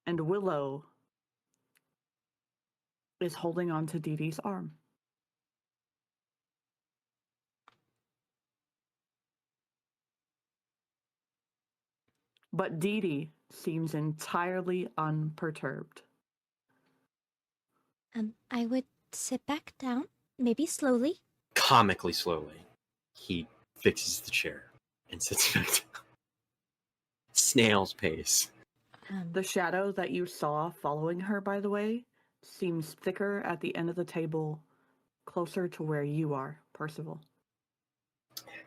And Willow is holding on to Dee Dee's arm. But Dee Dee seems entirely unperturbed. I would sit back down, maybe slowly. Comically slowly, he fixes the chair and sits back down. Snail's pace. The shadow that you saw following her, by the way, seems thicker at the end of the table, closer to where you are, Percival.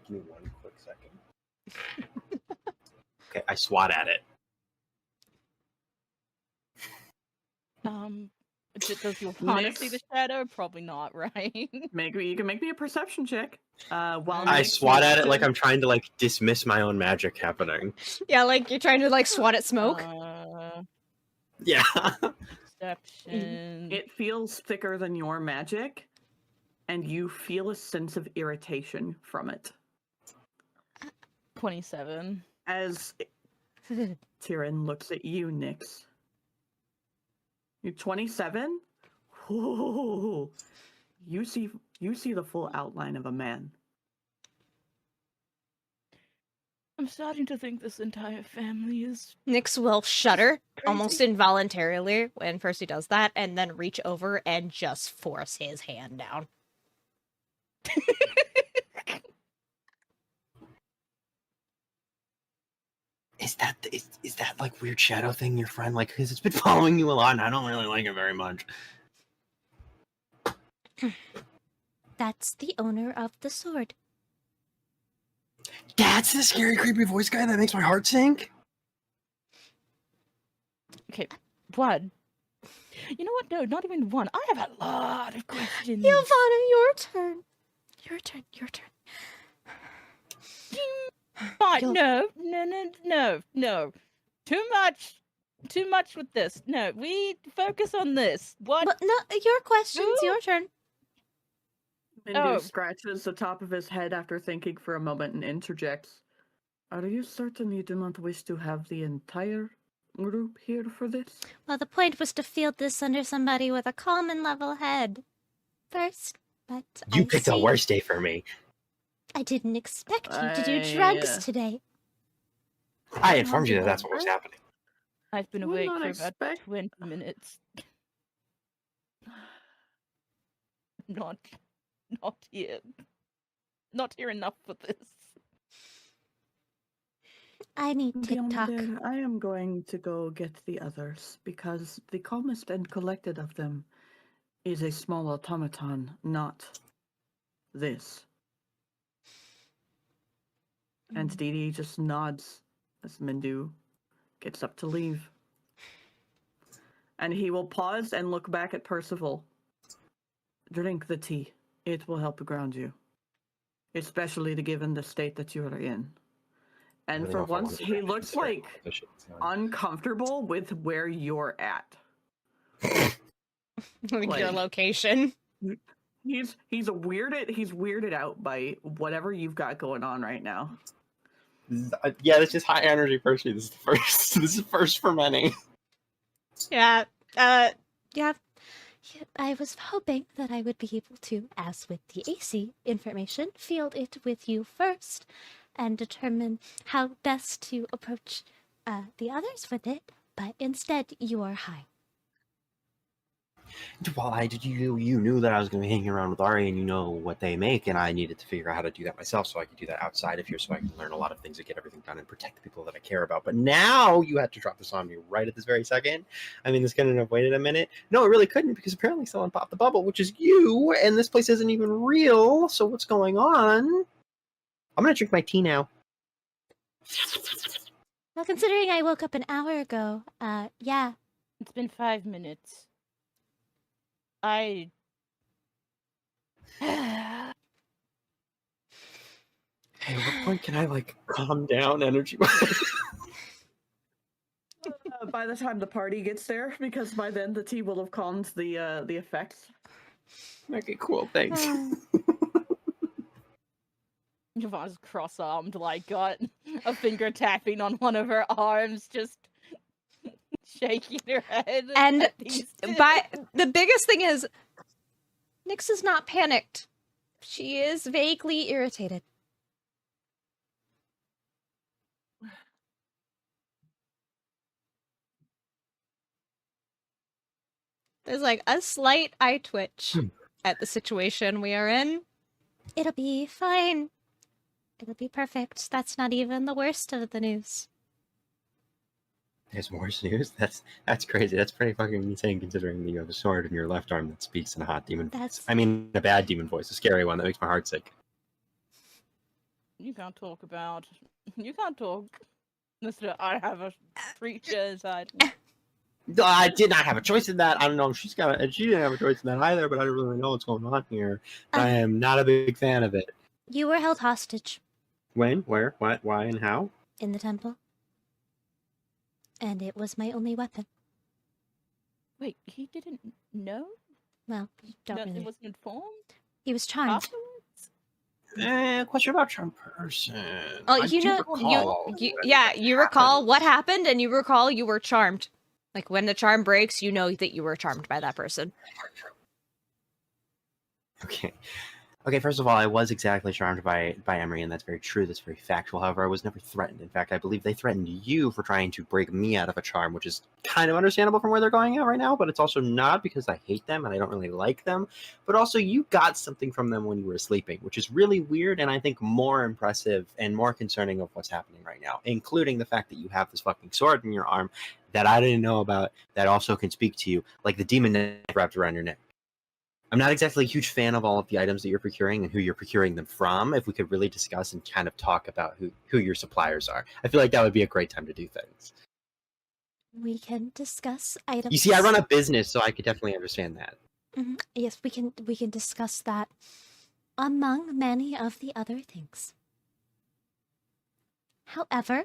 Give me one quick second. Okay, I swat at it. Does Ylvanna see the shadow? Probably not, right? Maybe you can make me a perception check. While I Nick's swat at it like watching- I'm trying to like dismiss my own magic happening. Yeah, like you're trying to like swat at smoke. Yeah. Perception. It feels thicker than your magic, and you feel a sense of irritation from it. 27. As Tyrion looks at you, Nyx. You're 27? Ooh, you see the full outline of a man. I'm starting to think this entire family is Nyx will shudder crazy. almost involuntarily when Percy does that, and then reach over and just force his hand down. Is that like weird shadow thing your friend like? Because it's been following you a lot, and I don't really like it very much. That's the owner of the sword. That's the scary, creepy voice guy that makes my heart sink. Okay, one. You know what? No, not even one. I have a lot of questions. Ylvanna, your turn. Your turn. Your turn. Fine. You'll- No. Too much with this. No, we focus on this. What? But no, your questions. Ooh. Your turn. Mindu Oh. scratches the top of his head after thinking for a moment and interjects. Are you certain you do not wish to have the entire group here for this? Well, the point was to field this under somebody with a calm and level head first, but You I picked see the worst day for me. I didn't expect you to do drugs today. I informed you that that's what was happening. I've been Would awake not for about expect- 20 minutes. Not here. Not here enough for this. I need Beyond TikTok. there, I am going to go get the others, because the calmest and collected of them is a small automaton, not this. And Dee Dee just nods as Mindu gets up to leave. And he will pause and look back at Percival. Drink the tea. It will help ground you. Especially given the state that you are in. And Really for know if I once, wanna be he back looks in this like position, so- uncomfortable with where you're at. Like your Like- location. He's weirded out by whatever you've got going on right now. Yeah, this is high energy Percy. This is the first. This is first for many. Yeah. Yeah, I was hoping that I would be able to, as with the AC information, field it with you first and determine how best to approach the others with it, but instead you are high. Well, you knew that I was going to be hanging around with Ari, and you know what they make, and I needed to figure out how to do that myself, so I could do that outside of here, so I can learn a lot of things and get everything done and protect the people that I care about. But now you had to drop this on me right at this very second. I mean, this couldn't have waited a minute. No, it really couldn't, because apparently someone popped the bubble, which is you, and this place isn't even real. So what's going on? I'm going to drink my tea now. Well, considering I woke up an hour ago, yeah. It's been 5 minutes. I... Hey, at what point can I, like, calm down energy? By the time the party gets there, because by then the tea will have calmed the effects. Okay, cool, thanks. Yvonne's cross-armed, like, got a finger tapping on one of her arms, just shaking her head. And at these two. the biggest thing is, Nyx is not panicked. She is vaguely irritated. There's like a slight eye twitch at the situation we are in. It'll be fine. It'll be perfect. That's not even the worst of the news. There's worse news? That's crazy. That's pretty fucking insane considering you have a sword in your left arm that speaks in a hot demon voice. I mean, a bad demon voice, a scary one that makes my heart sick. You can't talk. Mister, I have a creature inside. I did not have a choice in that. I don't know if she didn't have a choice in that either, but I don't really know what's going on here. I am not a big fan of it. You were held hostage When? Where? What? Why? And how? in the temple. And it was my only weapon. Wait, he didn't know? Well, you don't No, really. he wasn't informed He was charmed. afterwards? Question about charm person. Oh, I you do know, recall you what yeah, you recall happened. what happened, and you recall you were charmed. Like when the charm breaks, you know that you were charmed by that person. Okay. Okay, first of all, I was exactly charmed by Emery, and that's very true. That's very factual. However, I was never threatened. In fact, I believe they threatened you for trying to break me out of a charm, which is kind of understandable from where they're going at right now, but it's also not because I hate them and I don't really like them. But also, you got something from them when you were sleeping, which is really weird and I think more impressive and more concerning of what's happening right now, including the fact that you have this fucking sword in your arm that I didn't know about that also can speak to you, like the demon neck wrapped around your neck. I'm not exactly a huge fan of all of the items that you're procuring and who you're procuring them from. If we could really discuss and kind of talk about who your suppliers are, I feel like that would be a great time to do things. We can discuss items. You see, I run a business, so I could definitely understand that. Yes, we can discuss that among many of the other things. However,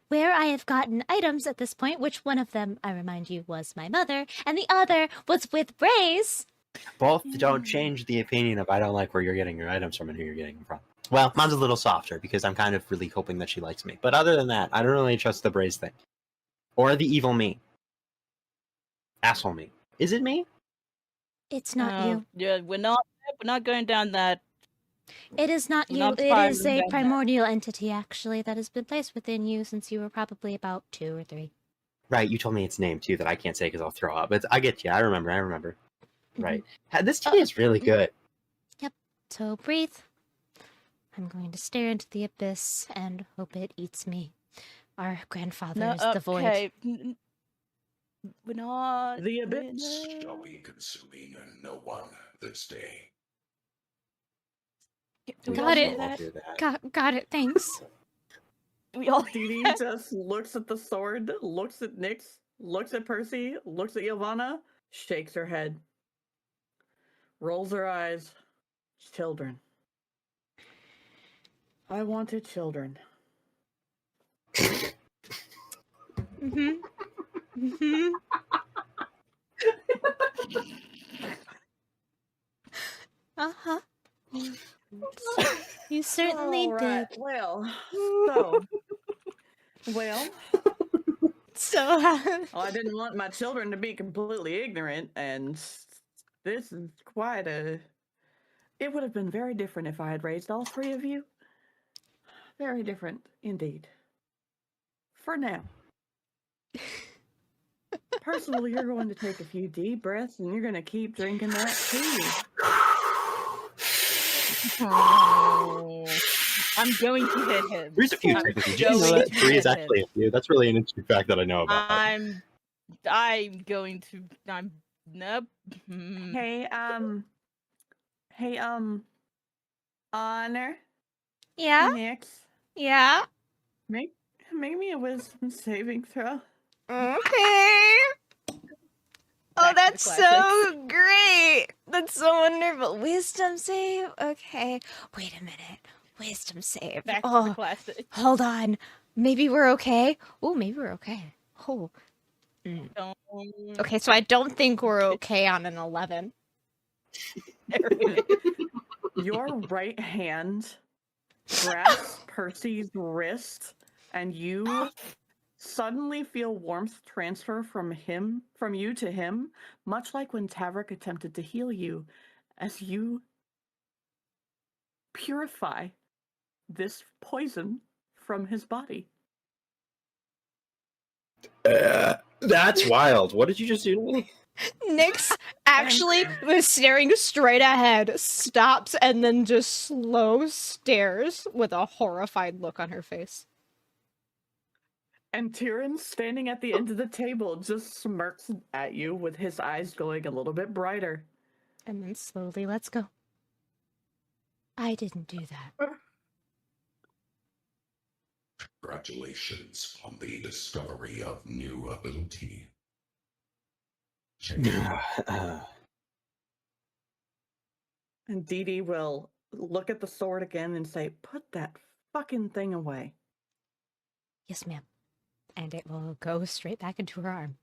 where I have gotten items at this point, which one of them, I remind you, was my mother, and the other was with Braze. Both don't change the opinion of I don't like where you're getting your items from and who you're getting them from. Well, mine's a little softer because I'm kind of really hoping that she likes me. But other than that, I don't really trust the Braze thing. Or the evil me. Asshole me. Is it me? It's not you. Yeah, we're not going down that. It is not you. Not It is spiraling a down primordial entity, actually, that has been placed within you since you were probably about 2 or 3. Right, you told me its name too that I can't say because I'll throw up. But I get you. I remember. Right. This tea is really good. Yep. So breathe. I'm going to stare into the abyss and hope it eats me. Our grandfather is the void. Okay. We're not. The abyss shall be consuming no one this day. Do we Got all it. know that? Got it. Thanks. We all Dee just looks at the sword, looks at Nyx, looks at Percy, looks at Ylvanna, shakes her head, rolls her eyes. Children. I wanted children. Uh-huh. You certainly did. Well, So, I didn't want my children to be completely ignorant, and this is quite a... It would have been very different if I had raised all 3 of you. Very different, indeed. For now. Percival, you're going to take a few deep breaths, and you're going to keep drinking that tea. Oh, I'm going to hit him. Here's a few I'm technically. Did you know going that to 3 is hit him. actually a few? That's really an interesting fact that I know about. I'm going to. Nope. Hey, Honor, yeah, Nyx, yeah. make me a wisdom saving throw. Okay. Oh, Back to the that's so classics. great. That's so wonderful. Wisdom save. Okay. Wait a minute. Wisdom save. Back to the Oh, classic. hold on. Maybe we're okay. Oh, maybe we're okay. Oh. Okay, so I don't think we're okay on an 11. Your right hand grasps Percy's wrist, and you suddenly feel warmth transfer from you to him, much like when Tavrick attempted to heal you, as you purify this poison from his body. That's wild. What did you just do to me? Nyx actually was staring straight ahead, stops, and then just slow stares with a horrified look on her face. And Tyrion, standing at the end of the table, just smirks at you with his eyes going a little bit brighter. And then slowly lets go. I didn't do that. Congratulations on the discovery of new ability. And Dee Dee will look at the sword again and say, "Put that fucking thing away." Yes, ma'am. And it will go straight back into her arm.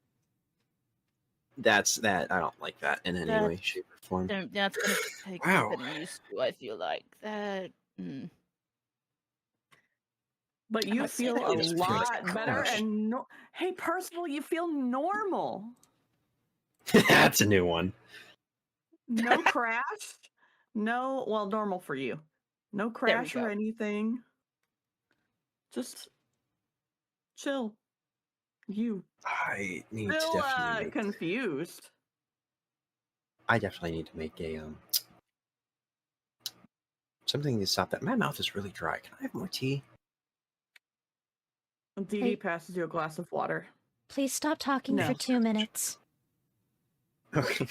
That's that. I don't like that in any way, shape, or form. That's gonna take Wow. getting used to, I feel like. That... But you must say feel that a you just lot feel better. gosh. And hey, Percival, you feel normal. That's a new one. No crash. No, well, normal for you. No crash or go. anything. Just chill. You I need to still definitely make, confused. I definitely need to make a something to stop that. My mouth is really dry. Can I have more tea? Dee Dee passes you a glass of water. Please stop talking No. for 2 minutes. Okay.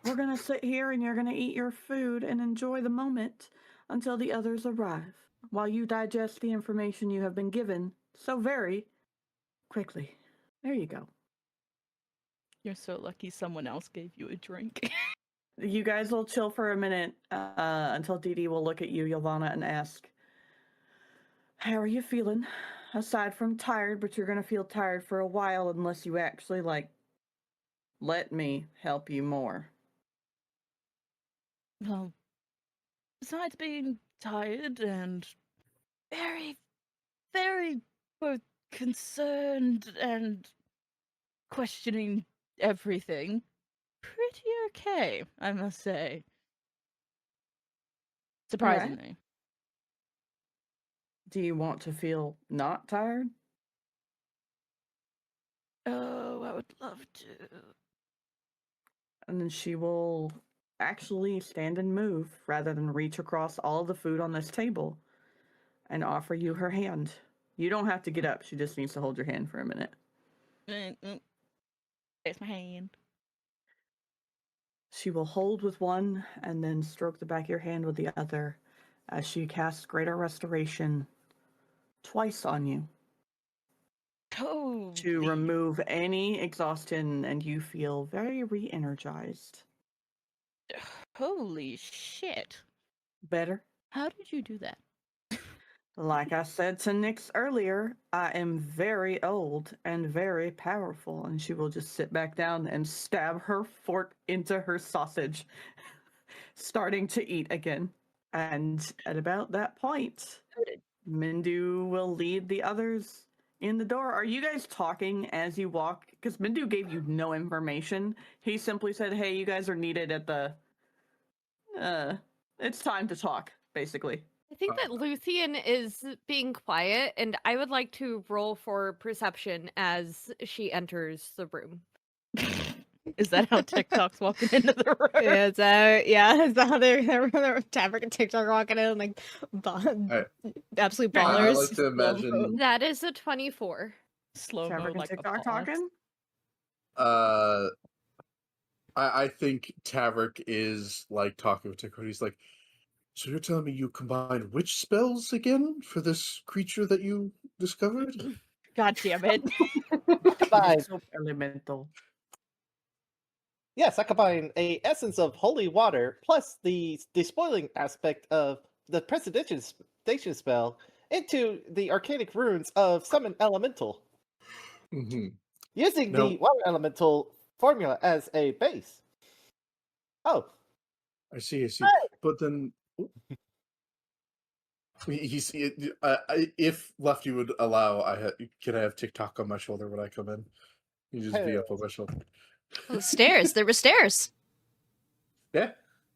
We're gonna sit here and you're gonna eat your food and enjoy the moment until the others arrive, while you digest the information you have been given so very quickly. There you go. You're so lucky someone else gave you a drink. You guys will chill for a minute until Dee Dee will look at you, Ylvanna, and ask, "How are you feeling? Aside from tired, but you're gonna feel tired for a while unless you actually, let me help you more." Well, besides being tired and very, very both concerned and questioning everything, pretty okay, I must say. Surprisingly. Do you want to feel not tired? Oh, I would love to. And then she will actually stand and move rather than reach across all the food on this table and offer you her hand. You don't have to get up. She just needs to hold your hand for a minute. There's my hand. She will hold with one and then stroke the back of your hand with the other as she casts Greater Restoration twice on you Oh, to remove any exhaustion, and you feel very re-energized. holy shit. Better? How did you do that? Like I said to Nyx earlier, I am very old and very powerful, and she will just sit back down and stab her fork into her sausage, starting to eat again. And at about that point, Mindu will lead the others in the door. Are you guys talking as you walk? Because Mindu gave you no information. He simply said, "Hey, you guys are needed at the... it's time to talk," basically. I think that Luthien is being quiet, and I would like to roll for perception as she enters the room. Is that how TikTok's walking into the room? Yeah, is that how they're Tavrick and TikTok walking in like absolute I ballers? like to imagine. That is a 24. Slow mo Tavrick and like a TikTok boss. talking? I think Tavrick is like talking with TikTok. He's like, "So you're telling me you combined which spells again for this creature that you discovered?" God damn it. Combine. So elemental. Yes, I combine a essence of holy water plus the despoiling aspect of the prestidigitation spell into the arcanic runes of summon elemental, Mm-hmm. using Now- the water elemental formula as a base. Oh, I see. Right. But then, He's if Lefty would allow, can I have TikTok on my shoulder when I come in? You just be up on my shoulder. Oh, stairs. There were stairs. Yeah,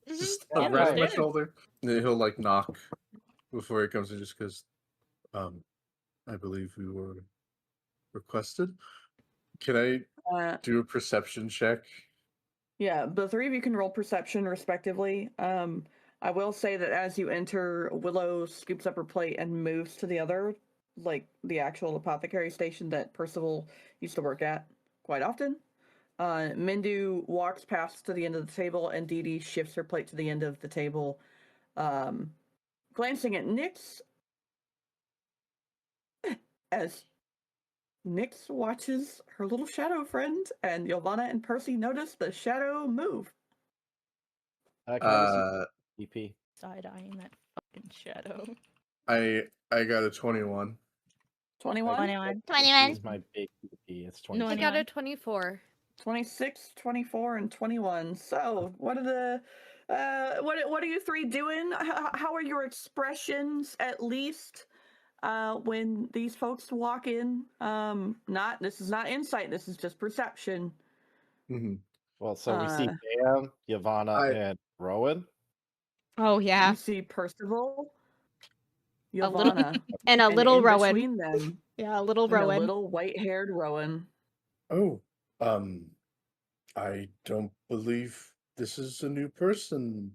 Mhm. just Yeah, rest my yeah. shoulder. And then he'll like knock before he comes in, just because. I believe we were requested. Can I do a perception check? Yeah, the three of you can roll perception respectively. I will say that as you enter, Willow scoops up her plate and moves to the other, like the actual apothecary station that Percival used to work at quite often. Mindu walks past to the end of the table, and Dee Dee shifts her plate to the end of the table. Glancing at Nyx, as Nyx watches her little shadow friend, and Ylvanna and Percy notice the shadow move. Can I receive EP? Side-eyeing that fucking shadow. I got a 21. 21? 21. This is my big EP. It's 20. I got a 24. 26, 24, and 21. So, what are the what are you three doing? How are your expressions, at least, when these folks walk in? This is not insight, this is just perception. Mm-hmm. Well, so we see Bam, Ylvanna, and Rowan. Oh yeah, You see Percival, A little- Ylvanna, and a and little in Rowan. between them, Yeah, a little and a Rowan. little white-haired Rowan. Oh, I don't believe this is a new person.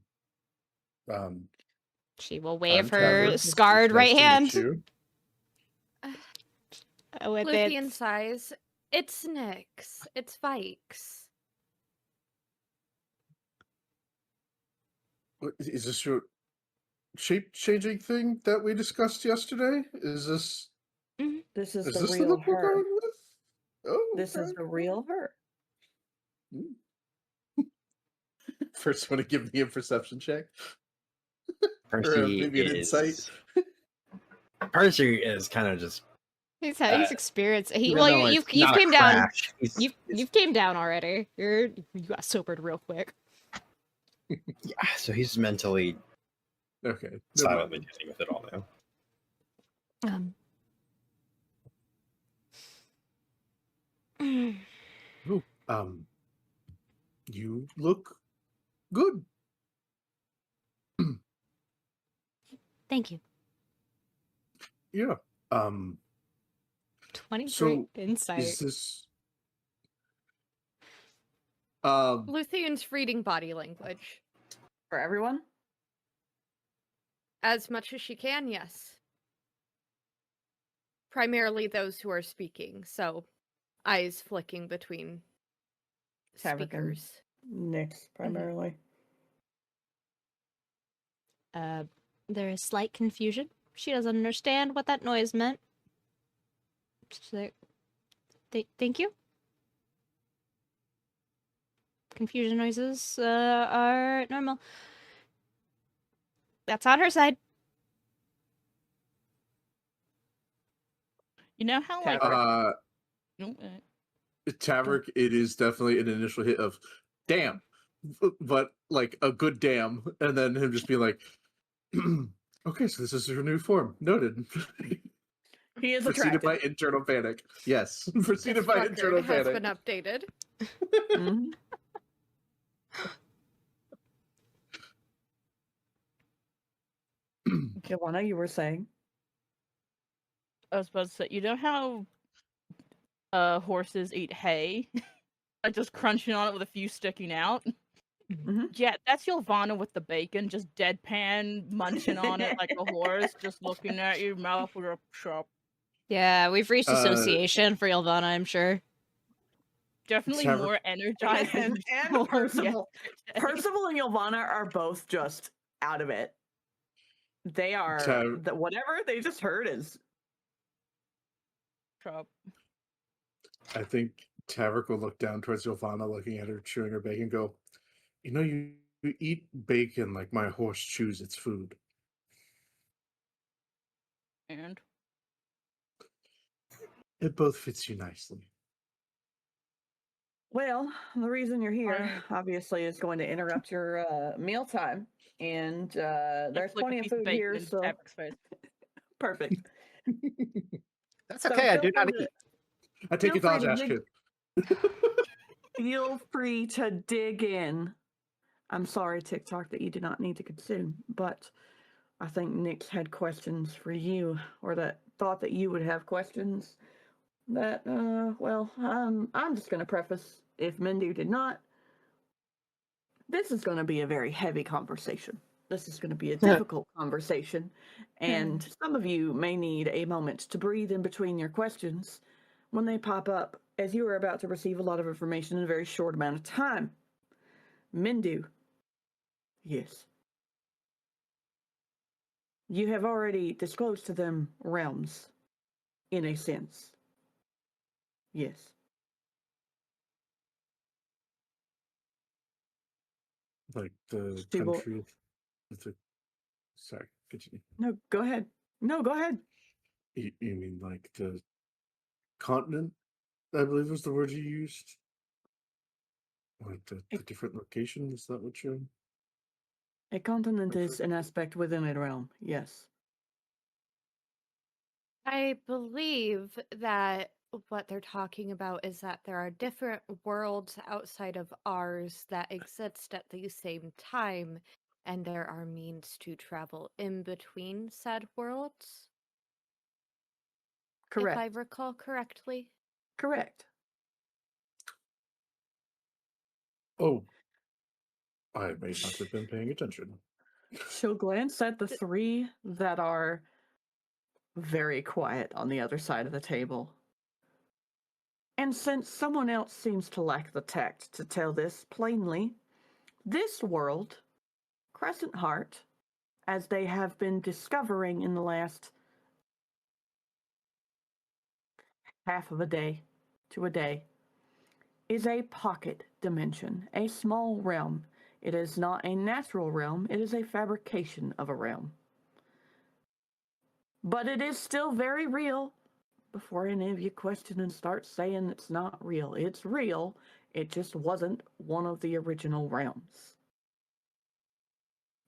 She will I'm wave her Tavrick. scarred Nice right to meet hand. you. With Luthien it. sighs. It's Nyx. It's Vaiks. Is this your shape-changing thing that we discussed yesterday? Is this This is is the this the real look we're her. going with? Oh, This is okay. the real her. First, want to give me a perception check, or Percy maybe an insight. Percy is kind of just He's experienced. even though You've it's not a came down. crash, You've came down already. You got sobered real quick. yeah, so he's mentally Okay, never silently mind. dealing with it all now. You look good. Thank you. Yeah. 23 So, insight. Is this Luthien's reading body language. For everyone? As much as she can, yes. Primarily those who are speaking, so eyes flicking between Tavrick and speakers. Nyx, primarily. There is slight confusion. She doesn't understand what that noise meant. She's like, thank you. Confusion noises are normal. That's on her side. You know how like Tavrick, it is definitely an initial hit of damn, but like a good damn, and then him just be like, okay, so this is your new form. Noted. He is Preceded attracted. by internal panic. Yes, preceded This by record internal has panic. been updated. Mhm. Ylvanna, you were saying? I was about to say, you know how horses eat hay? Like just crunching on it with a few sticking out? Mhm. Yeah, that's Ylvanna with the bacon, just deadpan munching on it like a horse, just looking at you, mouth with a shop. Yeah, we've reached association for Ylvanna, I'm sure. Definitely Tavrick- more energized than And before, Percival. yeah. Percival and Ylvanna are both just out of it. They are whatever they just heard is Shop. I think Tavrick will look down towards Ylvanna, looking at her, chewing her bacon, go, you know, you eat bacon like my horse chews its food. And It both fits you nicely. Well, the reason you're here, Fine. obviously, is going to interrupt your mealtime. And there's Let's flick plenty a of piece food bacon here, into so Tavrick's face. perfect. That's So okay. I feel do not free to- eat. I take Feel it dodge, free to Ash dig- Kid. Feel free to dig in. I'm sorry, TikTok, that you did not need to consume, but I think Nick's had questions for you, or that thought that you would have questions. That, well, I'm just going to preface, if Mindu did not, this is going to be a very heavy conversation. This is going to be a difficult conversation, and some of you may need a moment to breathe in between your questions when they pop up, as you are about to receive a lot of information in a very short amount of time. Mindu. Yes. You have already disclosed to them realms, in a sense. Yes. Like the Stubble. country of the. Sorry, continue. No, go ahead. No, go ahead. You mean like the continent? I believe was the word you used. Like the different location. Is that what you're? A continent is an aspect within a realm, yes. I believe that what they're talking about is that there are different worlds outside of ours that exist at the same time, and there are means to travel in between said worlds. Correct. If I recall correctly. Correct. Oh, I may not have been paying attention. She'll glance at the three that are very quiet on the other side of the table. And since someone else seems to lack the tact to tell this plainly, this world, Crescent Heart, as they have been discovering in the last half of a day to a day, is a pocket dimension, a small realm. It is not a natural realm, it is a fabrication of a realm. But it is still very real. Before any of you question and start saying it's not real, it's real. It just wasn't one of the original realms.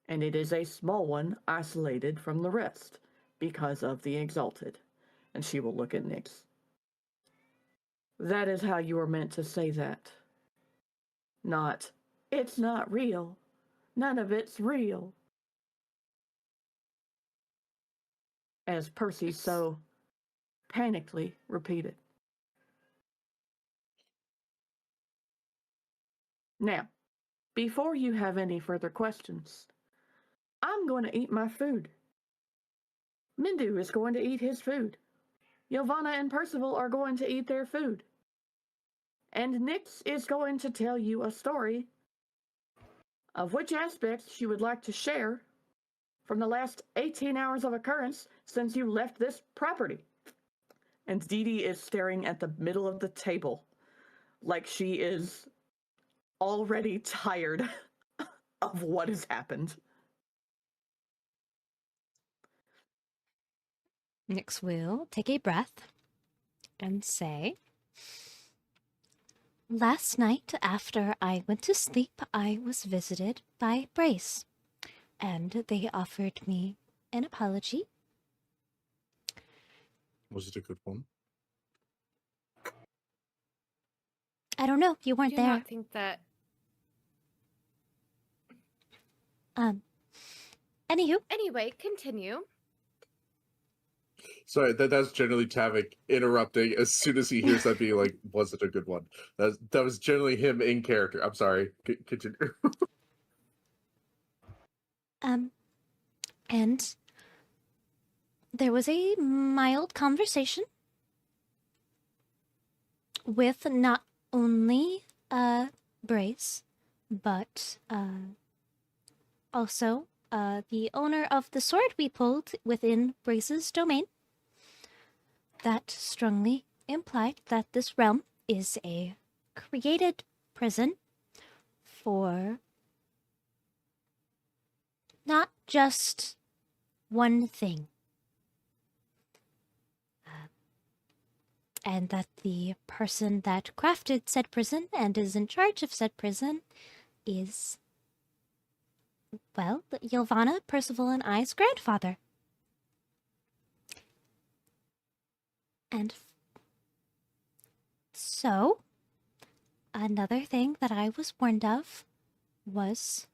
And it is a small one, isolated from the rest, because of the Exalted. And she will look at Nyx. That is how you were meant to say that. Not, it's not real. None of it's real. As Percy so panically repeated. Now, before you have any further questions, I'm going to eat my food. Mindu is going to eat his food. Ylvanna and Percival are going to eat their food. And Nyx is going to tell you a story of which aspects she would like to share from the last 18 hours of occurrence since you left this property. And Dee Dee is staring at the middle of the table like she is already tired of what has happened. Nyx will take a breath and say, last night after I went to sleep, I was visited by Brace, and they offered me an apology. Was it a good one? I don't know, you I weren't do there. not think that. Anywho. Anyway, continue. Sorry, that's generally Tavik interrupting as soon as he hears that being like, was it a good one? That was generally him in character. I'm sorry. Continue. And there was a mild conversation with not only Brace, but also the owner of the sword we pulled within Brace's domain. That strongly implied that this realm is a created prison for not just one thing. and that the person that crafted said prison and is in charge of said prison is, well, Ylvanna, Percival, and I's grandfather. And so, another thing that I was warned of was,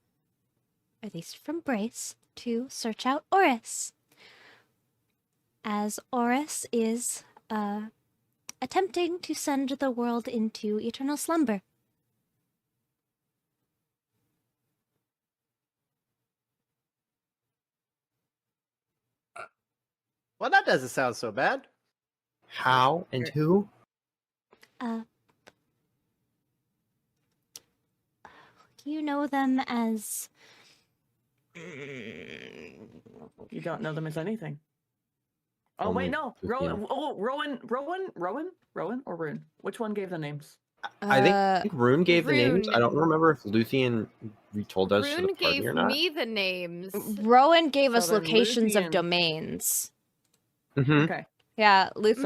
at least from Brace, to search out Oris, as Oris is attempting to send the world into eternal slumber. Well, that doesn't sound so bad. How and who? You know them as... You don't know them as anything. Oh, Only wait, no. Luthien. Rowan or Rune? Which one gave the names? I think Rune gave the names. Rune. I don't remember if Luthien told us to Rune the party gave or not. me the names. Rowan gave So us then locations of Luthien- domains. Mhm. Okay. Yeah, So Nyx if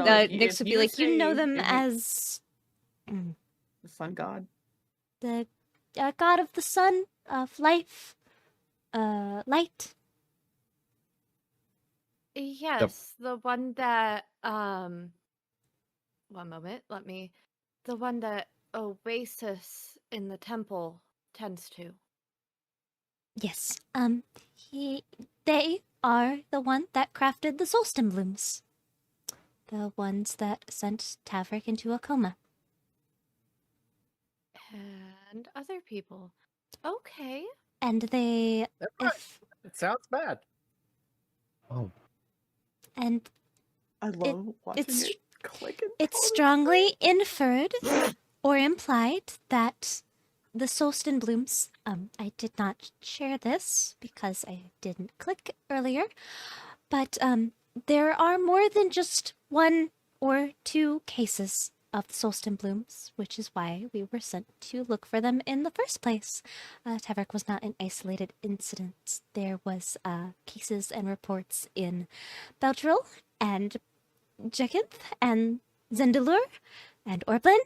would be you like, you know say- them if you- as The sun god. the god of the sun, of life, light. Yes, the one that one moment, the one that Oasis in the temple tends to. Yes, they are the one that crafted the Solstin blooms. The ones that sent Tavrick into a coma. And other people. Okay. And they, That's right. if, It sounds bad. Oh, and I love watching it's- it click and it's pause. strongly inferred or implied that the Solstin blooms, I did not share this because I didn't click earlier, but there are more than just one or two cases of the Solstin blooms, which is why we were sent to look for them in the first place. Tavrick was not an isolated incident. There was cases and reports in Beltril and Jekinth and Zendalur and Orblin,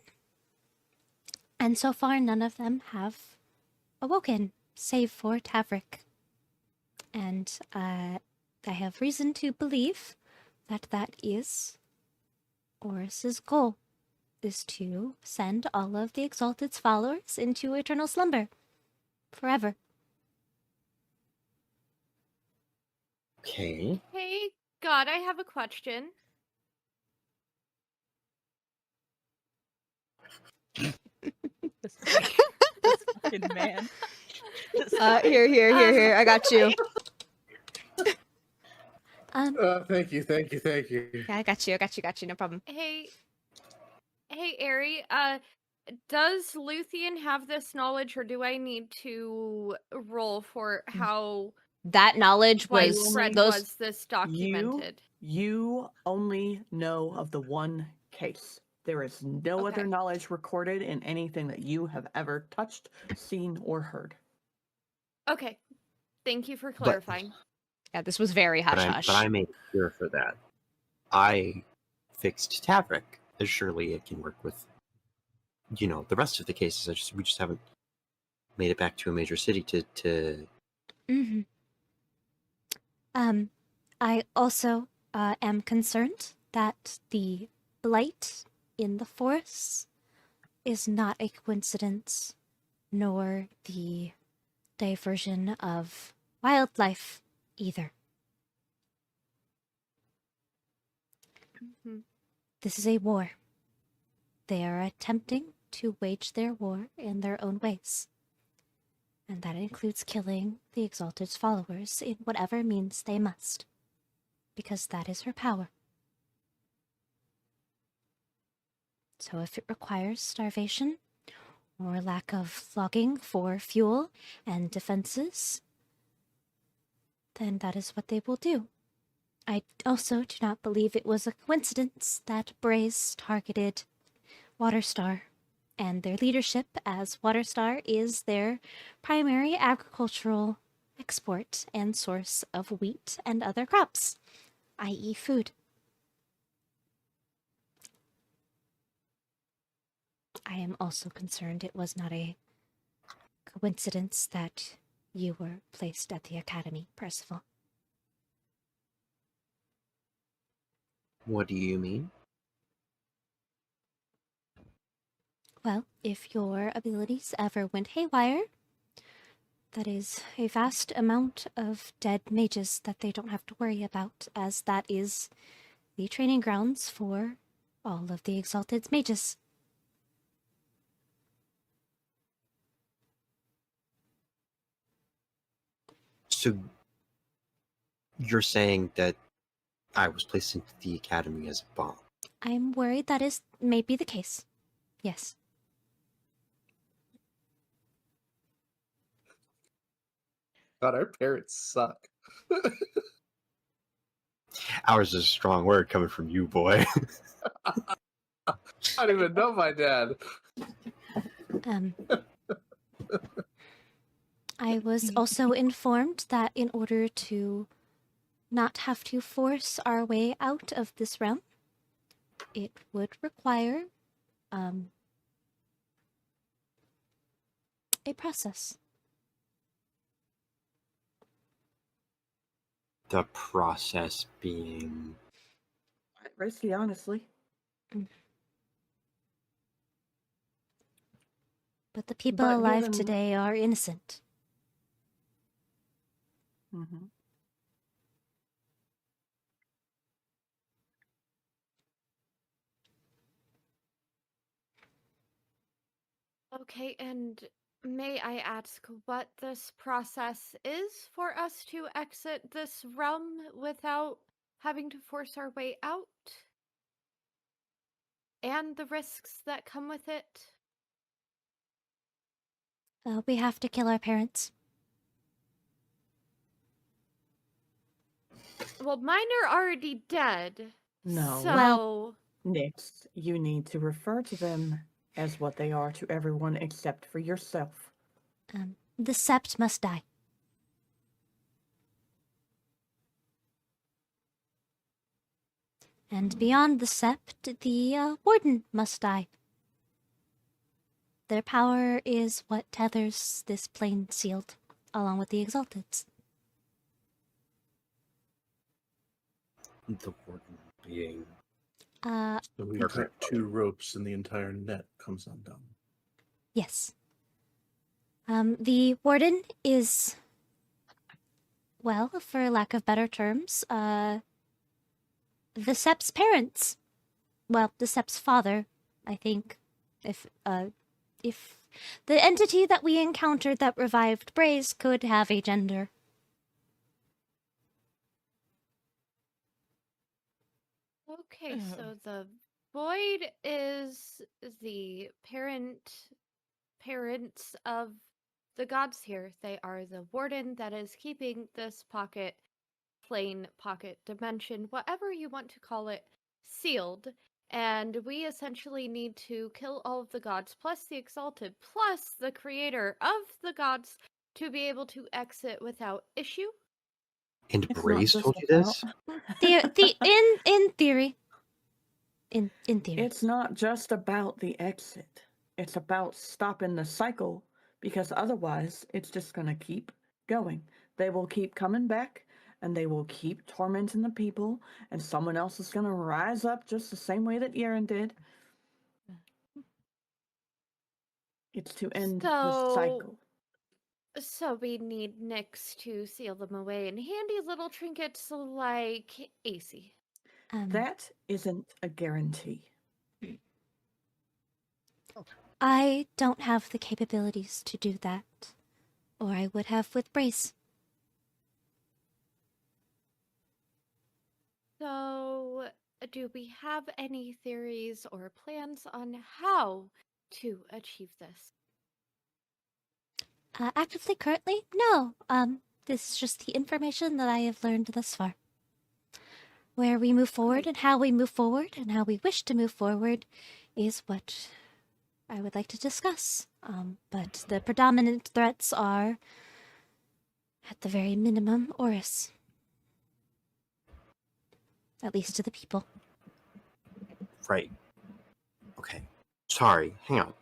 and so far none of them have awoken, save for Tavrick. And I have reason to believe that that is Oris's goal, is to send all of the Exalted's followers into eternal slumber. Forever. okay. Hey, God, I have a question. This fucking man. Here, I got you. Thank you. Yeah, I got you, no problem. Hey, Eri, does Luthien have this knowledge, or do I need to roll for how That knowledge was widespread those. was this documented? You only know of the one case. There is no other Okay. knowledge recorded in anything that you have ever touched, seen, or heard. Okay, thank you for clarifying. Yeah, this was very hush hush. But I made cure for that. I fixed Tavrick. Surely it can work with, the rest of the cases. We just haven't made it back to a major city to. Mm-hmm. I also am concerned that the blight in the forests is not a coincidence, nor the diversion of wildlife either. Mhm. This is a war. They are attempting to wage their war in their own ways. And that includes killing the Exalted's followers in whatever means they must. Because that is her power. So if it requires starvation, or lack of logging for fuel and defenses, then that is what they will do. I also do not believe it was a coincidence that Braze targeted Waterstar and their leadership, as Waterstar is their primary agricultural export and source of wheat and other crops, i.e. food. I am also concerned it was not a coincidence that you were placed at the academy, Percival. What do you mean? Well, if your abilities ever went haywire, that is a vast amount of dead mages that they don't have to worry about, as that is the training grounds for all of the Exalted mages. So you're saying that I was placed into the academy as a bomb? I'm worried that is maybe the case. Yes. God, our parents suck. Ours is a strong word coming from you, boy. I don't even know my dad. I was also informed that in order to not have to force our way out of this realm, it would require a process. The process being... Risky, honestly. But the people But alive given- today are innocent. Mm-hmm. Okay, and may I ask what this process is for us to exit this realm without having to force our way out? And the risks that come with it? We have to kill our parents. Well, mine are already dead. No. So, Well- Next, you need to refer to them as what they are to everyone except for yourself. The Sept must die. And beyond the Sept, the Warden must die. Their power is what tethers this plane sealed, along with the Exalteds. The warden being... Uh, So we Perfect. cut 2 ropes and the entire net comes undone. yes. The Warden is, well, for lack of better terms, the Sept's parents. Well, the Sept's father, I think. If the entity that we encountered that revived Braze could have a gender. okay, so the void is the parents of the gods here. They are the warden that is keeping this pocket dimension, whatever you want to call it, sealed. And we essentially need to kill all of the gods, plus the Exalted, plus the creator of the gods, to be able to exit without issue. And It's not Braze just told you about- this? In theory. In theory. It's not just about the exit. It's about stopping the cycle, because otherwise it's just going to keep going. They will keep coming back, and they will keep tormenting the people, and someone else is going to rise up just the same way that Yeren did. It's to end the So- cycle. So we need Nyx to seal them away in handy little trinkets like AC. That isn't a guarantee. I don't have the capabilities to do that, or I would have with Brace. So, do we have any theories or plans on how to achieve this? Actively, currently, no. This is just the information that I have learned thus far. Where we move forward and how we move forward and how we wish to move forward is what I would like to discuss. But the predominant threats are, at the very minimum, Oris. At least to the people. Right. Okay. sorry, hang on.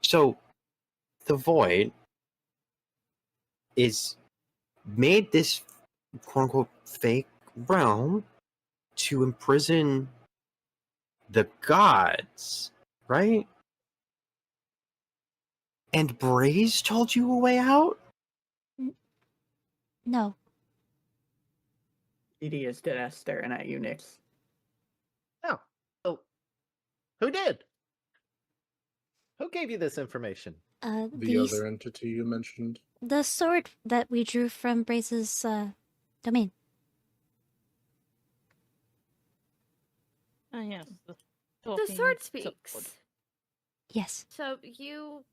So, the Void is made this quote-unquote fake realm to imprison the gods, right? And Braze told you a way out? No. Edie is dead ass staring at you, Nix. Oh. So, who did? Who gave you this information? The other entity you mentioned. The sword that we drew from Braze's domain. Ah, yes. The talking sword sword. speaks. Yes. So you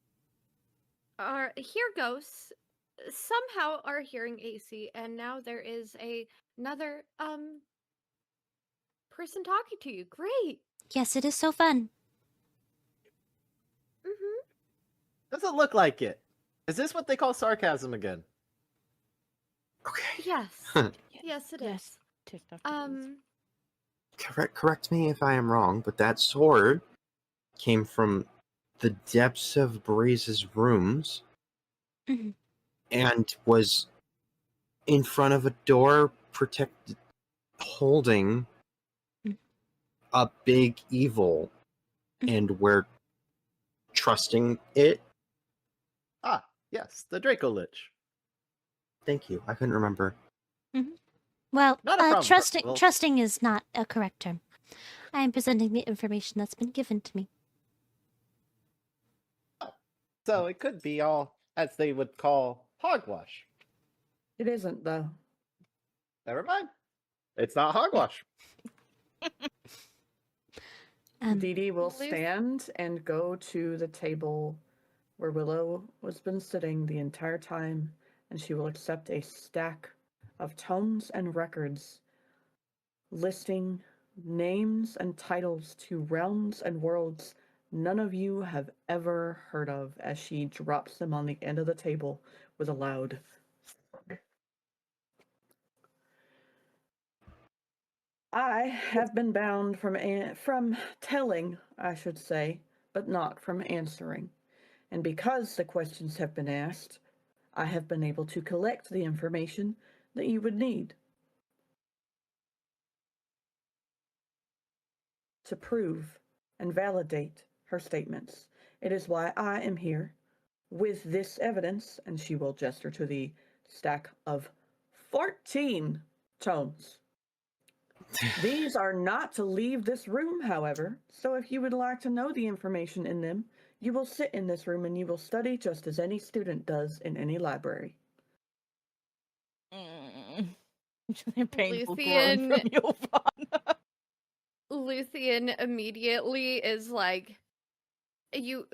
are here, ghosts somehow are hearing AC, and now there is another person talking to you. Great. Yes, it is so fun. Mm-hmm. Doesn't look like it. Is this what they call sarcasm again? Okay. Yes. Yes, it is. Yes. TikTok it is. Correct me if I am wrong, but that sword came from the depths of Braze's rooms Mhm. and was in front of a door protected, holding Mm. a big evil, and we're trusting it. Ah, yes, the Draco Lich. Thank you. I couldn't remember. Well, Not a problem, trusting Percival. trusting is not a correct term. I am presenting the information that's been given to me. So it could be all, as they would call, hogwash. It isn't, though. Never mind. It's not hogwash. Dee Dee will Luth- stand and go to the table where Willow has been sitting the entire time, and she will accept a stack of tomes and records listing names and titles to realms and worlds none of you have ever heard of, as she drops them on the end of the table with a loud I have been bound from telling, I should say, but not from answering. And because the questions have been asked, I have been able to collect the information that you would need to prove and validate her statements. It is why I am here with this evidence, and she will gesture to the stack of 14 tomes. These are not to leave this room, however, so if you would like to know the information in them, you will sit in this room and you will study just as any student does in any library. Painful Luthien- groan from Ylvanna. Luthien immediately is like, Dee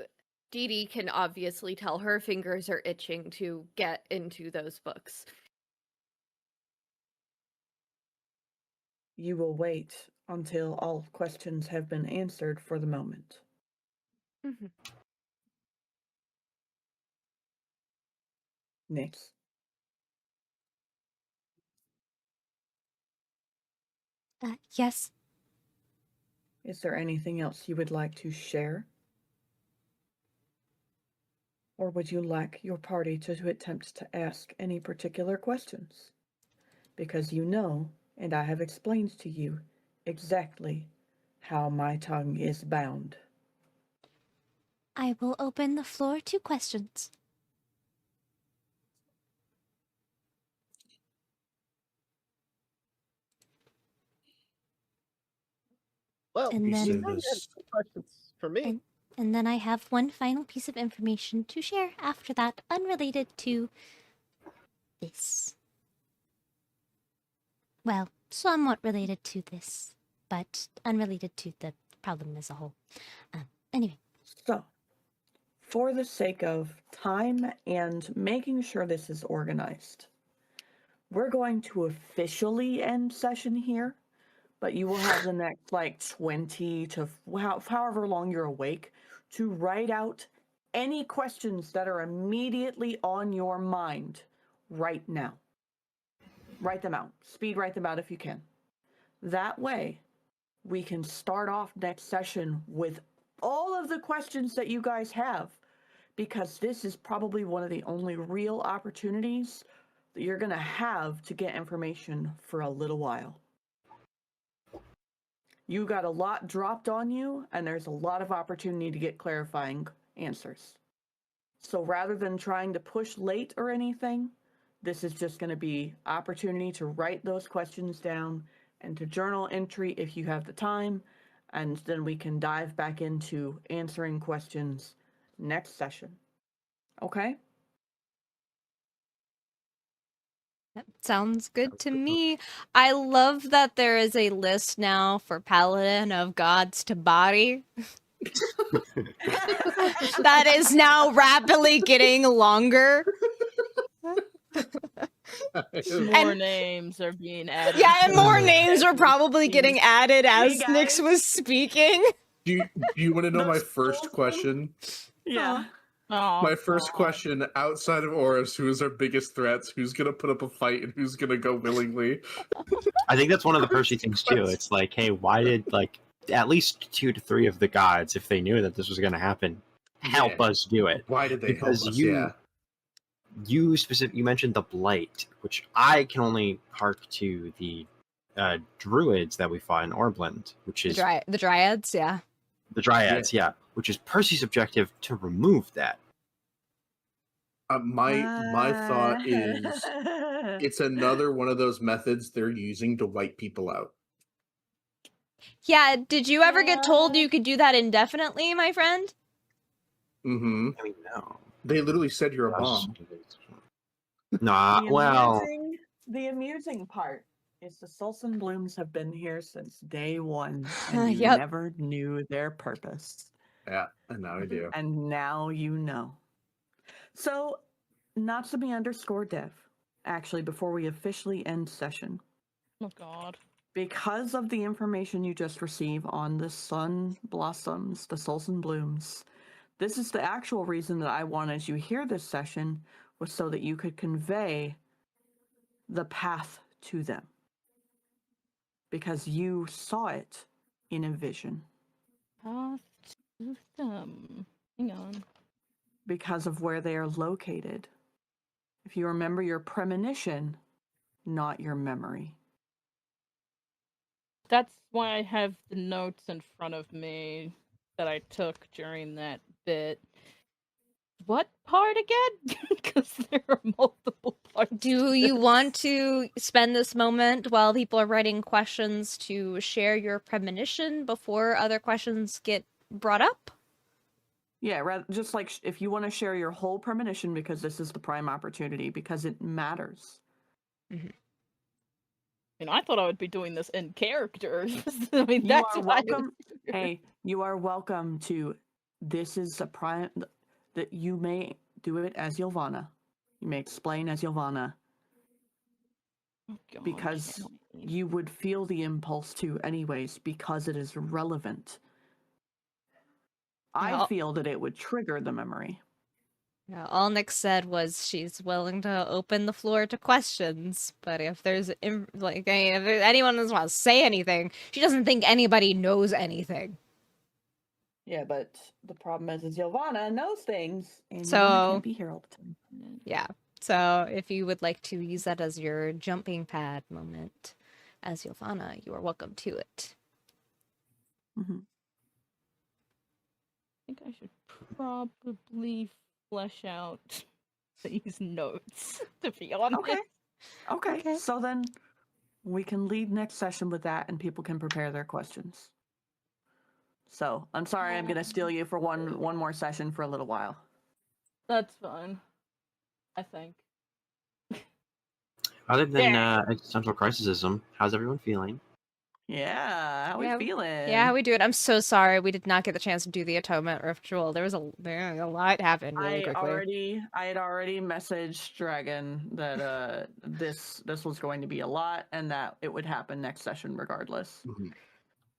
Dee can obviously tell her fingers are itching to get into those books. You will wait until all questions have been answered for the moment. Mhm. Nix. Yes. Is there anything else you would like to share? Or would you like your party to attempt to ask any particular questions? Because you know, and I have explained to you, exactly how my tongue is bound. I will open the floor to questions. Well, And you then- seem to have some questions for me. And then I have one final piece of information to share after that, unrelated to this. Well, somewhat related to this, but unrelated to the problem as a whole. Anyway. So, for the sake of time and making sure this is organized, we're going to officially end session here, but you will have the next 20 to however long you're awake to write out any questions that are immediately on your mind right now. Write them out. Speed write them out if you can. That way, we can start off next session with all of the questions that you guys have, because this is probably one of the only real opportunities that you're going to have to get information for a little while. You got a lot dropped on you, and there's a lot of opportunity to get clarifying answers. So rather than trying to push late or anything, this is just going to be opportunity to write those questions down and to journal entry if you have the time, and then we can dive back into answering questions next session. Okay? That sounds good to me. I love that there is a list now for Paladin of gods to body. That is now rapidly getting longer. More names are being added. Yeah, and more names are probably getting added as Hey, Nyx guys. was speaking. Do you want to know my Those first souls question? Yeah. Oh, My first God. question, outside of Oris, who is our biggest threats? Who's gonna put up a fight and who's gonna go willingly? I think that's one of the Percy things too. It's like, hey, why did like at least 2 to 3 of the gods, if they knew that this was going to happen, help Yeah. us do it? Why did they Because help us? you you mentioned the blight, which I can only hark to the druids that we fought in Orblend, which is The dryads, yeah. the dryads, yeah, which is Percy's objective to remove that. My thought is it's another one of those methods they're using to wipe people out. Yeah, did you ever get told you could do that indefinitely, my friend? Mm-hmm. I mean, no. They literally said you're a bomb. Nah, well, The amusing part is the Sulson Blooms have been here since day one, and you Yep. never knew their purpose. Yeah, and now I do. And now you know. So, Natsumi_dev, actually, before we officially end session, Oh, God. because of the information you just received on the sun blossoms, the Sulson Blooms, this is the actual reason that I wanted you here this session, was so that you could convey the path to them. Because you saw it in a vision. Path to them. Hang on. Because of where they are located. If you remember your premonition, not your memory. That's why I have the notes in front of me that I took during that bit. What part again? Because there are multiple parts. Do to you this. want to spend this moment while people are writing questions to share your premonition before other questions get brought up? Yeah, just like if you want to share your whole premonition, because this is the prime opportunity, because it matters. I thought I would be doing this in character. I mean, You that's are why I was welcome. here. Hey, you are welcome to. This is a prime that you may do it as Ylvanna. You may explain as Ylvanna, Oh, God, because can't wait. you would feel the impulse to, anyways, because it is relevant. I Yeah. feel that it would trigger the memory. Yeah, all Nyx said was she's willing to open the floor to questions, but if there's if anyone doesn't want to say anything, she doesn't think anybody knows anything. Yeah, but the problem is Ylvanna knows things, and Ylvanna So- can't be here all the time. Yeah. So if you would like to use that as your jumping pad moment as Ylvanna, you are welcome to it. Mm-hmm. I think I should probably flesh out these notes, to be honest. Okay. So then we can lead next session with that, and people can prepare their questions. So I'm sorry, I'm gonna steal you for one more session for a little while. That's fine. I think. other than existential crisisism, how's everyone feeling? Yeah, how we feeling? Yeah, we do it. I'm so sorry we did not get the chance to do the atonement ritual. There was a lot happened really quickly. I had already messaged Dragon that this was going to be a lot, and that it would happen next session regardless. Mm-hmm.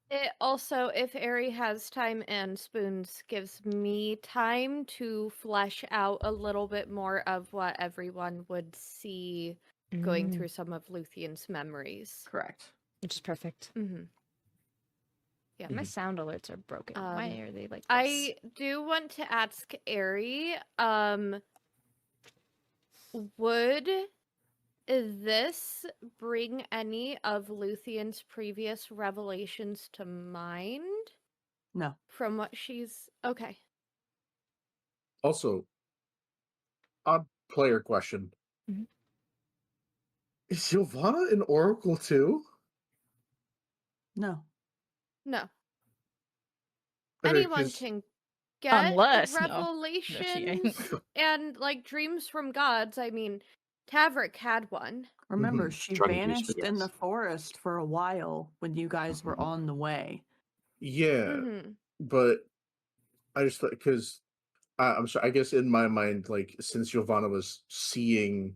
It also, if Aerie has time and Spoons, gives me time to flesh out a little bit more of what everyone would see going through some of Luthien's memories. Correct. Which is perfect. Mm-hmm. Yeah, my sound alerts are broken. Why are they like this? I do want to ask Aerie, would this bring any of Luthien's previous revelations to mind? No. From what she's... Okay. Also, odd player question. Mhm. Is Ylvanna an oracle too? No. No. Okay, Anyone 'cause- can get Unless- no. revelations and, like, dreams from gods. I mean, Tavrick had one. Remember, Mhm. she Drug abuse, vanished but in the yes. forest for a while when you guys were on the way. Yeah, Mhm. but I just thought because I'm sorry. I guess in my mind, like since Ylvanna was seeing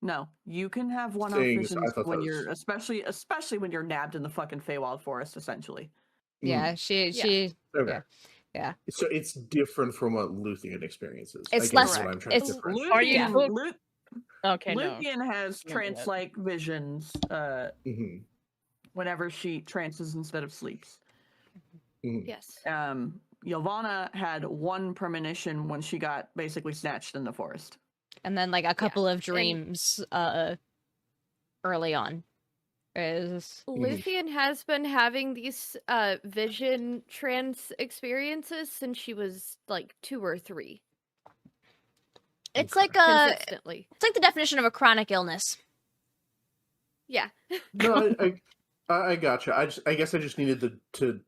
No, you can have one-off things, I visions thought when that you're, was especially when you're nabbed in the fucking Feywild Forest, essentially. Yeah, she okay. yeah. So it's different from what Luthien experiences. It's I guess less- is what I'm trying to it's- differentiate. Are you Luthien, hooked? Okay, no. Luthien has Remember that. trance-like visions Mhm, whenever she trances instead of sleeps. mhm. Yes. Ylvanna had one premonition when she got basically snatched in the forest. And then like a couple of and- dreams early on. Is Luthien has been having these vision trance experiences since she was like 2 or 3. it's like a Consistently. it's like the definition of a chronic illness. Yeah. No, I gotcha. I guess I just needed to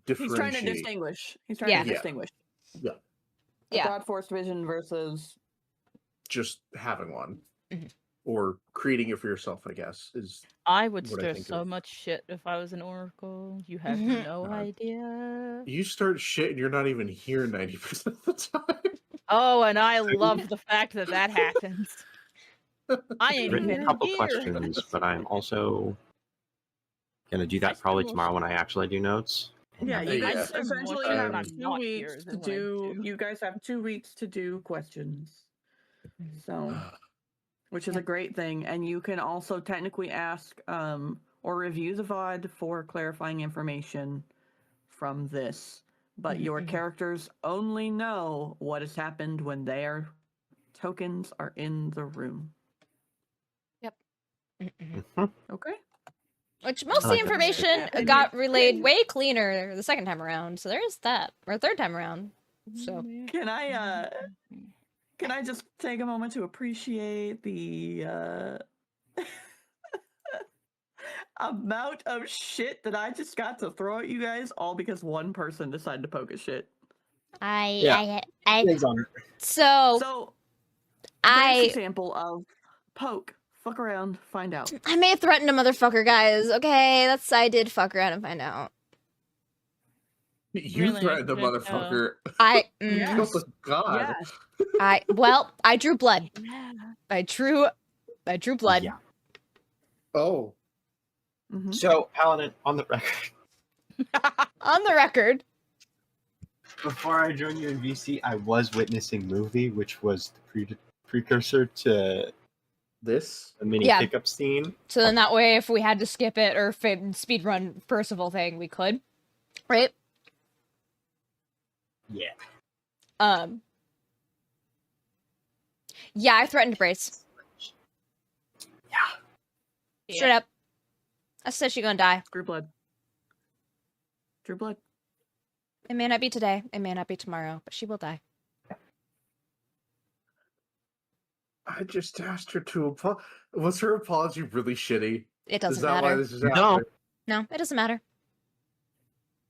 differentiate. He's trying to distinguish. Yeah. distinguish. Yeah. A Yeah. broad forest vision versus Just having one Mhm. or creating it for yourself. I guess is I would what I stir think so of. much shit if I was an oracle. You have Mhm. no God. idea. You start shit and you're not even here 90% of the time. Oh, and I love the fact that that happens. I ain't Written even a couple here. questions, but I'm also gonna do that probably tomorrow when I actually do notes. And Yeah, I'm you gonna- guys spend more essentially time have when I'm 2 not weeks here to than when I do. do. You guys have 2 weeks to do questions. So, which is a great thing, and you can also technically ask or review the VOD for clarifying information from this. But your characters only know what has happened when their tokens are in the room. Mhm. Okay. Which most of the like that. information got relayed way cleaner the second time around. So there's that, or third time around. So Can I just take a moment to appreciate the amount of shit that I just got to throw at you guys, all because one person decided to poke a shit. I Thanks, Honor. so So, I greatest example of poke, fuck around, find out. I may have threatened a motherfucker, guys. Okay, I did fuck around and find out. You Really? threatened the Good to know. motherfucker. I Yes. Oh my god. Yes. I drew blood. I drew blood. Yeah. Oh. Mhm. So, Paladin, on the record, On the record. before I joined you in VC, I was witnessing movie, which was the precursor to This? the mini Yeah. pickup scene. So then that way, if we had to skip it or speed run Percival thing, we could. Right? Yeah. Yeah, I threatened to brace. Yeah. Straight up. I said she's gonna die. Drew blood. Drew blood. It may not be today. It may not be tomorrow, but she will die. I just asked her to apologize. Was her apology really shitty? It Is doesn't that why matter. this is No. happening? No, it doesn't matter.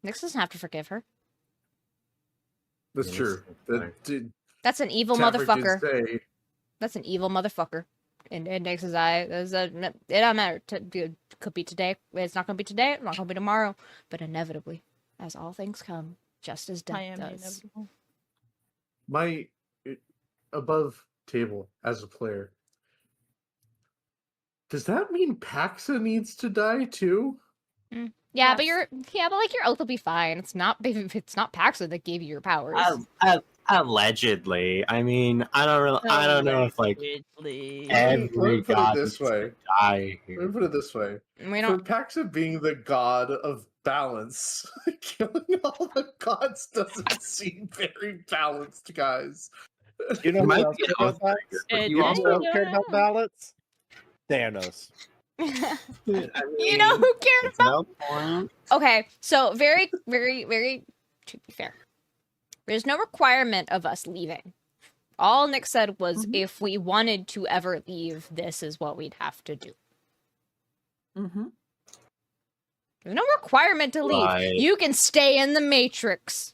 Nix doesn't have to forgive her. That's Yes, true. that's That right. did, That's an evil Tavrick did motherfucker. say, That's an evil motherfucker. In Nix's eye, it don't matter. It could be today. It's not gonna be today. It's not gonna be tomorrow. But inevitably, as all things come, just as I death am the does. inevitable. my above table as a player. Does that mean Paxa needs to die too? Yeah, but Yes. like your oath will be fine. It's not Paxa that gave you your powers. Allegedly. I mean, I don't know if like Allegedly. Let me every put it god this needs to way. die Let me here. put it this way. we For don't. Paxa being the god of balance. Killing all the gods doesn't seem very balanced, guys. You know who Might else be cared an about balance? It- you You know also- who else cared about balance? Thanos. You know who cared It's no point. Okay, so very, to be fair, there's no requirement of us leaving. All Nick said was if we wanted to ever leave, this is what we'd have to do. Mm-hmm. There's no requirement to leave. Right. You can stay in the Matrix.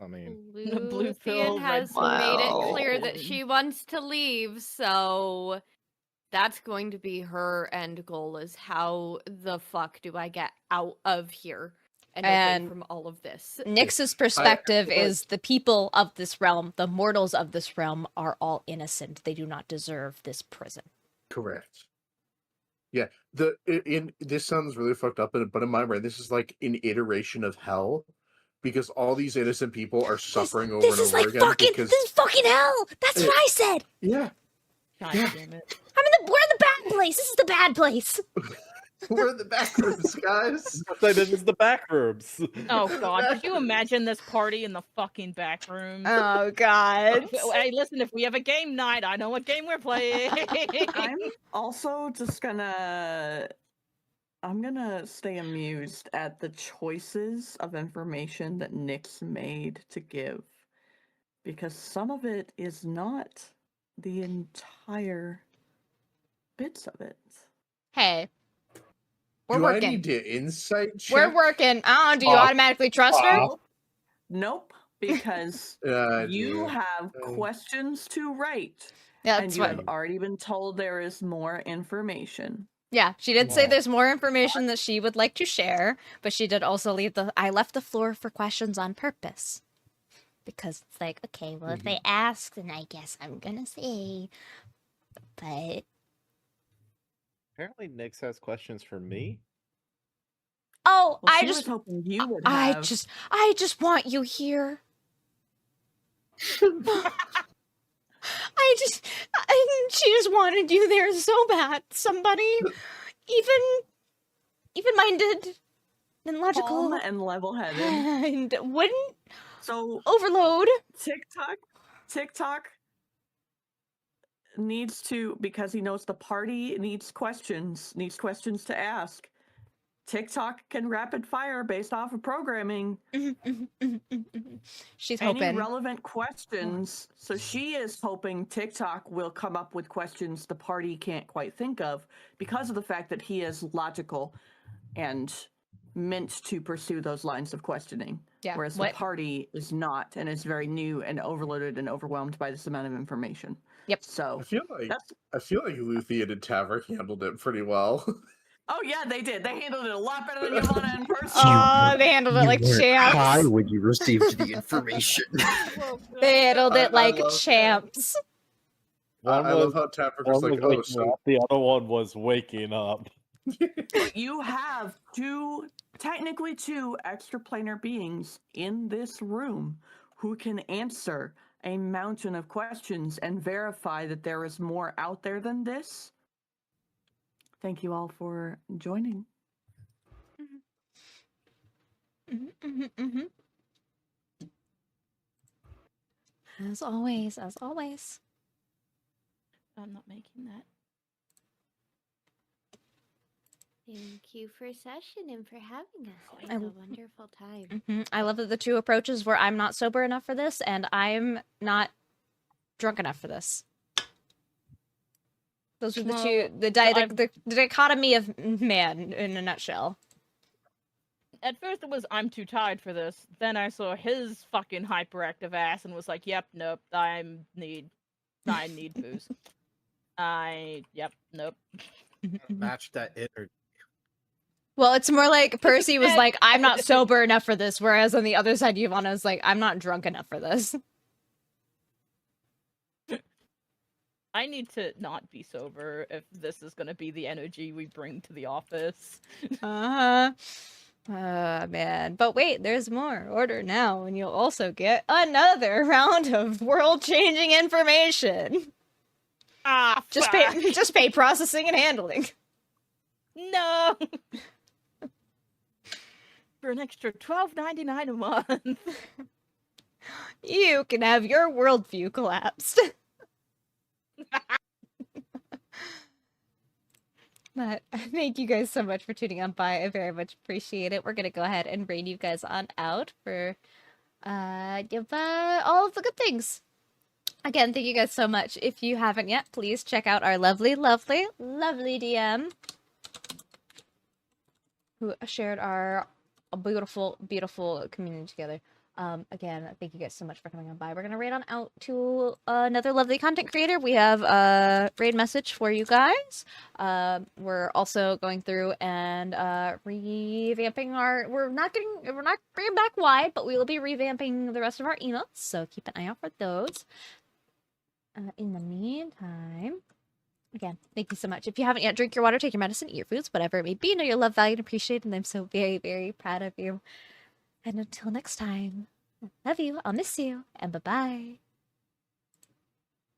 I mean, Blue pill, Luthien has red made it pill. clear that she wants to leave, so that's going to be her end goal is how the fuck do I get out of here and away And from all of this. Nix's perspective is the people of this realm, the mortals of this realm, are all innocent. They do not deserve this prison. Correct. Yeah, this sounds really fucked up, but in my brain, this is like an iteration of hell, because all these innocent people are suffering over and over again. Because this is fucking hell. That's what I said. yeah, God Yeah. damn it. We're in the bad place. This is the bad place. we're in the back rooms, guys. this is the back rooms. Oh god, could you imagine this party in the fucking back room? Oh God. Hey, listen, if we have a game night, I know what game we're playing. I'm also just gonna stay amused at the choices of information that Nyx made to give, because some of it is not the entire bits of it. Hey, we're Do I working. need to insight check? We're working. Oh, do you Fuck automatically trust her? off. Nope, because I you do. have questions to write, Yeah, and that's you fine. have already been told there is more information. Yeah, she did say Wow. there's more information that she would like to share, but she did also I left the floor for questions on purpose. Because it's like, okay, well, if they ask, then I guess I'm gonna say. But Apparently, Nyx has questions for me. oh, Well, I she was just hoping you would I have. just want you here. She just wanted you there so bad. Somebody even minded and logical Calm and level-headed. and wouldn't So overload. TikTok needs to, because he knows the party needs questions to ask. TikTok can rapid fire based off of programming She's any hoping. relevant questions. So she is hoping TikTok will come up with questions the party can't quite think of because of the fact that he is logical and meant to pursue those lines of questioning. Yeah. Whereas What? the party is not and is very new and overloaded and overwhelmed by this amount of information. Yep. So I feel like that's Luthien and Tavrick handled it pretty well. oh yeah, they did. They handled it a lot better than Ylvanna in person. Oh, they handled it like champs. How would you receive the information? They handled it I like love that. champs. One I was, love how Tavrick one was like, was "Oh, waking so up, the other one was waking up. But you have technically two extraplanar beings in this room who can answer a mountain of questions and verify that there is more out there than this. Thank you all for joining. As always, as always. I'm not making that. Thank you for session and for having us. It I was a w- wonderful time. I love that the two approaches were I'm not sober enough for this and I'm not drunk enough for this. Those were the Well, two, the dichotomy of man in a nutshell. At first it was I'm too tired for this. Then I saw his fucking hyperactive ass and was like, yep, nope, I need booze. Nope. Match that energy. Well, it's more like Percy was like, I'm not sober enough for this, whereas on the other side, Ylvanna was like, I'm not drunk enough for this. I need to not be sober if this is gonna be the energy we bring to the office. Man. But wait, there's more. Order now, and you'll also get another round of world-changing information. Ah, Just fuck. pay processing and handling. No. for an extra $12.99 a month. You can have your worldview collapsed. But thank you guys so much for tuning on by. I very much appreciate it. We're gonna go ahead and raid you guys on out for all of the good things. Again, thank you guys so much. If you haven't yet, please check out our lovely, lovely, lovely DM who shared our beautiful, beautiful community together. Again, thank you guys so much for coming on by. We're gonna raid on out to another lovely content creator. We have a raid message for you guys. We're also going through and revamping our. We're not bringing back wide, but we will be revamping the rest of our emotes. So keep an eye out for those. In the meantime, again, thank you so much. If you haven't yet, drink your water, take your medicine, eat your foods, whatever it may be. Know your love, valued, and appreciated, and I'm so very, very proud of you. And until next time, love you, I'll miss you, and bye-bye.